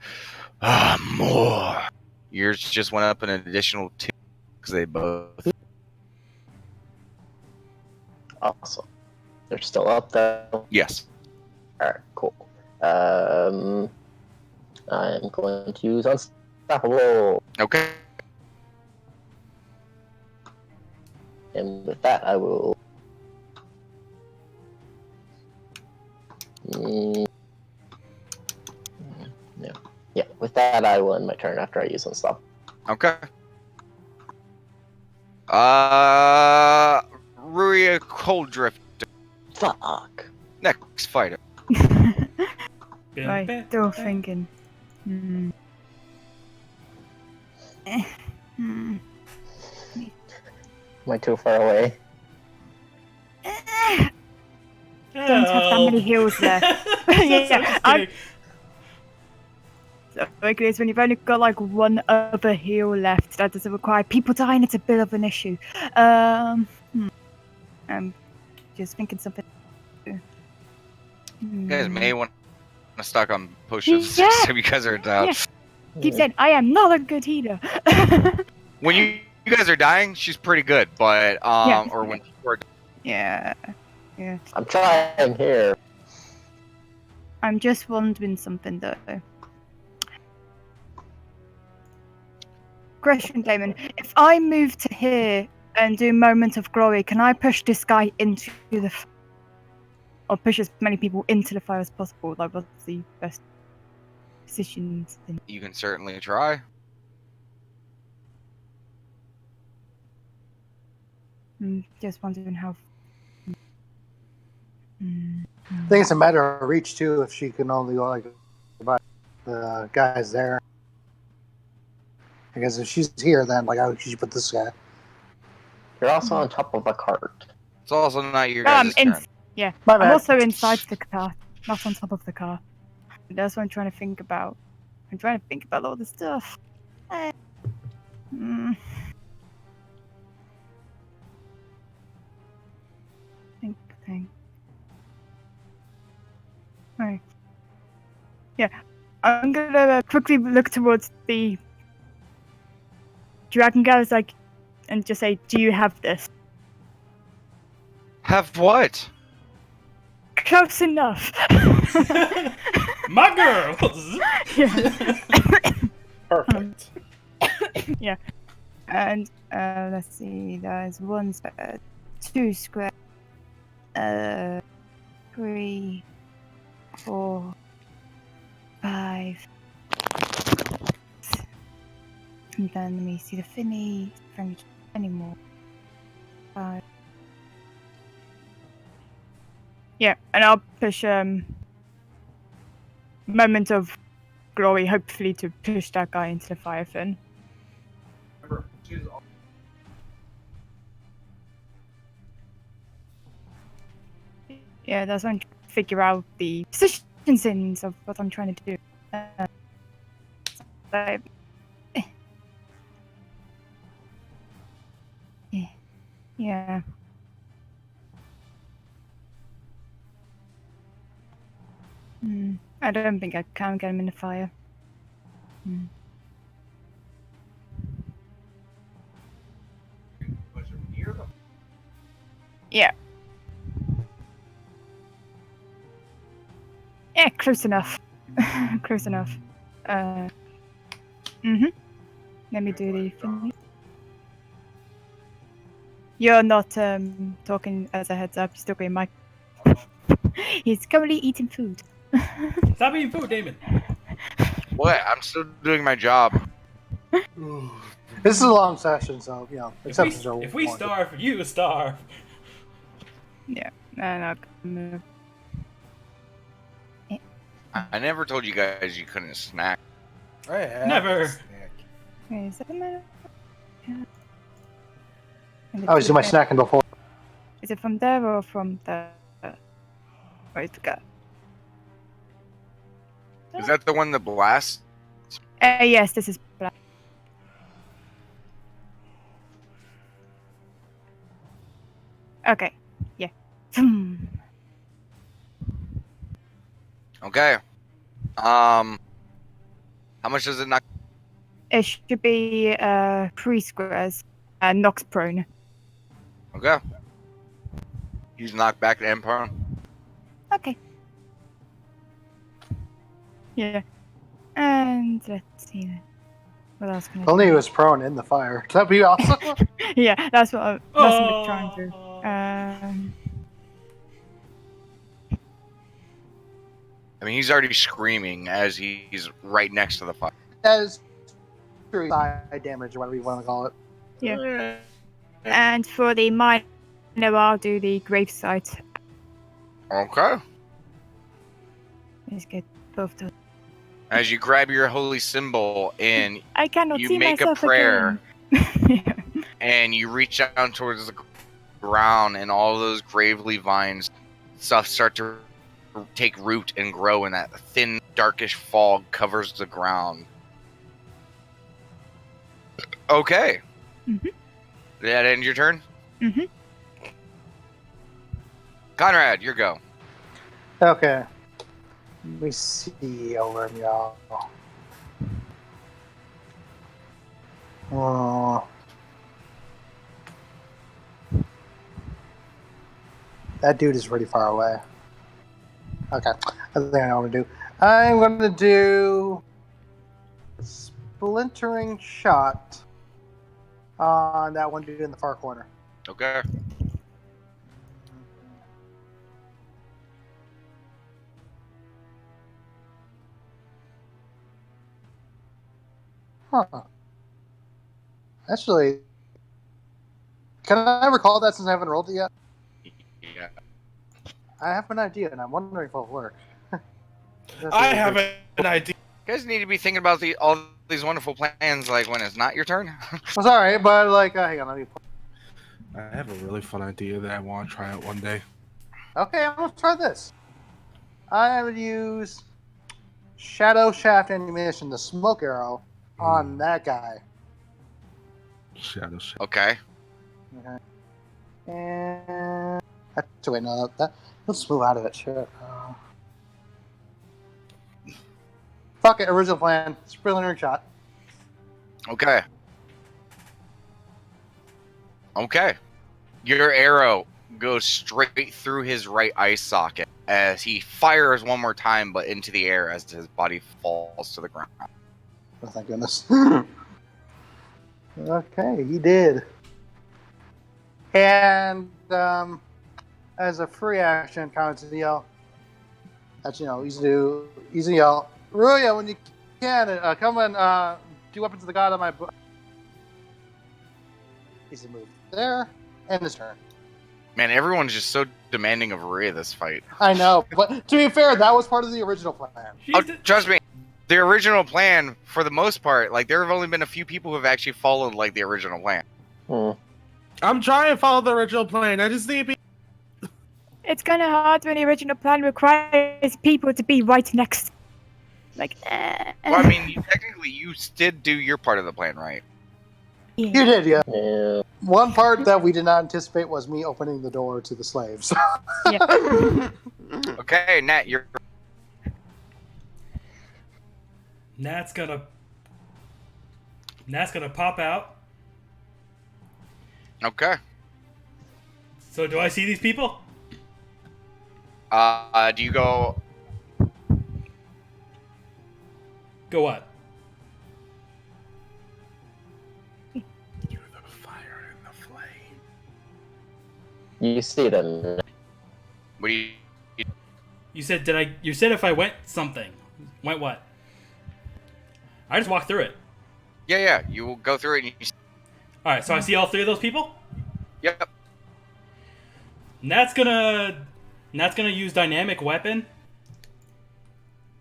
More. Yours just went up an additional 2 because they both. Awesome. They're still up though. Yes. Alright, cool. I'm going to use Unstoppable. Okay. And with that, I will. No. Yeah, with that, I will end my turn after I use Unstoppable. Okay. Ruria Coldrift, Fuck. next fighter. Right, still thinking. Am I too far away? Don't have that many heals left. Yeah, so it's when you've only got like one other heal left that doesn't require people dying, it's a bit of an issue. I'm just thinking something. You guys may want to stock on potions Yeah. so you guys are down. Yeah. Keep saying, I am not a good healer. When you guys are dying, she's pretty good, but Yeah. or when you are Yeah. I'm trying here. I'm just wondering something though. Question, Damon. If I move to here and do Moment of Glory, can I push this guy into the or push as many people into the fire as possible? Like, what's the best positions? you can certainly try. Just wondering how. I think it's a matter of reach too. If she can only go like by the guys there, because if she's here, then like how should you put this guy? You're also on top of a cart. It's also not your guys' turn. Yeah, My I'm bad. also inside the car, not on top of the car. That's what I'm trying to think about. I'm trying to think about all the stuff. Think. Right. Yeah, I'm gonna quickly look towards the dragon guys, like, and just say, "Do you have this?" Have what? Close enough. My girls. Yeah. Perfect. Yeah. And let's see, there's 1 square, 2 square, 3, 4, 5. And then let me see the Finny, French anymore. 5. Yeah, and I'll push Moment of Glory, hopefully to push that guy into the fire fin. Yeah, that's when I figure out the positions of what I'm trying to do. Yeah. I don't think I can get him in the fire. Yeah. Yeah, close enough. Close enough. Let me do the thing. You're not talking as a heads up, you're still getting mic. He's currently eating food. Stop eating food, Damon. What? I'm still doing my job. This is a long session, so exceptions are. If we starve, you starve. Yeah, and I never told you guys you couldn't snack. I have Never. a snack. is that a matter? Yeah. I was doing my snacking before. Is it from there or from the? Where's the guy? Is that the one that blasts? Yes, this is black. Okay. Yeah. Okay. How much does it knock? It should be 3 squares. Knocks prone. Okay. He's knocked back to Empire. Okay. Yeah. And let's see. What else can I Only he do? was prone in the fire. That'd be awesome. Yeah, that's what I'm trying to do. I mean, he's already screaming as he's right next to the fire. That is true. Side damage, or whatever you want to call it. Yeah. And for the minor, I'll do the gravesite. Okay. Let's get both those. As you grab your holy symbol and I cannot you see make a myself prayer again. and you reach down towards the ground and all those gravely vines stuff start to take root and grow, and that thin darkish fog covers the ground. Okay. Mhm. Did that end your turn? Mhm. Conrad, your go. Okay. Let me see over y'all. Oh. That dude is really far away. Okay. I think I know what to do. I'm going to do splintering shot on that one dude in the far corner. Okay. Huh. Actually, can I recall that since I haven't rolled it yet? Yeah. I have an idea, and I'm wondering if it'll work. I have an idea. You guys need to be thinking about all these wonderful plans, like when it's not your turn. I'm sorry, but like, hang on, let me. I have a really fun idea that I want to try out one day. Okay, I'm gonna try this. I would use Shadow Shaft Ammunition, the smoke arrow, on that guy. Shadow Shaft. Okay. Okay. And actually, no, let's move out of it. Sure. Fuck it. Original plan. Splintering shot. Okay. Okay. Your arrow goes straight through his right eye socket as he fires one more time, but into the air as his body falls to the ground. Oh, thank goodness. Okay, he did. And as a free action, comments to yell. That's easy to yell. Ruya, when you can, come and do weapons to the god on my book. Easy move there, and his turn. Man, everyone's just so demanding of Rhea this fight. I know, but to be fair, that was part of the original plan. Oh, trust me, the original plan, for the most part, like there have only been a few people who have actually followed like the original plan. I'm trying to follow the original plan. I just need to be. It's kind of hard when the original plan requires people to be right next. Like, Well, I mean, technically, you did do your part of the plan, right? You did, yeah. Yeah. One part that we did not anticipate was me opening the door to the slaves. Yeah. Okay, Nat, you're. Nat's gonna pop out. Okay. So do I see these people? Do you go? Go what? You're the fire and the flame. You see them. What do you? You said You said if I went something. Went what? I just walked through it. Yeah. You will go through it. And you... All right, so I see all three of those people. Yep. Nat's gonna use dynamic weapon,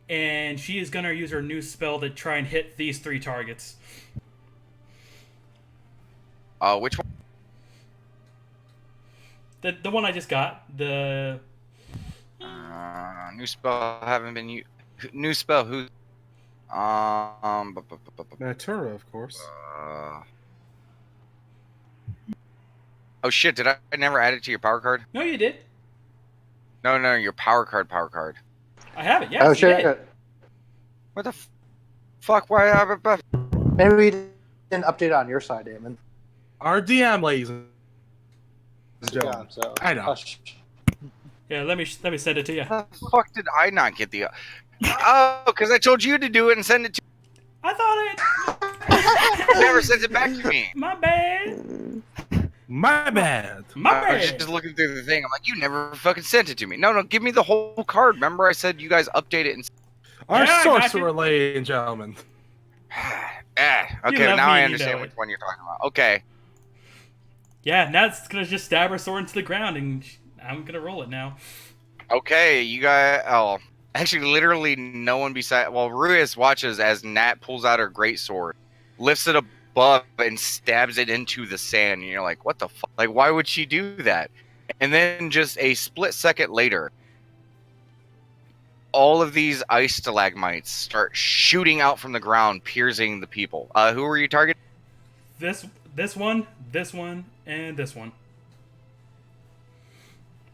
and she is gonna use her new spell to try and hit these three targets. Which one? The one I just got. The New spell haven't been used. New spell. Who? Natura, of course. Oh shit! Did I never add it to your power card? No, you did. No, your power card. Power card. I have it. Yes, Oh you shit! did. What the fuck? Why have it? Maybe we didn't update on your side, Damon. Our DM, ladies and Yeah, gentlemen. so I know. hush. Yeah, let me send it to you. How the fuck did I not get the? Oh, because I told you to do it and send it to. I thought You never sent it back to me. my bad. My bad. My I was bad. just looking through the thing. I'm like, you never fucking sent it to me. No, give me the whole card. Remember, I said you guys update it and. Our Yeah, I got sorcerer, you. ladies and gentlemen. Okay, love now me I and you understand know which it. one you're talking about. Okay. Yeah, Nat's gonna just stab her sword into the ground, and I'm gonna roll it now. Okay, you guys. Oh, actually, literally, no one beside. Well, Ruiz watches as Nat pulls out her greatsword, lifts it above, and stabs it into the sand. And you're like, what the fuck? Like, why would she do that? And then just a split second later, all of these ice stalagmites start shooting out from the ground, piercing the people. Who were you targeting? This one, and this one.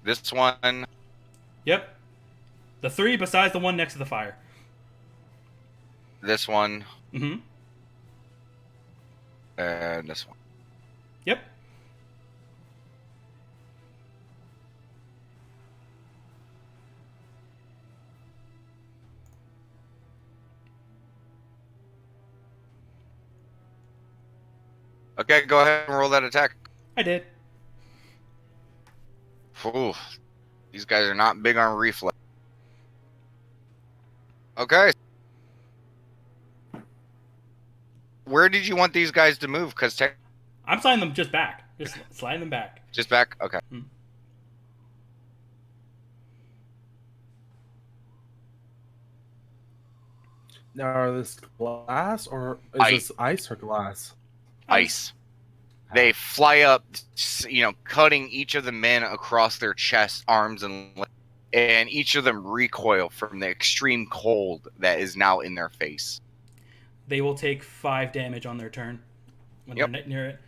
This one. Yep. The 3 besides the one next to the fire. This one. Mm-hmm. And this one. Yep. Okay, go ahead and roll that attack. I did. Ooh, these guys are not big on reflex. Okay. Where did you want these guys to move? Because I'm sliding them just back. Just sliding them back. just back. Okay. Now, are this glass or is Ice. this ice or glass? Ice. They fly up, cutting each of the men across their chest, arms, and legs, and each of them recoil from the extreme cold that is now in their face. They will take 5 damage on their turn when Yep. they're near it.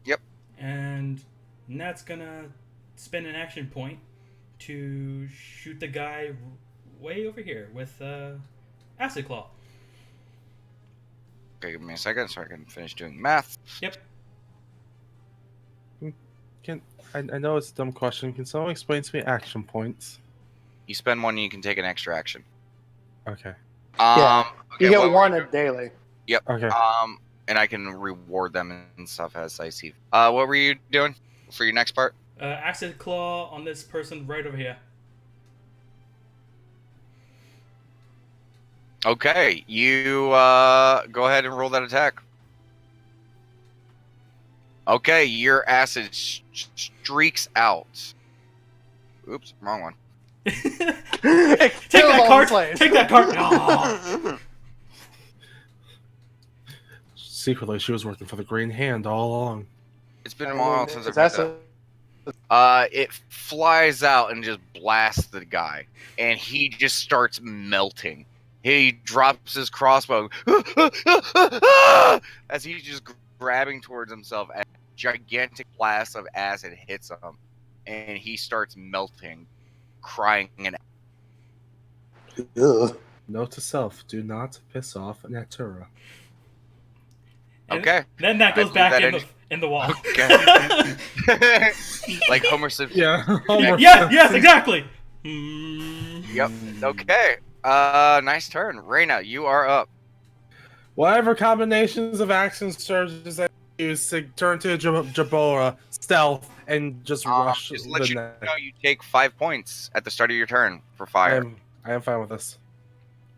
Yep. And Nat's gonna spend an action point to shoot the guy way over here with Acid Claw. Okay, give me a second so I can finish doing math. Yep. I know it's a dumb question. Can someone explain to me action points? You spend one, you can take an extra action. Okay. Yeah. Okay, You get what one were you a daily. Okay. and I can reward them and stuff as I see. What were you doing for your next part? Acid Claw on this person right over here. Okay, you go ahead and roll that attack. Okay, your acid streaks out. Oops, wrong one. Take that card. Take that card. Oh. Secretly, she was working for the Green Hand all along. It's been a while since I've That's read that. It flies out and just blasts the guy, and he just starts melting. He drops his crossbow as he's just grabbing towards himself. A gigantic blast of acid hits him, and he starts melting, crying and. Ugh. Note to self: do not piss off Natura. And Okay. Then that I goes believe back that in the wall. Okay. Like Homer Simpson. Yeah. Yes, exactly. Yep. Okay. Nice turn, Reyna. You are up. Whatever combinations of action surges I use to turn to Jabora, stealth, and just rush Just the let you net. know you take 5 points at the start of your turn for fire. I am fine with this.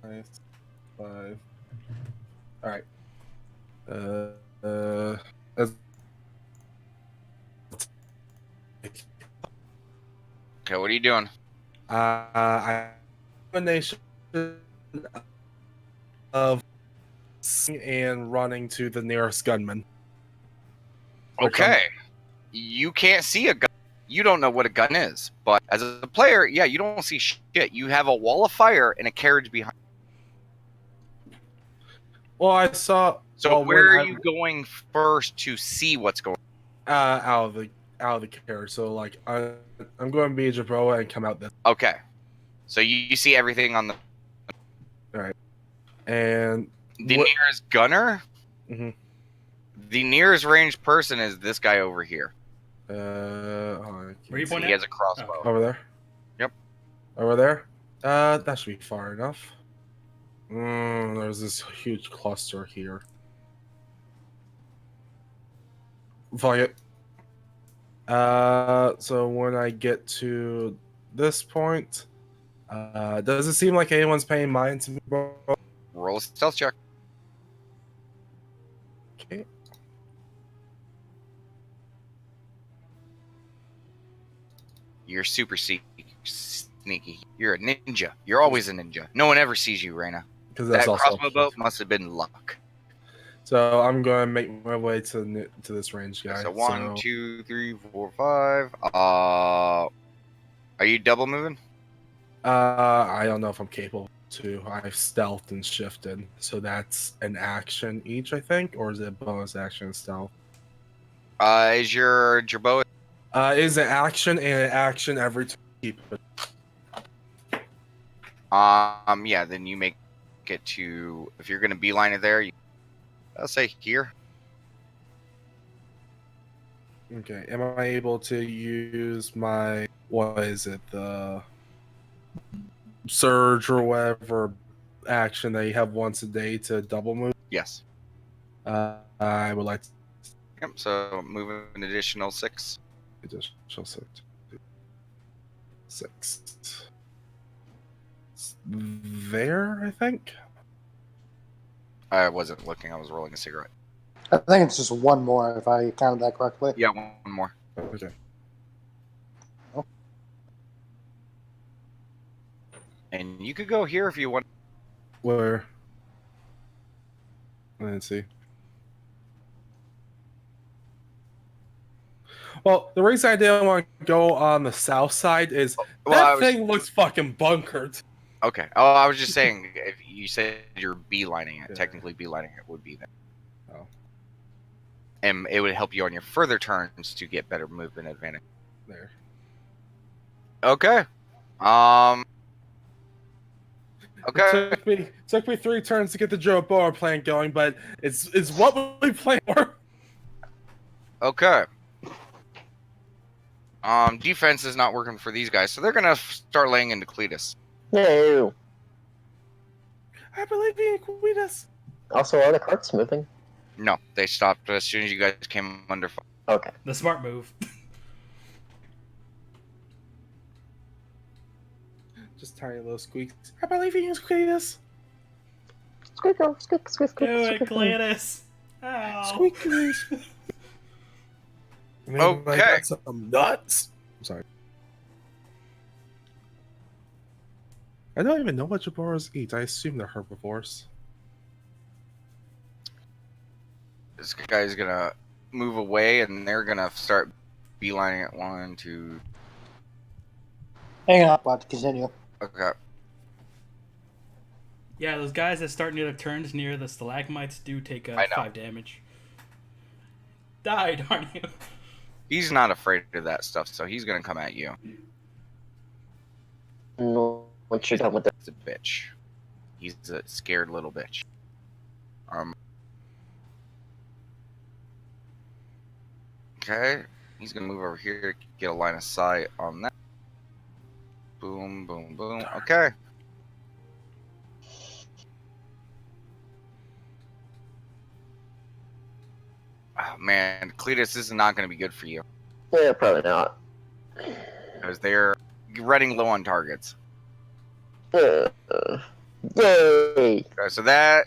Nice. 5. All right. Okay, what are you doing? I combination of and running to the nearest gunman. Okay. You can't see a gun. You don't know what a gun is. But as a player, yeah, you don't see shit. You have a wall of fire and a carriage behind. Well, I saw. So well, where when are you going first to see what's going out of the carriage? So like I'm going to be a Jabroa and come out this. on? Okay. So you see everything on the And nearest gunner? Mhm. The nearest ranged person is this guy over here. hold on, I Where you can't pointing He at? has a crossbow. Oh. Over there. Yep. Over there. That should be far enough. There's this huge cluster here. Fuck it. So when I get to this point, does it seem like anyone's paying mind to me? Roll a stealth check. Okay. You're super sneaky. You're a ninja. You're always a ninja. No one ever sees you, Reyna. Because That crossbow bolt must have been luck. So I'm going to make my way to this range guy. So 1, 2, 3, 4, 5. Are you double moving? I don't know if I'm capable to. I've stealthed and shifted, so that's an action each, I think, or is it a bonus action stealth? Is your bow? Is an action and an action every time. Keep it. Yeah. Then you make it to. If you're gonna beeline it there, I'll say here. Okay. Am I able to use my what is it, the surge or whatever action that you have once a day to double move? Yes. I would like to Yep. So move an additional 6. additional 6. There, I think. I wasn't looking. I was rolling a cigarette. I think it's just one more, if I counted that correctly. Yeah, one more. Okay. And you could go here if you want. Where? Let's see. Well, the reason I didn't want to go on the south side is Well, thing looks fucking bunkered. Okay. Oh, I was just saying, if you said you're beelining it, Yeah. technically beelining it would be there. Oh. And it would help you on your further turns to get better movement advantage. There. Okay. Okay. It took me 3 turns to get the Joe Boer plan going, but it's what we play for. Okay. Defense is not working for these guys, so they're gonna start laying into Cletus. No. I believe in Queenus. Also, are the carts moving? No, they stopped as soon as you guys came under fire. Okay. The smart move. Just tiny little squeaks. I believe in Queenus. Squeakle, squeak, squeak, squeak, Do it, squeak. Gladys. Ow. Squeakies. Okay. I got some nuts. I'm sorry. I don't even know what Jaboras eat. I assume they're herbivores. This guy's gonna move away, and they're gonna start beelining it. 1, 2. Hang on, about to continue. Okay. Yeah, those guys that start near the turns near the stalagmites do take I know. 5 damage. Died, aren't you? He's not afraid of that stuff, so he's gonna come at you. No, once you're done with it. He's a bitch. He's a scared little bitch. Okay. He's gonna move over here to get a line of sight on that. Boom, boom, boom. Okay. Oh, man, Cletus, this is not going to be good for you Yeah, probably not. because they're running low on targets. Yay! Okay, so that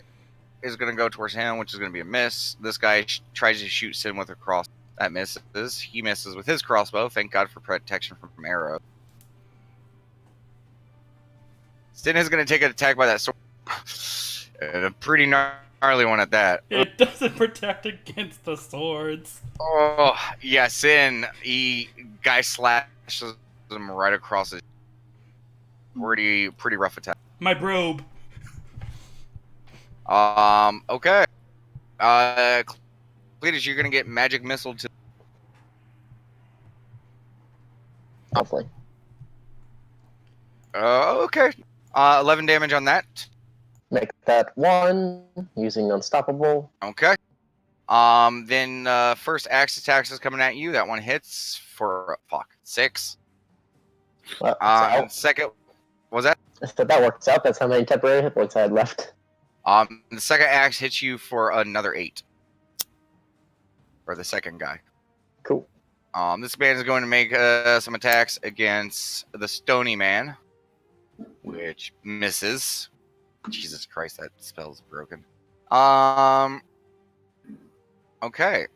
is going to go towards him, which is going to be a miss. This guy tries to shoot Sin with a cross. That misses. He misses with his crossbow. Thank God for protection from arrows. Sin is going to take an attack by that sword. And a pretty gnarly one at that. It doesn't protect against the swords. Oh, yeah, Sin. Guy slashes him right across his. Pretty rough attack. My brobe. Okay. Cletus, you're gonna get magic missile to. Hopefully. Okay. 11 damage on that. Make that 1 using Unstoppable. Okay. Then first axe attacks is coming at you. That one hits for 6. Well, And second, was that? if that works out, that's how many temporary hit points I had left. The second axe hits you for another 8. For the second guy. Cool. This man is going to make some attacks against the Stony Man, which misses. Jesus Christ, that spell's broken. Okay.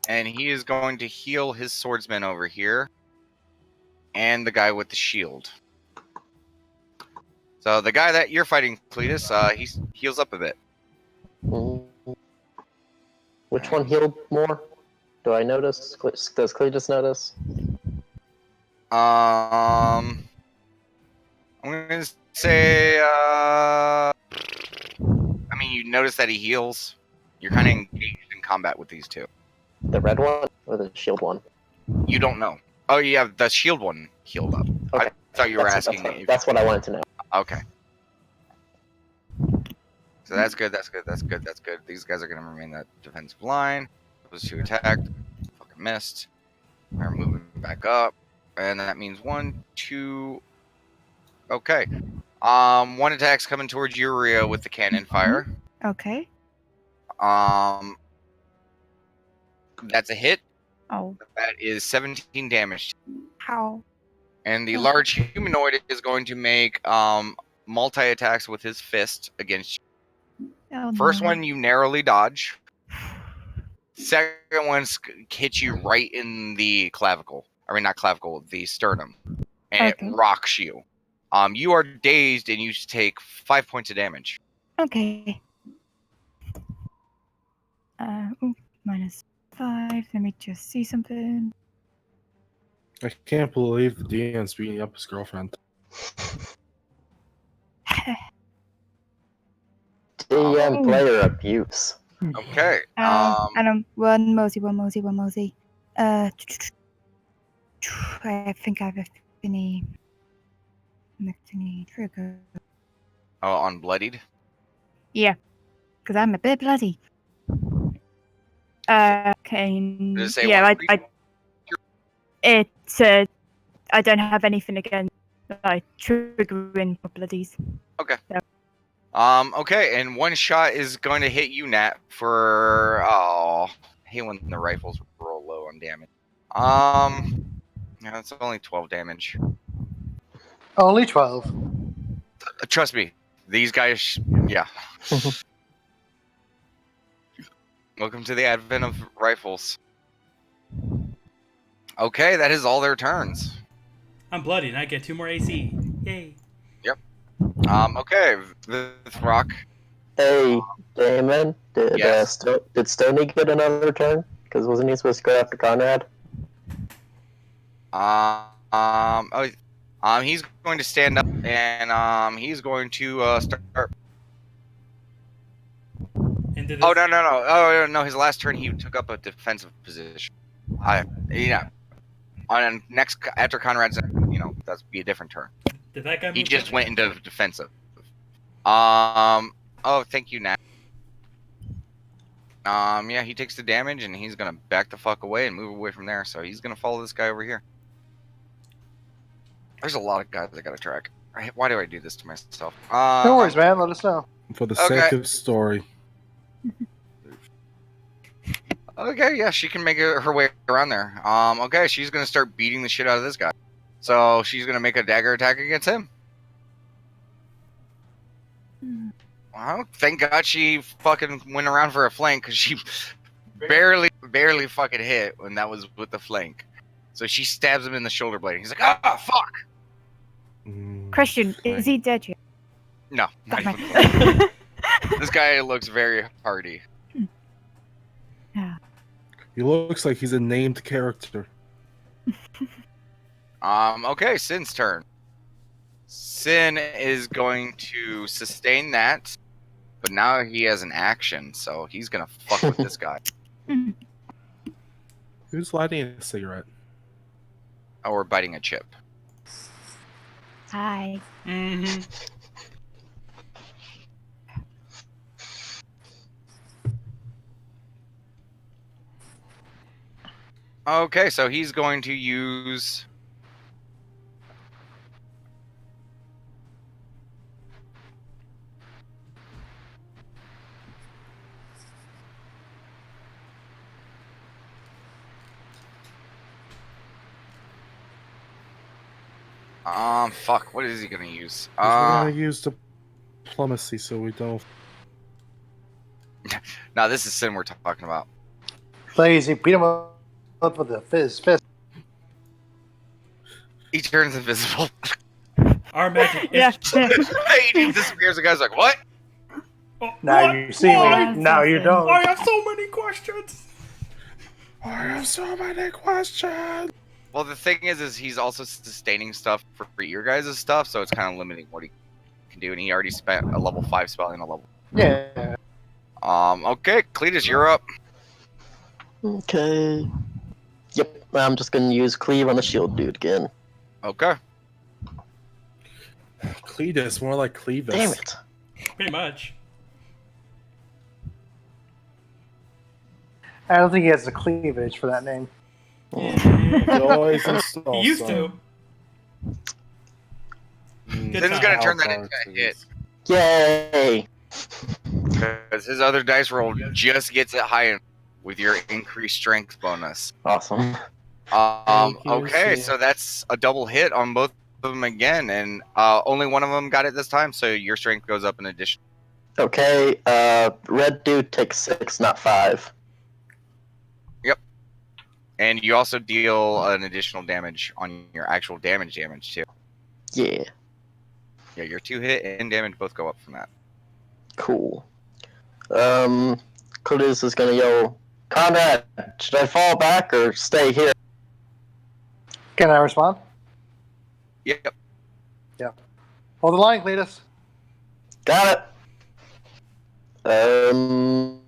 And he is going to heal his swordsman over here. And the guy with the shield. So the guy that you're fighting, Cletus, he heals up a bit. Which one healed more? Do I notice? Does Cletus notice? I'm gonna say, I mean, you notice that he heals. You're kind of engaged in combat with these two. The red one or the shield one? You don't know. Oh, yeah, the shield one healed up. Okay. I thought you were asking. That's what I wanted to know. Okay. So that's good. That's good. That's good. That's good. These guys are gonna remain that defensive line. Was to attack. Fucking missed. We're moving back up, and that means 1, 2. Okay. One attack's coming towards Uria with the cannon fire. Okay. That's a hit. Oh. That is 17 damage. How? And the large humanoid is going to make multi attacks with his fist against you. Oh, First no. one you narrowly dodge. Second one hits you right in the clavicle. I mean, not clavicle, the sternum, and Okay. it rocks you. You are dazed and you take 5 points of damage. Okay. -5. Let me just see something. I can't believe the DM's beating up his girlfriend. DM player abuse. Okay. And one mosey. I think I have a thingy trigger. Oh, unbloodied. Yeah, because I'm a bit bloody. Okay. Does it say Yeah, what it's I don't have anything against like triggering bloodies. Okay. So. Okay, and one shot is going to hit you, Nat, for I hate when the rifles roll low on damage. Yeah, it's only 12 damage. Only 12. Trust me, these guys, yeah. Welcome to the advent of rifles. Okay, that is all their turns. I'm bloody and I get 2 more AC. Yay. Okay, Vithrock. Hey, Damon, did Yes. did Stony get another turn? Because wasn't he supposed to go after Conrad? He's going to stand up and he's going to start. Into this. Oh no! Oh no! His last turn, he took up a defensive position. Yeah. On next after Conrad's, that's be a different turn. Did that guy move? He just back? went into defensive. Oh, thank you, Nat. Yeah, he takes the damage and he's gonna back the fuck away and move away from there. So he's gonna follow this guy over here. There's a lot of guys I gotta track. Why do I do this to myself? No worries, man. Let us know. For the Okay. sake of story. Okay, yeah, she can make her way around there. Okay, she's gonna start beating the shit out of this guy. So she's gonna make a dagger attack against him. Well, thank God she fucking went around for a flank because she barely fucking hit when that was with the flank. So she stabs him in the shoulder blade. He's like, ah, fuck. Question: Is he dead yet? No. not Damn even close. it. This guy looks very hardy. Yeah. He looks like he's a named character. Okay, Sin's turn. Sin is going to sustain that But now he has an action, so he's gonna fuck with this guy. Who's lighting a cigarette? Or biting a chip. Hi. Mm-hmm. Okay, so he's going to use... fuck, what is he gonna use? We're gonna use diplomacy so we don't. No, this is Sin we're talking about. Lazy, beat him up with the fist. He turns invisible. Our magic Yeah. is... He disappears, the guy's like, what? Oh, Now what? you see Why? me. Now you don't. I have so many questions. I have so many questions. Well, the thing is he's also sustaining stuff for your guys' stuff, so it's kind of limiting what he can do, and he already spent a level 5 spell and a level... Yeah. Okay, Cletus, you're up. Okay. Yep, I'm just gonna use cleave on the shield dude again. Okay. Cletus, more like Clevis. Damn it. Pretty much. I don't think he has the cleavage for that name. He always install He used to. Mm. Good Sin's time. gonna turn that into a hit. Yay! Because his other dice roll just gets it high enough with your increased strength bonus. Awesome. Thank you, Okay, Sia. so that's a double hit on both of them again, and only one of them got it this time, so your strength goes up in addition. Okay, red dude takes 6, not 5. And you also deal an additional damage on your actual damage too. Yeah, Yeah, your 2 hit and damage both go up from that. cool. Cletus is gonna yell, Conrad, should I fall back or stay here? Can I respond? Yep. Hold the line, Cletus. Got it! Let me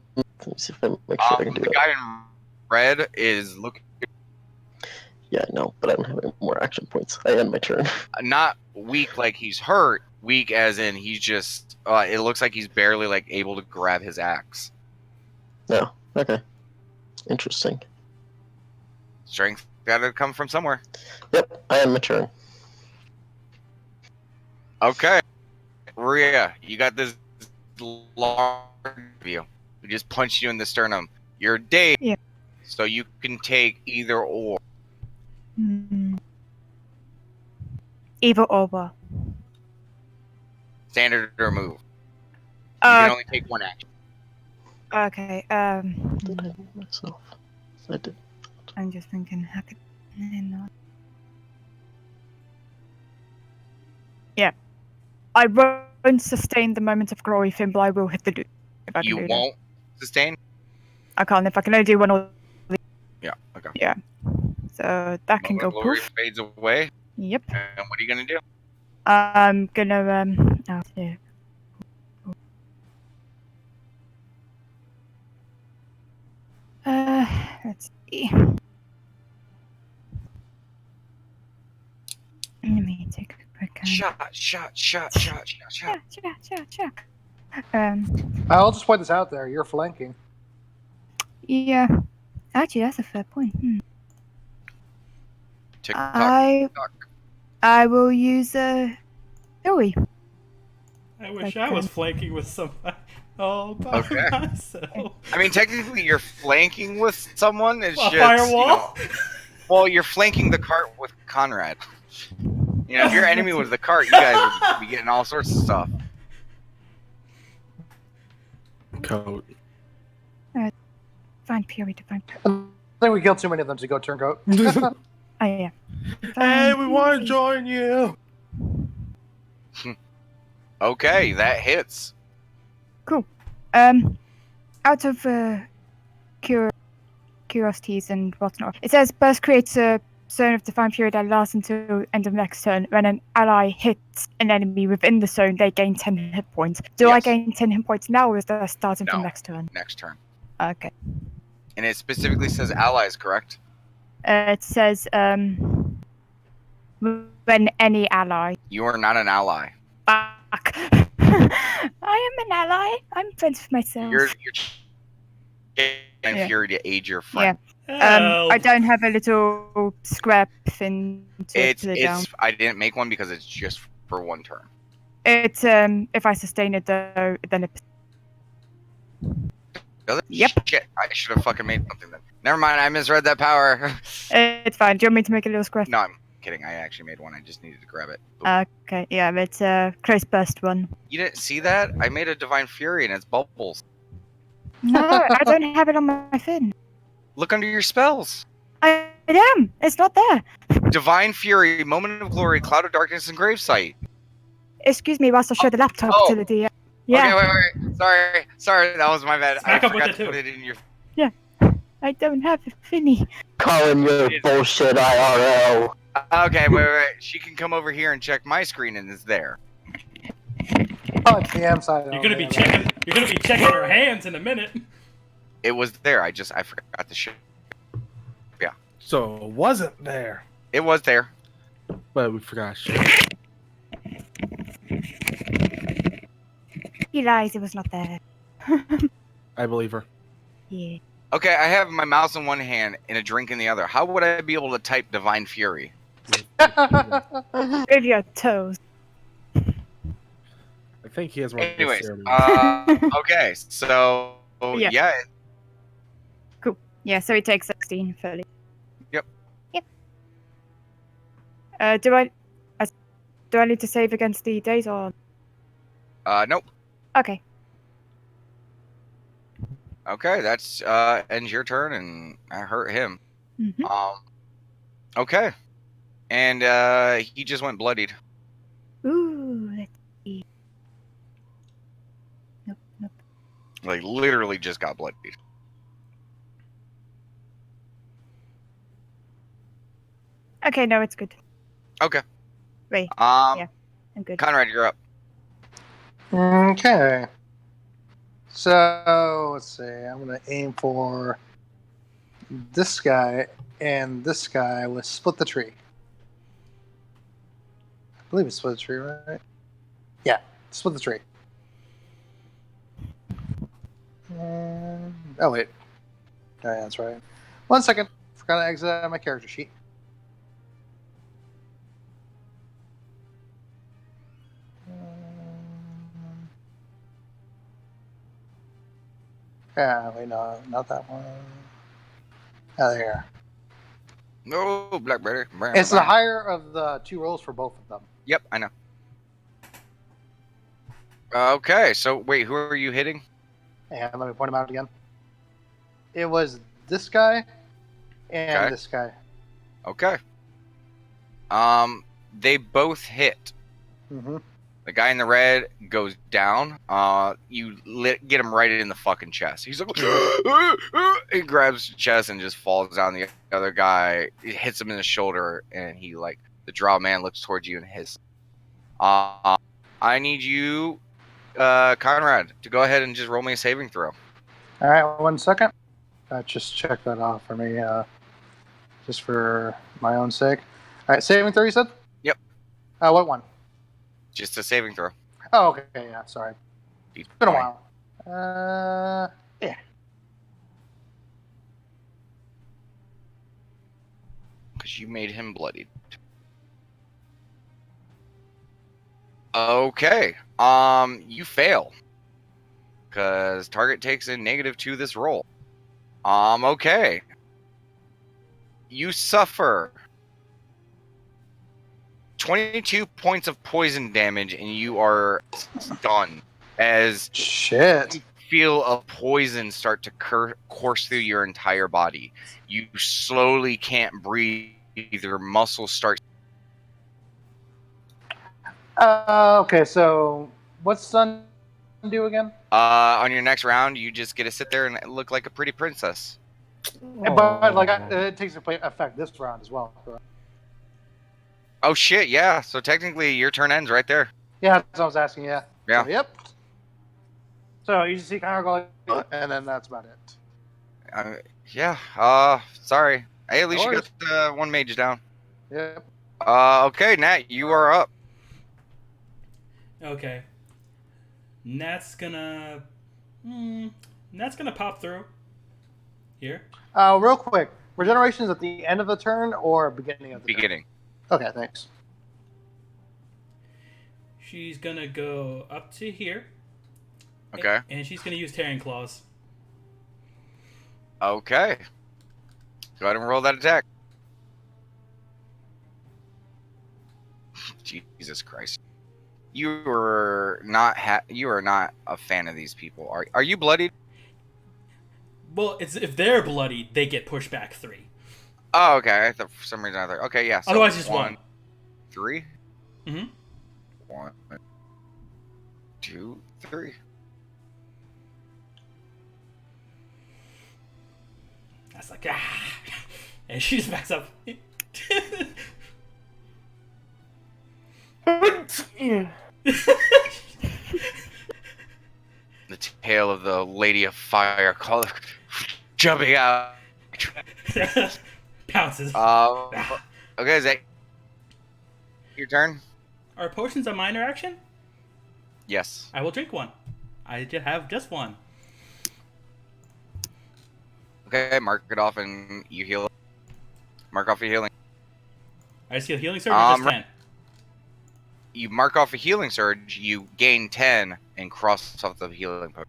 see if I make sure I can do The that. guy in red is looking Yeah, I know, but I don't have any more action points. I end my turn. not weak like he's hurt, weak as in he's just it looks like he's barely like able to grab his axe. No, okay. Interesting. Strength gotta come from somewhere. Yep, I end my turn. Okay. Rhea, you got this long view. We just punched you in the sternum. You're dazed, Yeah. so you can take either or. Either over. Standard or move. You can Uh, only take one action. okay. Did I move myself? I did. I'm just thinking, how could I not? Yeah. I won't sustain the moment of glory thing, but I will hit the dude. If I can You do won't sustain? That. I can't. If I can only do one or Yeah, okay. yeah. So that can Moment go of glory poof. fades away. Yep. And what are you gonna do? I'm gonna oh, yeah. Let's see. Let me take a quick Shot. check. I'll just point this out there. You're flanking. Yeah. Actually, that's a fair point. Tick tock. I will use Joey. I wish I was flanking with somebody all by Okay. myself. I mean, technically, you're flanking with someone. It's A just firewall? well, you're flanking the cart with Conrad. You know, if your enemy was the cart, you guys would be getting all sorts of stuff. Coat. Find Fury to find. I think we killed too many of them to go turncoat. Oh yeah. Hey, we want to join you. Okay, that hits. Cool. Out of curiosities and whatnot, it says burst creates a zone of Divine Fury that lasts until end of next turn. When an ally hits an enemy within the zone, they gain 10 hit points. Do I Yes. gain 10 hit points now, or is that starting from No. next turn? Next turn. Okay. And it specifically says allies, correct? It says when any ally. You are not an ally. Fuck. I am an ally. I'm friends with myself. You're and Yeah. Fury to aid your friend. Help. I don't have a little scrap thing to put it down. I didn't make one because it's just for one turn. It's if I sustain it though, then it. Does it? Yep. Shit, I should have fucking made something then. Never mind, I misread that power. It's fine. Do you want me to make a little scrap? No, I'm kidding. I actually made one. I just needed to grab it. Boop. Okay. Yeah, it's a close burst one. You didn't see that? I made a Divine Fury and it's bubbles. No, I don't have it on my thing. Look under your spells. I am. It's not there. Divine Fury, Moment of Glory, Cloud of Darkness, and Gravesight. Excuse me whilst I show the laptop to the DM. Yeah. Okay, wait. Sorry, that was my bad. I Back up with forgot it, to too. put it in your. I don't have a thingy. Calling your bullshit IRL. Okay, wait. She can come over here and check my screen, and it's there. Oh, DM side. You're gonna be checking. You're gonna be checking her hands in a minute. It was there. I forgot to show. So it wasn't there, It was there. but we forgot. Shit. He lies. It was not there. I believe her. Yeah. Okay, I have my mouse in one hand and a drink in the other. How would I be able to type Divine Fury? With your toes. I think he has one. of those Anyways, ceremonies. okay, so Yeah. Yeah, so he takes 16 fully. Yep. Do I need to save against the days or? Nope. Okay. Okay, that's ends your turn, and I hurt him. Mhm. Okay, and he just went bloodied. Ooh, let's see. Nope. Like literally just got bloodied. Okay, no, it's good. Okay. Wait, Yeah. I'm good. Conrad, you're up. Okay. So let's see. I'm gonna aim for this guy and this guy with split the tree. I believe it's split the tree, right? Yeah, split the tree. Oh wait. Oh, yeah, that's right. 1 second. Forgot to exit my character sheet. Yeah, wait, no, not that one. Oh, there. No, Blackberry. It's the higher of the two rolls for both of them. Yep, I know. Okay, so wait, who are you hitting? And let me point them out again. It was this guy and Okay. this guy. Okay. They both hit. Mm-hmm. The guy in the red goes down. You get him right in the fucking chest. He's like, he grabs the chest and just falls down. The other guy hits him in the shoulder, and he the draw man looks towards you and hisses. I need you, Conrad, to go ahead and just roll me a saving throw. All right, 1 second. Just check that off for me, just for my own sake. All right, saving throw, you said? Yep. What one? Just a saving throw. Oh, okay, yeah, sorry. It's Been a while. Yeah. Because you made him bloodied. Okay. You fail. Because target takes a -2 this roll. Okay. You suffer 22 points of poison damage, and you are stunned as Shit. you feel a poison start to course through your entire body. You slowly can't breathe. Your muscles start. Okay, so what's stun do again? On your next round, you just get to sit there and look like a pretty princess. But like it takes effect this round as well. Correct? Oh shit, yeah. So technically your turn ends right there. Yeah, that's what I was asking. Yeah. Yeah. So, yep. So you just see Connor go, and then that's about it. Yeah. Sorry. Hey, at least No you got one mage down. Yep. Okay, Nat, you are up. Okay. Nat's gonna pop through. Here. Real quick, regeneration is at the end of the turn or beginning of the Beginning. turn? Okay, thanks. She's gonna go up to here. Okay. And she's gonna use Tearing Claws. Okay. Go ahead and roll that attack. Jesus Christ. You are not a fan of these people. Are you bloodied? Well, it's if they're bloody, they get pushed back 3. Oh, okay. I thought for some reason I thought. Okay, yeah. So Otherwise, just 1. 3. Mm-hmm. 1, 2, 3. That's like and she just backs up. The tail of the Lady of Fire jumping out. Pounces. Okay, is that your turn? Are potions a minor action? Yes. I will drink one. I have just one. Okay, mark it off and you heal. Mark off your healing. I just heal healing surge or just 10? You mark off a healing surge, you gain 10 and cross off the healing potion.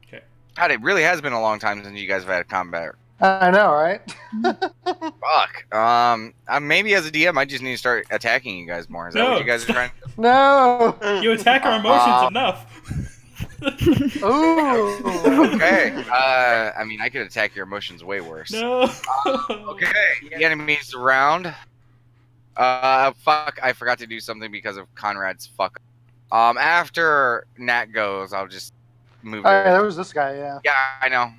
Okay. God, it really has been a long time since you guys have had combat. I know, right? Fuck. Maybe as a DM, I just need to start attacking you guys more. Is that what you guys are trying to do? No. You attack our emotions enough. Ooh. Okay. I mean, I could attack your emotions way worse. No. Okay. The enemies around. Fuck. I forgot to do something because of Conrad's fuck. After Nat goes, I'll just move. There was this guy. Yeah. Yeah, I know.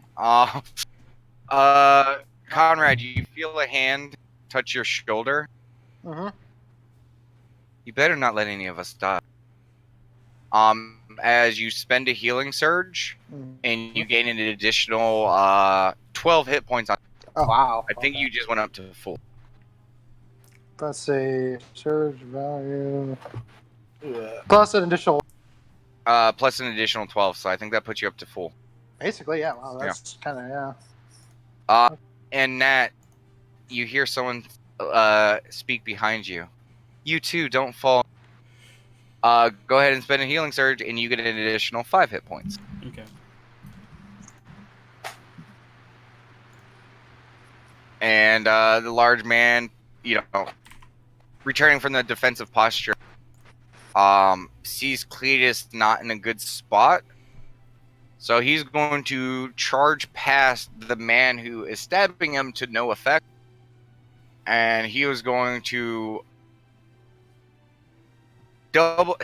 Conrad, you feel a hand touch your shoulder. Mm-hmm. You better not let any of us die. As you spend a healing surge, and you gain an additional 12 hit points on. Oh wow! I think you just went up to full. Let's see, surge value plus an additional. Plus an additional 12, so I think that puts you up to full. Basically, yeah. Wow, that's kind of yeah. And Nat, you hear someone speak behind you. You too, don't fall. Go ahead and spend a healing surge, and you get an additional 5 hit points. Okay. And the large man, returning from the defensive posture, sees Cletus not in a good spot. So he's going to charge past the man who is stabbing him to no effect. And he was going to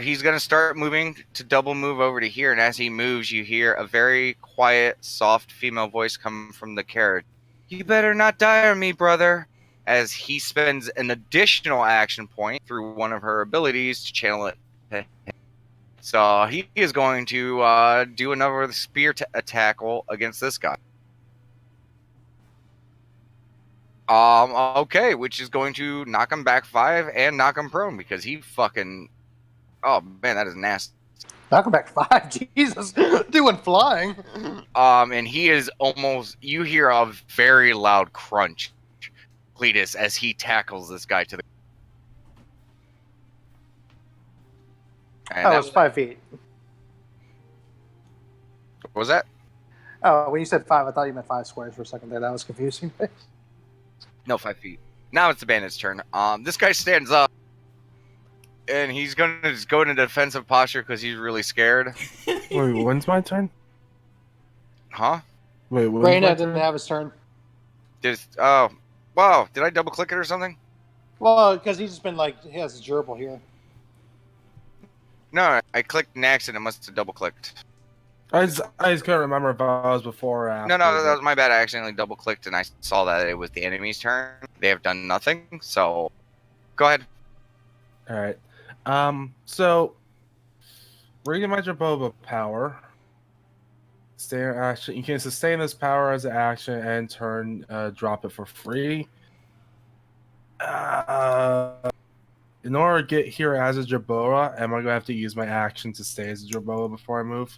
he's going to start moving to double move over to here. And as he moves, you hear a very quiet, soft female voice come from the carriage. You better not die on me, brother. As he spends an additional action point through one of her abilities to channel it. So he is going to do another spear attack against this guy. Okay, which is going to knock him back 5 and knock him prone because he fucking. Oh man, that is nasty. Knock him back 5, Jesus, doing flying. And he is almost. You hear a very loud crunch, Cletus, as he tackles this guy to the. And that was 5 feet. What was that? Oh, when you said 5, I thought you meant 5 squares for a second there. That was confusing. No, 5 feet. Now it's the bandit's turn. This guy stands up, and he's gonna just go into defensive posture because he's really scared. Wait, when's my turn? Huh? Wait, Reyna didn't have his turn. Oh, wow! Did I double click it or something? Well, because he's just been he has his gerbil here. No, I clicked next, and it must have double clicked. I just couldn't remember if I was before or after. No, that was my bad. I accidentally double clicked and I saw that it was the enemy's turn. They have done nothing, so go ahead. All right. So reading my Jerboa power. Standard action. You can sustain this power as an action and turn drop it for free. In order to get here as a Jerboa, am I going to have to use my action to stay as a Jerboa before I move?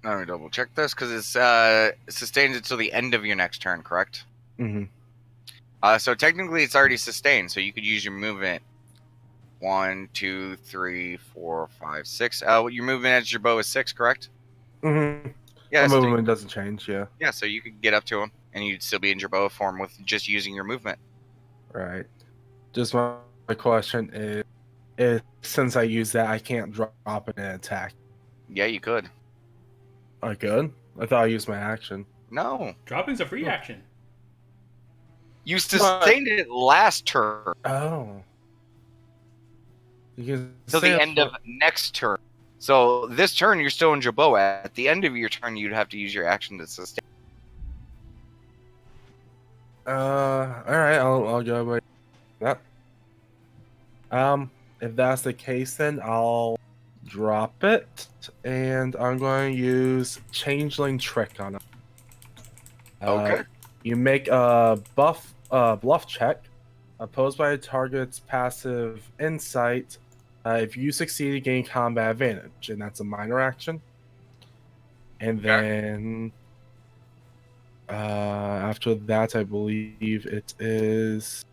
Let me double check this because it's sustains until the end of your next turn, correct? Mm-hmm. So technically, it's already sustained, so you could use your movement. 1, 2, 3, 4, 5, 6. Your movement as your bow is 6, correct? Mm-hmm. Yeah, My movement doesn't change, yeah. Yeah, so you could get up to him, and you'd still be in your bow form with just using your movement. Right. Just my question is since I use that, I can't drop it and attack. Yeah, you could. I could? I thought I used my action. No. Dropping's a free action. You sustained it last turn. Oh. Till the end of next turn. So this turn, you're still in Jerboa. At the end of your turn, you'd have to use your action to sustain. Alright, I'll go with that. If that's the case, then I'll drop it, and I'm going to use Changeling Trick on it. Okay. You make a bluff check, opposed by a target's passive insight. If you succeed, you gain combat advantage, and that's a minor action. And then after that, I believe it is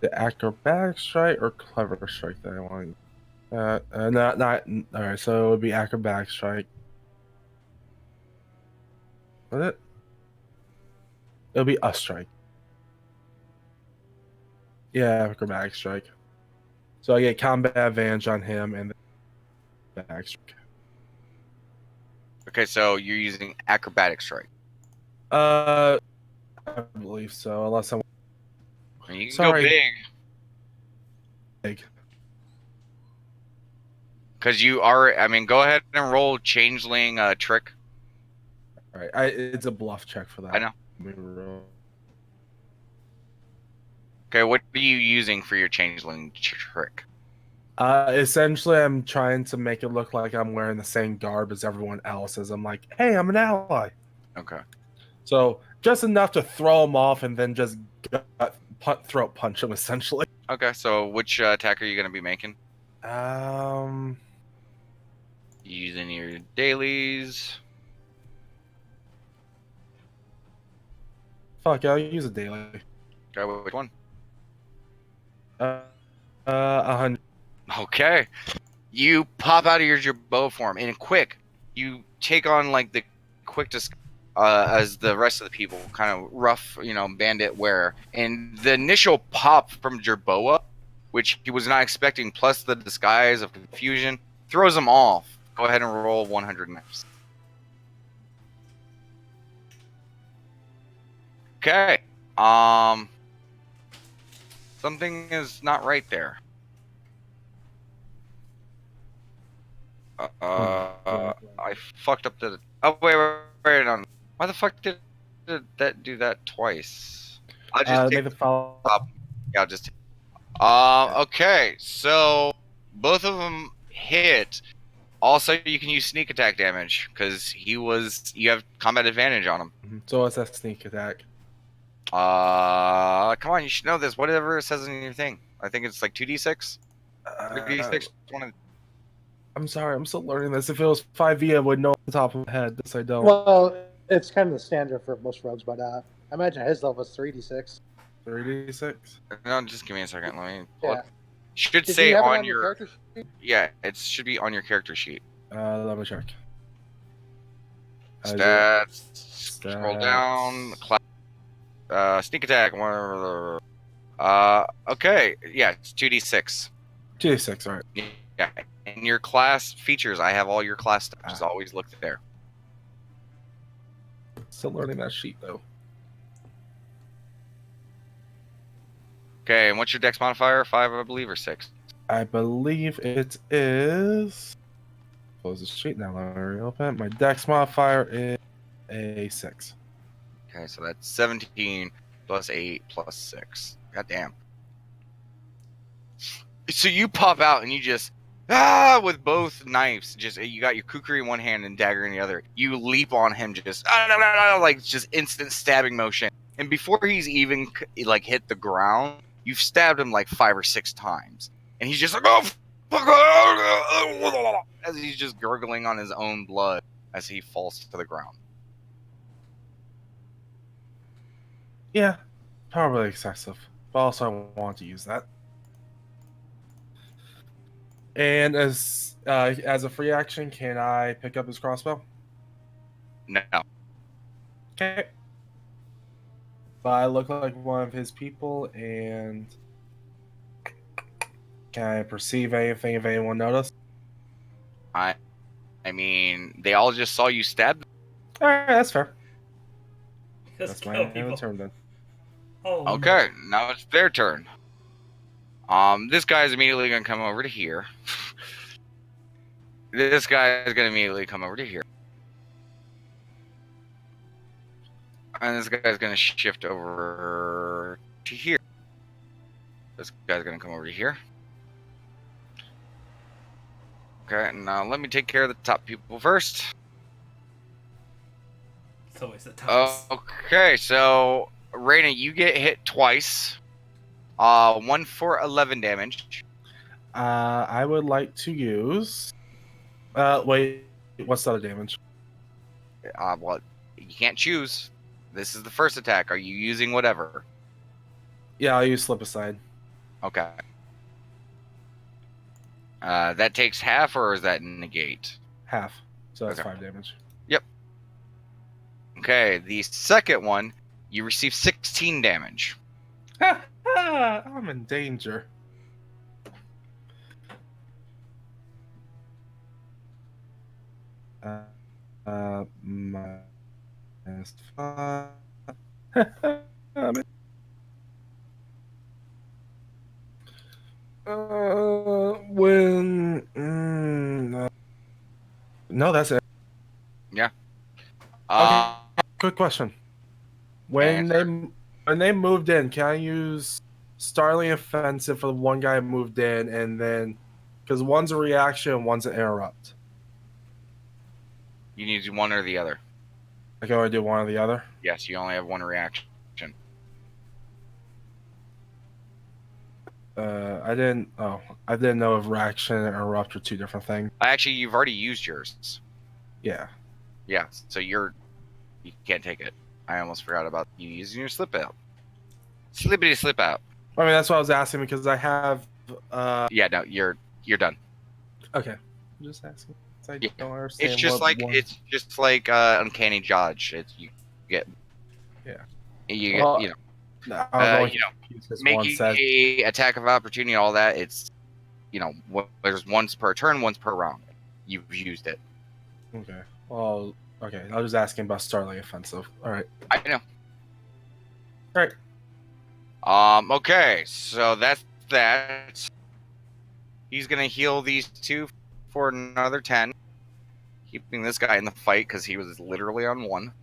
the acrobatic strike or clever strike that I want. Not all right. So it would be acrobatic strike. Was it? It'll be a strike. Yeah, acrobatic strike. So I get combat advantage on him and the back strike. Okay, so you're using acrobatic strike. I believe so, unless I'm. And you can Sorry. go big. Big. Because you are. I mean, go ahead and roll changeling trick. All right, it's a bluff check for that. I know. Let me roll. Okay, what are you using for your changeling trick? Essentially, I'm trying to make it look like I'm wearing the same garb as everyone else. As I'm like, hey, I'm an ally. Okay. So just enough to throw him off, and then just throat punch him. Essentially. Okay, so which attack are you going to be making? Using your dailies. Fuck, I'll use a daily. Okay, which one? 100. Okay. You pop out of your bow form, and quick, you take on like the quickest as the rest of the people, kind of rough, bandit wear. And the initial pop from Jerboa, which he was not expecting, plus the disguise of confusion, throws him off. Go ahead and roll 100 knives. Okay. Something is not right there. I fucked up the. Oh wait on. Why the fuck did that do that twice? I'll just take make the follow. Yeah, I'll just. Okay, so both of them hit. Also, you can use sneak attack damage because you have combat advantage on him. So what's that sneak attack? Come on, you should know this. Whatever it says in your thing. I think it's like 2d6. 3d6. I'm sorry, I'm still learning this. If it was 5e, I would know off the top of my head. This I don't. Well, it's kind of the standard for most rogues, but I imagine his level is 3d6. 3d6? No, just give me a second. Let me. Yeah. Should Did say you have it on your character sheet? Yeah, it should be on your character sheet. Let me check. Stats. Scroll down. Sneak attack. Okay. Yeah, it's 2d6. 2d6, alright. Yeah. And your class features, I have all your class stuff. Just always look there. Still learning that sheet, though. Okay, and what's your dex modifier? 5, I believe, or 6? I believe it is. Close the sheet now. Let me reopen. My dex modifier is a 6. Okay, so that's 17 plus 8 plus 6. God damn. So you pop out and you just with both knives. Just you got your kukri in one hand and dagger in the other. You leap on him, just like just instant stabbing motion. And before he's even like hit the ground, you've stabbed him like 5 or 6 times, and he's just like, oh, fuck, as he's just gurgling on his own blood as he falls to the ground. Yeah, probably excessive. But also, I want to use that. And as a free action, can I pick up his crossbow? No. Okay. But I look like one of his people, and can I perceive anything if anyone noticed? I mean, they all just saw you stab them. All right, that's fair. Let's That's go, my people. turn then. Oh, Okay, now it's their turn. This guy's immediately gonna come over to here. This guy is gonna immediately come over to here. And this guy's gonna shift over to here. This guy's gonna come over to here. Okay, now let me take care of the top people first. It's always the tops. Okay, so Raina, you get hit twice. 1 for 11 damage. I would like to use. Wait, what's the other damage? Well, you can't choose. This is the first attack. Are you using whatever? Yeah, I'll use slip aside. Okay. That takes half, or is that negate? Half. So that's Okay. 5 damage. Okay, the second one, you receive 16 damage. I'm in danger. Minus 5. I'm in- no, that's it. Uh, Quick question. When they moved in, can I use Starling Offensive for the one guy who moved in, and then because one's a reaction, one's an interrupt. You need to do one or the other. I can only do one or the other. Yes, you only have one reaction. I didn't know if reaction and interrupt are 2 different things. Actually, you've already used yours. Yeah. Yeah, so you can't take it. I almost forgot about you using your slip out. Slippity slip out. I mean, that's what I was asking because I have. Yeah, no, you're done. Okay. I'm just asking. I Yeah. don't understand. It's just like uncanny dodge. It's you get. Yeah. You Well, get, No, I was you know, confused 'cause one making says a attack of opportunity, all that. It's there's once per turn, once per round. You've used it. okay. Well, okay. I was just asking about Starling Offensive. All right. I know. All right. Okay, so that's that. He's gonna heal these two for another 10, keeping this guy in the fight because he was literally on 1.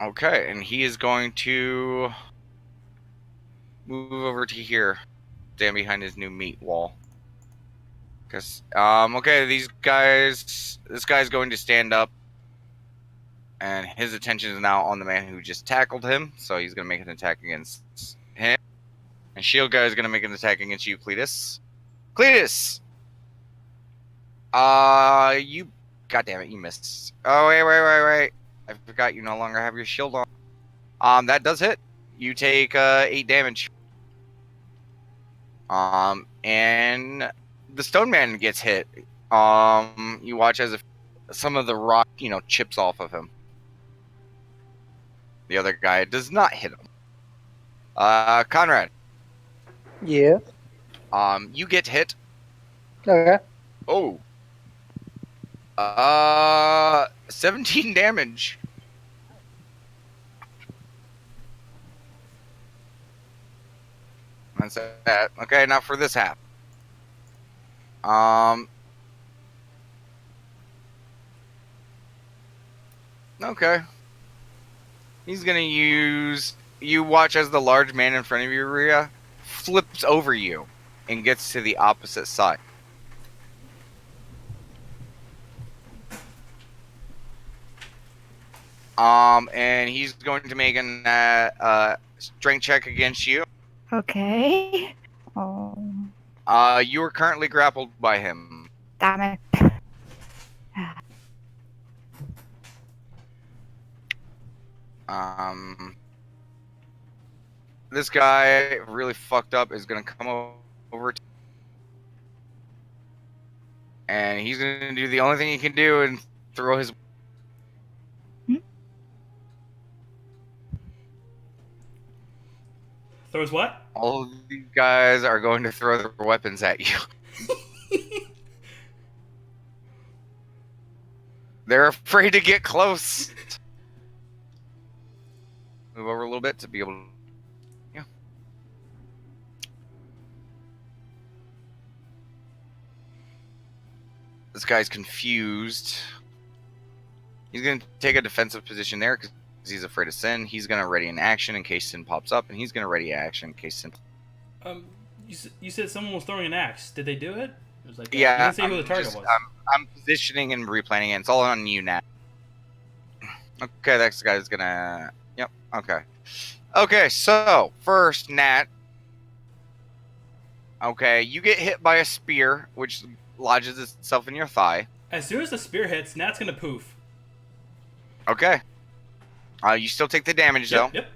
Okay, and he is going to move over to here, stand behind his new meat wall. Cause okay, this guy's going to stand up, and his attention is now on the man who just tackled him. So he's gonna make an attack against him, and Shield Guy is gonna make an attack against you, Cletus. Cletus, you, God damn it, you missed. Oh wait. I forgot you no longer have your shield on. That does hit. You take 8 damage. And the stone man gets hit. You watch as if some of the rock, chips off of him. The other guy does not hit him. Conrad. Yeah. You get hit. Okay. Oh. 17 damage. That's that. Okay, now for this half. Okay. He's gonna use. You watch as the large man in front of you, Rhea, flips over you and gets to the opposite side. And he's going to make an strength check against you. Okay. Oh, You are currently grappled by him. damn it. This guy really fucked up is gonna come over and he's gonna do the only thing he can do and throw his. Throws what? All of these guys are going to throw their weapons at you. They're afraid to get close. Move over a little bit to be able to. Yeah. This guy's confused. He's going to take a defensive position there because he's afraid of Sin. He's going to ready an action in case Sin pops up, and he's going to ready action in case Sin. You said someone was throwing an axe. Did they do it? It was like Yeah, you didn't say who the target was. I'm positioning and replanning it. It's all on you now. Okay, next guy's gonna. Yep. Okay. Okay. So first, Nat. Okay, you get hit by a spear, which lodges itself in your thigh. As soon as the spear hits, Nat's gonna poof. Okay. You still take the damage though. Yep.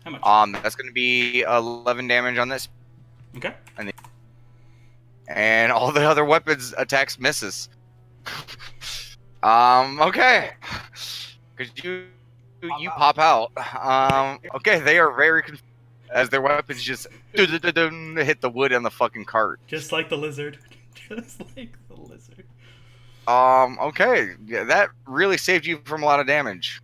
How much? That's gonna be 11 damage on this. Okay. And all the other weapons attacks misses. Okay. Because you pop out. Okay, they are very confused as their weapons just hit the wood on the fucking cart. Just like the lizard. Just like the lizard. Okay. Yeah, that really saved you from a lot of damage.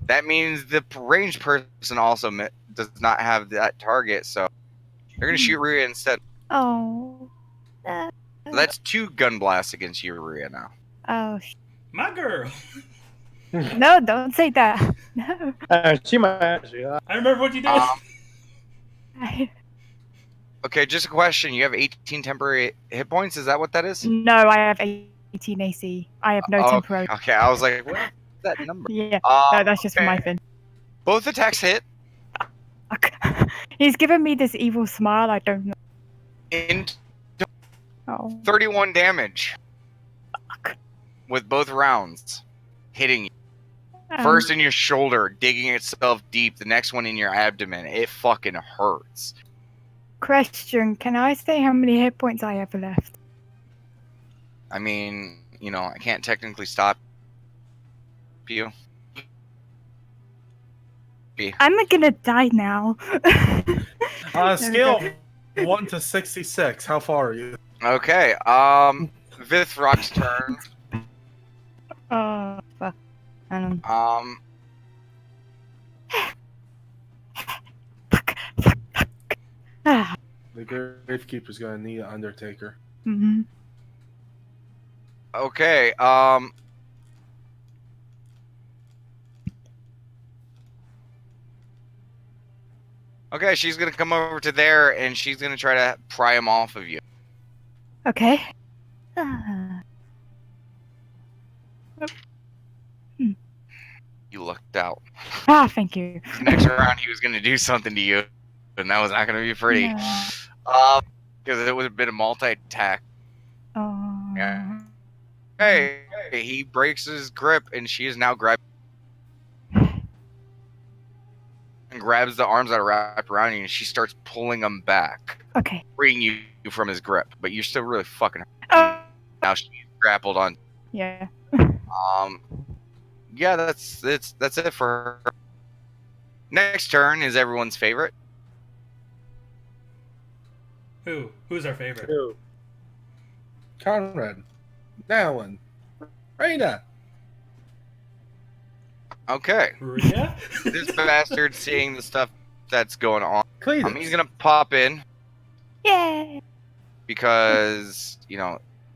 That means the ranged person also does not have that target, so they're gonna shoot Rhea instead. Oh. So that's 2 gun blasts against you, Rhea, now. Oh. My girl. No, don't say that. No. She might actually. I remember what you did. Okay, just a question. You have 18 temporary hit points? Is that what that is? No, I have 18 AC. I have no temporary. Okay, I was like, what's that number? Yeah, no, that's just for my thing. Both attacks hit. He's giving me this evil smile. I don't know. In Oh. 31 damage. Fuck. With both rounds hitting you. First in your shoulder, digging itself deep. The next one in your abdomen. It fucking hurts. Question: can I say how many hit points I have left? I mean, you know, I can't technically stop you. I'm gonna die now. Scale of 1 to 66. How far are you? Okay, Vithrock's turn. Oh fuck! I don't. Fuck! Ah. The Gravekeeper's gonna need an Undertaker. Mhm. Okay, okay, she's gonna come over to there and she's gonna try to pry him off of you. Okay. Ah. You lucked out. Ah, thank you. Next round, he was gonna do something to you, and that was not gonna be pretty. No. Because it would have been a multi-attack. Oh. Yeah. Hey, he breaks his grip, and she is now grabbing and grabs the arms that are wrapped around you, and she starts pulling them back, Okay. freeing you from his grip. But you're still really fucking. Oh. Now she's grappled on. Yeah. Yeah, that's it for her. Next turn is everyone's favorite. Who's our favorite? Who? Conrad. Nalin. Raina. Okay. Rhea? This bastard seeing the stuff that's going on Cletus. He's gonna pop in Yeah. because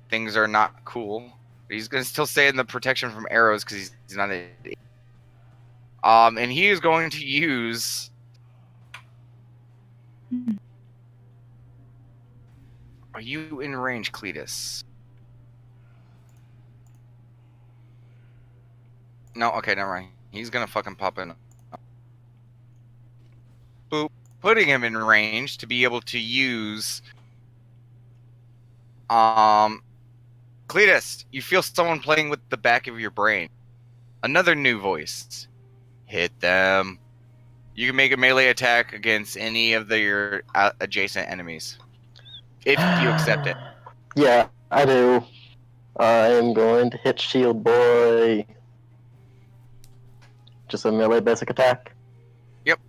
things are not cool. He's gonna still stay in the protection from arrows because he's not an idiot. And he is going to use. Are you in range, Cletus? No, okay, never mind. He's gonna fucking pop in. Boop. Putting him in range to be able to use. Cletus, you feel someone playing with the back of your brain. Another new voice. Hit them. You can make a melee attack against any of your adjacent enemies. If you accept it. Yeah, I do. I am going to hit Shield Boy. Just a melee basic attack. Yep.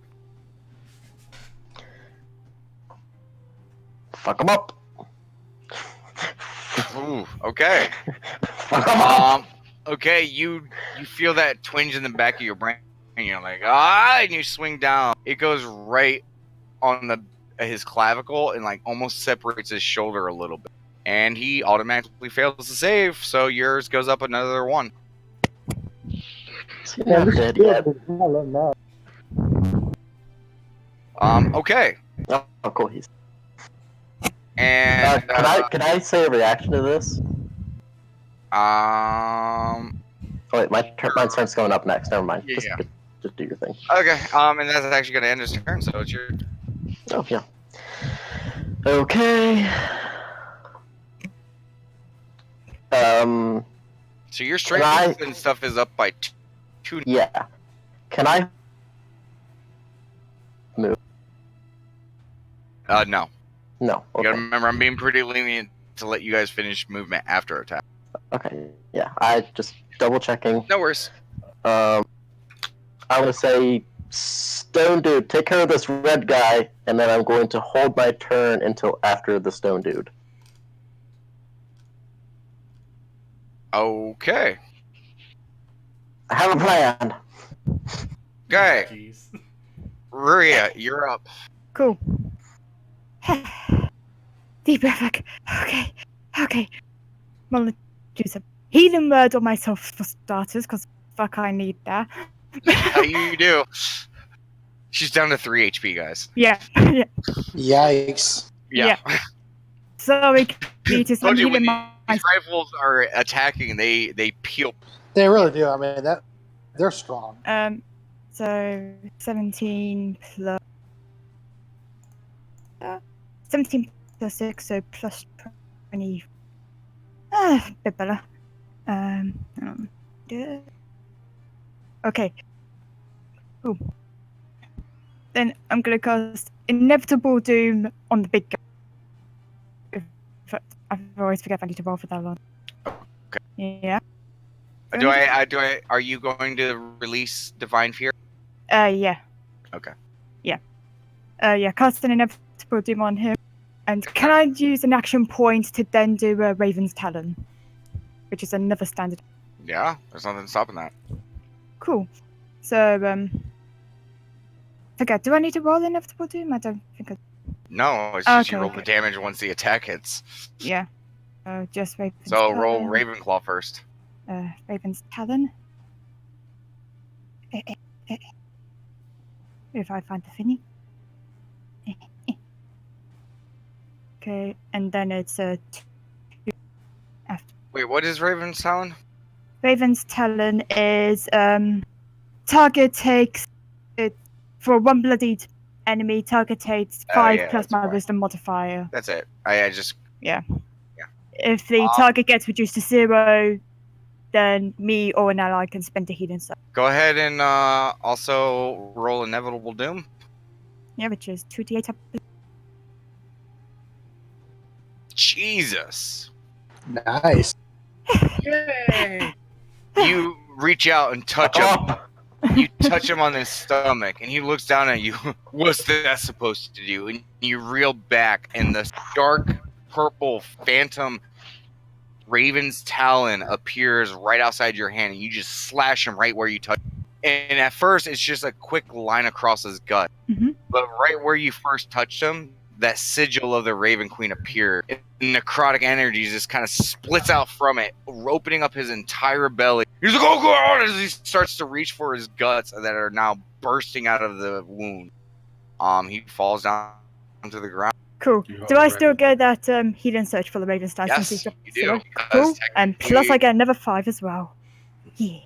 Fuck him up. Ooh, okay. Fuck him up. Okay, you feel that twinge in the back of your brain, and you're like, and you swing down. It goes right on his clavicle and like almost separates his shoulder a little bit. And he automatically fails to save, so yours goes up another 1. He's not dead yet. Okay. Oh, cool. He's. And Can I say a reaction to this? Oh wait, my turn's going up next. Never mind. Yeah. Just do your thing. Okay. And that's actually going to end his turn, so it's your. Oh yeah. Okay. So your strength and stuff is up by 2. Yeah. Can I move? No. No. You Okay. gotta remember, I'm being pretty lenient to let you guys finish movement after attack. Okay. Yeah. I just double checking. No worries. I want to say, Stone Dude, take care of this red guy, and then I'm going to hold my turn until after the Stone Dude. Okay. I have a plan. Okay. Jeez. Ruria, you're up. Cool. Deep breath. Okay. I'm gonna do some healing word on myself for starters, because fuck, I need that. How you do? She's down to 3 HP, guys. Yeah. Yikes. Yeah. Sorry, Cletus, I'm Told you when healing these rifles are attacking, they peel. They really do. I mean, they're strong. So 17 plus 17 plus 6, so plus 20. A bit better. Yeah. Okay. Ooh. Then I'm gonna cast Inevitable Doom on the big guy. I always forget I need to roll for that one. Okay. Yeah. Are you going to release Divine Fear? Yeah. Okay. Yeah. Cast an Inevitable Doom on him. And can I use an action point to then do a Raven's Talon? Which is another standard. Yeah, there's nothing stopping that. Cool. So, forget, do I need to roll Inevitable Doom? I don't think I... No, it's just you Okay, roll okay. the damage once the attack hits. Yeah. Just Raven's So Talon. roll Ravenclaw first. Raven's Talon. If I find the thingy. Okay, and then it's 2 after. Wait, what is Raven's Talon? Raven's Talon is target takes it for one bloodied enemy. Target takes 5 yeah, plus that's my fine. wisdom modifier. That's it. I just If the target gets reduced to 0, then me or an ally can spend a healing stuff. go ahead and also roll Inevitable Doom. Yeah, which is 2d8 up. Jesus. Nice. Yay! You reach out and touch him. You touch him on his stomach, and he looks down at you. What's that supposed to do? And you reel back, and the dark purple phantom Raven's Talon appears right outside your hand, and you just slash him right where you touch. And at first, it's just a quick line across his gut. Mhm. But right where you first touched him, that sigil of the Raven Queen appeared. And necrotic energy just kind of splits out from it, opening up his entire belly. He's like, oh god! As he starts to reach for his guts that are now bursting out of the wound. He falls down to the ground. Cool. You Do I still already- get that healing search for the Raven's Dice? Yes, since he's you do. because Cool. And plus, I technically- get another 5 as well. Yeah.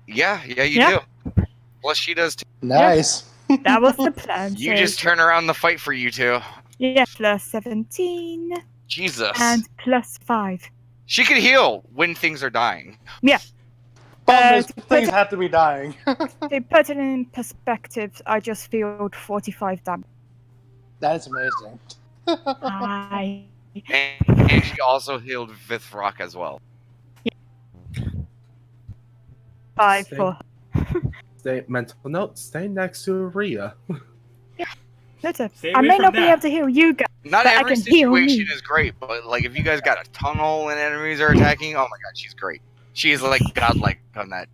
Yeah, you Yeah. do. Plus, she does too. Nice. That was the plan. You so- just turn around the fight for you two. Yeah, plus 17 Jesus. and plus 5. She can heal when things are dying. Problem is, to put things it- have to be dying. To put it in perspective, I just fielded 45 damage. That is amazing. I... And she also healed Vithrock as well. 5 Stay- for... Stay mental note. Stay next to Rhea. Listen, Stay I away may from not be that. able to heal you guys. Not But I every can heal me. situation is great, but like if you guys got a tunnel and enemies are attacking, oh my god, she's great. She is like godlike on that.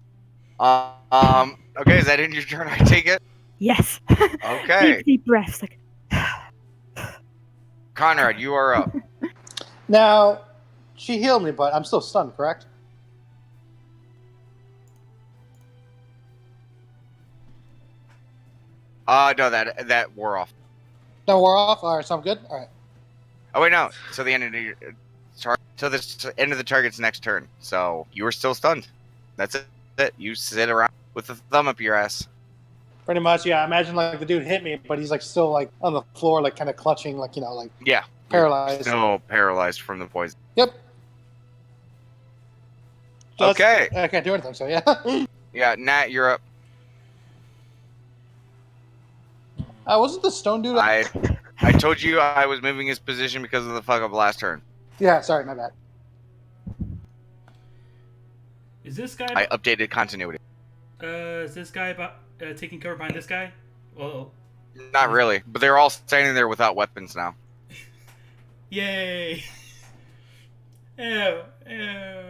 Okay, is that in your turn? I take it. Yes. Okay, Deep breaths. Like, Conrad, you are up. Now, she healed me, but I'm still stunned, correct? No, that wore off. No, we're off. All right, so I'm good. All right. Oh wait, no. So the end of the till the end of the target's next turn. So you are still stunned. That's it. You sit around with the thumb up your ass. Pretty much, yeah. Imagine like the dude hit me, but he's like still like on the floor, like kind of clutching, like like Yeah. paralyzed. Still paralyzed from the poison. Yep. So Okay. I can't do anything. So yeah. Yeah, Nat, you're up. Wasn't the stone dude? I told you I was moving his position because of the fuck up last turn. Yeah. Sorry, my bad. Is this guy? I updated continuity. Is this guy about taking cover behind this guy? Well, Not really, but they're all standing there without weapons now. yay! Ew, ew.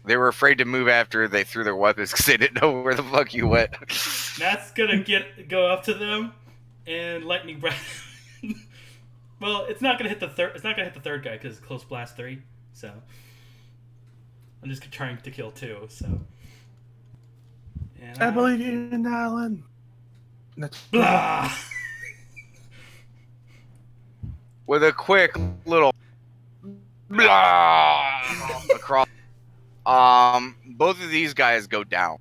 They were afraid to move after they threw their weapons because they didn't know where the fuck you went. That's gonna go up to them and lightning breath. Well, it's not gonna hit the third. It's not gonna hit the third guy because close blast 3. So I'm just trying to kill 2. So. And I believe you, Alan. Blah. With a quick little blah across. Both of these guys go down.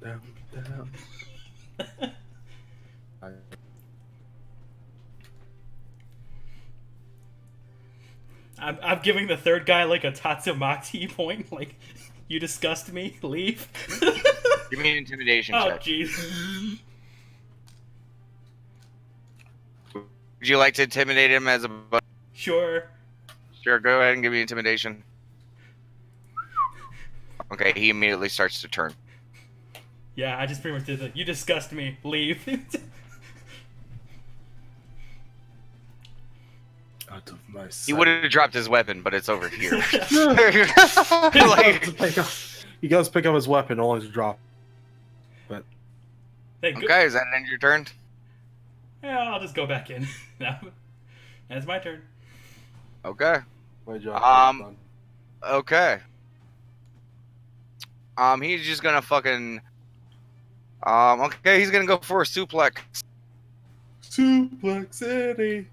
Down. I'm giving the third guy like a Tatsumaki point. Like, you disgust me. Leave. Give me an intimidation Oh check. jeez. Would you like to intimidate him as a Sure. Sure, go ahead and give me intimidation. Okay, he immediately starts to turn. Yeah, I just pretty much did that. You disgust me. Leave. Out of my sight. He would have dropped his weapon, but it's over here. He goes pick up his weapon, only to drop. Thank good. Okay, is that the end of your turn? Yeah, I'll just go back in. Now, it's my turn. Okay. My job is done. Okay. He's just gonna fucking. Okay, he's gonna go for a suplex. Suplex City.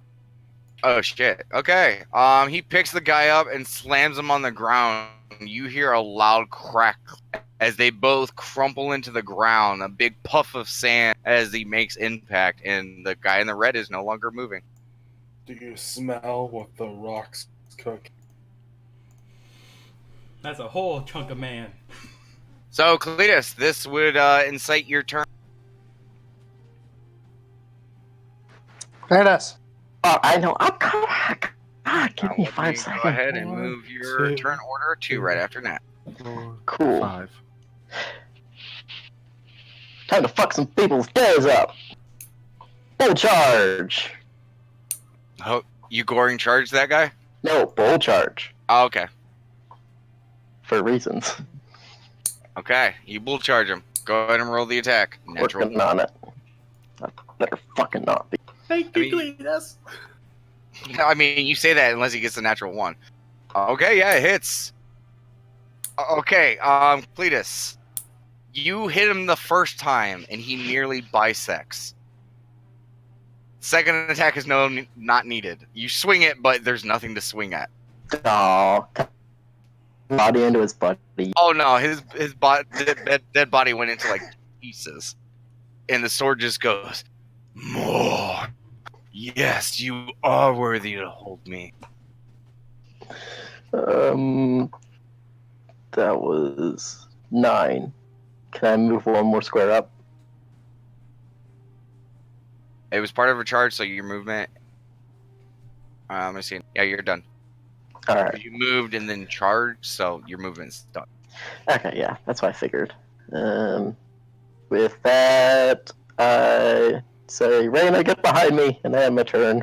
Oh shit. Okay. He picks the guy up and slams him on the ground. You hear a loud crack as they both crumple into the ground. A big puff of sand as he makes impact, and the guy in the red is no longer moving. Do you smell what the rocks cook? That's a whole chunk of man. So, Cletus, this would incite your turn. There it is. Oh, I know. I'm coming back. Give me Let 5 seconds. Go ahead and One, move your two, turn order to right after that. 4, Cool. 5. Time to fuck some people's days up. Bull charge. Oh, you goring charge that guy? No, bull charge. Oh, okay. For reasons. Okay, you bull charge him. Go ahead and roll the attack. Natural. Working on it. I better fucking not be. Thank I you, mean- Cletus. I mean, you say that unless he gets a natural 1. Okay, yeah, it hits. Okay, Cletus, you hit him the first time, and he nearly bisects. Second attack is not needed. You swing it, but there's nothing to swing at. Oh, body into his buddy. Oh no, his dead body went into like pieces, and the sword just goes more. Yes, you are worthy to hold me. That was 9. Can I move one more square up? It was part of a charge, so your movement. Let me see. Yeah, you're done. All right. You moved and then charged, so your movement's done. Okay, yeah, that's what I figured. With that, I say, Raina, get behind me, and I have my turn.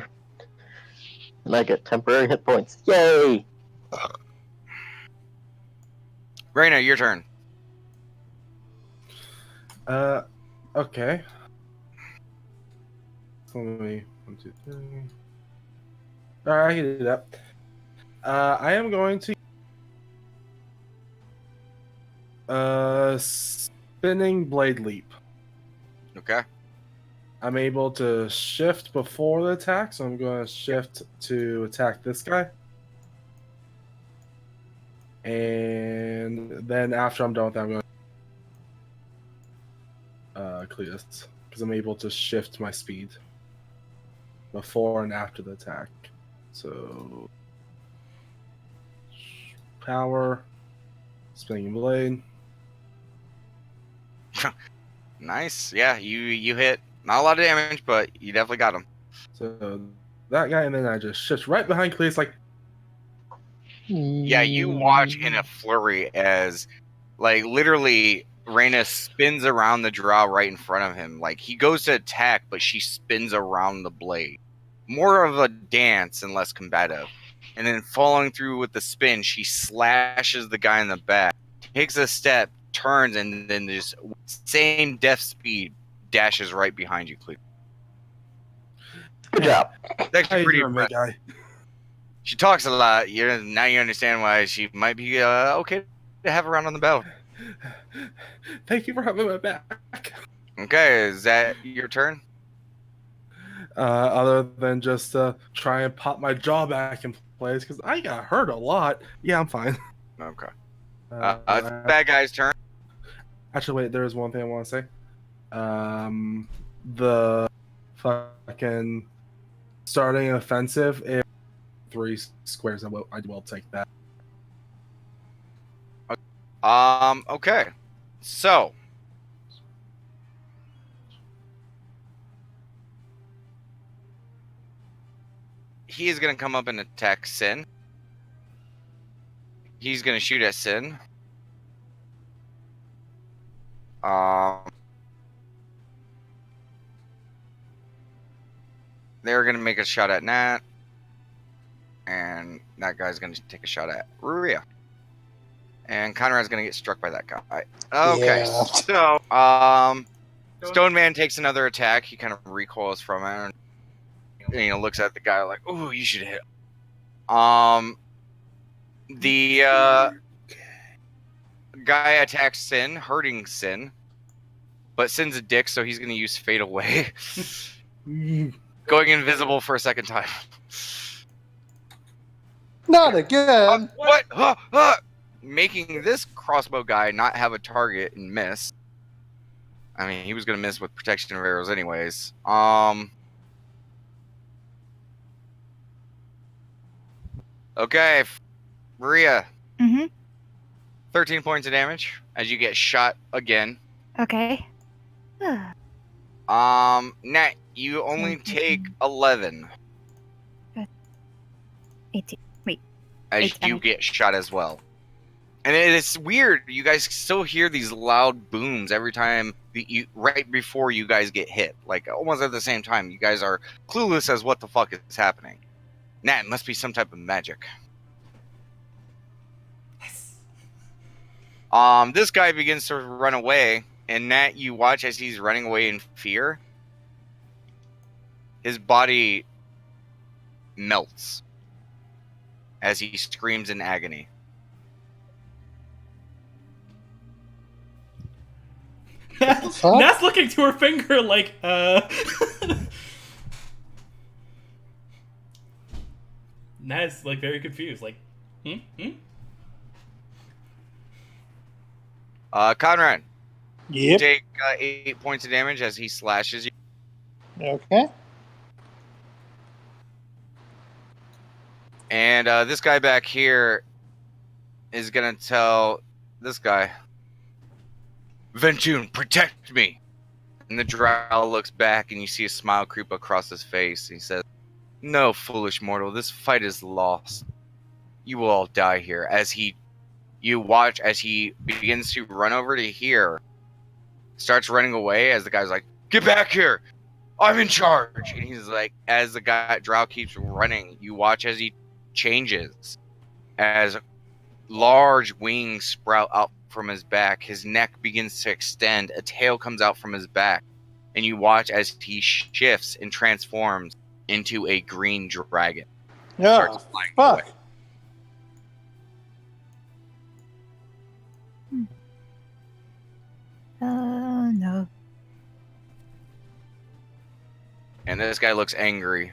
And I get temporary hit points. Yay! Raina, your turn. Okay. So let me 1, 2, 3. All right, I can do that. I am going to spinning blade leap. Okay. I'm able to shift before the attack, so I'm going to shift to attack this guy. And then after I'm done with that, I'm going to Cletus, because I'm able to shift my speed before and after the attack. So power, spinning blade. Nice. Yeah, you hit. Not a lot of damage, but you definitely got him. So that guy, and then I just shift right behind Cletus, like. Yeah, you watch in a flurry as, like, literally Raina spins around the draw right in front of him. Like, he goes to attack, but she spins around the blade. More of a dance and less combative. And then following through with the spin, she slashes the guy in the back, takes a step, turns, and then just same death speed dashes right behind you, Cleve. Good job. It's How actually you pretty doing, big impressive. guy? She talks a lot. Now you understand why she might be okay to have around on the battle. Thank you for having my back. Okay, is that your turn? Other than just try and pop my jaw back in place because I got hurt a lot. Yeah, I'm fine. Okay. It's the bad guy's turn. Actually, wait. There is one thing I want to say. The fucking starting an offensive. If 3 squares, I will take that. Okay. So. He is going to come up and attack Sin. He's going to shoot at Sin. They're going to make a shot at Nat. And that guy's going to take a shot at Ruria. And Conrad's going to get struck by that guy. Okay, Yeah. so Stone Man takes another attack. He kind of recoils from it. And, looks at the guy like, "Ooh, you should hit." The guy attacks Sin, hurting Sin. But Sin's a dick, so he's going to use Fade Away. Going invisible for a second time. Not again. What? Making this crossbow guy not have a target and miss. I mean, he was going to miss with protection of arrows anyways. Okay, Maria. 13 points of damage as you get shot again. Okay. Nat, you only take 11 18. Wait. as 8 you damage. get shot as well. And it's weird. You guys still hear these loud booms every time right before you guys get hit. Like almost at the same time. You guys are clueless as what the fuck is happening. Nat, it must be some type of magic. This guy begins to run away, and Nat, you watch as he's running away in fear. His body melts as he screams in agony. Nat's looking to her finger like, Nat's like very confused, like, Conrad, you Yep. take 8 points of damage as he slashes you. Okay. And this guy back here is going to tell this guy, Ventoon, protect me. And the drow looks back and you see a smile creep across his face. He says, no, foolish mortal, this fight is lost. You will all die here. You watch as he begins to run over to here, starts running away as the guy's like, get back here. I'm in charge. And he's like, as the drow keeps running, you watch as he changes, as large wings sprout out from his back. His neck begins to extend. A tail comes out from his back. And you watch as he shifts and transforms into a green dragon. Yeah. Starts flying Fuck. away. No. And this guy looks angry.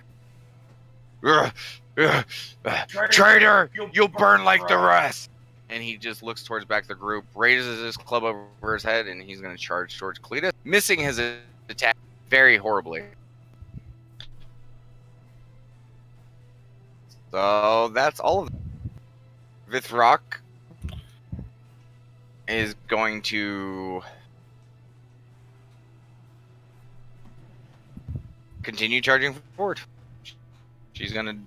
Traitor! You'll burn like the rest! And he just looks towards back the group, raises his club over his head, and he's going to charge towards Cletus, missing his attack very horribly. So that's all of them. Vithrock is going to continue charging forward. She's going to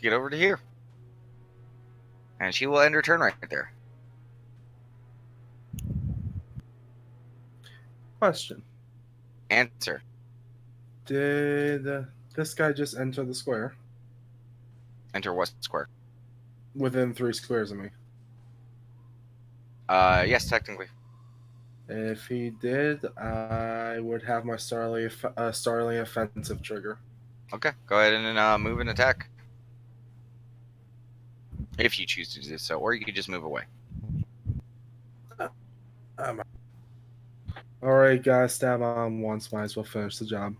get over to here. And she will end her turn right there. Question. Answer. Did this guy just enter the square? Enter what square? Within 3 squares of me. Yes, technically. If he did, I would have my Starling offensive trigger. Okay, go ahead and move and attack. If you choose to do so, or you could just move away. Alright, guys, stab on once. Might as well finish the job.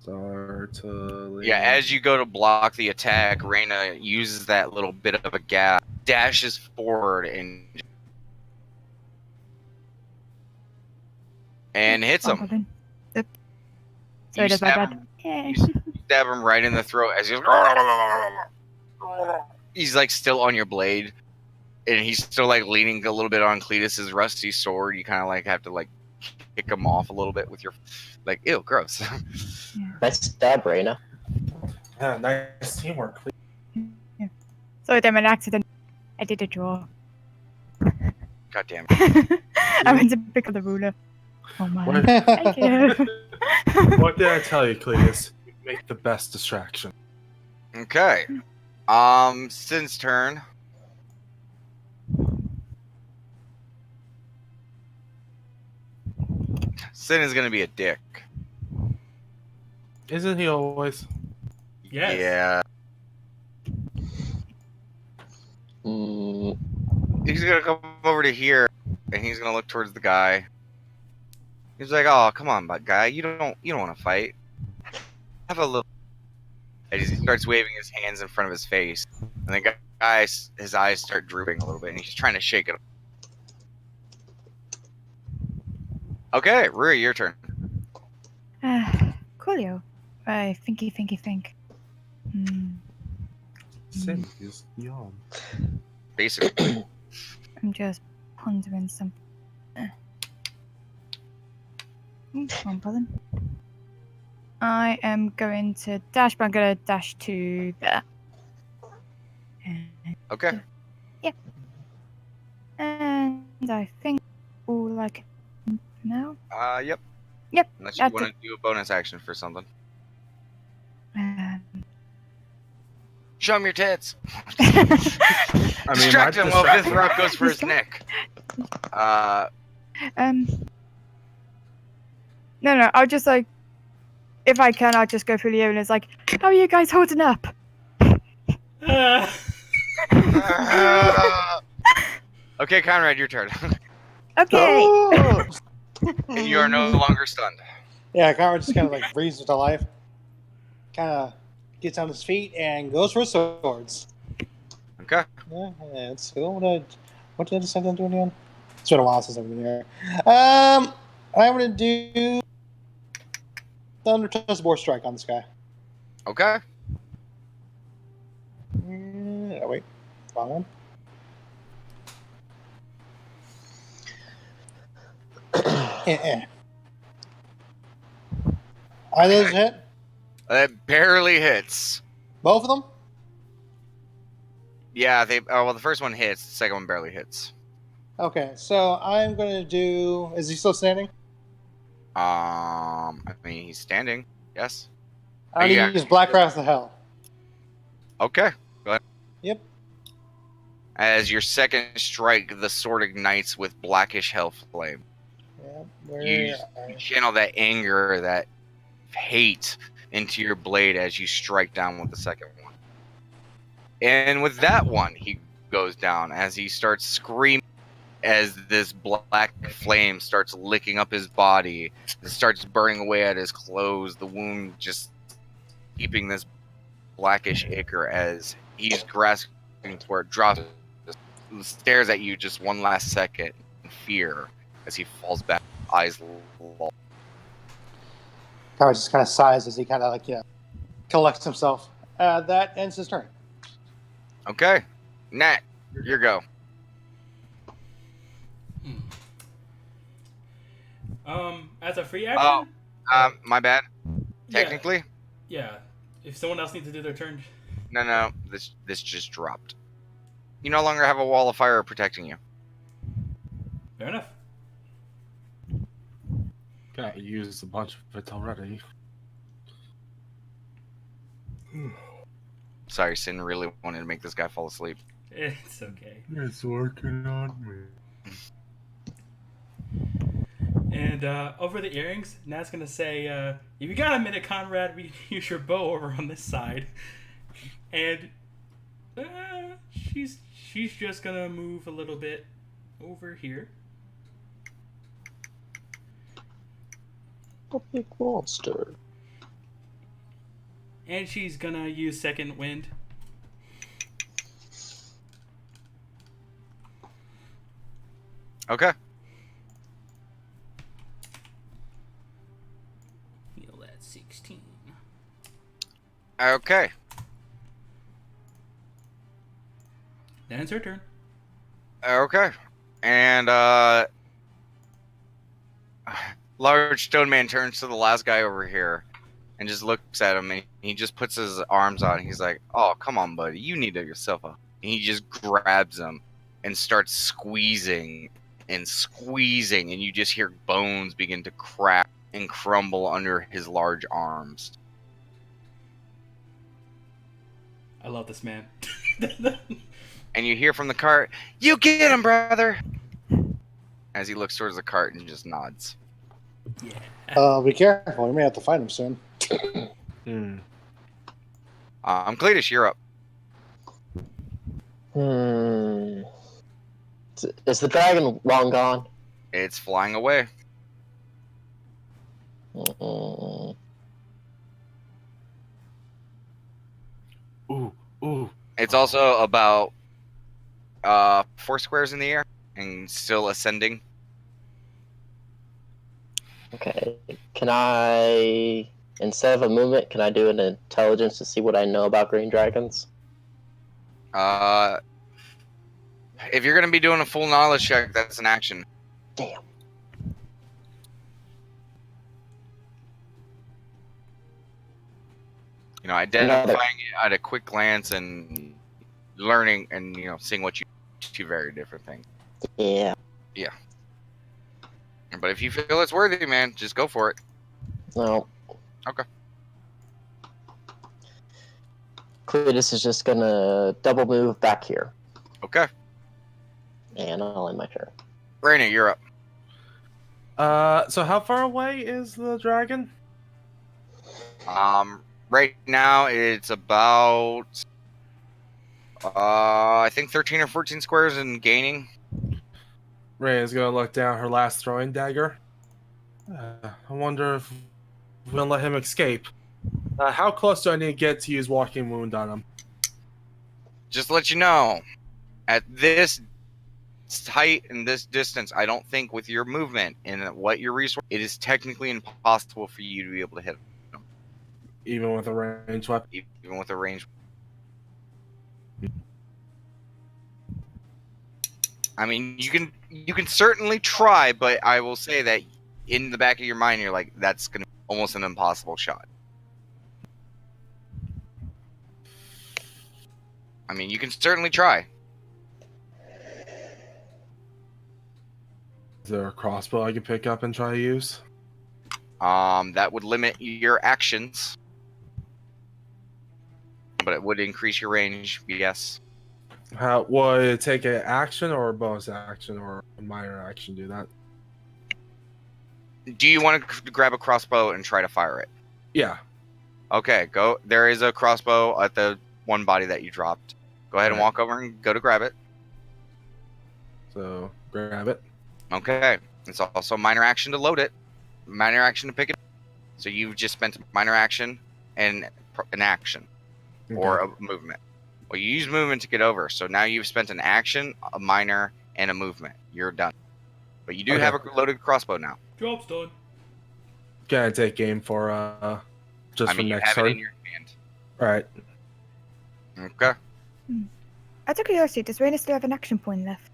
Start to... Yeah, as you go to block the attack, Reyna uses that little bit of a gap, dashes forward, and hits him. Yep. You Sorry, that's my stab bad. Yeah. You stab him right in the throat as he's like still on your blade, and he's still like leaning a little bit on Cletus's rusty sword. You kind of like have to like kick him off a little bit with your like, ew, gross. Nice stab, Reyna. Yeah, nice teamwork. Yeah. Sorry, damn, an accident. I did a draw. God damn it. I went to pick up the ruler. Oh my. What, Thank you. what did I tell you, Cletus? You make the best distraction. Okay. Sin's turn. Sin is gonna be a dick. Isn't he always? Yes. Yeah. He's gonna come over to here, and he's gonna look towards the guy. He's like, "Oh, come on, guy, you don't want to fight. Have a little." And he starts waving his hands in front of his face, and the guy, his eyes start drooping a little bit, and he's trying to shake it. Okay, Rui, your turn. Coolio. I think. Sin is yawn. Basically. I'm just pondering something. One button. I am going to dash, but I'm going to dash to there. Okay. Yeah. And I think all like now. Yep. Yep. Unless you that's want to do a bonus action for something. Show him your tits. I mean, Distract him while distract Fifth Rock goes for his neck. No, I'll just like, if I can, I'll just go through the area and it's like, how are you guys holding up? Okay, Conrad, your turn. Okay. Oh! You are no longer stunned. Yeah, Conrad just kind of like breathes to life, kind of gets on his feet and goes for swords. Okay. Yeah, it's cool. What did I decide to do again? It's been a while since I've been here. I'm gonna do Thunder Tusk Strike on this guy. Okay. Oh, wait, wrong one. Are those hit? That barely hits. Both of them? Yeah, well, the first one hits. The second one barely hits. Okay, so I'm gonna do. Is he still standing? I mean, he's standing. Yes. I'm gonna Yeah. use Black Wrath of Hell. Okay. Go ahead. Yep. As your second strike, the sword ignites with blackish hell flame. Yeah, where You are- channel that anger, that hate into your blade as you strike down with the second one. And with that one, he goes down as he starts screaming as this black flame starts licking up his body. It starts burning away at his clothes. The wound just keeping this blackish ichor as he's grasping to where it drops. Stares at you just one last second in fear as he falls back, eyes low. Conrad just kind of sighs as he kind of collects himself. That ends his turn. Okay. Nat, your go. As a free action. My bad. Yeah, Technically, yeah. If someone else needs to do their turn, no. This just dropped. You no longer have a wall of fire protecting you. fair enough. Got used a bunch of it already. Sorry, Sin really wanted to make this guy fall asleep. It's okay. It's working on me. And over the earrings, Nat's gonna say, "If you got a minute, Conrad, we can use your bow over on this side." And she's just gonna move a little bit over here. A big monster. And she's gonna use second wind. Okay. Feel that 16. Okay. Then it's her turn. Okay. And large stone man turns to the last guy over here and just looks at him, and he just puts his arms out and he's like, "Oh, come on, buddy. You need to yourself up." And he just grabs him and starts squeezing and squeezing, and you just hear bones begin to crack and crumble under his large arms. I love this man. And you hear from the cart, "You get him, brother!" As he looks towards the cart and just nods. Yeah. Be careful. We may have to fight him soon. Cletus, you're up. Is the dragon long gone? It's flying away. Mm-mm. Ooh. It's also about 4 squares in the air and still ascending. Okay. Can I, instead of a movement, can I do an intelligence to see what I know about green dragons? If you're gonna be doing a full knowledge check, that's an action. Damn. You know, identifying it at a quick glance and learning and seeing what you two very different things. Yeah. But if you feel it's worthy, man, just go for it. No. Okay. Cletus is just gonna double move back here, Okay. and I'll end my turn. Raina, you're up. So how far away is the dragon? Right now it's about I think 13 or 14 squares and gaining. Ray is gonna look down her last throwing dagger. I wonder if we're gonna let him escape. How close do I need to get to use walking wound on him? Just to let you know, at this height and this distance, I don't think with your movement and what your resource, it is technically impossible for you to be able to hit him, Even with a ranged weapon? even with a range. I mean, you can certainly try, but I will say that in the back of your mind, you're like, that's gonna be almost an impossible shot. I mean, you can certainly try. Is there a crossbow I can pick up and try to use? That would limit your actions, but it would increase your range. Yes. How would it take an action or a bonus action or a minor action to do that? Do you want to grab a crossbow and try to fire it? Yeah. Okay, go. There is a crossbow at the one body that you dropped. Go ahead and Right. walk over and go to grab it. So grab it. Okay. It's also minor action to load it, minor action to pick it up. So you've just spent a minor action and an action or a movement. Well, you use movement to get over, so now you've spent an action, a minor, and a movement. You're done. But you do Okay. have a loaded crossbow now. Drop's done. Can I take aim for just I mean, for you next have turn? it in your hand. Right. Okay. Out of curiosity, does Raina still have an action point left?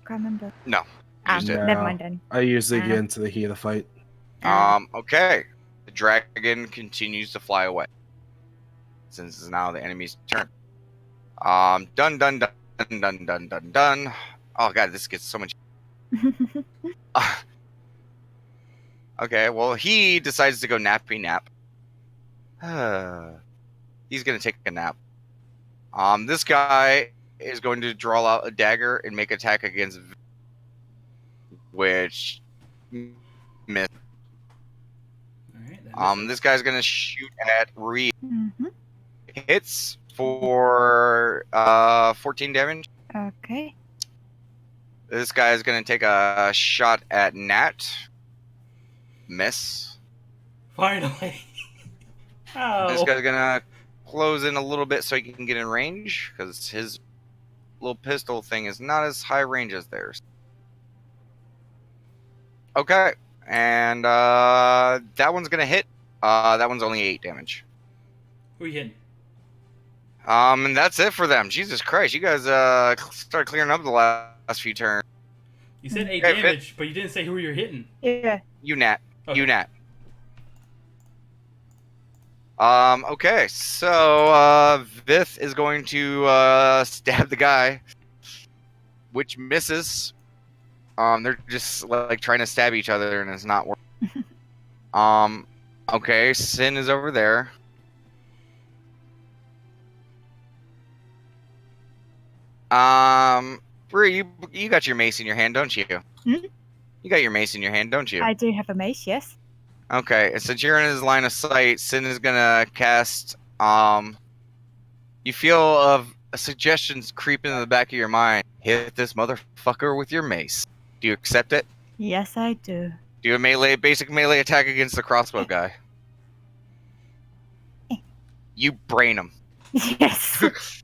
Can't remember. No. Ah, Used it. No. never mind then. I usually get into the heat of the fight. Okay. The dragon continues to fly away. Since it's now the enemy's turn. Done, done, done, done, done, done, done. Oh god, this gets so much. Okay, well, he decides to go nappy nap. He's gonna take a nap. This guy is going to draw out a dagger and make attack against which miss. All right. This guy's gonna shoot at Ree. Mhm. Hits for 14 damage. Okay. This guy is gonna take a shot at Nat. Miss. Finally. This Ow. guy's gonna close in a little bit so he can get in range because his little pistol thing is not as high range as theirs. Okay, and that one's gonna hit. That one's only 8 damage. Who are you hitting? And that's it for them. Jesus Christ, you guys started clearing up the last few turns. You said 8 Okay, damage, but you didn't say who you're hitting. Yeah. You Nat. Okay. You Nat. Okay, so Vith is going to stab the guy, which misses. They're just like trying to stab each other, and it's not working. Okay, Sin is over there. Bree, you got your mace in your hand, don't you? Hmm? You got your mace in your hand, don't you? I do have a mace, yes. Okay, and since you're in his line of sight, Sin is gonna cast. You feel a suggestions creep into the back of your mind. Hit this motherfucker with your mace. Do you accept it? Yes, I do. Do a basic melee attack against the crossbow guy. You brain him. Yes.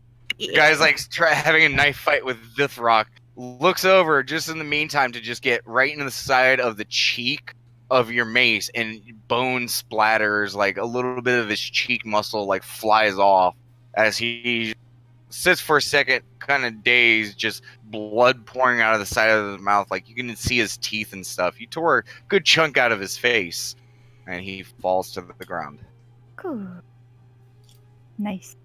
Guy's like having a knife fight with Vithrock. Looks over just in the meantime to just get right into the side of the cheek of your mace, and bone splatters, like a little bit of his cheek muscle like flies off as he sits for a second, kind of dazed, just blood pouring out of the side of his mouth. Like you can see his teeth and stuff. You tore a good chunk out of his face, and he falls to the ground. Cool. Nice.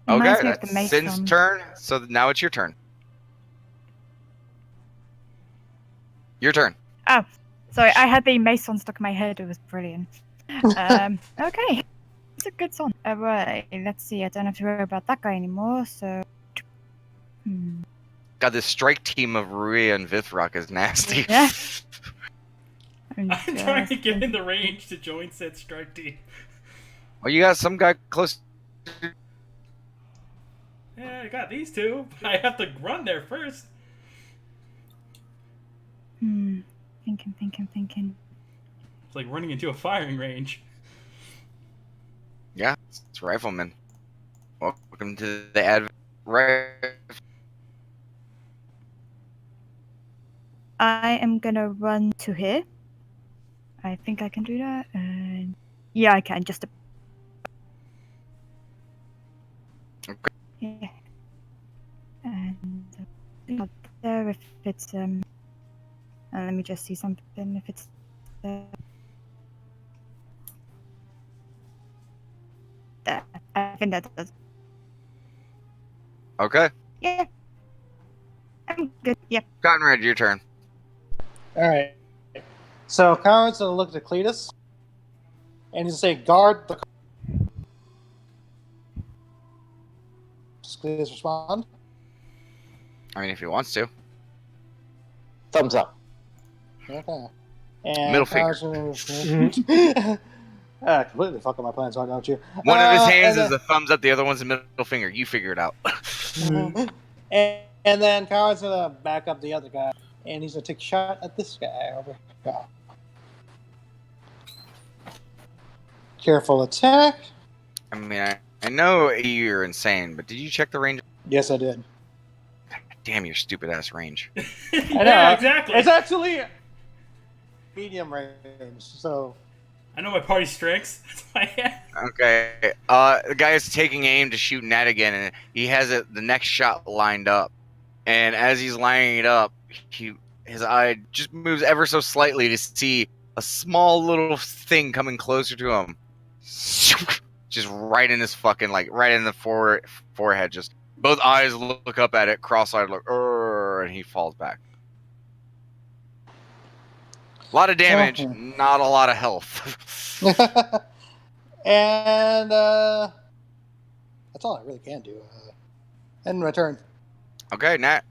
Reminds Okay, me of the that's mace Sin's from- turn. So now it's your turn. Your turn. Sorry, I had the mace on stuck in my head. It was brilliant. Okay. It's a good song. Alright, let's see. I don't have to worry about that guy anymore, so. God, this strike team of Ruia and Vithrock is nasty. Yeah. I'm trying to get in the range to join said strike team. Well, you got some guy close. Yeah, I got these two, but I have to run there first. Thinking. It's like running into a firing range. Yeah, it's Rifleman. Welcome to the Advent Rifle. I am gonna run to here. I think I can do that. Yeah, I can. Just. Okay. Yeah. And not there if it's let me just see something if it's there. There. I think that does. Okay. Yeah. I'm good. Yep. Conrad, your turn. All right. So Conrad's gonna look at Cletus, and he's gonna say, "Guard the." Does Cletus respond? I mean, if he wants to. Thumbs up. Okay. And Middle finger. Completely fucking my plans, why don't you? One of his and hands is then- a thumbs up, the other one's a middle finger. You figure it out. and then Conrad's gonna back up the other guy, and he's gonna take a shot at this guy over here. Careful attack. I mean, I know you're insane, but did you check the range? Yes, I did. Damn your stupid ass range. Yeah, exactly. It's actually medium range, so. I know my party strengths. That's why I have. Okay. The guy is taking aim to shoot Nat again, and he has the next shot lined up. And as he's lining it up, his eye just moves ever so slightly to see a small little thing coming closer to him. Just right in his fucking, right in the forehead. Just both eyes look up at it, cross-eyed, look, and he falls back. A lot of damage, not a lot of health. And that's all I really can do. End my turn. Okay, Nat.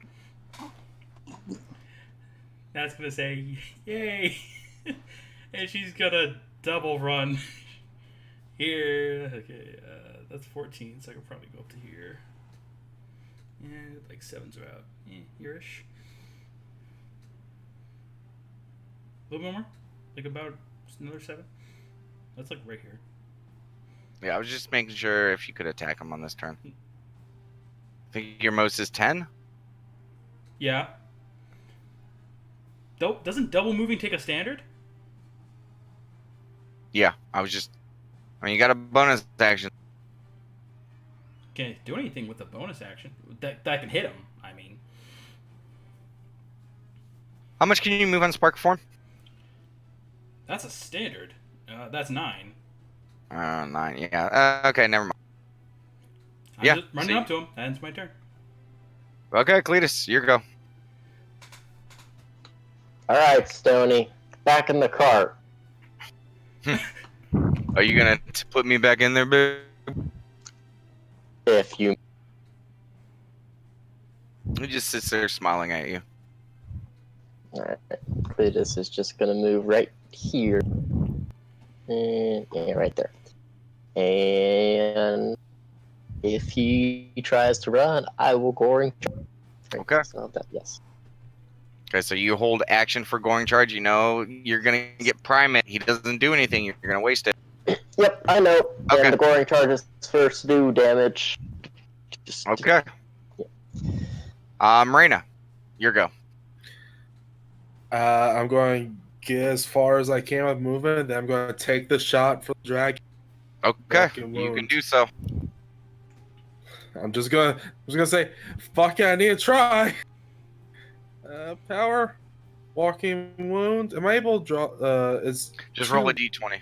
Nat's gonna say, "Yay!" and she's gonna double run here. Okay, that's 14, so I can probably go up to here. Yeah, like 7s are out. Here-ish. A little more? Like about another 7? That's like right here. Yeah, I was just making sure if you could attack him on this turn. I think your most is 10? Yeah. Doesn't double moving take a standard? Yeah, I mean, you got a bonus action. Can't do anything with the bonus action. That can hit him, I mean. How much can you move on Spark Form? That's a standard. That's 9. 9, yeah. Okay, never mind. I'm Yeah, just running up to him. That ends my turn. Okay, Cletus, your go. All right, Stoney, back in the cart. Are you gonna put me back in there, babe? If you He just sits there smiling at you. All right, Cletus is just gonna move right here, and yeah, right there. And if he tries to run, I will goring. Okay. So that, yes. Okay, so you hold action for going charge. You know you're gonna get primate. He doesn't do anything. You're gonna waste it. Yep, I know. Okay. And the goring charges first do damage. Just, Okay. Marina, your go. I'm going to get as far as I can with movement. Then I'm going to take the shot for the dragon. Okay, Broken you can wound. do so. I'm just gonna say, fuck it, I need to try. Power, walking wound. Am I able to draw? Is Just roll a d20.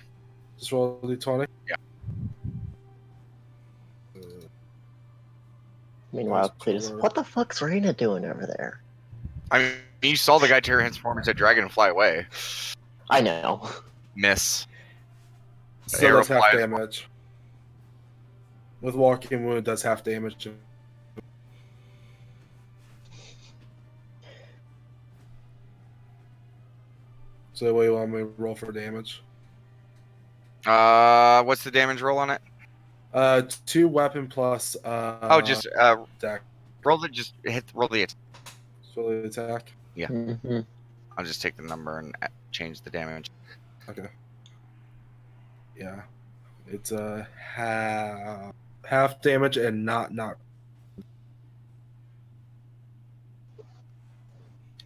just roll a d20? Yeah. Meanwhile, Cletus, what the fuck's Reyna doing over there? I mean, you saw the guy tear his form into a dragon and fly away. I know. Miss. Still does half replies, damage. With walking wound, does half damage. So what do you want me to roll for damage? What's the damage roll on it? 2 weapon plus Just attack. roll the attack. So the attack. Yeah. Mm-hmm. I'll just take the number and change the damage. Okay. Yeah. It's half damage and not knock.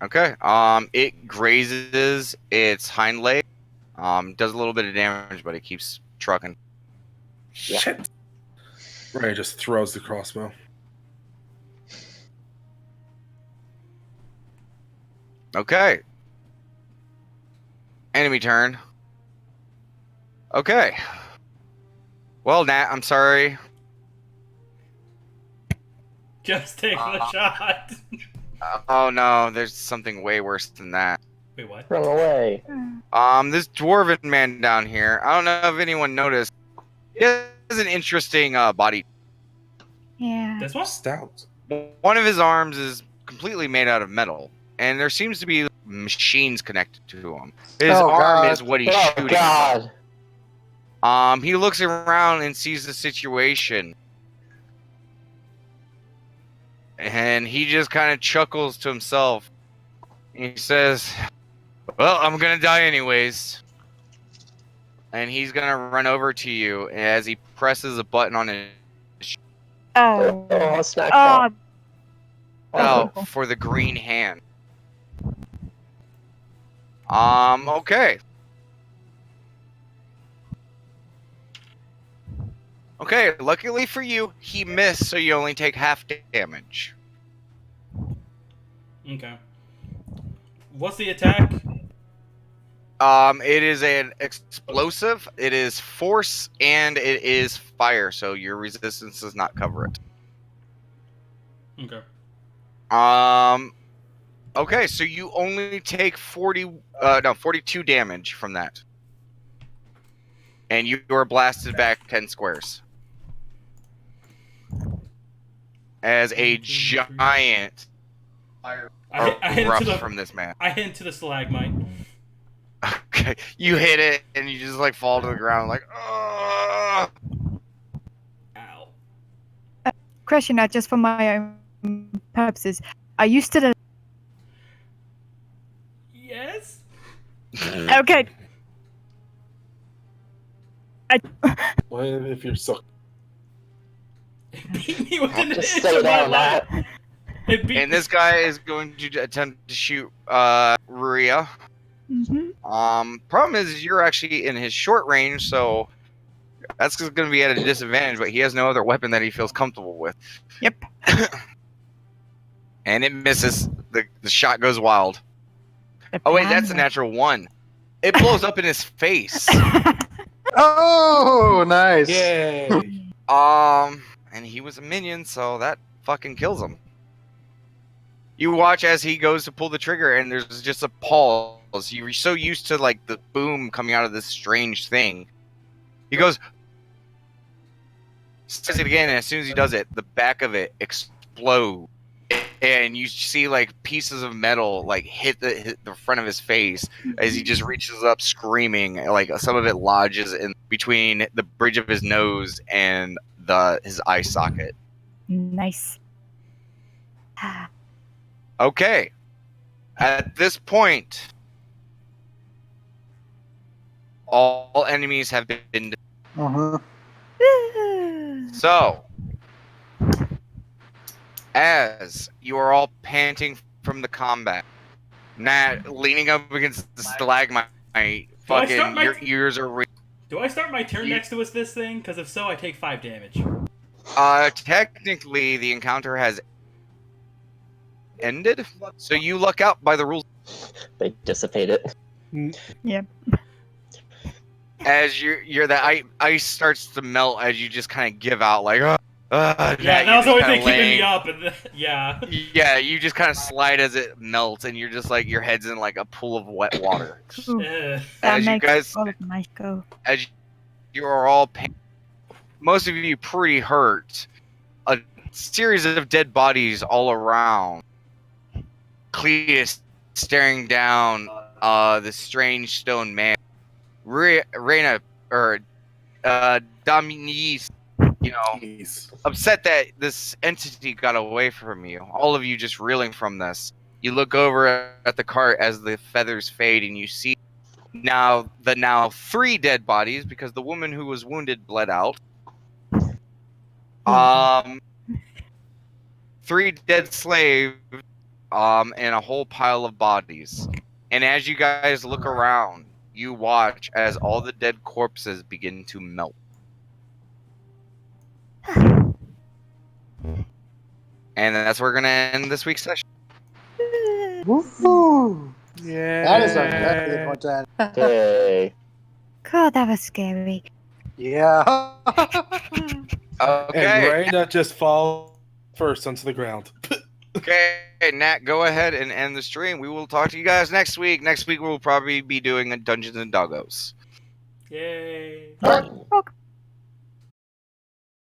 Okay. It grazes its hind leg. Does a little bit of damage, but it keeps trucking. Shit. Ray just throws the crossbow. Okay. Enemy turn. Okay. Well, Nat, I'm sorry. Just take the shot. Oh no, there's something way worse than that. Wait, what? Run away. This dwarven man down here. I don't know if anyone noticed. He has an interesting body. Yeah. This one? Stout. One of his arms is completely made out of metal, and there seems to be machines connected to him. His Oh, arm God. is what he's Oh shooting. God. He looks around and sees the situation. And he just kind of chuckles to himself. He says, well, I'm going to die anyways. And he's going to run over to you as he presses a button on his Oh. Oh, snack Oh. belt for the green hand. Okay. Okay, luckily for you, he missed, so you only take half damage. Okay. What's the attack? It is an explosive, it is force, and it is fire, so your resistance does not cover it. Okay. Okay, so you only take 42 damage from that. And you are blasted back 10 squares. As a giant I hit erupts into the from this man. I hit into the stalagmite. Okay, you hit it, and you just like fall to the ground, like, oh. Ow. Question that just for my own purposes. Are you still Yes. okay? What if you're so? It beat me with an Just inch stay of my down, life. Matt. It beat And this guy is going to attempt to shoot Ruria. Mm-hmm. Problem is you're actually in his short range, so that's going to be at a disadvantage, but he has no other weapon that he feels comfortable with. Yep. And it misses. The shot goes wild. Oh wait, that's a natural 1. It blows up in his face. Oh, nice. Yay! And he was a minion, so that fucking kills him. You watch as he goes to pull the trigger, and there's just a pause. You're so used to like the boom coming out of this strange thing. He goes, says it again, and as soon as he does it, the back of it explodes, and you see like pieces of metal like hit the front of his face as he just reaches up screaming. Like some of it lodges in between the bridge of his nose and his eye socket. Nice. Okay. At this point, all enemies have been. Uh-huh. So, as you are all panting from the combat, Nat leaning up against the stalagmite, fucking your ears are. Do I start my turn next to this thing? Because if so, I take 5 damage. Technically, the encounter has ended, so you luck out by the rules. They dissipate it. Yep. As the ice starts to melt, as you just kind of give out, like, Yeah, that was the only thing keeping me up. And yeah. Yeah, you just kind of slide as it melts, and you're just like your head's in like a pool of wet water. Ooh, Ugh. that As you makes guys, all of my go. as you are all most of you pretty hurt. A series of dead bodies all around. Cletus staring down the strange stone man. Reyna or Dominique, Jeez. upset that this entity got away from you. All of you just reeling from this. You look over at the cart as the feathers fade, and you see now 3 dead bodies because the woman who was wounded bled out. 3 dead slaves, and a whole pile of bodies. And as you guys look around, you watch as all the dead corpses begin to melt. And that's where we're gonna end this week's session. Woo! Yeah. That is a very good one to end. Yay. God, that was scary. Yeah. And Okay, Reyna just falls first onto the ground. okay, Nat, go ahead and end the stream. We will talk to you guys next week. Next week we'll probably be doing a Dungeons and Doggos. Yay. All right. Okay.